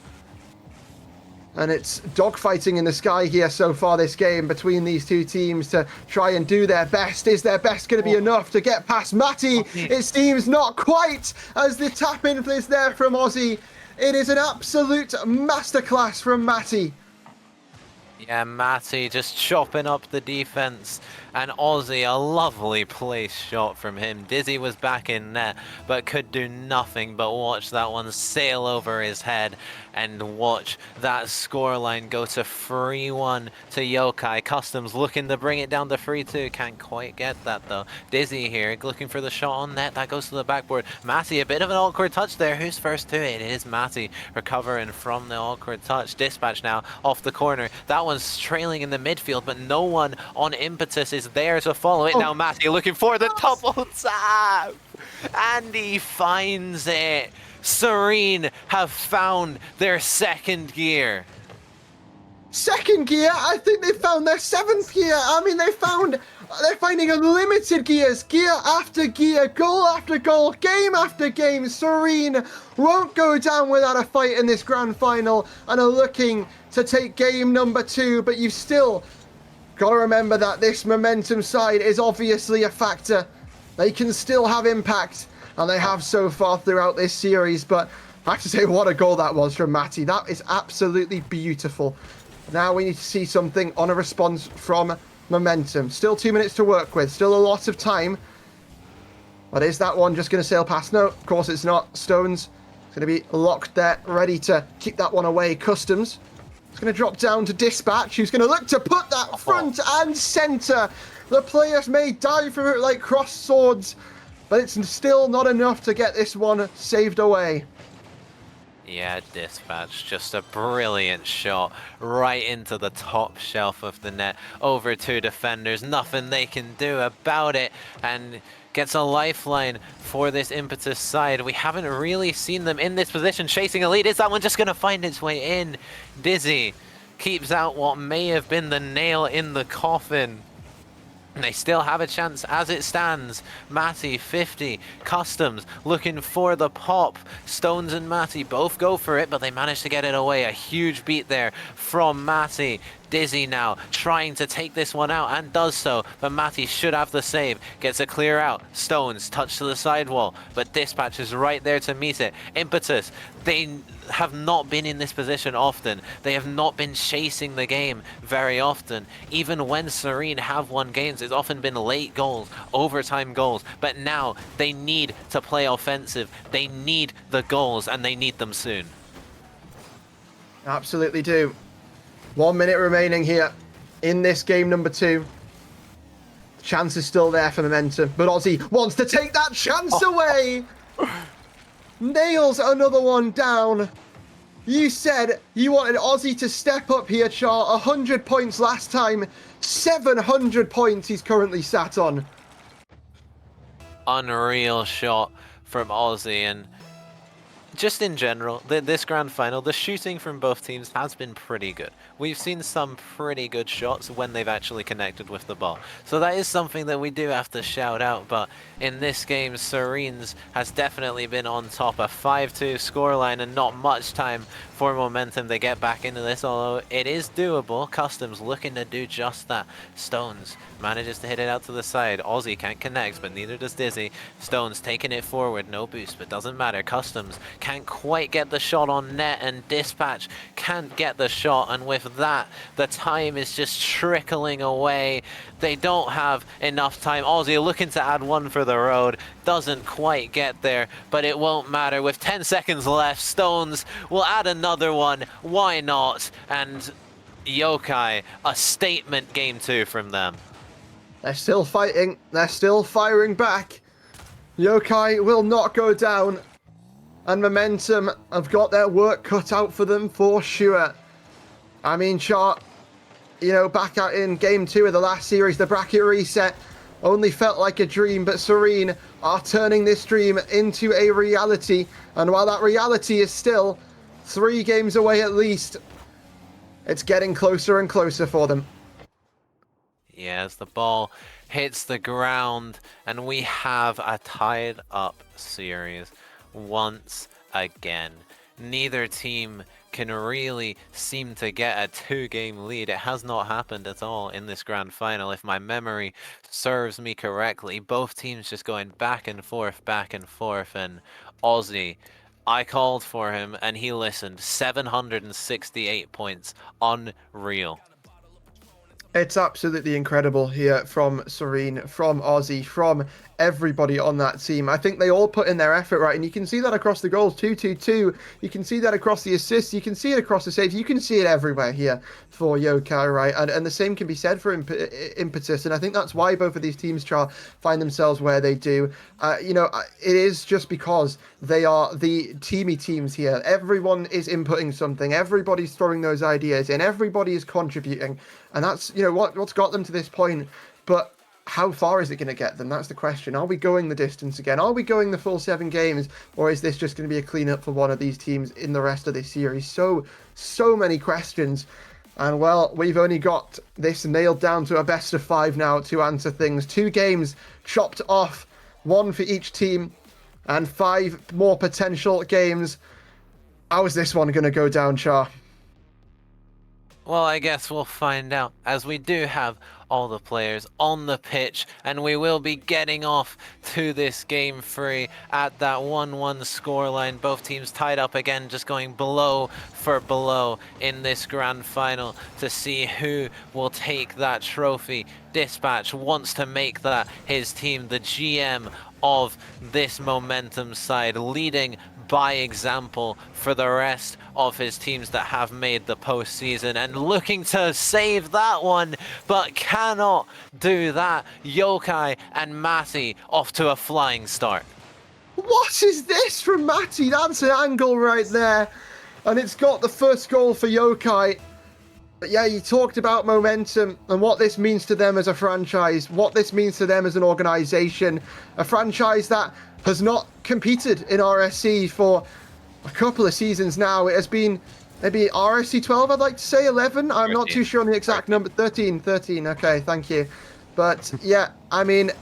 And it's dogfighting in the sky here so far this game between these two teams to try and do their best. Is their best going to be enough to get past Matty? It seems not quite, as the tap-in is there from Aussie. It is an absolute masterclass from Matty. Yeah, Matty just chopping up the defense, and Aussie, a lovely place shot from him. Dizzy was back in net, but could do nothing but watch that one sail over his head and watch that scoreline go to 3-1 to Yokai. Customs looking to bring it down to 3-2. Can't quite get that though. Dizzy here looking for the shot on net. That goes to the backboard. Matty, a bit of an awkward touch there. Who's first to it? It is Matty recovering from the awkward touch. Dispatch now off the corner. That one's trailing in the midfield, but no one on Impetus is there to follow it. Now Matty looking for the double tap. And he finds it. Serene have found their second gear. Second gear? I think they found their 7th gear. I mean, they're finding unlimited gears. Gear after gear, goal after goal, game after game. Serene won't go down without a fight in this grand final and are looking to take game number 2. But you've still got to remember that this momentum side is obviously a factor. They can still have impact. And they have so far throughout this series. But I have to say, what a goal that was from Matty. That is absolutely beautiful. Now we need to see something on a response from momentum. Still 2 minutes to work with. Still a lot of time. But is that one just going to sail past? No, of course it's not. Stones is going to be locked there, ready to kick that one away. Customs is going to drop down to Dispatch, who's going to look to put that front and centre. The players may die from it like cross swords, but it's still not enough to get this one saved away. Yeah, Dispatch, just a brilliant shot right into the top shelf of the net. Over 2 defenders, nothing they can do about it, and gets a lifeline for this Impetus side. We haven't really seen them in this position chasing a lead. Is that one just going to find its way in? Dizzy keeps out what may have been the nail in the coffin. They still have a chance as it stands. Matty, 50. Customs looking for the pop. Stones and Matty both go for it, but they manage to get it away. A huge beat there from Matty. Dizzy now trying to take this one out and does so, but Matty should have the save. Gets a clear out. Stones touch to the sidewall, but Dispatch is right there to meet it. Impetus, they have not been in this position often. They have not been chasing the game very often. Even when Serene have won games, it's often been late goals, overtime goals, but now they need to play offensive. They need the goals, and they need them soon. Absolutely do. 1 minute remaining here in this game number 2. The chance is still there for momentum, but Aussie wants to take that chance away. Nails another one down. You said you wanted Aussie to step up here, Char. 100 points last time. 700 points he's currently sat on. Unreal shot from Aussie, and just in general, this grand final, the shooting from both teams has been pretty good. We've seen some pretty good shots when they've actually connected with the ball. So that is something that we do have to shout out, but in this game, Serene's has definitely been on top. A 5-2 scoreline and not much time for momentum to get back into this, although it is doable. Customs looking to do just that. Stones manages to hit it out to the side. Aussie can't connect, but neither does Dizzy. Stones taking it forward, no boost, but doesn't matter. Customs can't quite get the shot on net, and Dispatch can't get the shot, and with that, the time is just trickling away. They don't have enough time. Aussie looking to add one for the road, doesn't quite get there, but it won't matter. With 10 seconds left, Stones will add another one. Why not? And Yokai, a statement game 2 from them. They're still fighting. They're still firing back. Yokai will not go down. And Momentum have got their work cut out for them for sure. I mean, Chart, you know, back out in game 2 of the last series, the bracket reset only felt like a dream, but Serene are turning this dream into a reality. And while that reality is still 3 games away at least, it's getting closer and closer for them. Yeah, as the ball hits the ground, and we have a tied up series once again. Neither team can really seem to get a 2-game lead. It has not happened at all in this grand final, if my memory serves me correctly. Both teams just going back and forth, and Aussie, I called for him and he listened. 768 points. Unreal. It's absolutely incredible here from Serene, from Aussie, from everybody on that team. I think they all put in their effort, right? And you can see that across the goals, 2-2-2. You can see that across the assists. You can see it across the saves. You can see it everywhere here for Yokai, right? And the same can be said for Impetus. And I think that's why both of these teams find themselves where they do. You know, it is just because they are the teamy teams here. Everyone is inputting something. Everybody's throwing those ideas in. Everybody is contributing. And that's, you know, what's got them to this point. But how far is it going to get them? That's the question. Are we going the distance again? Are we going the full 7 games? Or is this just going to be a cleanup for one of these teams in the rest of this series? So many questions. And, well, we've only got this nailed down to a best of 5 now to answer things. 2 games chopped off, 1 for each team, and 5 more potential games. How is this one going to go down, Char? Well, I guess we'll find out, as we do have all the players on the pitch, and we will be getting off to this game 3 at that 1-1 scoreline. Both teams tied up again, just going blow for blow in this grand final to see who will take that trophy. Dispatch wants to make that his team, the GM of this Momentum side, leading by example for the rest of his teams that have made the postseason, and looking to save that one, but cannot do that. Yokai and Matty off to a flying start. What is this from Matty? That's an angle right there. And it's got the first goal for Yokai. But yeah, you talked about Momentum and what this means to them as a franchise, what this means to them as an organization. A franchise that has not competed in RSC for a couple of seasons now. It has been maybe RSC12, I'd like to say, 11. I'm 13. Not too sure on the exact number. 13, okay, thank you. But yeah, I mean,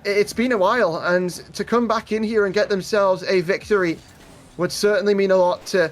it's been a while, and to come back in here and get themselves a victory would certainly mean a lot to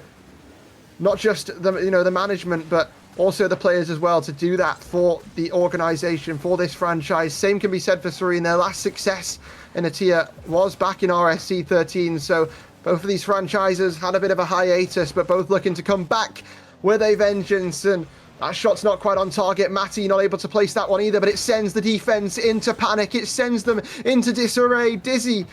not just the, you know, the management, but also the players as well, to do that for the organization, for this franchise. Same can be said for Serene. Their last success in a tier was back in RSC13, so both of these franchises had a bit of a hiatus, but both looking to come back with a vengeance. And that shot's not quite on target. Matty not able to place that one either, but it sends the defense into panic. It sends them into disarray. Dizzy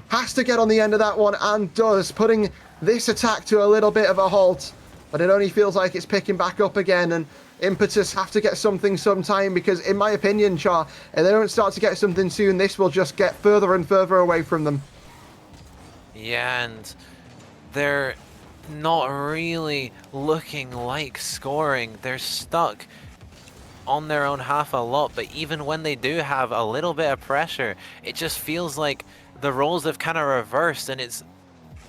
has to get on the end of that one, and does, putting this attack to a little bit of a halt. But it only feels like it's picking back up again, and Impetus have to get something sometime, because in my opinion, Char, if they don't start to get something soon, this will just get further and further away from them. Yeah, and they're not really looking like scoring. They're stuck on their own half a lot, but even when they do have a little bit of pressure, it just feels like the roles have kind of reversed, and it's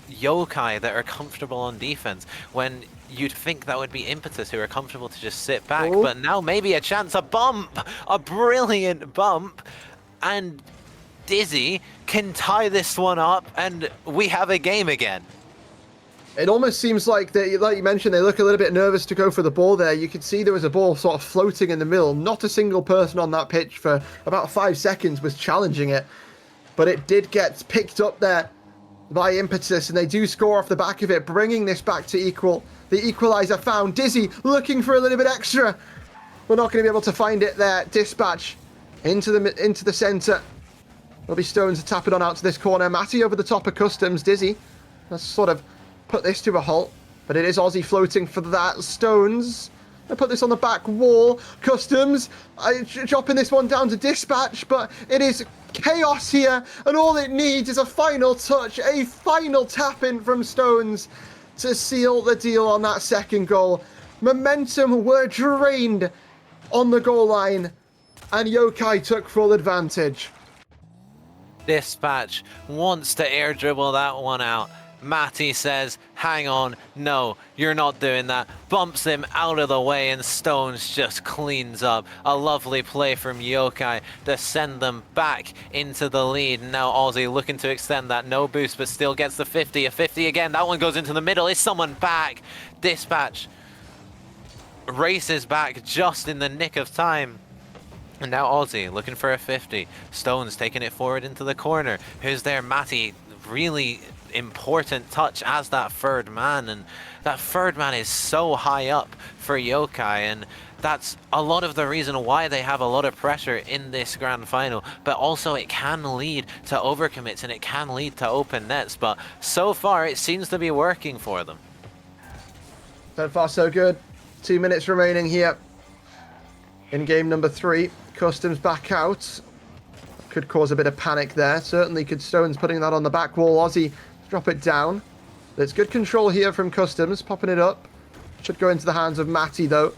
Yokai that are comfortable on defense, when you'd think that would be Impetus who are comfortable to just sit back. But now maybe a chance, a bump, a brilliant bump, and Dizzy can tie this one up, and we have a game again. It almost seems like, like you mentioned, they look a little bit nervous to go for the ball there. You could see there was a ball sort of floating in the middle. Not a single person on that pitch for about 5 seconds was challenging it, but it did get picked up there by Impetus, and they do score off the back of it, bringing this back to equal. The equalizer found. Dizzy looking for a little bit extra. We're not going to be able to find it there. Dispatch into the centre. There'll be Stones to tap it on out to this corner. Matty over the top of Customs. Dizzy, let's sort of put this to a halt, but it is Aussie floating for that. Stones, I put this on the back wall. Customs, dropping this one down to Dispatch, but it is chaos here, and all it needs is a final touch, a final tap-in from Stones to seal the deal on that second goal. Momentum were drained on the goal line, and Yokai took full advantage. Dispatch wants to air dribble that one out. Matty says, hang on, no, you're not doing that. Bumps him out of the way, and Stones just cleans up. A lovely play from Yokai to send them back into the lead. Now Aussie looking to extend that. No boost, but still gets the 50. A 50 again. That one goes into the middle. Is someone back? Dispatch races back just in the nick of time. And now Aussie looking for a 50. Stones taking it forward into the corner. Who's there? Matty. Really important touch as that third man, and that third man is so high up for Yokai, and that's a lot of the reason why they have a lot of pressure in this grand final. But also it can lead to overcommits and it can lead to open nets, but so far it seems to be working for them. So far so good. 2 minutes remaining here in game number 3. Customs back out. Could cause a bit of panic there. Certainly could Stones putting that on the back wall. Aussie drop it down. There's good control here from Customs, popping it up. Should go into the hands of Matty though.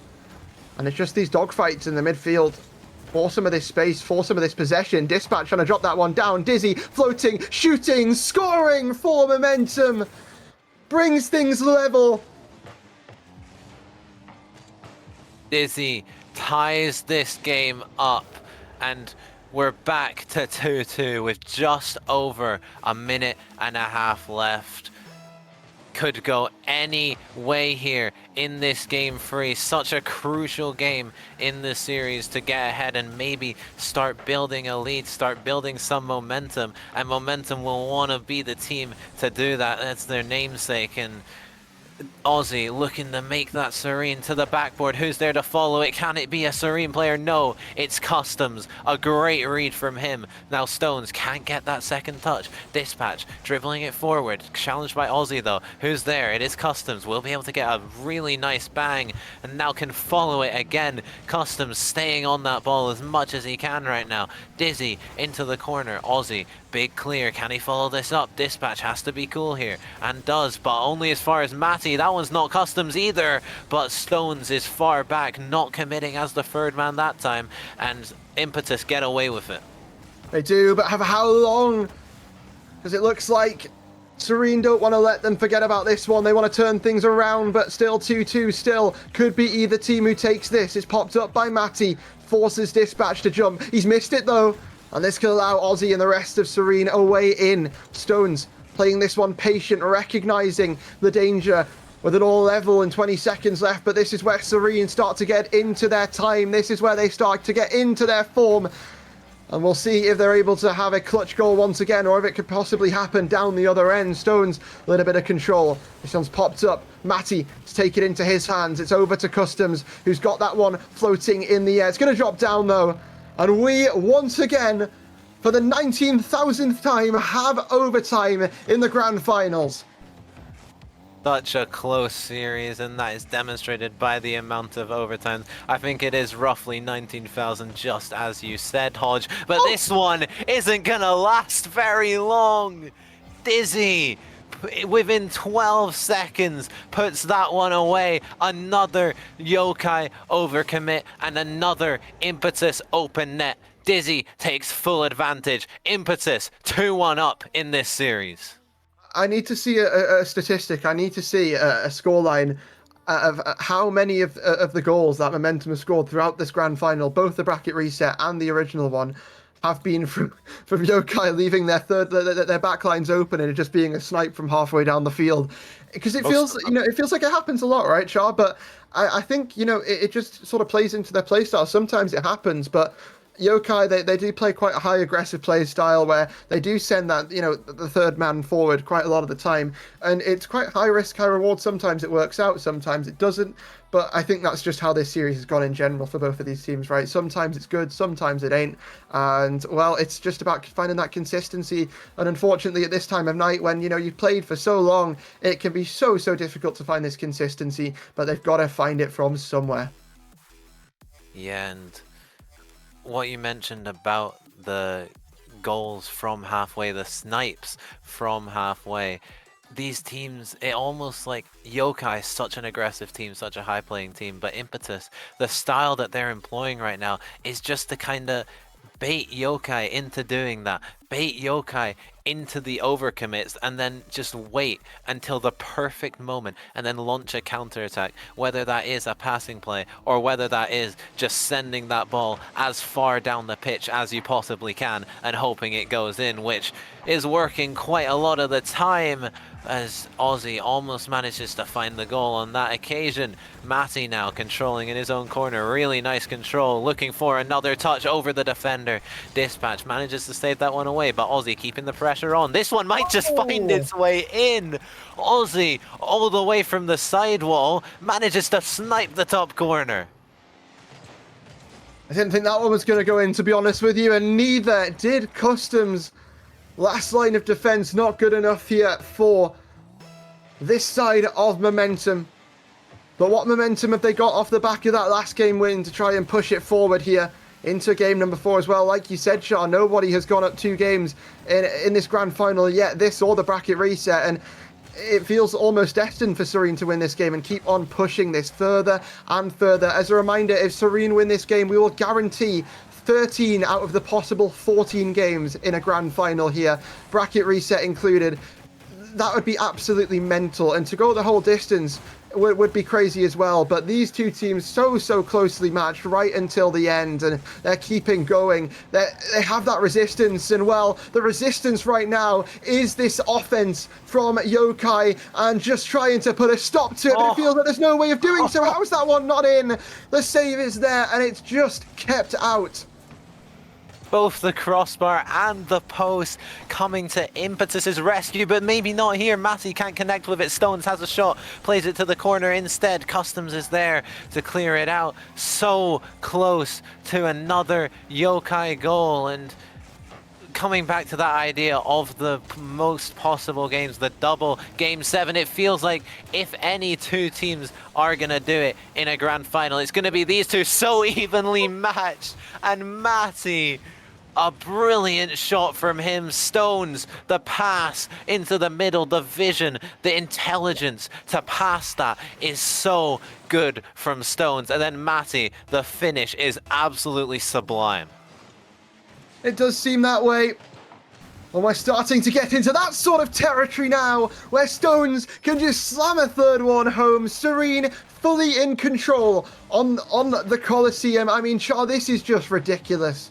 And it's just these dogfights in the midfield. For some of this space, for some of this possession. Dispatch trying to drop that one down. Dizzy floating, shooting, scoring for Momentum. Brings things level. Dizzy ties this game up, and we're back to 2-2 with just over a minute and a half left. Could go any way here in this game 3. Such a crucial game in this series to get ahead and maybe start building a lead, start building some momentum. And Momentum will want to be the team to do that. That's their namesake. And Aussie looking to make that Serene to the backboard. Who's there to follow it? Can it be a Serene player? No, it's Customs. A great read from him. Now Stones can't get that second touch. Dispatch dribbling it forward. Challenged by Aussie though. Who's there? It is Customs. Will be able to get a really nice bang and now can follow it again. Customs staying on that ball as much as he can right now. Dizzy into the corner. Aussie, big clear. Can he follow this up? Dispatch has to be cool here and does, but only as far as Matty. That one's not Customs either, but Stones is far back, not committing as the third man that time, and Impetus get away with it. They do, but how long? Because it looks like Serene don't want to let them forget about this one. They want to turn things around, but still 2-2 still. Could be either team who takes this. It's popped up by Matty, forces Dispatch to jump. He's missed it though, and this could allow Aussie and the rest of Serene a way in. Stones playing this one patient, recognizing the danger with it all level and 20 seconds left, but this is where Serene start to get into their time. This is where they start to get into their form. And we'll see if they're able to have a clutch goal once again, or if it could possibly happen down the other end. Stones, a little bit of control. This one's popped up. Matty to take it into his hands. It's over to Customs, who's got that one floating in the air. It's going to drop down though. And we, once again, for the 19,000th time, have overtime in the grand finals. Such a close series, and that is demonstrated by the amount of overtime. I think it is roughly 19,000, just as you said, Hodge. But this one isn't gonna last very long. Dizzy, within 12 seconds, puts that one away. Another Yokai overcommit and another Impetus open net. Dizzy takes full advantage. Impetus 2-1 up in this series. I need to see a statistic. I need to see a scoreline of how many of the goals that Momentum has scored throughout this grand final, both the bracket reset and the original one, have been from Yokai leaving their back lines open and it just being a snipe from halfway down the field. Because it feels, it feels like it happens a lot, right, Char? But I think, it just sort of plays into their play style. Sometimes it happens, but Yokai, they do play quite a high aggressive play style where they do send that, the third man forward quite a lot of the time. And it's quite high risk, high reward. Sometimes it works out, sometimes it doesn't. But I think that's just how this series has gone in general for both of these teams, right? Sometimes it's good, sometimes it ain't. And, well, it's just about finding that consistency. And unfortunately, at this time of night, when, you've played for so long, it can be so difficult to find this consistency. But they've got to find it from somewhere. Yeah, and what you mentioned about the goals from halfway, the snipes from halfway. These teams, it almost like Yokai is such an aggressive team, such a high playing team, but Impetus, the style that they're employing right now is just to kind of bait Yokai into doing that, bait Yokai into the overcommits, and then just wait until the perfect moment and then launch a counterattack, whether that is a passing play or whether that is just sending that ball as far down the pitch as you possibly can and hoping it goes in, which is working quite a lot of the time, as Aussie almost manages to find the goal on that occasion. Matty now controlling in his own corner, really nice control, looking for another touch over the defender. Dispatch manages to save that one away, but Aussie keeping the pressure on. This one might just find its way in. Aussie, all the way from the sidewall, manages to snipe the top corner. I didn't think that one was going to go in, to be honest with you, and neither did Customs. Last line of defense not good enough here for this side of Momentum. But what momentum have they got off the back of that last game win to try and push it forward here into game number 4 as well? Like you said, Shaw, nobody has gone up 2 games in this grand final yet, this or the bracket reset, and it feels almost destined for Serene to win this game and keep on pushing this further and further. As a reminder, if Serene win this game, we will guarantee 13 out of the possible 14 games in a grand final here, bracket reset included. That would be absolutely mental, and to go the whole distance would be crazy as well. But these two teams so closely matched right until the end, and they're keeping going. They have that resistance, and well, the resistance right now is this offense from Yokai and just trying to put a stop to it, but it feels like there's no way of doing so. How is that one not in? The save is there, and it's just kept out. Both the crossbar and the post coming to Impetus's rescue, but maybe not here. Matty can't connect with it. Stones has a shot, plays it to the corner instead. Customs is there to clear it out. So close to another Yokai goal, and coming back to that idea of the most possible games, the double game 7, it feels like if any two teams are gonna do it in a grand final, it's gonna be these two, so evenly matched. And Matty, a brilliant shot from him. Stones, the pass into the middle, the vision, the intelligence to pass that is so good from Stones. And then Matty, the finish is absolutely sublime. It does seem that way. And we're starting to get into that sort of territory now, where Stones can just slam a third one home. Serene fully in control on the Coliseum. I mean, Char, this is just ridiculous.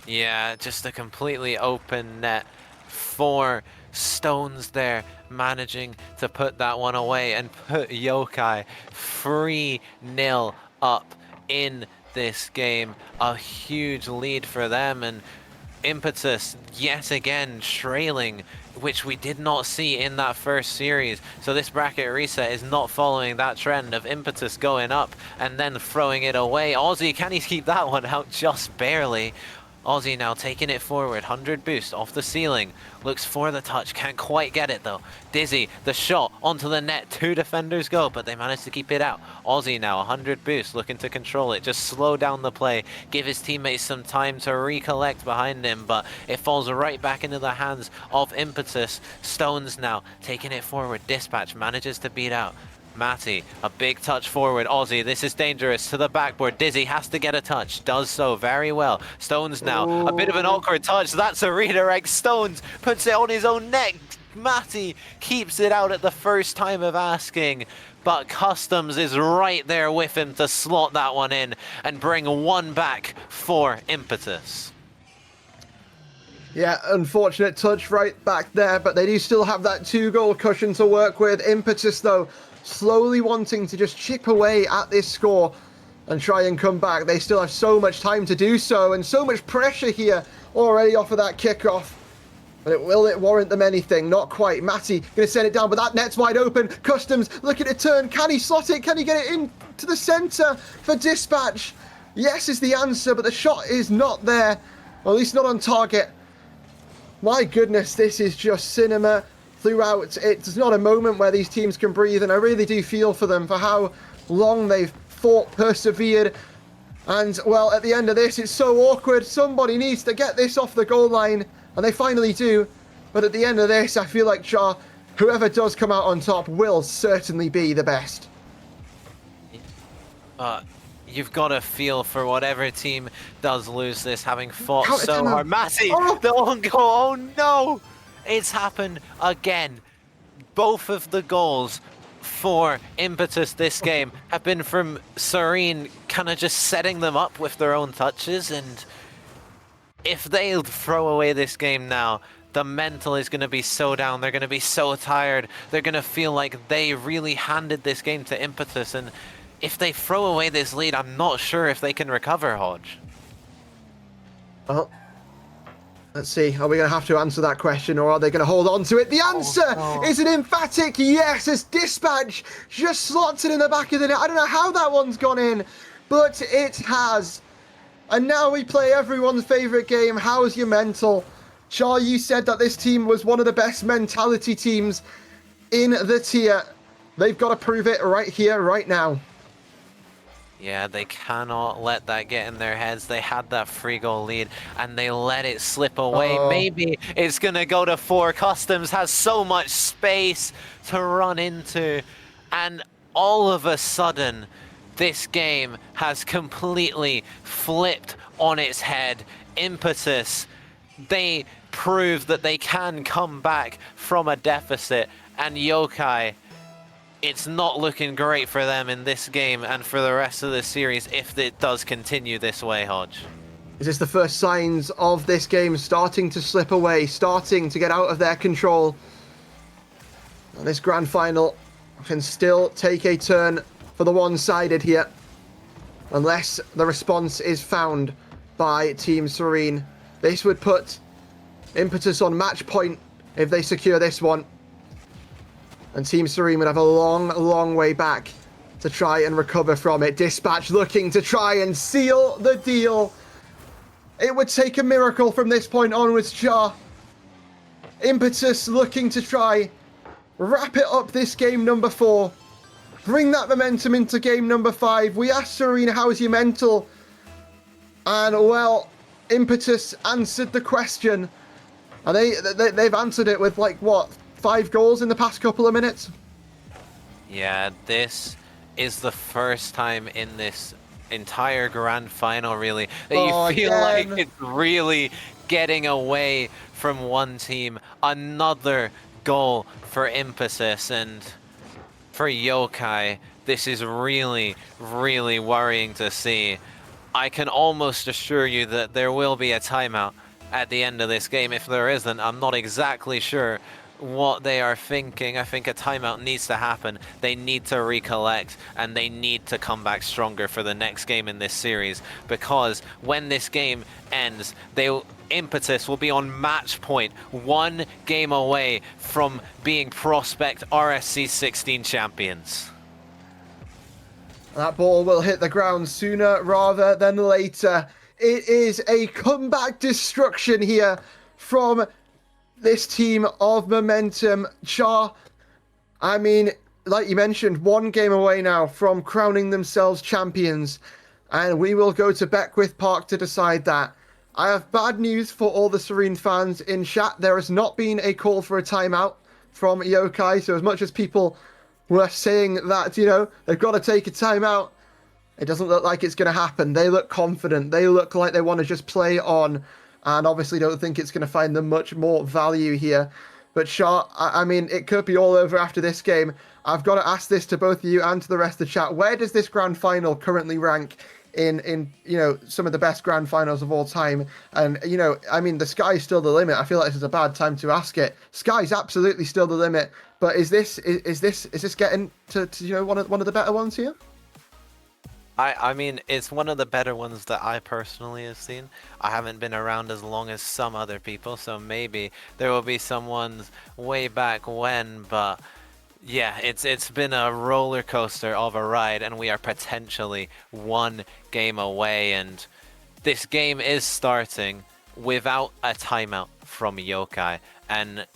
Yeah, just a completely open net for Stones there, managing to put that one away and put Yokai 3-0 up in this game. A huge lead for them, and Impetus yet again trailing, which we did not see in that first series. So this bracket reset is not following that trend of Impetus going up and then throwing it away. Aussie, can he keep that one out? Just barely. Aussie now taking it forward, 100 boost off the ceiling, looks for the touch, can't quite get it though. Dizzy, the shot onto the net, 2 defenders go, but they managed to keep it out. Aussie now, 100 boost, looking to control it, just slow down the play, give his teammates some time to recollect behind him, but it falls right back into the hands of Impetus. Stones now taking it forward, Dispatch manages to beat out Matty, a big touch forward. Aussie, this is dangerous, to the backboard. Dizzy has to get a touch, does so very well. Stones now, a bit of an awkward touch. That's a redirect. Stones puts it on his own neck. Matty keeps it out at the first time of asking, but Customs is right there with him to slot that one in and bring one back for Impetus. Yeah, unfortunate touch right back there, but they do still have that 2-goal cushion to work with. Impetus, though, slowly wanting to just chip away at this score and try and come back. They still have so much time to do so, and so much pressure here already off of that kickoff. But will it warrant them anything? Not quite. Matty going to send it down, but that net's wide open. Customs looking to turn. Can he slot it? Can he get it into the centre for Dispatch? Yes is the answer, but the shot is not there. Or at least not on target. My goodness, this is just cinema throughout. It's not a moment where these teams can breathe, and I really do feel for them for how long they've fought, persevered, And, well, at the end of this, it's so awkward. Somebody needs to get this off the goal line, and they finally do. But at the end of this, I feel like whoever does come out on top will certainly be the best. You've got to feel for whatever team does lose this, having fought Counter so timeout. hard. Matty, Oh! the on goal. Oh no! It's happened again. Both of the goals for Impetus this game have been from Serene kind of just setting them up with their own touches, and if they throw away this game now, the mental is going to be so down. They're going to be so tired. They're going to feel like they really handed this game to Impetus, and if they throw away this lead, I'm not sure if they can recover, Hodge. Well, let's see. Are we going to have to answer that question, or are they going to hold on to it? The answer is an emphatic yes, as Dispatch just slots it in the back of the net. I don't know how that one's gone in, but it has. And now we play everyone's favourite game. How's your mental? Char, you said that this team was one of the best mentality teams in the tier. They've got to prove it right here, right now. Yeah, they cannot let that get in their heads. They had that 3-goal lead and they let it slip away. Maybe it's going to go to 4. Customs has so much space to run into. And all of a sudden, this game has completely flipped on its head. Impetus, they prove that they can come back from a deficit. And Yokai, it's not looking great for them in this game and for the rest of the series if it does continue this way, Hodge. Is this the first signs of this game starting to slip away, starting to get out of their control? And this grand final can still take a turn for the one-sided here, unless the response is found by Team Serene. This would put Impetus on match point if they secure this one. And Team Serene would have a long, long way back to try and recover from it. Dispatch looking to try and seal the deal. It would take a miracle from this point onwards, Char. Impetus looking to try wrap it up this game number 4. Bring that momentum into game number 5. We asked Serene, how's your mental? And, well, Impetus answered the question. And they've answered it with, like, what, 5 goals in the past couple of minutes? Yeah, this is the first time in this entire grand final, really, that you feel like it's really getting away from one team. Another goal for Impetus, and for Yokai, this is really, really worrying to see. I can almost assure you that there will be a timeout at the end of this game. If there isn't, I'm not exactly sure what they are thinking. I think a timeout needs to happen. They need to recollect and they need to come back stronger for the next game in this series, because when this game ends, Impetus will be on match point, 1 game away from being prospect RSC16 champions. That ball will hit the ground sooner rather than later. It is a comeback destruction here from this team of Momentum. Char, I mean, like you mentioned, 1 game away now from crowning themselves champions, and we will go to Beckwith Park to decide that. I have bad news for all the Serene fans in chat. There has not been a call for a timeout from Yokai, so as much as people were saying that, you know, they've got to take a timeout, it doesn't look like it's going to happen. They look confident. They look like they want to just play on, and obviously don't think it's going to find them much more value here. But Shah, I mean, it could be all over after this game. I've got to ask this to both of you and to the rest of the chat. Where does this grand final currently rank in you know, some of the best grand finals of all time? And, you know, I mean, the sky's still the limit. I feel like this is a bad time to ask it. Sky's absolutely still the limit. But is this getting to you know, one of the better ones here? I mean, it's one of the better ones that I personally have seen. I haven't been around as long as some other people, so maybe there will be some ones way back when, but yeah, it's been a roller coaster of a ride, and we are potentially 1 game away, and this game is starting without a timeout from Yokai, and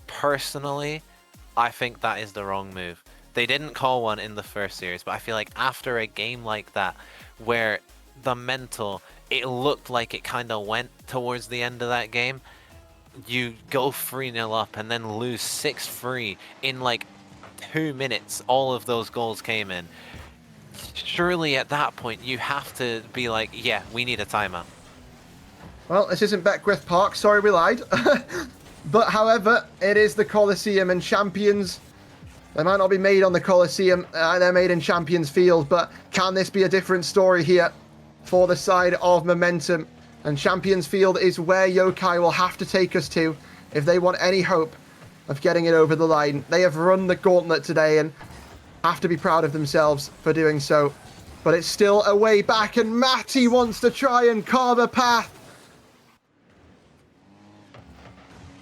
personally, I think that is the wrong move. They didn't call one in the first series, but I feel like after a game like that, where the mental, it looked like it kind of went towards the end of that game. You go 3-0 up and then lose 6-3 in like 2 minutes. All of those goals came in. Surely at that point you have to be like, yeah, we need a timeout. Well, this isn't Beckwith Park. Sorry, we lied. But however, it is the Coliseum, and champions, they might not be made on the Coliseum, they're made in Champions Field, but can this be a different story here for the side of Momentum? And Champions Field is where Yokai will have to take us to if they want any hope of getting it over the line. They have run the gauntlet today and have to be proud of themselves for doing so. But it's still a way back, and Matty wants to try and carve a path.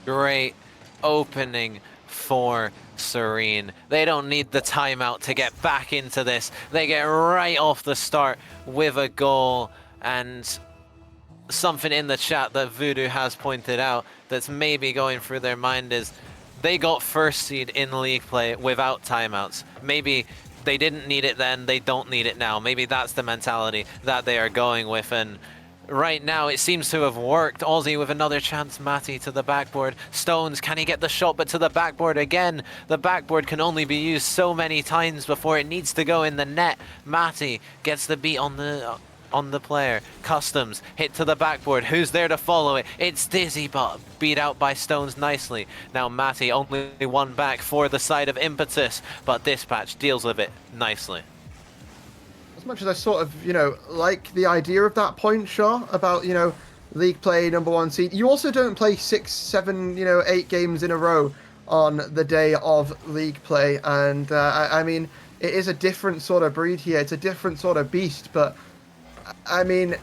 Great opening for Serene. They don't need the timeout to get back into this. They get right off the start with a goal, and something in the chat that Voodoo has pointed out that's maybe going through their mind is they got first seed in league play without timeouts. Maybe they didn't need it then, they don't need it now. Maybe that's the mentality that they are going with, and right now it seems to have worked. Aussie with another chance. Matty to the backboard. Stones, can he get the shot? But to the backboard again. The backboard can only be used so many times before it needs to go in the net. Matty gets the beat on the player. Customs hit to the backboard. Who's there to follow it? It's Dizzy, but beat out by Stones nicely. Now Matty only one back for the side of Impetus, but Dispatch deals with it nicely. As much as I sort of, like the idea of that point, Shaw, about, league play, #1 seed, you also don't play 6, 7, 8 games in a row on the day of league play. And, I mean, it is a different sort of breed here. It's a different sort of beast. But, I mean,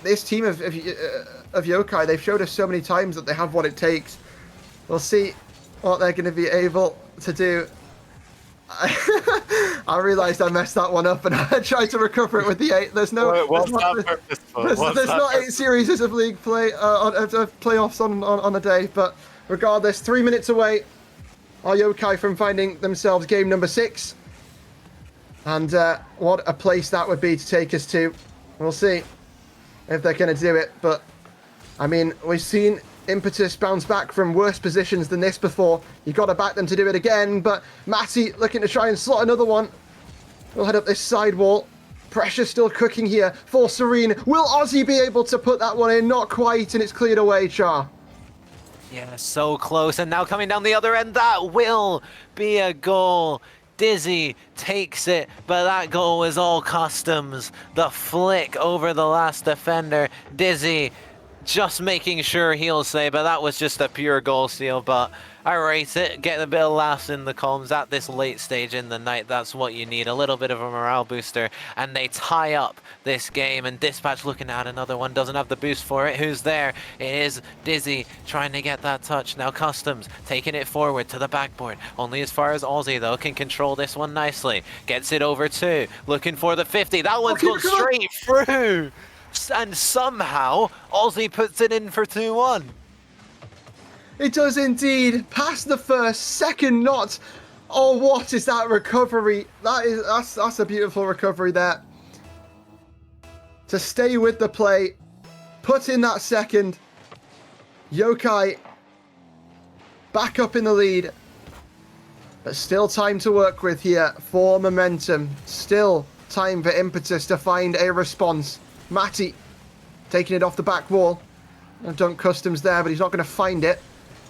this team of Yokai, they've showed us so many times that they have what it takes. We'll see what they're going to be able to do. I realised I messed that one up, and I tried to recover it with the 8. There's no. What's that purpose for? There's not 8 series of league play of playoffs on a day, but regardless, 3 minutes away are Yokai from finding themselves game number 6, and what a place that would be to take us to. We'll see if they're going to do it, but I mean, we've seen Impetus bounce back from worse positions than this before. You got to back them to do it again, but Matty looking to try and slot another one. We'll head up this side wall. Pressure still cooking here for Serene. Will Aussie be able to put that one in? Not quite, and it's cleared away, Char. Yeah, so close, and now coming down the other end, that will be a goal. Dizzy takes it, but that goal was all Customs. The flick over the last defender. Dizzy just making sure he'll say, but that was just a pure goal steal. But I rate it. Get a bit of laughs in the comms at this late stage in the night. That's what you need. A little bit of a morale booster. And they tie up this game. And Dispatch looking at another one. Doesn't have the boost for it. Who's there? It is Dizzy trying to get that touch. Now Customs taking it forward to the backboard. Only as far as Aussie, though, can control this one nicely. Gets it over 2. Looking for the 50. That one's gone straight through. And somehow Aussie puts it in for 2-1. It does indeed. Past the first, second not. Oh, what is that recovery? That's a beautiful recovery there. To stay with the play, put in that second. Yokai back up in the lead. But still time to work with here for Momentum. Still time for Impetus to find a response. Matty taking it off the back wall. Dunk Customs there, but he's not going to find it.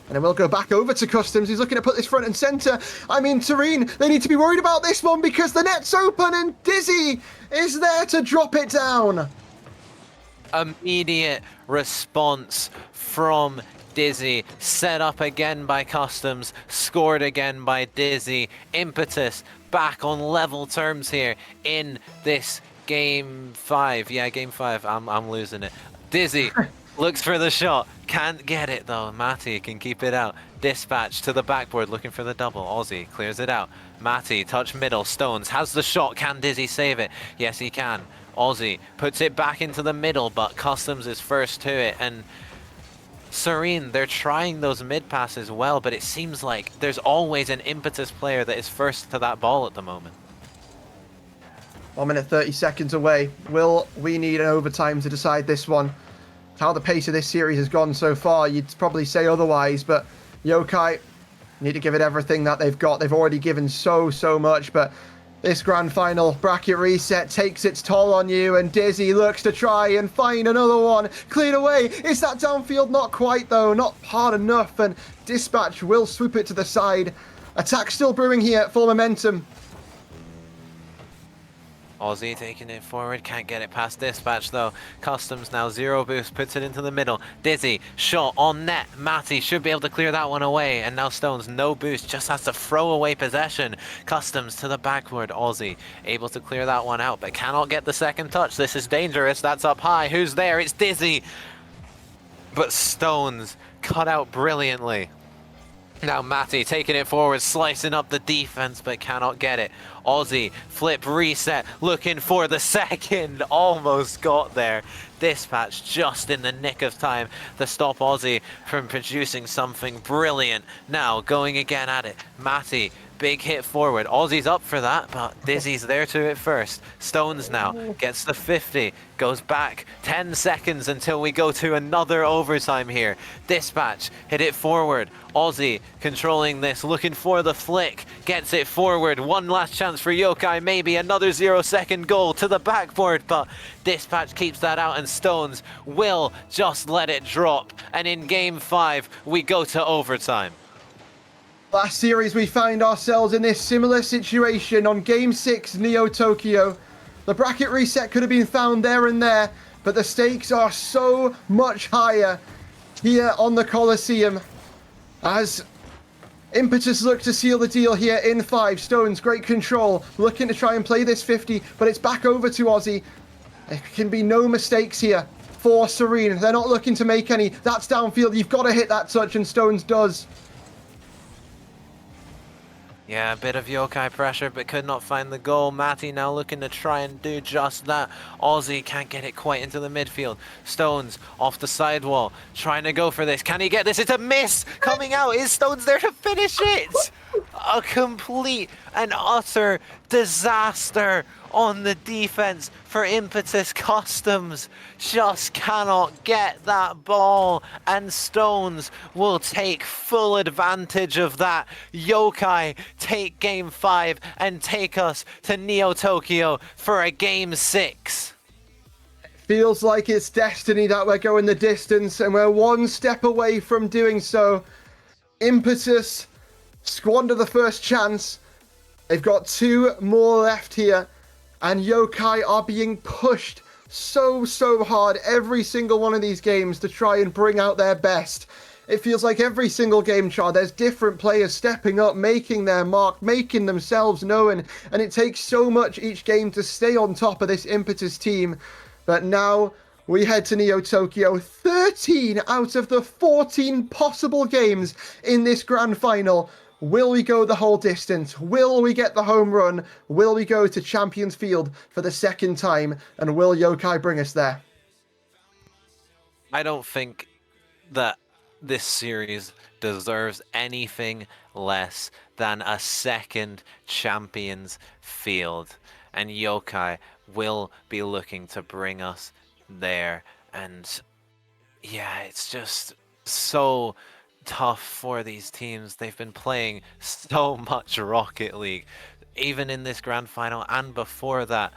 And then we'll go back over to Customs. He's looking to put this front and centre. I mean, Serene, they need to be worried about this one because the net's open and Dizzy is there to drop it down. Immediate response from Dizzy. Set up again by Customs. Scored again by Dizzy. Impetus back on level terms here in this Game 5. Yeah, Game 5. I'm losing it. Dizzy looks for the shot. Can't get it, though. Matty can keep it out. Dispatch to the backboard looking for the double. Aussie clears it out. Matty, touch middle. Stones has the shot. Can Dizzy save it? Yes, he can. Aussie puts it back into the middle, but Customs is first to it. And Serene, they're trying those mid passes well, but it seems like there's always an Impetus player that is first to that ball at the moment. 1 minute 30 seconds away. Will we need an overtime to decide this one? How the pace of this series has gone so far, you'd probably say otherwise, but Yokai need to give it everything that they've got. They've already given so much, but this grand final bracket reset takes its toll on you, and Dizzy looks to try and find another one. Cleared away. Is that downfield? Not quite, though. Not hard enough, and Dispatch will swoop it to the side. Attack still brewing here for momentum. Aussie taking it forward, can't get it past Dispatch though. Customs now, 0 boost, puts it into the middle. Dizzy, shot on net. Matty should be able to clear that one away. And now Stones, no boost, just has to throw away possession. Customs to the backward. Aussie able to clear that one out, but cannot get the second touch. This is dangerous. That's up high. Who's there? It's Dizzy. But Stones cut out brilliantly. Now Matty taking it forward, slicing up the defense, but cannot get it. Aussie, flip, reset, looking for the second. Almost got there. Dispatch just in the nick of time to stop Aussie from producing something brilliant. Now going again at it. Matty, big hit forward. Aussie's up for that, but Dizzy's there to it first. Stones now gets the 50, goes back 10 seconds until we go to another overtime here. Dispatch hit it forward. Aussie controlling this, looking for the flick, gets it forward. One last chance for Yokai, maybe another 0-second goal to the backboard, but Dispatch keeps that out, and Stones will just let it drop. And in game 5, we go to overtime. Last series, we find ourselves in this similar situation on Game 6, Neo Tokyo. The bracket reset could have been found there and there, but the stakes are so much higher here on the Coliseum. As Impetus look to seal the deal here in 5. Stones, great control, looking to try and play this 50, but it's back over to Aussie. There can be no mistakes here for Serene. They're not looking to make any. That's downfield. You've got to hit that touch, and Stones does. Yeah, a bit of Yokai pressure, but could not find the goal. Matty now looking to try and do just that. Aussie can't get it quite into the midfield. Stones off the sidewall, trying to go for this. Can he get this? It's a miss! Coming out, is Stones there to finish it? A complete and utter disaster on the defense for Impetus Customs. Just cannot get that ball, and Stones will take full advantage of that. Yokai take game 5 and take us to Neo Tokyo for a game 6. Feels like it's destiny that we're going the distance, and we're one step away from doing so. Impetus squander the first chance. They've got 2 more left here, and Yokai are being pushed so hard every single one of these games to try and bring out their best. It feels like every single game, Char, there's different players stepping up, making their mark, making themselves known, and it takes so much each game to stay on top of this Impetus team. But now we head to Neo Tokyo. 13 out of the 14 possible games in this grand final. Will we go the whole distance? Will we get the home run? Will we go to Champions Field for the second time? And will Yokai bring us there? I don't think that this series deserves anything less than a second Champions Field. And Yokai will be looking to bring us there. And yeah, it's just so tough for these teams. They've been playing so much Rocket League, even in this grand final and before that.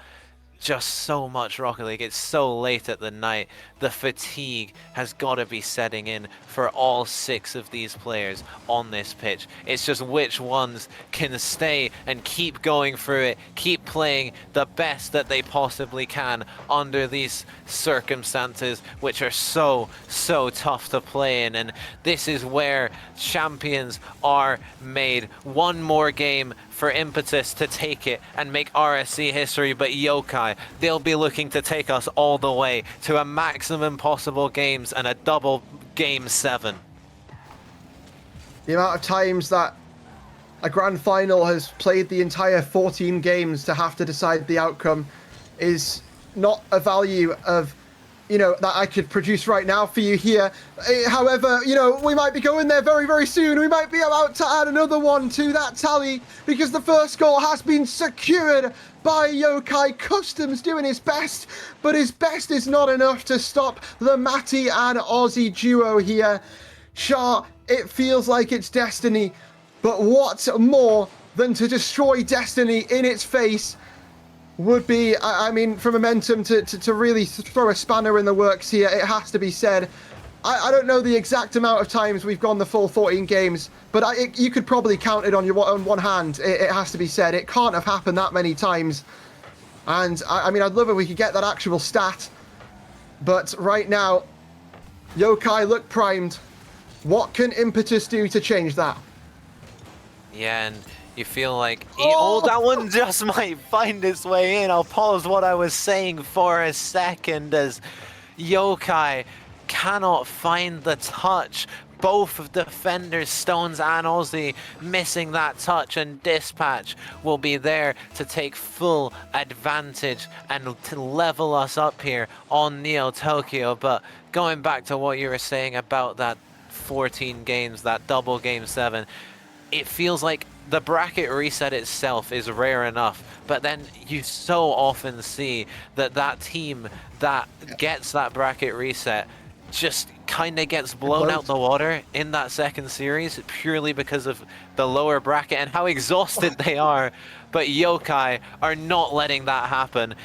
Just so much Rocket League. It's so late at the night. The fatigue has got to be setting in for all 6 of these players on this pitch. It's just which ones can stay and keep going through it, keep playing the best that they possibly can under these circumstances, which are so tough to play in. And this is where champions are made. One more game for Impetus to take it and make RSC history, but Yokai, they'll be looking to take us all the way to a maximum possible games and a double game 7. The amount of times that a grand final has played the entire 14 games to have to decide the outcome is not a value of that I could produce right now for you here. However, we might be going there very, very soon. We might be about to add another one to that tally because the first goal has been secured by Yokai. Customs doing his best, but his best is not enough to stop the Matty and Aussie duo here. Sure, it feels like it's destiny, but what more than to destroy destiny in its face would be, I mean, for Momentum to really throw a spanner in the works here, it has to be said. I don't know the exact amount of times we've gone the full 14 games, but you could probably count it on one hand. It has to be said. It can't have happened that many times. And I mean, I'd love if we could get that actual stat. But right now, Yokai look primed. What can Impetus do to change that? Yeah, and you feel like, that one just might find its way in. I'll pause what I was saying for a second as Yokai cannot find the touch. Both of defenders, Stones and Aussie, missing that touch, and Dispatch will be there to take full advantage and to level us up here on Neo Tokyo. But going back to what you were saying about that 14 games, that double game 7, it feels like the bracket reset itself is rare enough, but then you so often see that team that gets that bracket reset just kind of gets blown out the water in that second series purely because of the lower bracket and how exhausted they are. But Yokai are not letting that happen.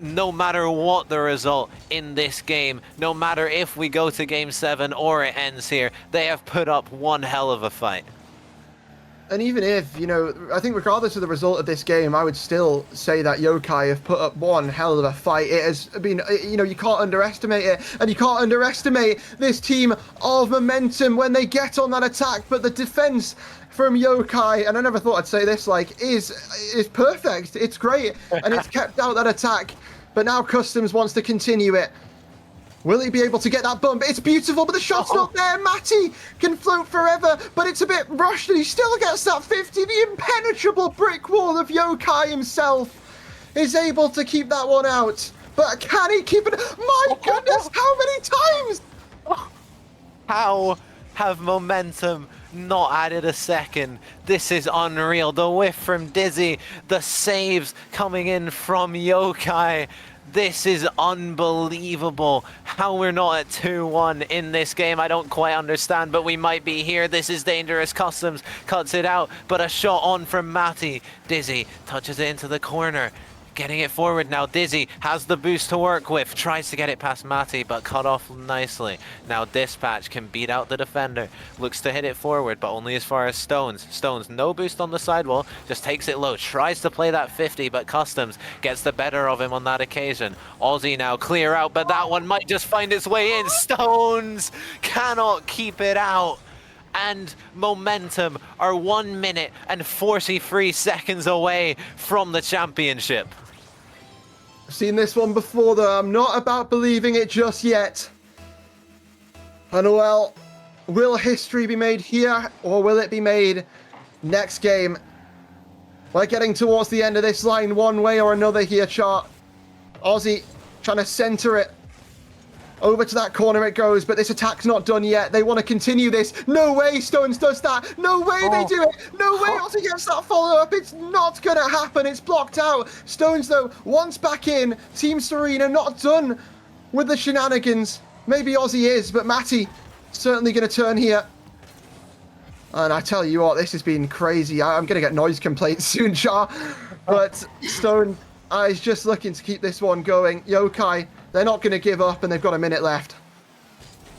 No matter what the result in this game, no matter if we go to game 7 or it ends here, they have put up one hell of a fight. And even if, I think regardless of the result of this game, I would still say that Yokai have put up one hell of a fight. It has been, you can't underestimate it. And you can't underestimate this team of Momentum when they get on that attack. But the defense from Yokai, and I never thought I'd say this, is perfect. It's great. And it's kept out that attack. But now Customs wants to continue it. Will he be able to get that bump? It's beautiful, but the shot's not there. Matty can float forever, but it's a bit rushed, and he still gets that 50. The impenetrable brick wall of Yokai himself is able to keep that one out. But can he keep it? My goodness, how many times? How have Momentum not added a second? This is unreal. The whiff from Dizzy, the saves coming in from Yokai. This is unbelievable. How we're not at 2-1 in this game, I don't quite understand, but we might be here. This is dangerous. Customs cuts it out, but a shot on from Matty. Dizzy touches it into the corner. Getting it forward now. Dizzy has the boost to work with. Tries to get it past Matty, but cut off nicely. Now Dispatch can beat out the defender. Looks to hit it forward, but only as far as Stones. Stones, no boost on the sidewall. Just takes it low. Tries to play that 50, but Customs gets the better of him on that occasion. Aussie now clear out, but that one might just find its way in. Stones cannot keep it out. And Momentum are 1 minute and 43 seconds away from the championship. I've seen this one before, though. I'm not about believing it just yet. And well, will history be made here, or will it be made next game? We're getting towards the end of this line one way or another here, Chart. Aussie trying to center it. Over to that corner it goes, but this attack's not done yet. They want to continue this. No way Stones does that. No way they do it. No way Aussie gets that follow-up. It's not going to happen. It's blocked out. Stones, though, once back in. Team Serena not done with the shenanigans. Maybe Aussie is, but Matty certainly going to turn here. And I tell you what, this has been crazy. I'm going to get noise complaints soon, Char. But Stone is just looking to keep this one going. Yokai, they're not going to give up, and they've got a minute left.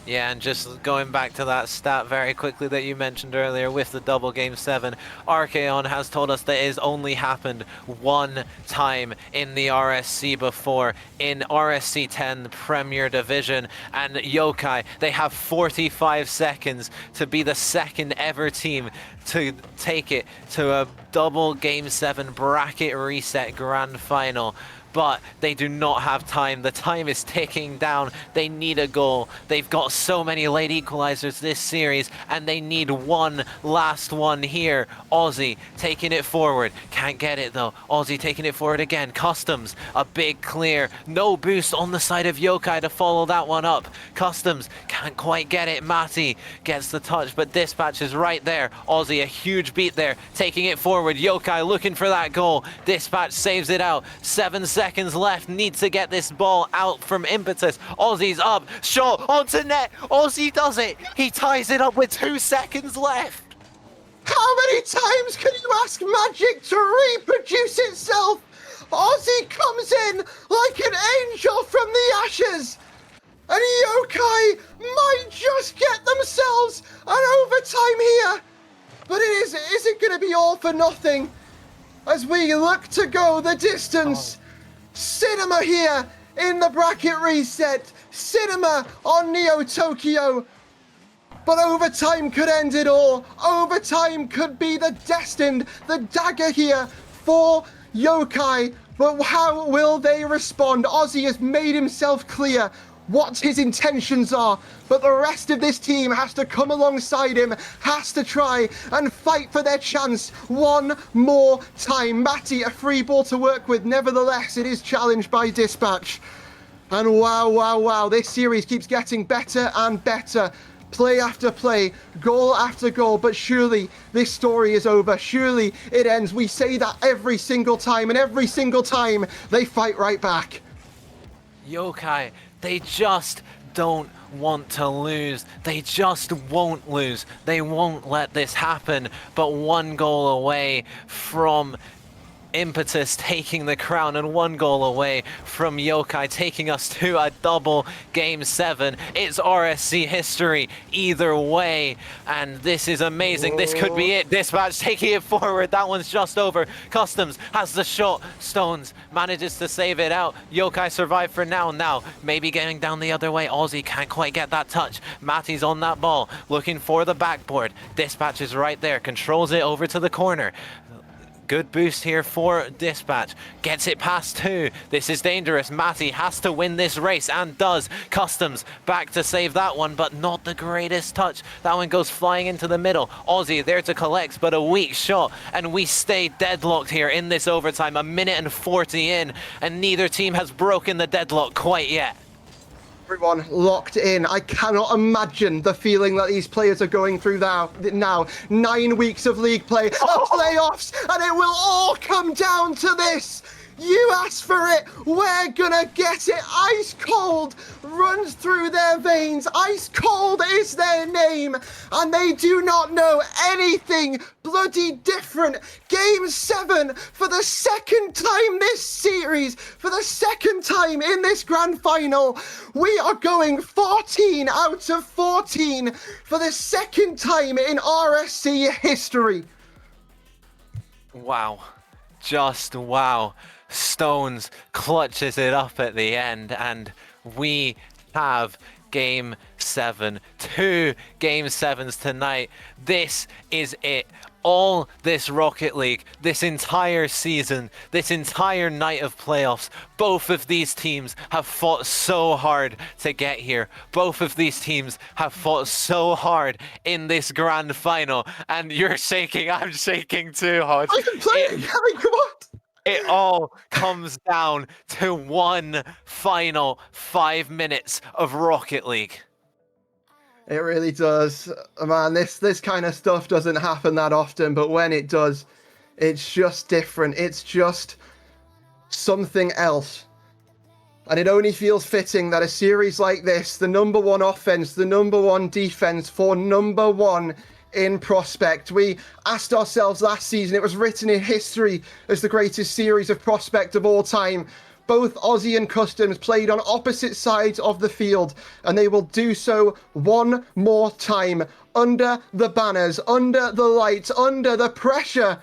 Yeah, and just going back to that stat very quickly that you mentioned earlier with the double game 7, Archeon has told us that it has only happened one time in the RSC before, in RSC10 Premier Division, and Yokai, they have 45 seconds to be the second ever team to take it to a double game 7 bracket reset grand final. but they do not have time. The time is ticking down. They need a goal. They've got so many late equalizers this series, and they need one last one here. Aussie taking it forward. Can't get it though. Aussie taking it forward again. Customs, a big clear. No boost on the side of Yokai to follow that one up. Customs can't quite get it. Matty gets the touch, but Dispatch is right there. Aussie, a huge beat there, taking it forward. Yokai looking for that goal. Dispatch saves it out. 7 seconds left. Needs to get this ball out from Impetus. Aussie's up. Shot onto net. Aussie does it. He ties it up with 2 seconds left. How many times can you ask magic to reproduce itself? Aussie comes in like an angel from the ashes. And Yokai might just get themselves an overtime here. But is it going to be all for nothing? As we look to go the distance. Cinema here in the bracket reset. Cinema on Neo Tokyo. But overtime could end it all. Overtime could be the dagger here for Yokai. But how will they respond? Aussie has made himself clear what his intentions are, but the rest of this team has to come alongside him, has to try and fight for their chance one more time. Matty, a free ball to work with. Nevertheless, it is challenged by Dispatch. And wow, this series keeps getting better and better. Play after play, goal after goal, but surely this story is over. Surely it ends. We say that every single time, and every single time they fight right back. Yokai, they just don't want to lose. They just won't lose. They won't let this happen. But one goal away from Impetus taking the crown, and one goal away from Yokai taking us to a double game 7. It's RSC history either way, and this is amazing. This could be it. Dispatch taking it forward. That one's just over. Customs has the shot. Stones manages to save it out. Yokai survived for now. Now maybe getting down the other way. Aussie can't quite get that touch. Matty's on that ball, looking for the backboard. Dispatch is right there, controls it over to the corner. Good boost here for Dispatch. Gets it past 2. This is dangerous. Matty has to win this race, and does. Customs back to save that one, but not the greatest touch. That one goes flying into the middle. Aussie there to collect, but a weak shot. And we stay deadlocked here in this overtime. 1:40 in, and neither team has broken the deadlock quite yet. Everyone locked in. I cannot imagine the feeling that these players are going through now. 9 weeks of league play, playoffs, and it will all come down to this. You asked for it. We're gonna get it. Ice cold runs through their veins. Ice cold is their name, and they do not know anything bloody different. Game 7 for the second time this series, for the second time in this grand final. We are going 14 out of 14 for the second time in RSC history. Wow. Just wow. Stones clutches it up at the end, and we have game 7. 2 game 7s tonight. This is it. All this Rocket League, this entire season, this entire night of playoffs, both of these teams have fought so hard to get here. Both of these teams have fought so hard in this grand final. And you're shaking, I'm shaking too, Hodge. I can play it, Gary, come on. It all comes down to one final 5 minutes of Rocket League. It really does. Man, this kind of stuff doesn't happen that often, but when it does, it's just different. It's just something else. And it only feels fitting that a series like this, the number 1 offense, the number 1 defense for number 1 in Prospect. We asked ourselves last season, it was written in history as the greatest series of Prospect of all time. Both Aussie and Customs played on opposite sides of the field, and they will do so one more time under the banners, under the lights, under the pressure,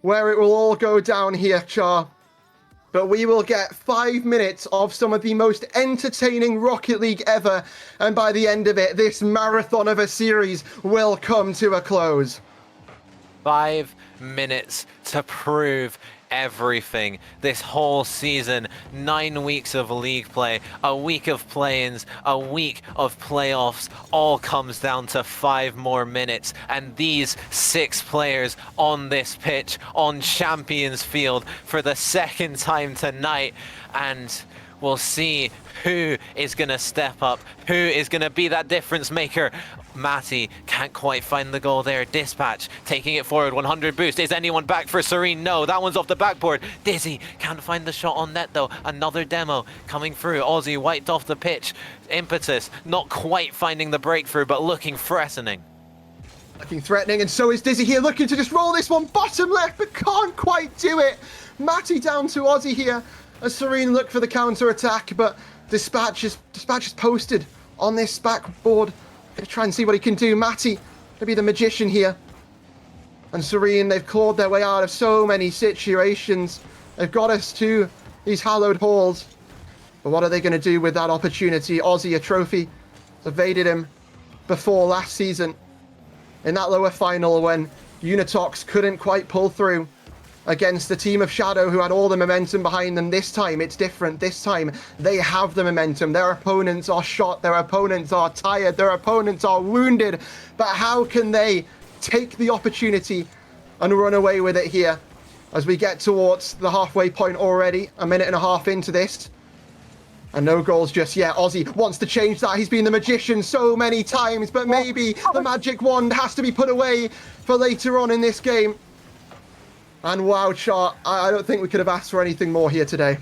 where it will all go down here, Char. But we will get 5 minutes of some of the most entertaining Rocket League ever, and by the end of it, this marathon of a series will come to a close. 5 minutes to prove everything. This whole season, 9 weeks of league play, a week of play-ins, a week of playoffs, all comes down to 5 more minutes. And these 6 players on this pitch, on Champions Field, for the second time tonight. And we'll see who is going to step up, who is going to be that difference maker. Matty can't quite find the goal there. Dispatch taking it forward, 100 boost. Is anyone back for Serene? No, that one's off the backboard. Dizzy can't find the shot on net though. Another demo coming through. Aussie wiped off the pitch. Impetus not quite finding the breakthrough, but looking threatening. Looking threatening, and so is Dizzy here, looking to just roll this one bottom left, but can't quite do it. Matty down to Aussie here, as Serene look for the counter attack, but Dispatch is posted on this backboard. Gonna try and see what he can do. Matty gonna be the magician here, and Serene, they've clawed their way out of so many situations. They've got us to these hallowed halls, but what are they gonna do with that opportunity? Aussie, a trophy, evaded him before last season in that lower final when Unitox couldn't quite pull through against the team of Shadow, who had all the momentum behind them. This time it's different. This time they have the momentum. Their opponents are shot, their opponents are tired, their opponents are wounded, but how can they take the opportunity and run away with it here as we get towards the halfway point already, a minute and a half into this? And no goals just yet. Aussie wants to change that. He's been the magician so many times, but maybe the magic wand has to be put away for later on in this game. And wow, Chart, I don't think we could have asked for anything more here today.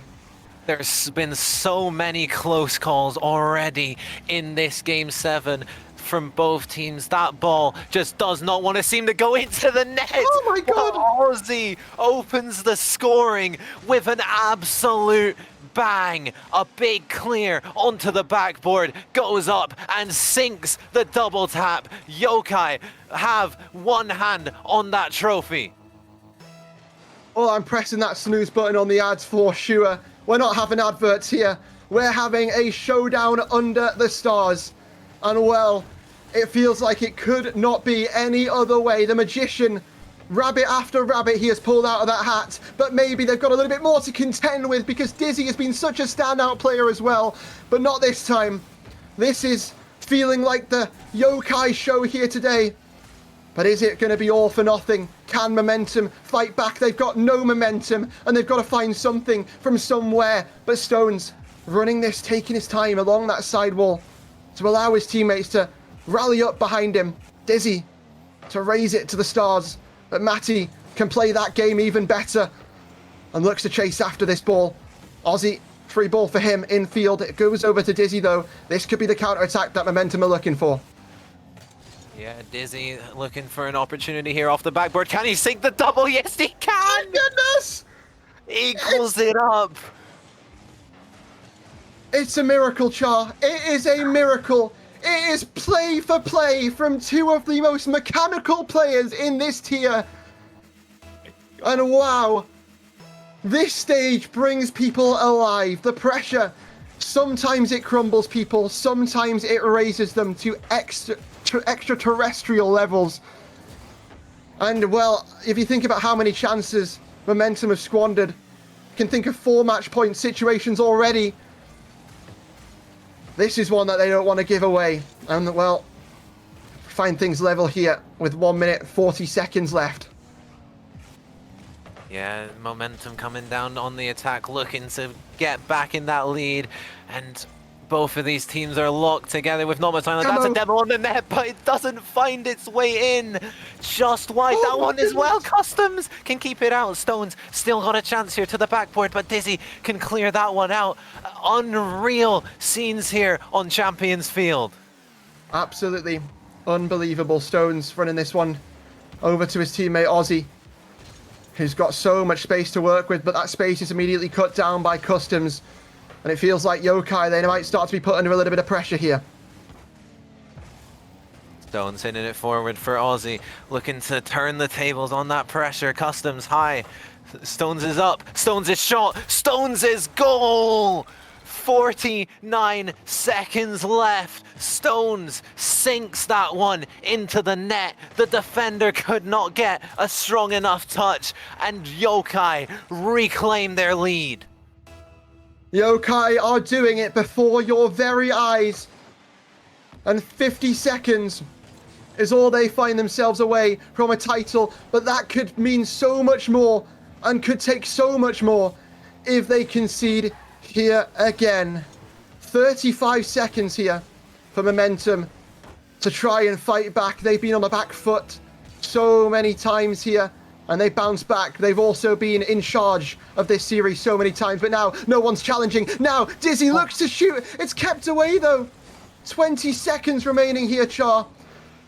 There's been so many close calls already in this Game 7 from both teams. That ball just does not want to seem to go into the net. Oh my God! Aussie opens the scoring with an absolute bang. A big clear onto the backboard, goes up and sinks the double tap. Yokai have one hand on that trophy. Oh, I'm pressing that snooze button on the ads for sure. We're not having adverts here. We're having a showdown under the stars. And well, it feels like it could not be any other way. The magician, rabbit after rabbit, he has pulled out of that hat. But maybe they've got a little bit more to contend with, because Dizzy has been such a standout player as well. But not this time. This is feeling like the Yokai show here today. But is it going to be all for nothing? Can Momentum fight back? They've got no momentum, and they've got to find something from somewhere. But Stones running this, taking his time along that side wall to allow his teammates to rally up behind him. Dizzy to raise it to the stars. But Matty can play that game even better and looks to chase after this ball. Aussie, free ball for him infield. It goes over to Dizzy though. This could be the counter-attack that Momentum are looking for. Yeah, Dizzy looking for an opportunity here off the backboard. Can he sink the double? Yes, he can! Oh, goodness! Equals it up. It's a miracle, Char. It is a miracle. It is play for play from two of the most mechanical players in this tier. And wow, this stage brings people alive. The pressure, sometimes it crumbles people, sometimes it raises them to extraterrestrial levels. And well, if you think about how many chances Momentum have squandered, you can think of 4 match point situations already. This is one that they don't want to give away. And well, find things level here with 1 minute 40 seconds left. Yeah, Momentum coming down on the attack, looking to get back in that lead. And both of these teams are locked together with not much time. That's a demo on the net, but it doesn't find its way in. Just wide. That one as well. Customs can keep it out. Stones still got a chance here to the backboard, but Dizzy can clear that one out. Unreal scenes here on Champions Field. Absolutely unbelievable. Stones running this one over to his teammate Aussie, who's got so much space to work with, but that space is immediately cut down by Customs. And it feels like Yokai, they might start to be put under a little bit of pressure here. Stones hitting it forward for Aussie, looking to turn the tables on that pressure. Customs high. Stones is up. Stones is shot. Stones is goal! 49 seconds left. Stones sinks that one into the net. The defender could not get a strong enough touch, and Yokai reclaim their lead. Yokai are doing it before your very eyes. And 50 seconds is all they find themselves away from a title, but that could mean so much more and could take so much more if they concede here again. 35 seconds here for Momentum to try and fight back. They've been on the back foot so many times here, and they bounce back. They've also been in charge of this series so many times, but now no one's challenging. Now Dizzy looks to shoot. It's kept away though. 20 seconds remaining here, Char.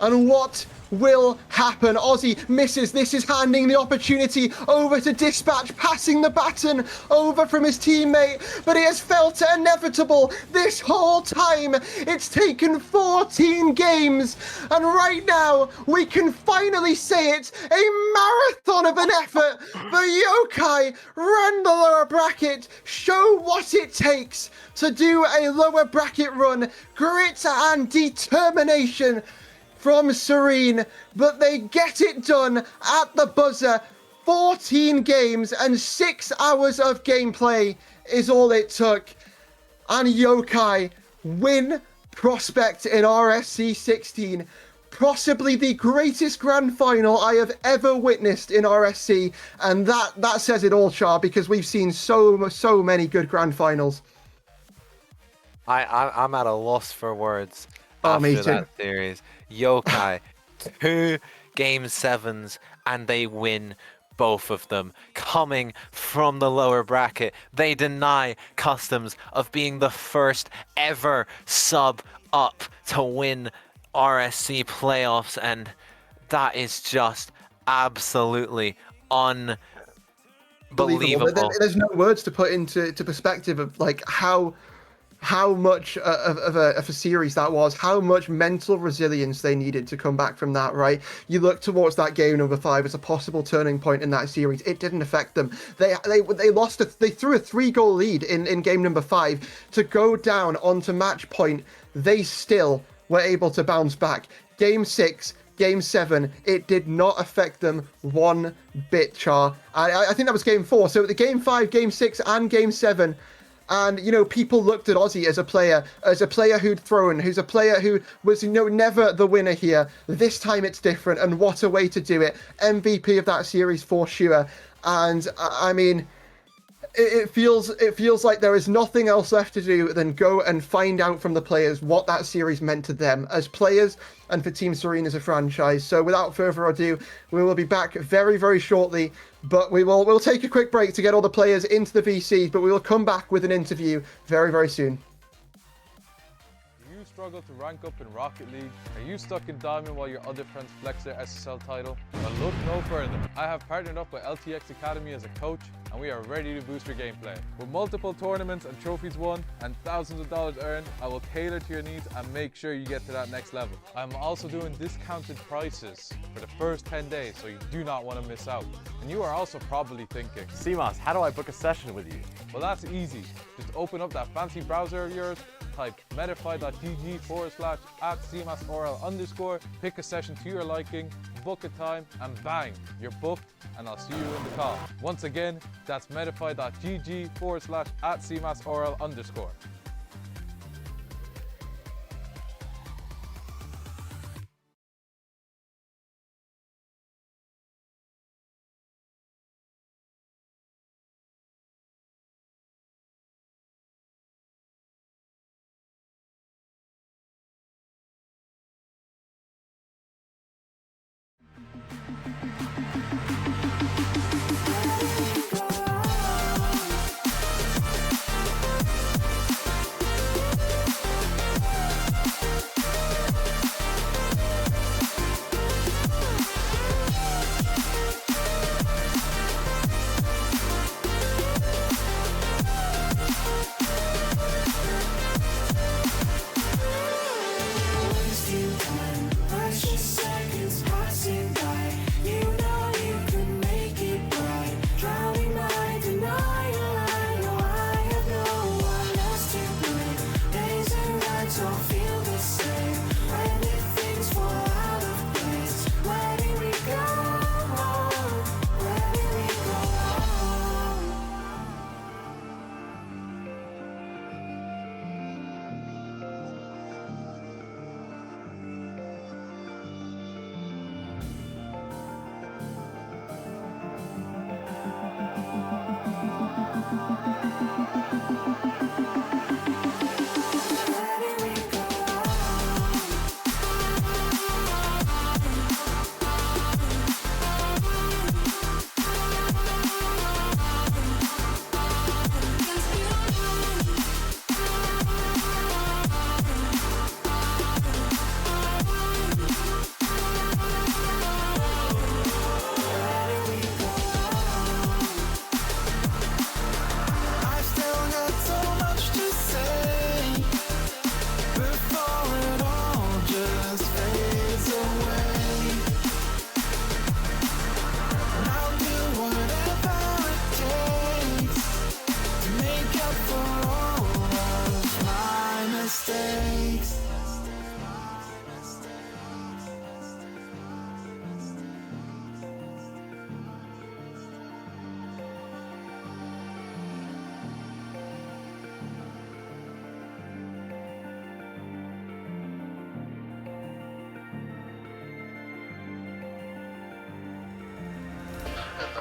And what will happen? Ozzy misses. This is handing the opportunity over to Dispatch, passing the baton over from his teammate, but he has felt it inevitable this whole time. It's taken 14 games, and right now we can finally say it's a marathon of an effort for Yokai. Run the lower bracket, show what it takes to do a lower bracket run. Grit and determination from Serene, but they get it done at the buzzer. 14 games and 6 hours of gameplay is all it took. And Yokai win prospect in RSC16. Possibly the greatest grand final I have ever witnessed in RSC. And that says it all, Char, because we've seen so many good grand finals. I'm at a loss for words Me after too. that series. Yokai, 2 game 7s, and they win both of them. Coming from the lower bracket, they deny Customs of being the first ever sub up to win RSC playoffs, and that is just absolutely unbelievable. There's no words to put into perspective of like how much of a series that was, how much mental resilience they needed to come back from that, right? You look towards that game number 5 as a possible turning point in that series. It didn't affect them. They lost they threw a 3-goal lead in game number 5 to go down onto match point. They still were able to bounce back. Game 6, Game 7, it did not affect them one bit, Char. I think that was Game 4. So the Game 5, Game 6, and Game 7. And, you know, people looked at Ozzy as a player who'd thrown, who's a player who was, you know, never the winner here. This time it's different, and what a way to do it. MVP of that series for sure. And, I mean, it feels like there is nothing else left to do than go and find out from the players what that series meant to them as players and for Team Serene as a franchise. So without further ado, we will be back very, very shortly, but we'll take a quick break to get all the players into the VCs, but we will come back with an interview very, very soon. Do you struggle to rank up in Rocket League? Are you stuck in Diamond while your other friends flex their SSL title? Well, look no further. I have partnered up with LTXAcademy as a coach, and we are ready to boost your gameplay. With multiple tournaments and trophies won and thousands of dollars earned, I will tailor to your needs and make sure you get to that next level. I'm also doing discounted prices for the first 10 days, so you do not want to miss out. And you are also probably thinking, CMOS, how do I book a session with you? well, that's easy. Just open up that fancy browser of yours, type metafy.gg/@cmasorl_, pick a session to your liking, book a time, and bang, you're booked, and I'll see you in the call. Once again, that's metafy.gg/@cmasorl_.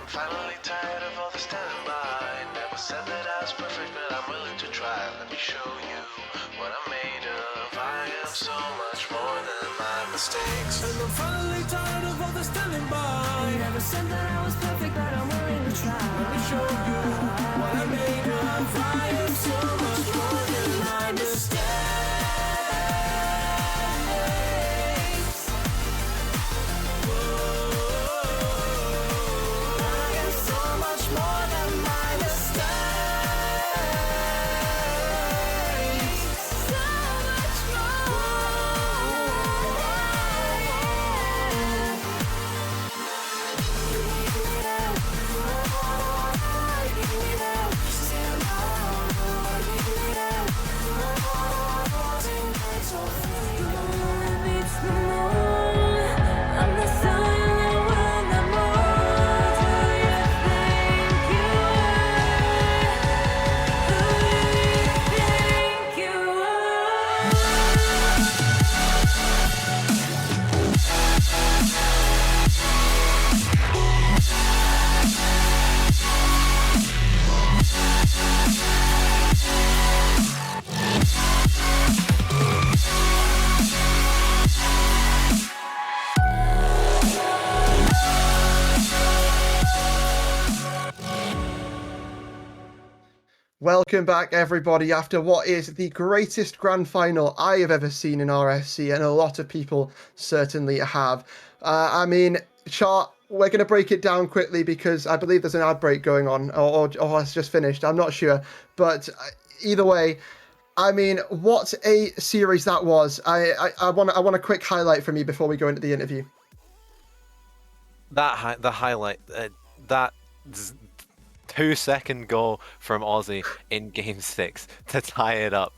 finally tired of all the standby. Never said that I was perfect, but I'm willing to try. Let me show you what I'm made of. I am so much more than my mistakes. And I'm finally tired of all the standing by. Never said that I was perfect, but I'm willing to try. Let me show you what I made of. I am so much more than my mistakes. I am so much more than my mistakes. So much I'm the silent one, I'm more. Do you think you are? Who do you think you are? Welcome back, everybody, after what is the greatest grand final I have ever seen in RSC, and a lot of people certainly have. I mean, Chart, we're going to break it down quickly because I believe there's an ad break going on, or it's just finished. I'm not sure. But either way, I mean, what a series that was. I want a quick highlight from you before we go into the interview. The highlight, that 2-second goal from Aussie in Game 6 to tie it up.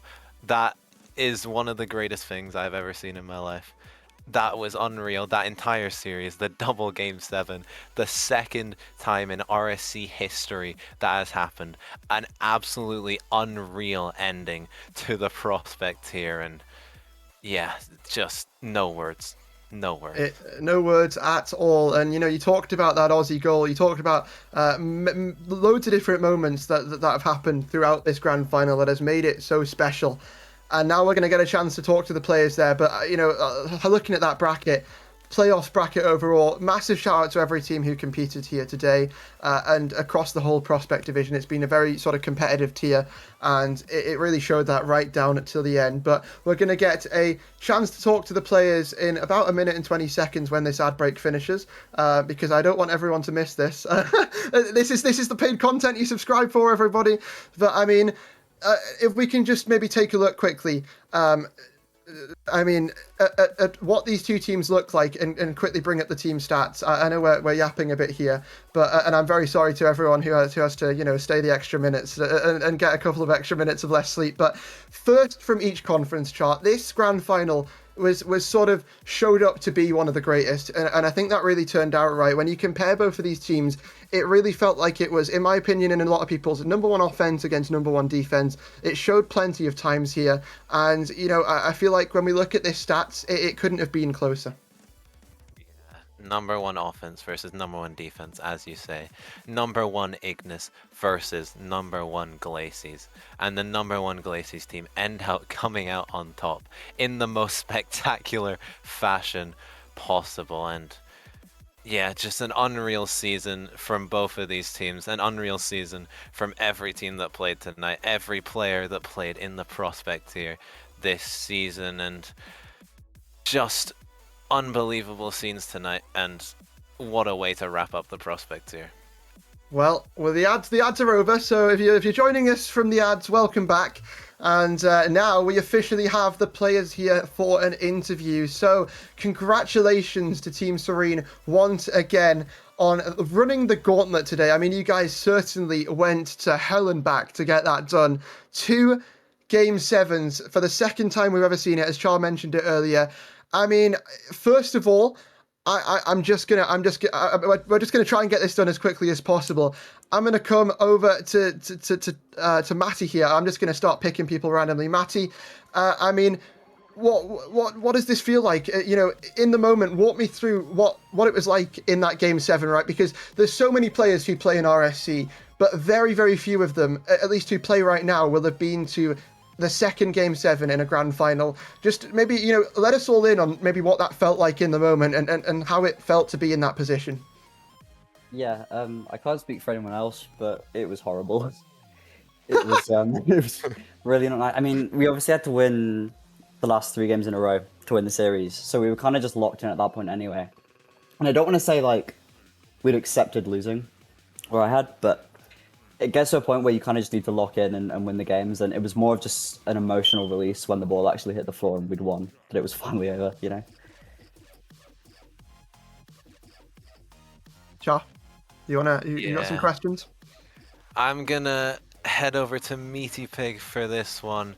That is one of the greatest things I've ever seen in my life. That was unreal. That entire series, the double Game 7, the second time in RSC history that has happened. An absolutely unreal ending to the prospect here. And yeah, just no words. No words. No words at all. And, you know, you talked about that Aussie goal. You talked about loads of different moments that have happened throughout this grand final that has made it so special. And now we're going to get a chance to talk to the players there. But, you know, looking at that bracket, playoffs bracket overall, massive shout out to every team who competed here today and across the whole prospect division. It's been a very sort of competitive tier, and it really showed that right down until the end. But we're going to get a chance to talk to the players in about 1 minute and 20 seconds when this ad break finishes, because I don't want everyone to miss this. This is the paid content you subscribe for, everybody. But I mean, if we can just maybe take a look quickly, I mean, at what these two teams look like, and quickly bring up the team stats. I know we're yapping a bit here, but and I'm very sorry to everyone who has to, you know, stay the extra minutes and get a couple of extra minutes of less sleep. But first from each conference chart, this grand final was sort of showed up to be one of the greatest, and I think that really turned out right. When you compare both of these teams, it really felt like it was, in my opinion, and in a lot of people's, number one offense against number one defense. It showed plenty of times here, and you know, I feel like when we look at this stats, it couldn't have been closer. Number one offense versus number one defense, as you say. Number one Ignis versus number one Glacies. And the number one Glacies team end up coming out on top in the most spectacular fashion possible. And yeah, just an unreal season from both of these teams. An unreal season from every team that played tonight. Every player that played in the prospect here this season. And just unbelievable scenes tonight, and what a way to wrap up the prospect here. Well, the ads are over. So if you're joining us from the ads, welcome back. And now we officially have the players here for an interview. So congratulations to Team Serene once again on running the gauntlet today. I mean, you guys certainly went to hell and back to get that done. 2 Game 7s for the second time we've ever seen it, as Char mentioned it earlier. I mean, first of all, we're just gonna try and get this done as quickly as possible. I'm gonna come over to Matty here. I'm just gonna start picking people randomly. Matty, I mean, what does this feel like? In the moment, walk me through what it was like in that game 7, right? Because there's so many players who play in RSC, but very, very few of them, at least who play right now, will have been to the second game 7 in a grand final. Just maybe, let us all in on maybe what that felt like in the moment and how it felt to be in that position. Yeah, I can't speak for anyone else, but it was horrible. It was it was really not nice. I mean, we obviously had to win the last 3 games in a row to win the series, so we were kind of just locked in at that point anyway. And I don't want to say like we'd accepted losing, or I had, but it gets to a point where you kind of just need to lock in and win the games, and it was more of just an emotional release when the ball actually hit the floor and we'd won, that it was finally over, Cha, you got some questions? I'm gonna head over to Meaty Pig for this one.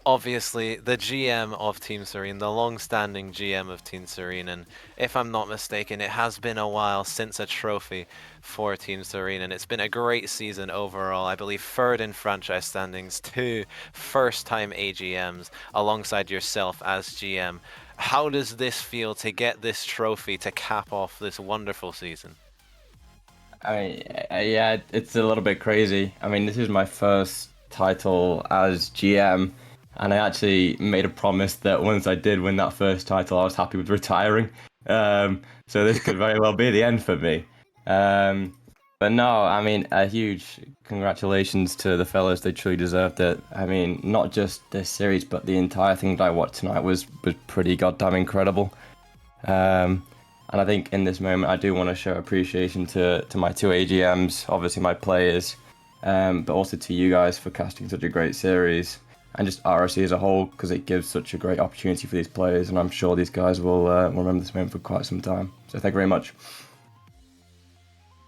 Obviously, the GM of Team Serene, the long-standing GM of Team Serene, and if I'm not mistaken, it has been a while since a trophy for Team Serene, and it's been a great season overall. I believe 3rd in franchise standings, 2 first-time AGMs, alongside yourself as GM. How does this feel to get this trophy to cap off this wonderful season? I mean, yeah, it's a little bit crazy. I mean, this is my first title as GM, and I actually made a promise that once I did win that first title, I was happy with retiring. So this could very well be the end for me. But no, I mean, a huge congratulations to the fellas. They truly deserved it. I mean, not just this series, but the entire thing that I watched tonight was pretty goddamn incredible. And I think in this moment, I do want to show appreciation to my 2 AGMs, obviously my players, but also to you guys for casting such a great series, and just RSC as a whole, because it gives such a great opportunity for these players, and I'm sure these guys will remember this moment for quite some time. So thank you very much.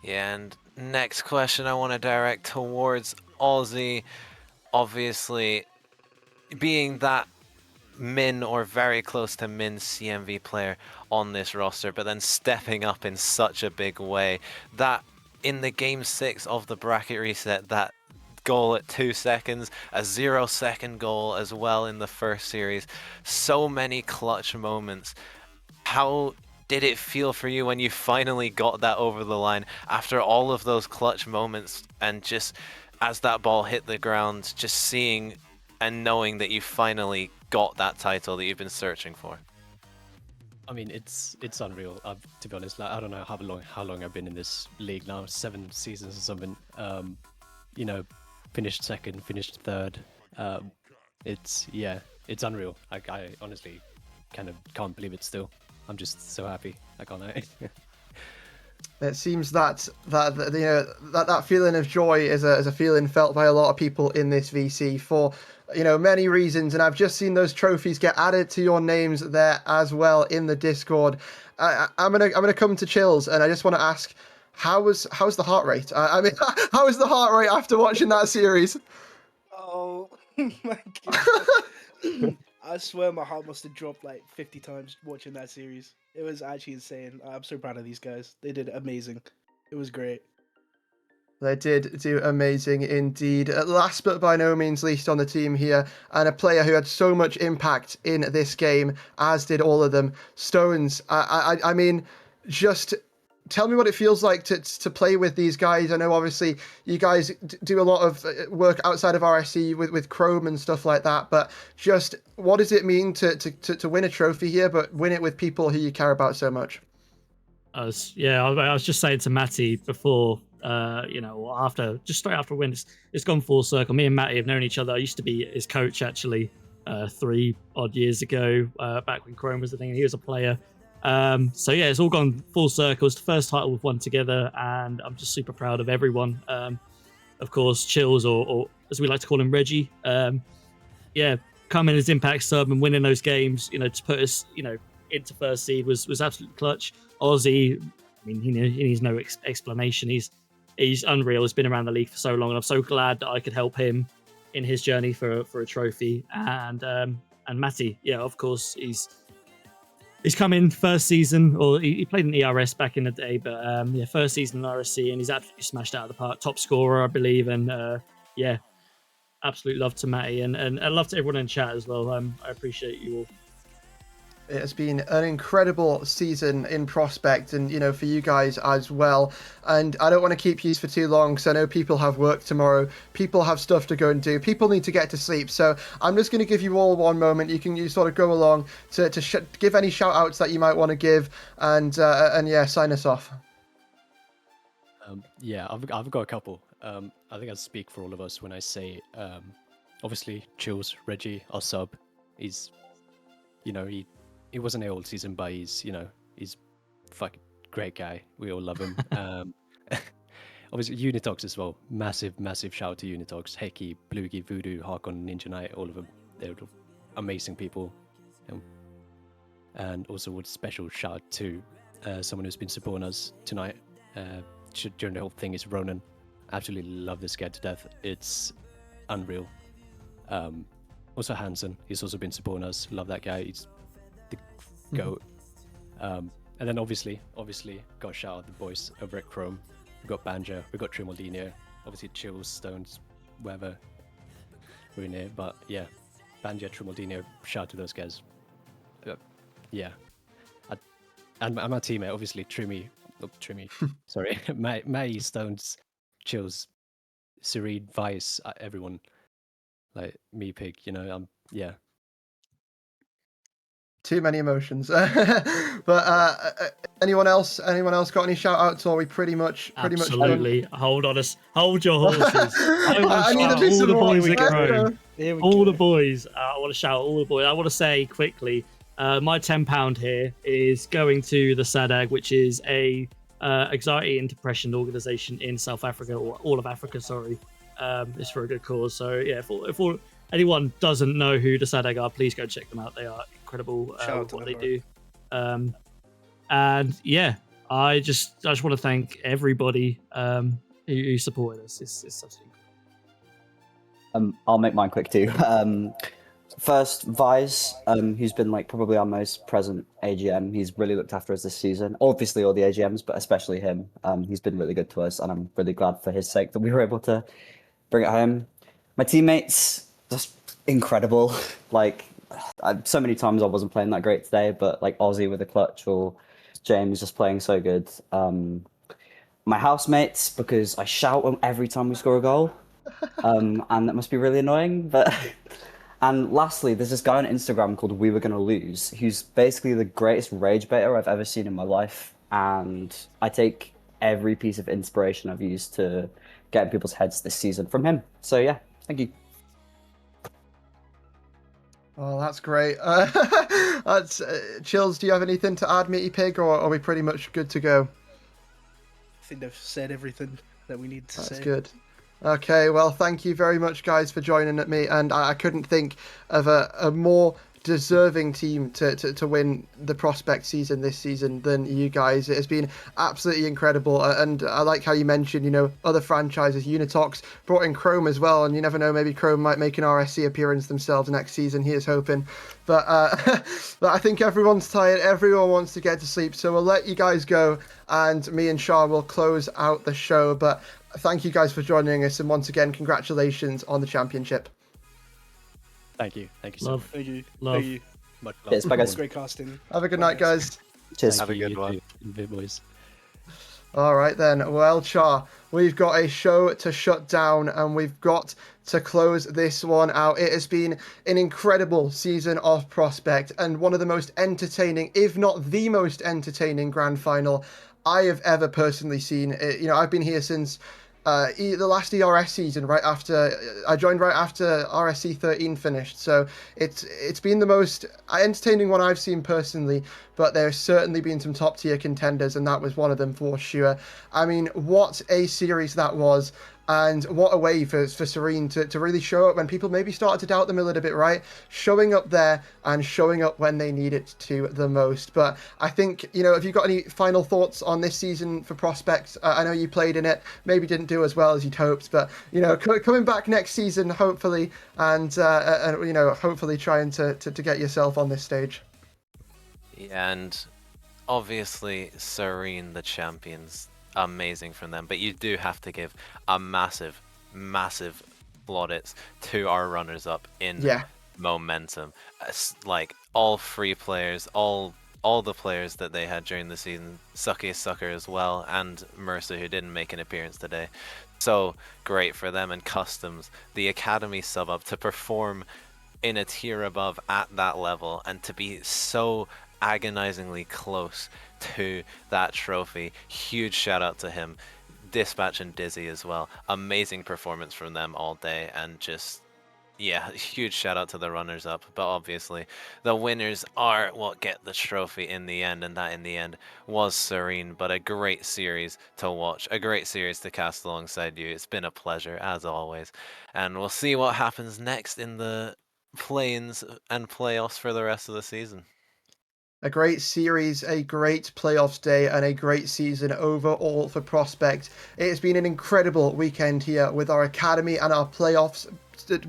Yeah, and next question I want to direct towards Aussie. Obviously, being that min or very close to min CMV player on this roster, but then stepping up in such a big way, that in the game 6 of the bracket reset, that goal at 2 seconds, a 0-second goal as well in the first series, so many clutch moments. How did it feel for you when you finally got that over the line after all of those clutch moments, and just as that ball hit the ground, just seeing and knowing that you finally got that title that you've been searching for? I mean, it's unreal. To be honest, like, I don't know how long I've been in this league now, 7 seasons or something. Finished 2nd, finished 3rd. It's unreal. I honestly kind of can't believe it still. I'm just so happy. I can't know. It seems that feeling of joy is a feeling felt by a lot of people in this VC for many reasons, and I've just seen those trophies get added to your names there as well in the Discord. I'm gonna come to Chills, and I just want to ask, how's the heart rate? I mean, how is the heart rate after watching that series? Oh my god. I swear my heart must have dropped like 50 times watching that series. It was actually insane. I'm so proud of these guys. They did amazing. It was great. They did do amazing indeed. Last but by no means least on the team here, and a player who had so much impact in this game, as did all of them, Stones. I mean, just tell me what it feels like to play with these guys. I know obviously you guys do a lot of work outside of RSC with Chrome and stuff like that, but just what does it mean to win a trophy here, but win it with people who you care about so much? I was just saying to Matty before, straight after a win, it's gone full circle. Me and Matty have known each other. I used to be his coach actually 3 odd years ago, back when Chrome was the thing, and he was a player. It's all gone full circle. It's the first title we've won together, and I'm just super proud of everyone. Of course, Chills, or as we like to call him, Reggie. Coming as Impact sub and winning those games, to put us, into first seed was absolutely clutch. Aussie, I mean, he needs no explanation. He's unreal. He's been around the league for so long, and I'm so glad that I could help him in his journey for a trophy. And Matty, of course, he's come in first season, or he played in ERS back in the day, but first season in RSC, and he's absolutely smashed out of the park. Top scorer, I believe, and absolute love to Matty and love to everyone in chat as well. I appreciate you all. It has been an incredible season in Prospect, and for you guys as well. And I don't want to keep you for too long because I know people have work tomorrow, people have stuff to go and do, people need to get to sleep. So I'm just going to give you all one moment. You sort of go along to give any shout outs that you might want to give, and yeah, sign us off. Yeah, I've got a couple. I think I speak for all of us when I say, obviously, Chills, Reggie, our sub. He's, he wasn't here all season, but he's fucking great guy. We all love him. Obviously, Unitox as well. Massive shout out to Unitox. Heki, Bluegi, Voodoo, Harkon, Ninja Knight, all of them. They're amazing people. And also, with special shout out to someone who's been supporting us tonight during the whole thing is Ronan. Absolutely love this guy to death. It's unreal. Also Hansen, he's also been supporting us. Love that guy. He's the goat. And then obviously got to shout out the boys over at Chrome. We've got Banja, we've got Trimaldino, obviously Chills, Stones, wherever we're in here. But yeah, Banja, Trimaldino, shout out to those guys. Yeah. And my teammate, obviously Trimmy, sorry, Matty, Stones, Chills, Serene, Vice, everyone, like me, Pig, yeah. Too many emotions. But anyone else got any shout outs, or are we pretty much Absolutely. Hold your horses. I need to do some all the boys more. at Chrome. All the boys. I want to shout out all the boys. I want to say quickly, my £10 here is going to the SADAG, which is a anxiety and depression organization in South Africa, or all of Africa, sorry. It's for a good cause. So yeah, if anyone doesn't know who the SADAG are, please go check them out. They are incredible what they do. And yeah, I just want to thank everybody who supported us. It's such I'll make mine quick too. First, Vice, who's been probably our most present AGM. He's really looked after us this season. Obviously all the AGMs, but especially him. He's been really good to us, and I'm really glad for his sake that we were able to bring it home. My teammates, just incredible. So many times I wasn't playing that great today, but Ozzy with a clutch or James just playing so good. My housemates, because I shout them every time we score a goal, and that must be really annoying. But and lastly, there's this guy on Instagram called We Were Gonna Lose, who's basically the greatest rage baiter I've ever seen in my life, and I take every piece of inspiration I've used to get in people's heads this season from him. So yeah, thank you. Oh, that's great. That's Chills, do you have anything to add, Meaty Pig, or are we pretty much good to go? I think they've said everything that we need to say. That's good. Okay, well, thank you very much, guys, for joining me. And I couldn't think of a more deserving team to win the Prospect season this season than you guys. It has been absolutely incredible, and I like how you mentioned other franchises. Unitox brought in Chrome as well, and you never know, maybe Chrome might make an RSC appearance themselves next season. He is hoping, but but I think everyone's tired, everyone wants to get to sleep, so we'll let you guys go, and me and Shah will close out the show. But thank you guys for joining us, and once again, congratulations on the championship. Thank you so Love. much. Thank you. Love. Thank you. Much love. Cheers, bye guys. Great casting. Have a good night, guys. Cheers. Have a good one. Boys. All right then. Well, Char, we've got a show to shut down, and we've got to close this one out. It has been an incredible season of Prospect, and one of the most entertaining, if not the most entertaining grand final I have ever personally seen. I've been here since the last ERS season, right after I joined, right after RSC16 finished. So it's been the most entertaining one I've seen personally, but there's certainly been some top tier contenders, and that was one of them for sure. I mean, what a series that was. And what a way for Serene to really show up when people maybe started to doubt them a little bit, right? Showing up there and showing up when they need it to the most. But I think, have you got any final thoughts on this season for Prospect? I know you played in it, maybe didn't do as well as you'd hoped, but, coming back next season, hopefully, and hopefully trying to get yourself on this stage. Yeah, and obviously Serene, the champions, amazing from them, but you do have to give a massive plaudits to our runners-up in Yeah. momentum. Like all three players, all the players that they had during the season, Sucky Sucker as well, and Mercer, who didn't make an appearance today. So great for them, and Customs, the Academy sub up, to perform in a tier above at that level and to be so agonizingly close to that trophy. Huge shout out to him. Dispatch and Dizzy as well. Amazing performance from them all day, and just, yeah, huge shout out to the runners up. But obviously the winners are what get the trophy in the end, and that in the end was serene. But a great series to watch, a great series to cast alongside you. It's been a pleasure as always, and we'll see what happens next in the play-ins and playoffs for the rest of the season. A great series, a great playoffs day, and a great season overall for Prospect. It has been an incredible weekend here with our Academy and our playoffs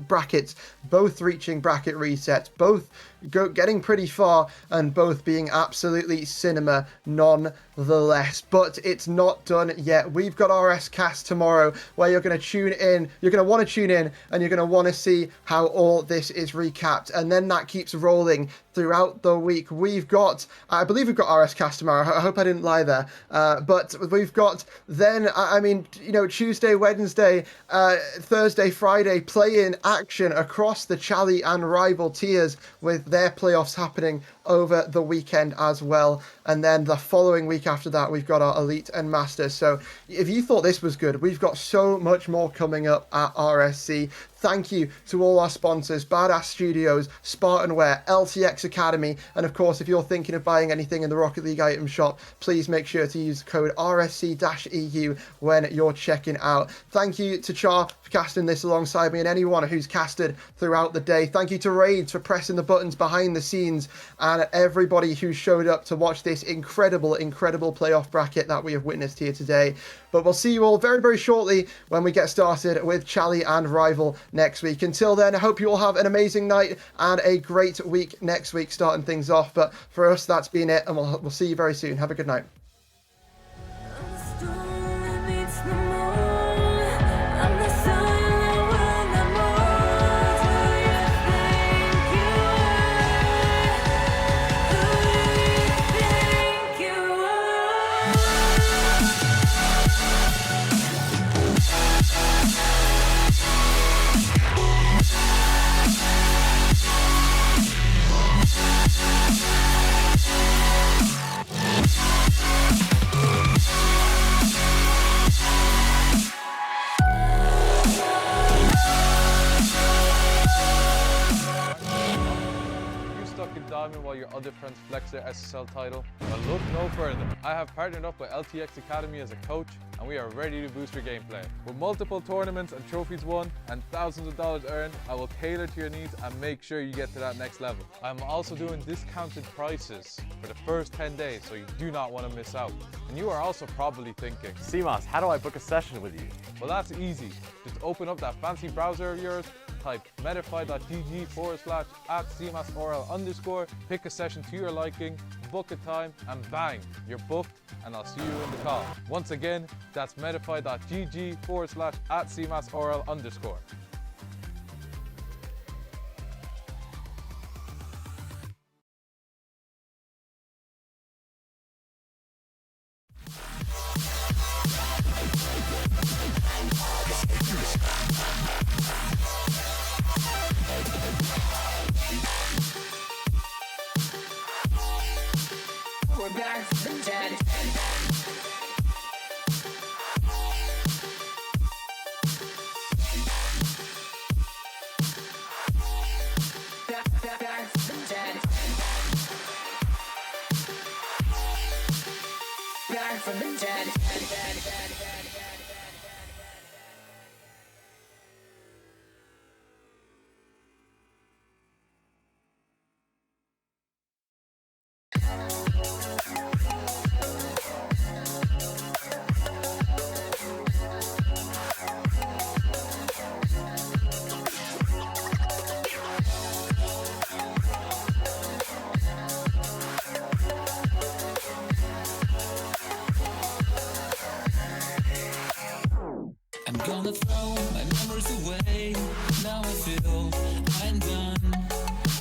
brackets, both reaching bracket resets, both getting pretty far, and both being absolutely cinema nonetheless. But it's not done yet. We've got RS Cast tomorrow, where you're going to tune in, you're going to want to tune in, and you're going to want to see how all this is recapped, and then that keeps rolling throughout the week. I believe we've got RS Cast tomorrow. I hope I didn't lie there. But we've got then, Tuesday, Wednesday, Thursday, Friday, play-in action across the Chally and Rival tiers, with their playoffs happening over the weekend as well. And then the following week after that, we've got our Elite and Masters. So if you thought this was good, we've got so much more coming up at RSC. Thank you to all our sponsors, Badass Studios, SpartanWare, LTXAcademy, and of course, if you're thinking of buying anything in the Rocket League item shop, please make sure to use code RSC-EU when you're checking out. Thank you to Char for casting this alongside me, and anyone who's casted throughout the day. Thank you to Raids for pressing the buttons behind the scenes, and everybody who showed up to watch this incredible playoff bracket that we have witnessed here today. But we'll see you all very, very shortly when we get started with Chally and Rival next week. Until then, I hope you all have an amazing night and a great week next week, starting things off. But for us, that's been it, and we'll see you very soon. Have a good night. While your other friends flex their SSL title? Well, look no further. I have partnered up with LTXAcademy as a coach, and we are ready to boost your gameplay. With multiple tournaments and trophies won and thousands of dollars earned, I will tailor to your needs and make sure you get to that next level. I'm also doing discounted prices for the first 10 days, so you do not want to miss out. And you are also probably thinking, CMOS, how do I book a session with you? Well, that's easy. Just open up that fancy browser of yours, type medify.gg/@cmasorl_, pick a session to your liking, book a time, and bang, you're booked, and I'll see you in the call. Once again, that's medify.gg/@cmasorl_. We're back from the dead. Back from the dead. Back from the dead. gonna throw my memories away. Now I feel I'm done,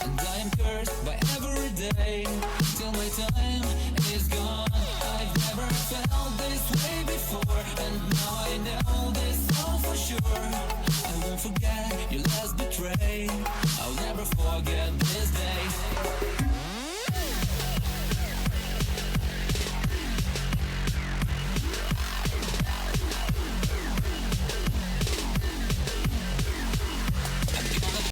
and I am cursed by every day till my time is gone. I've never felt this way before, and now I know this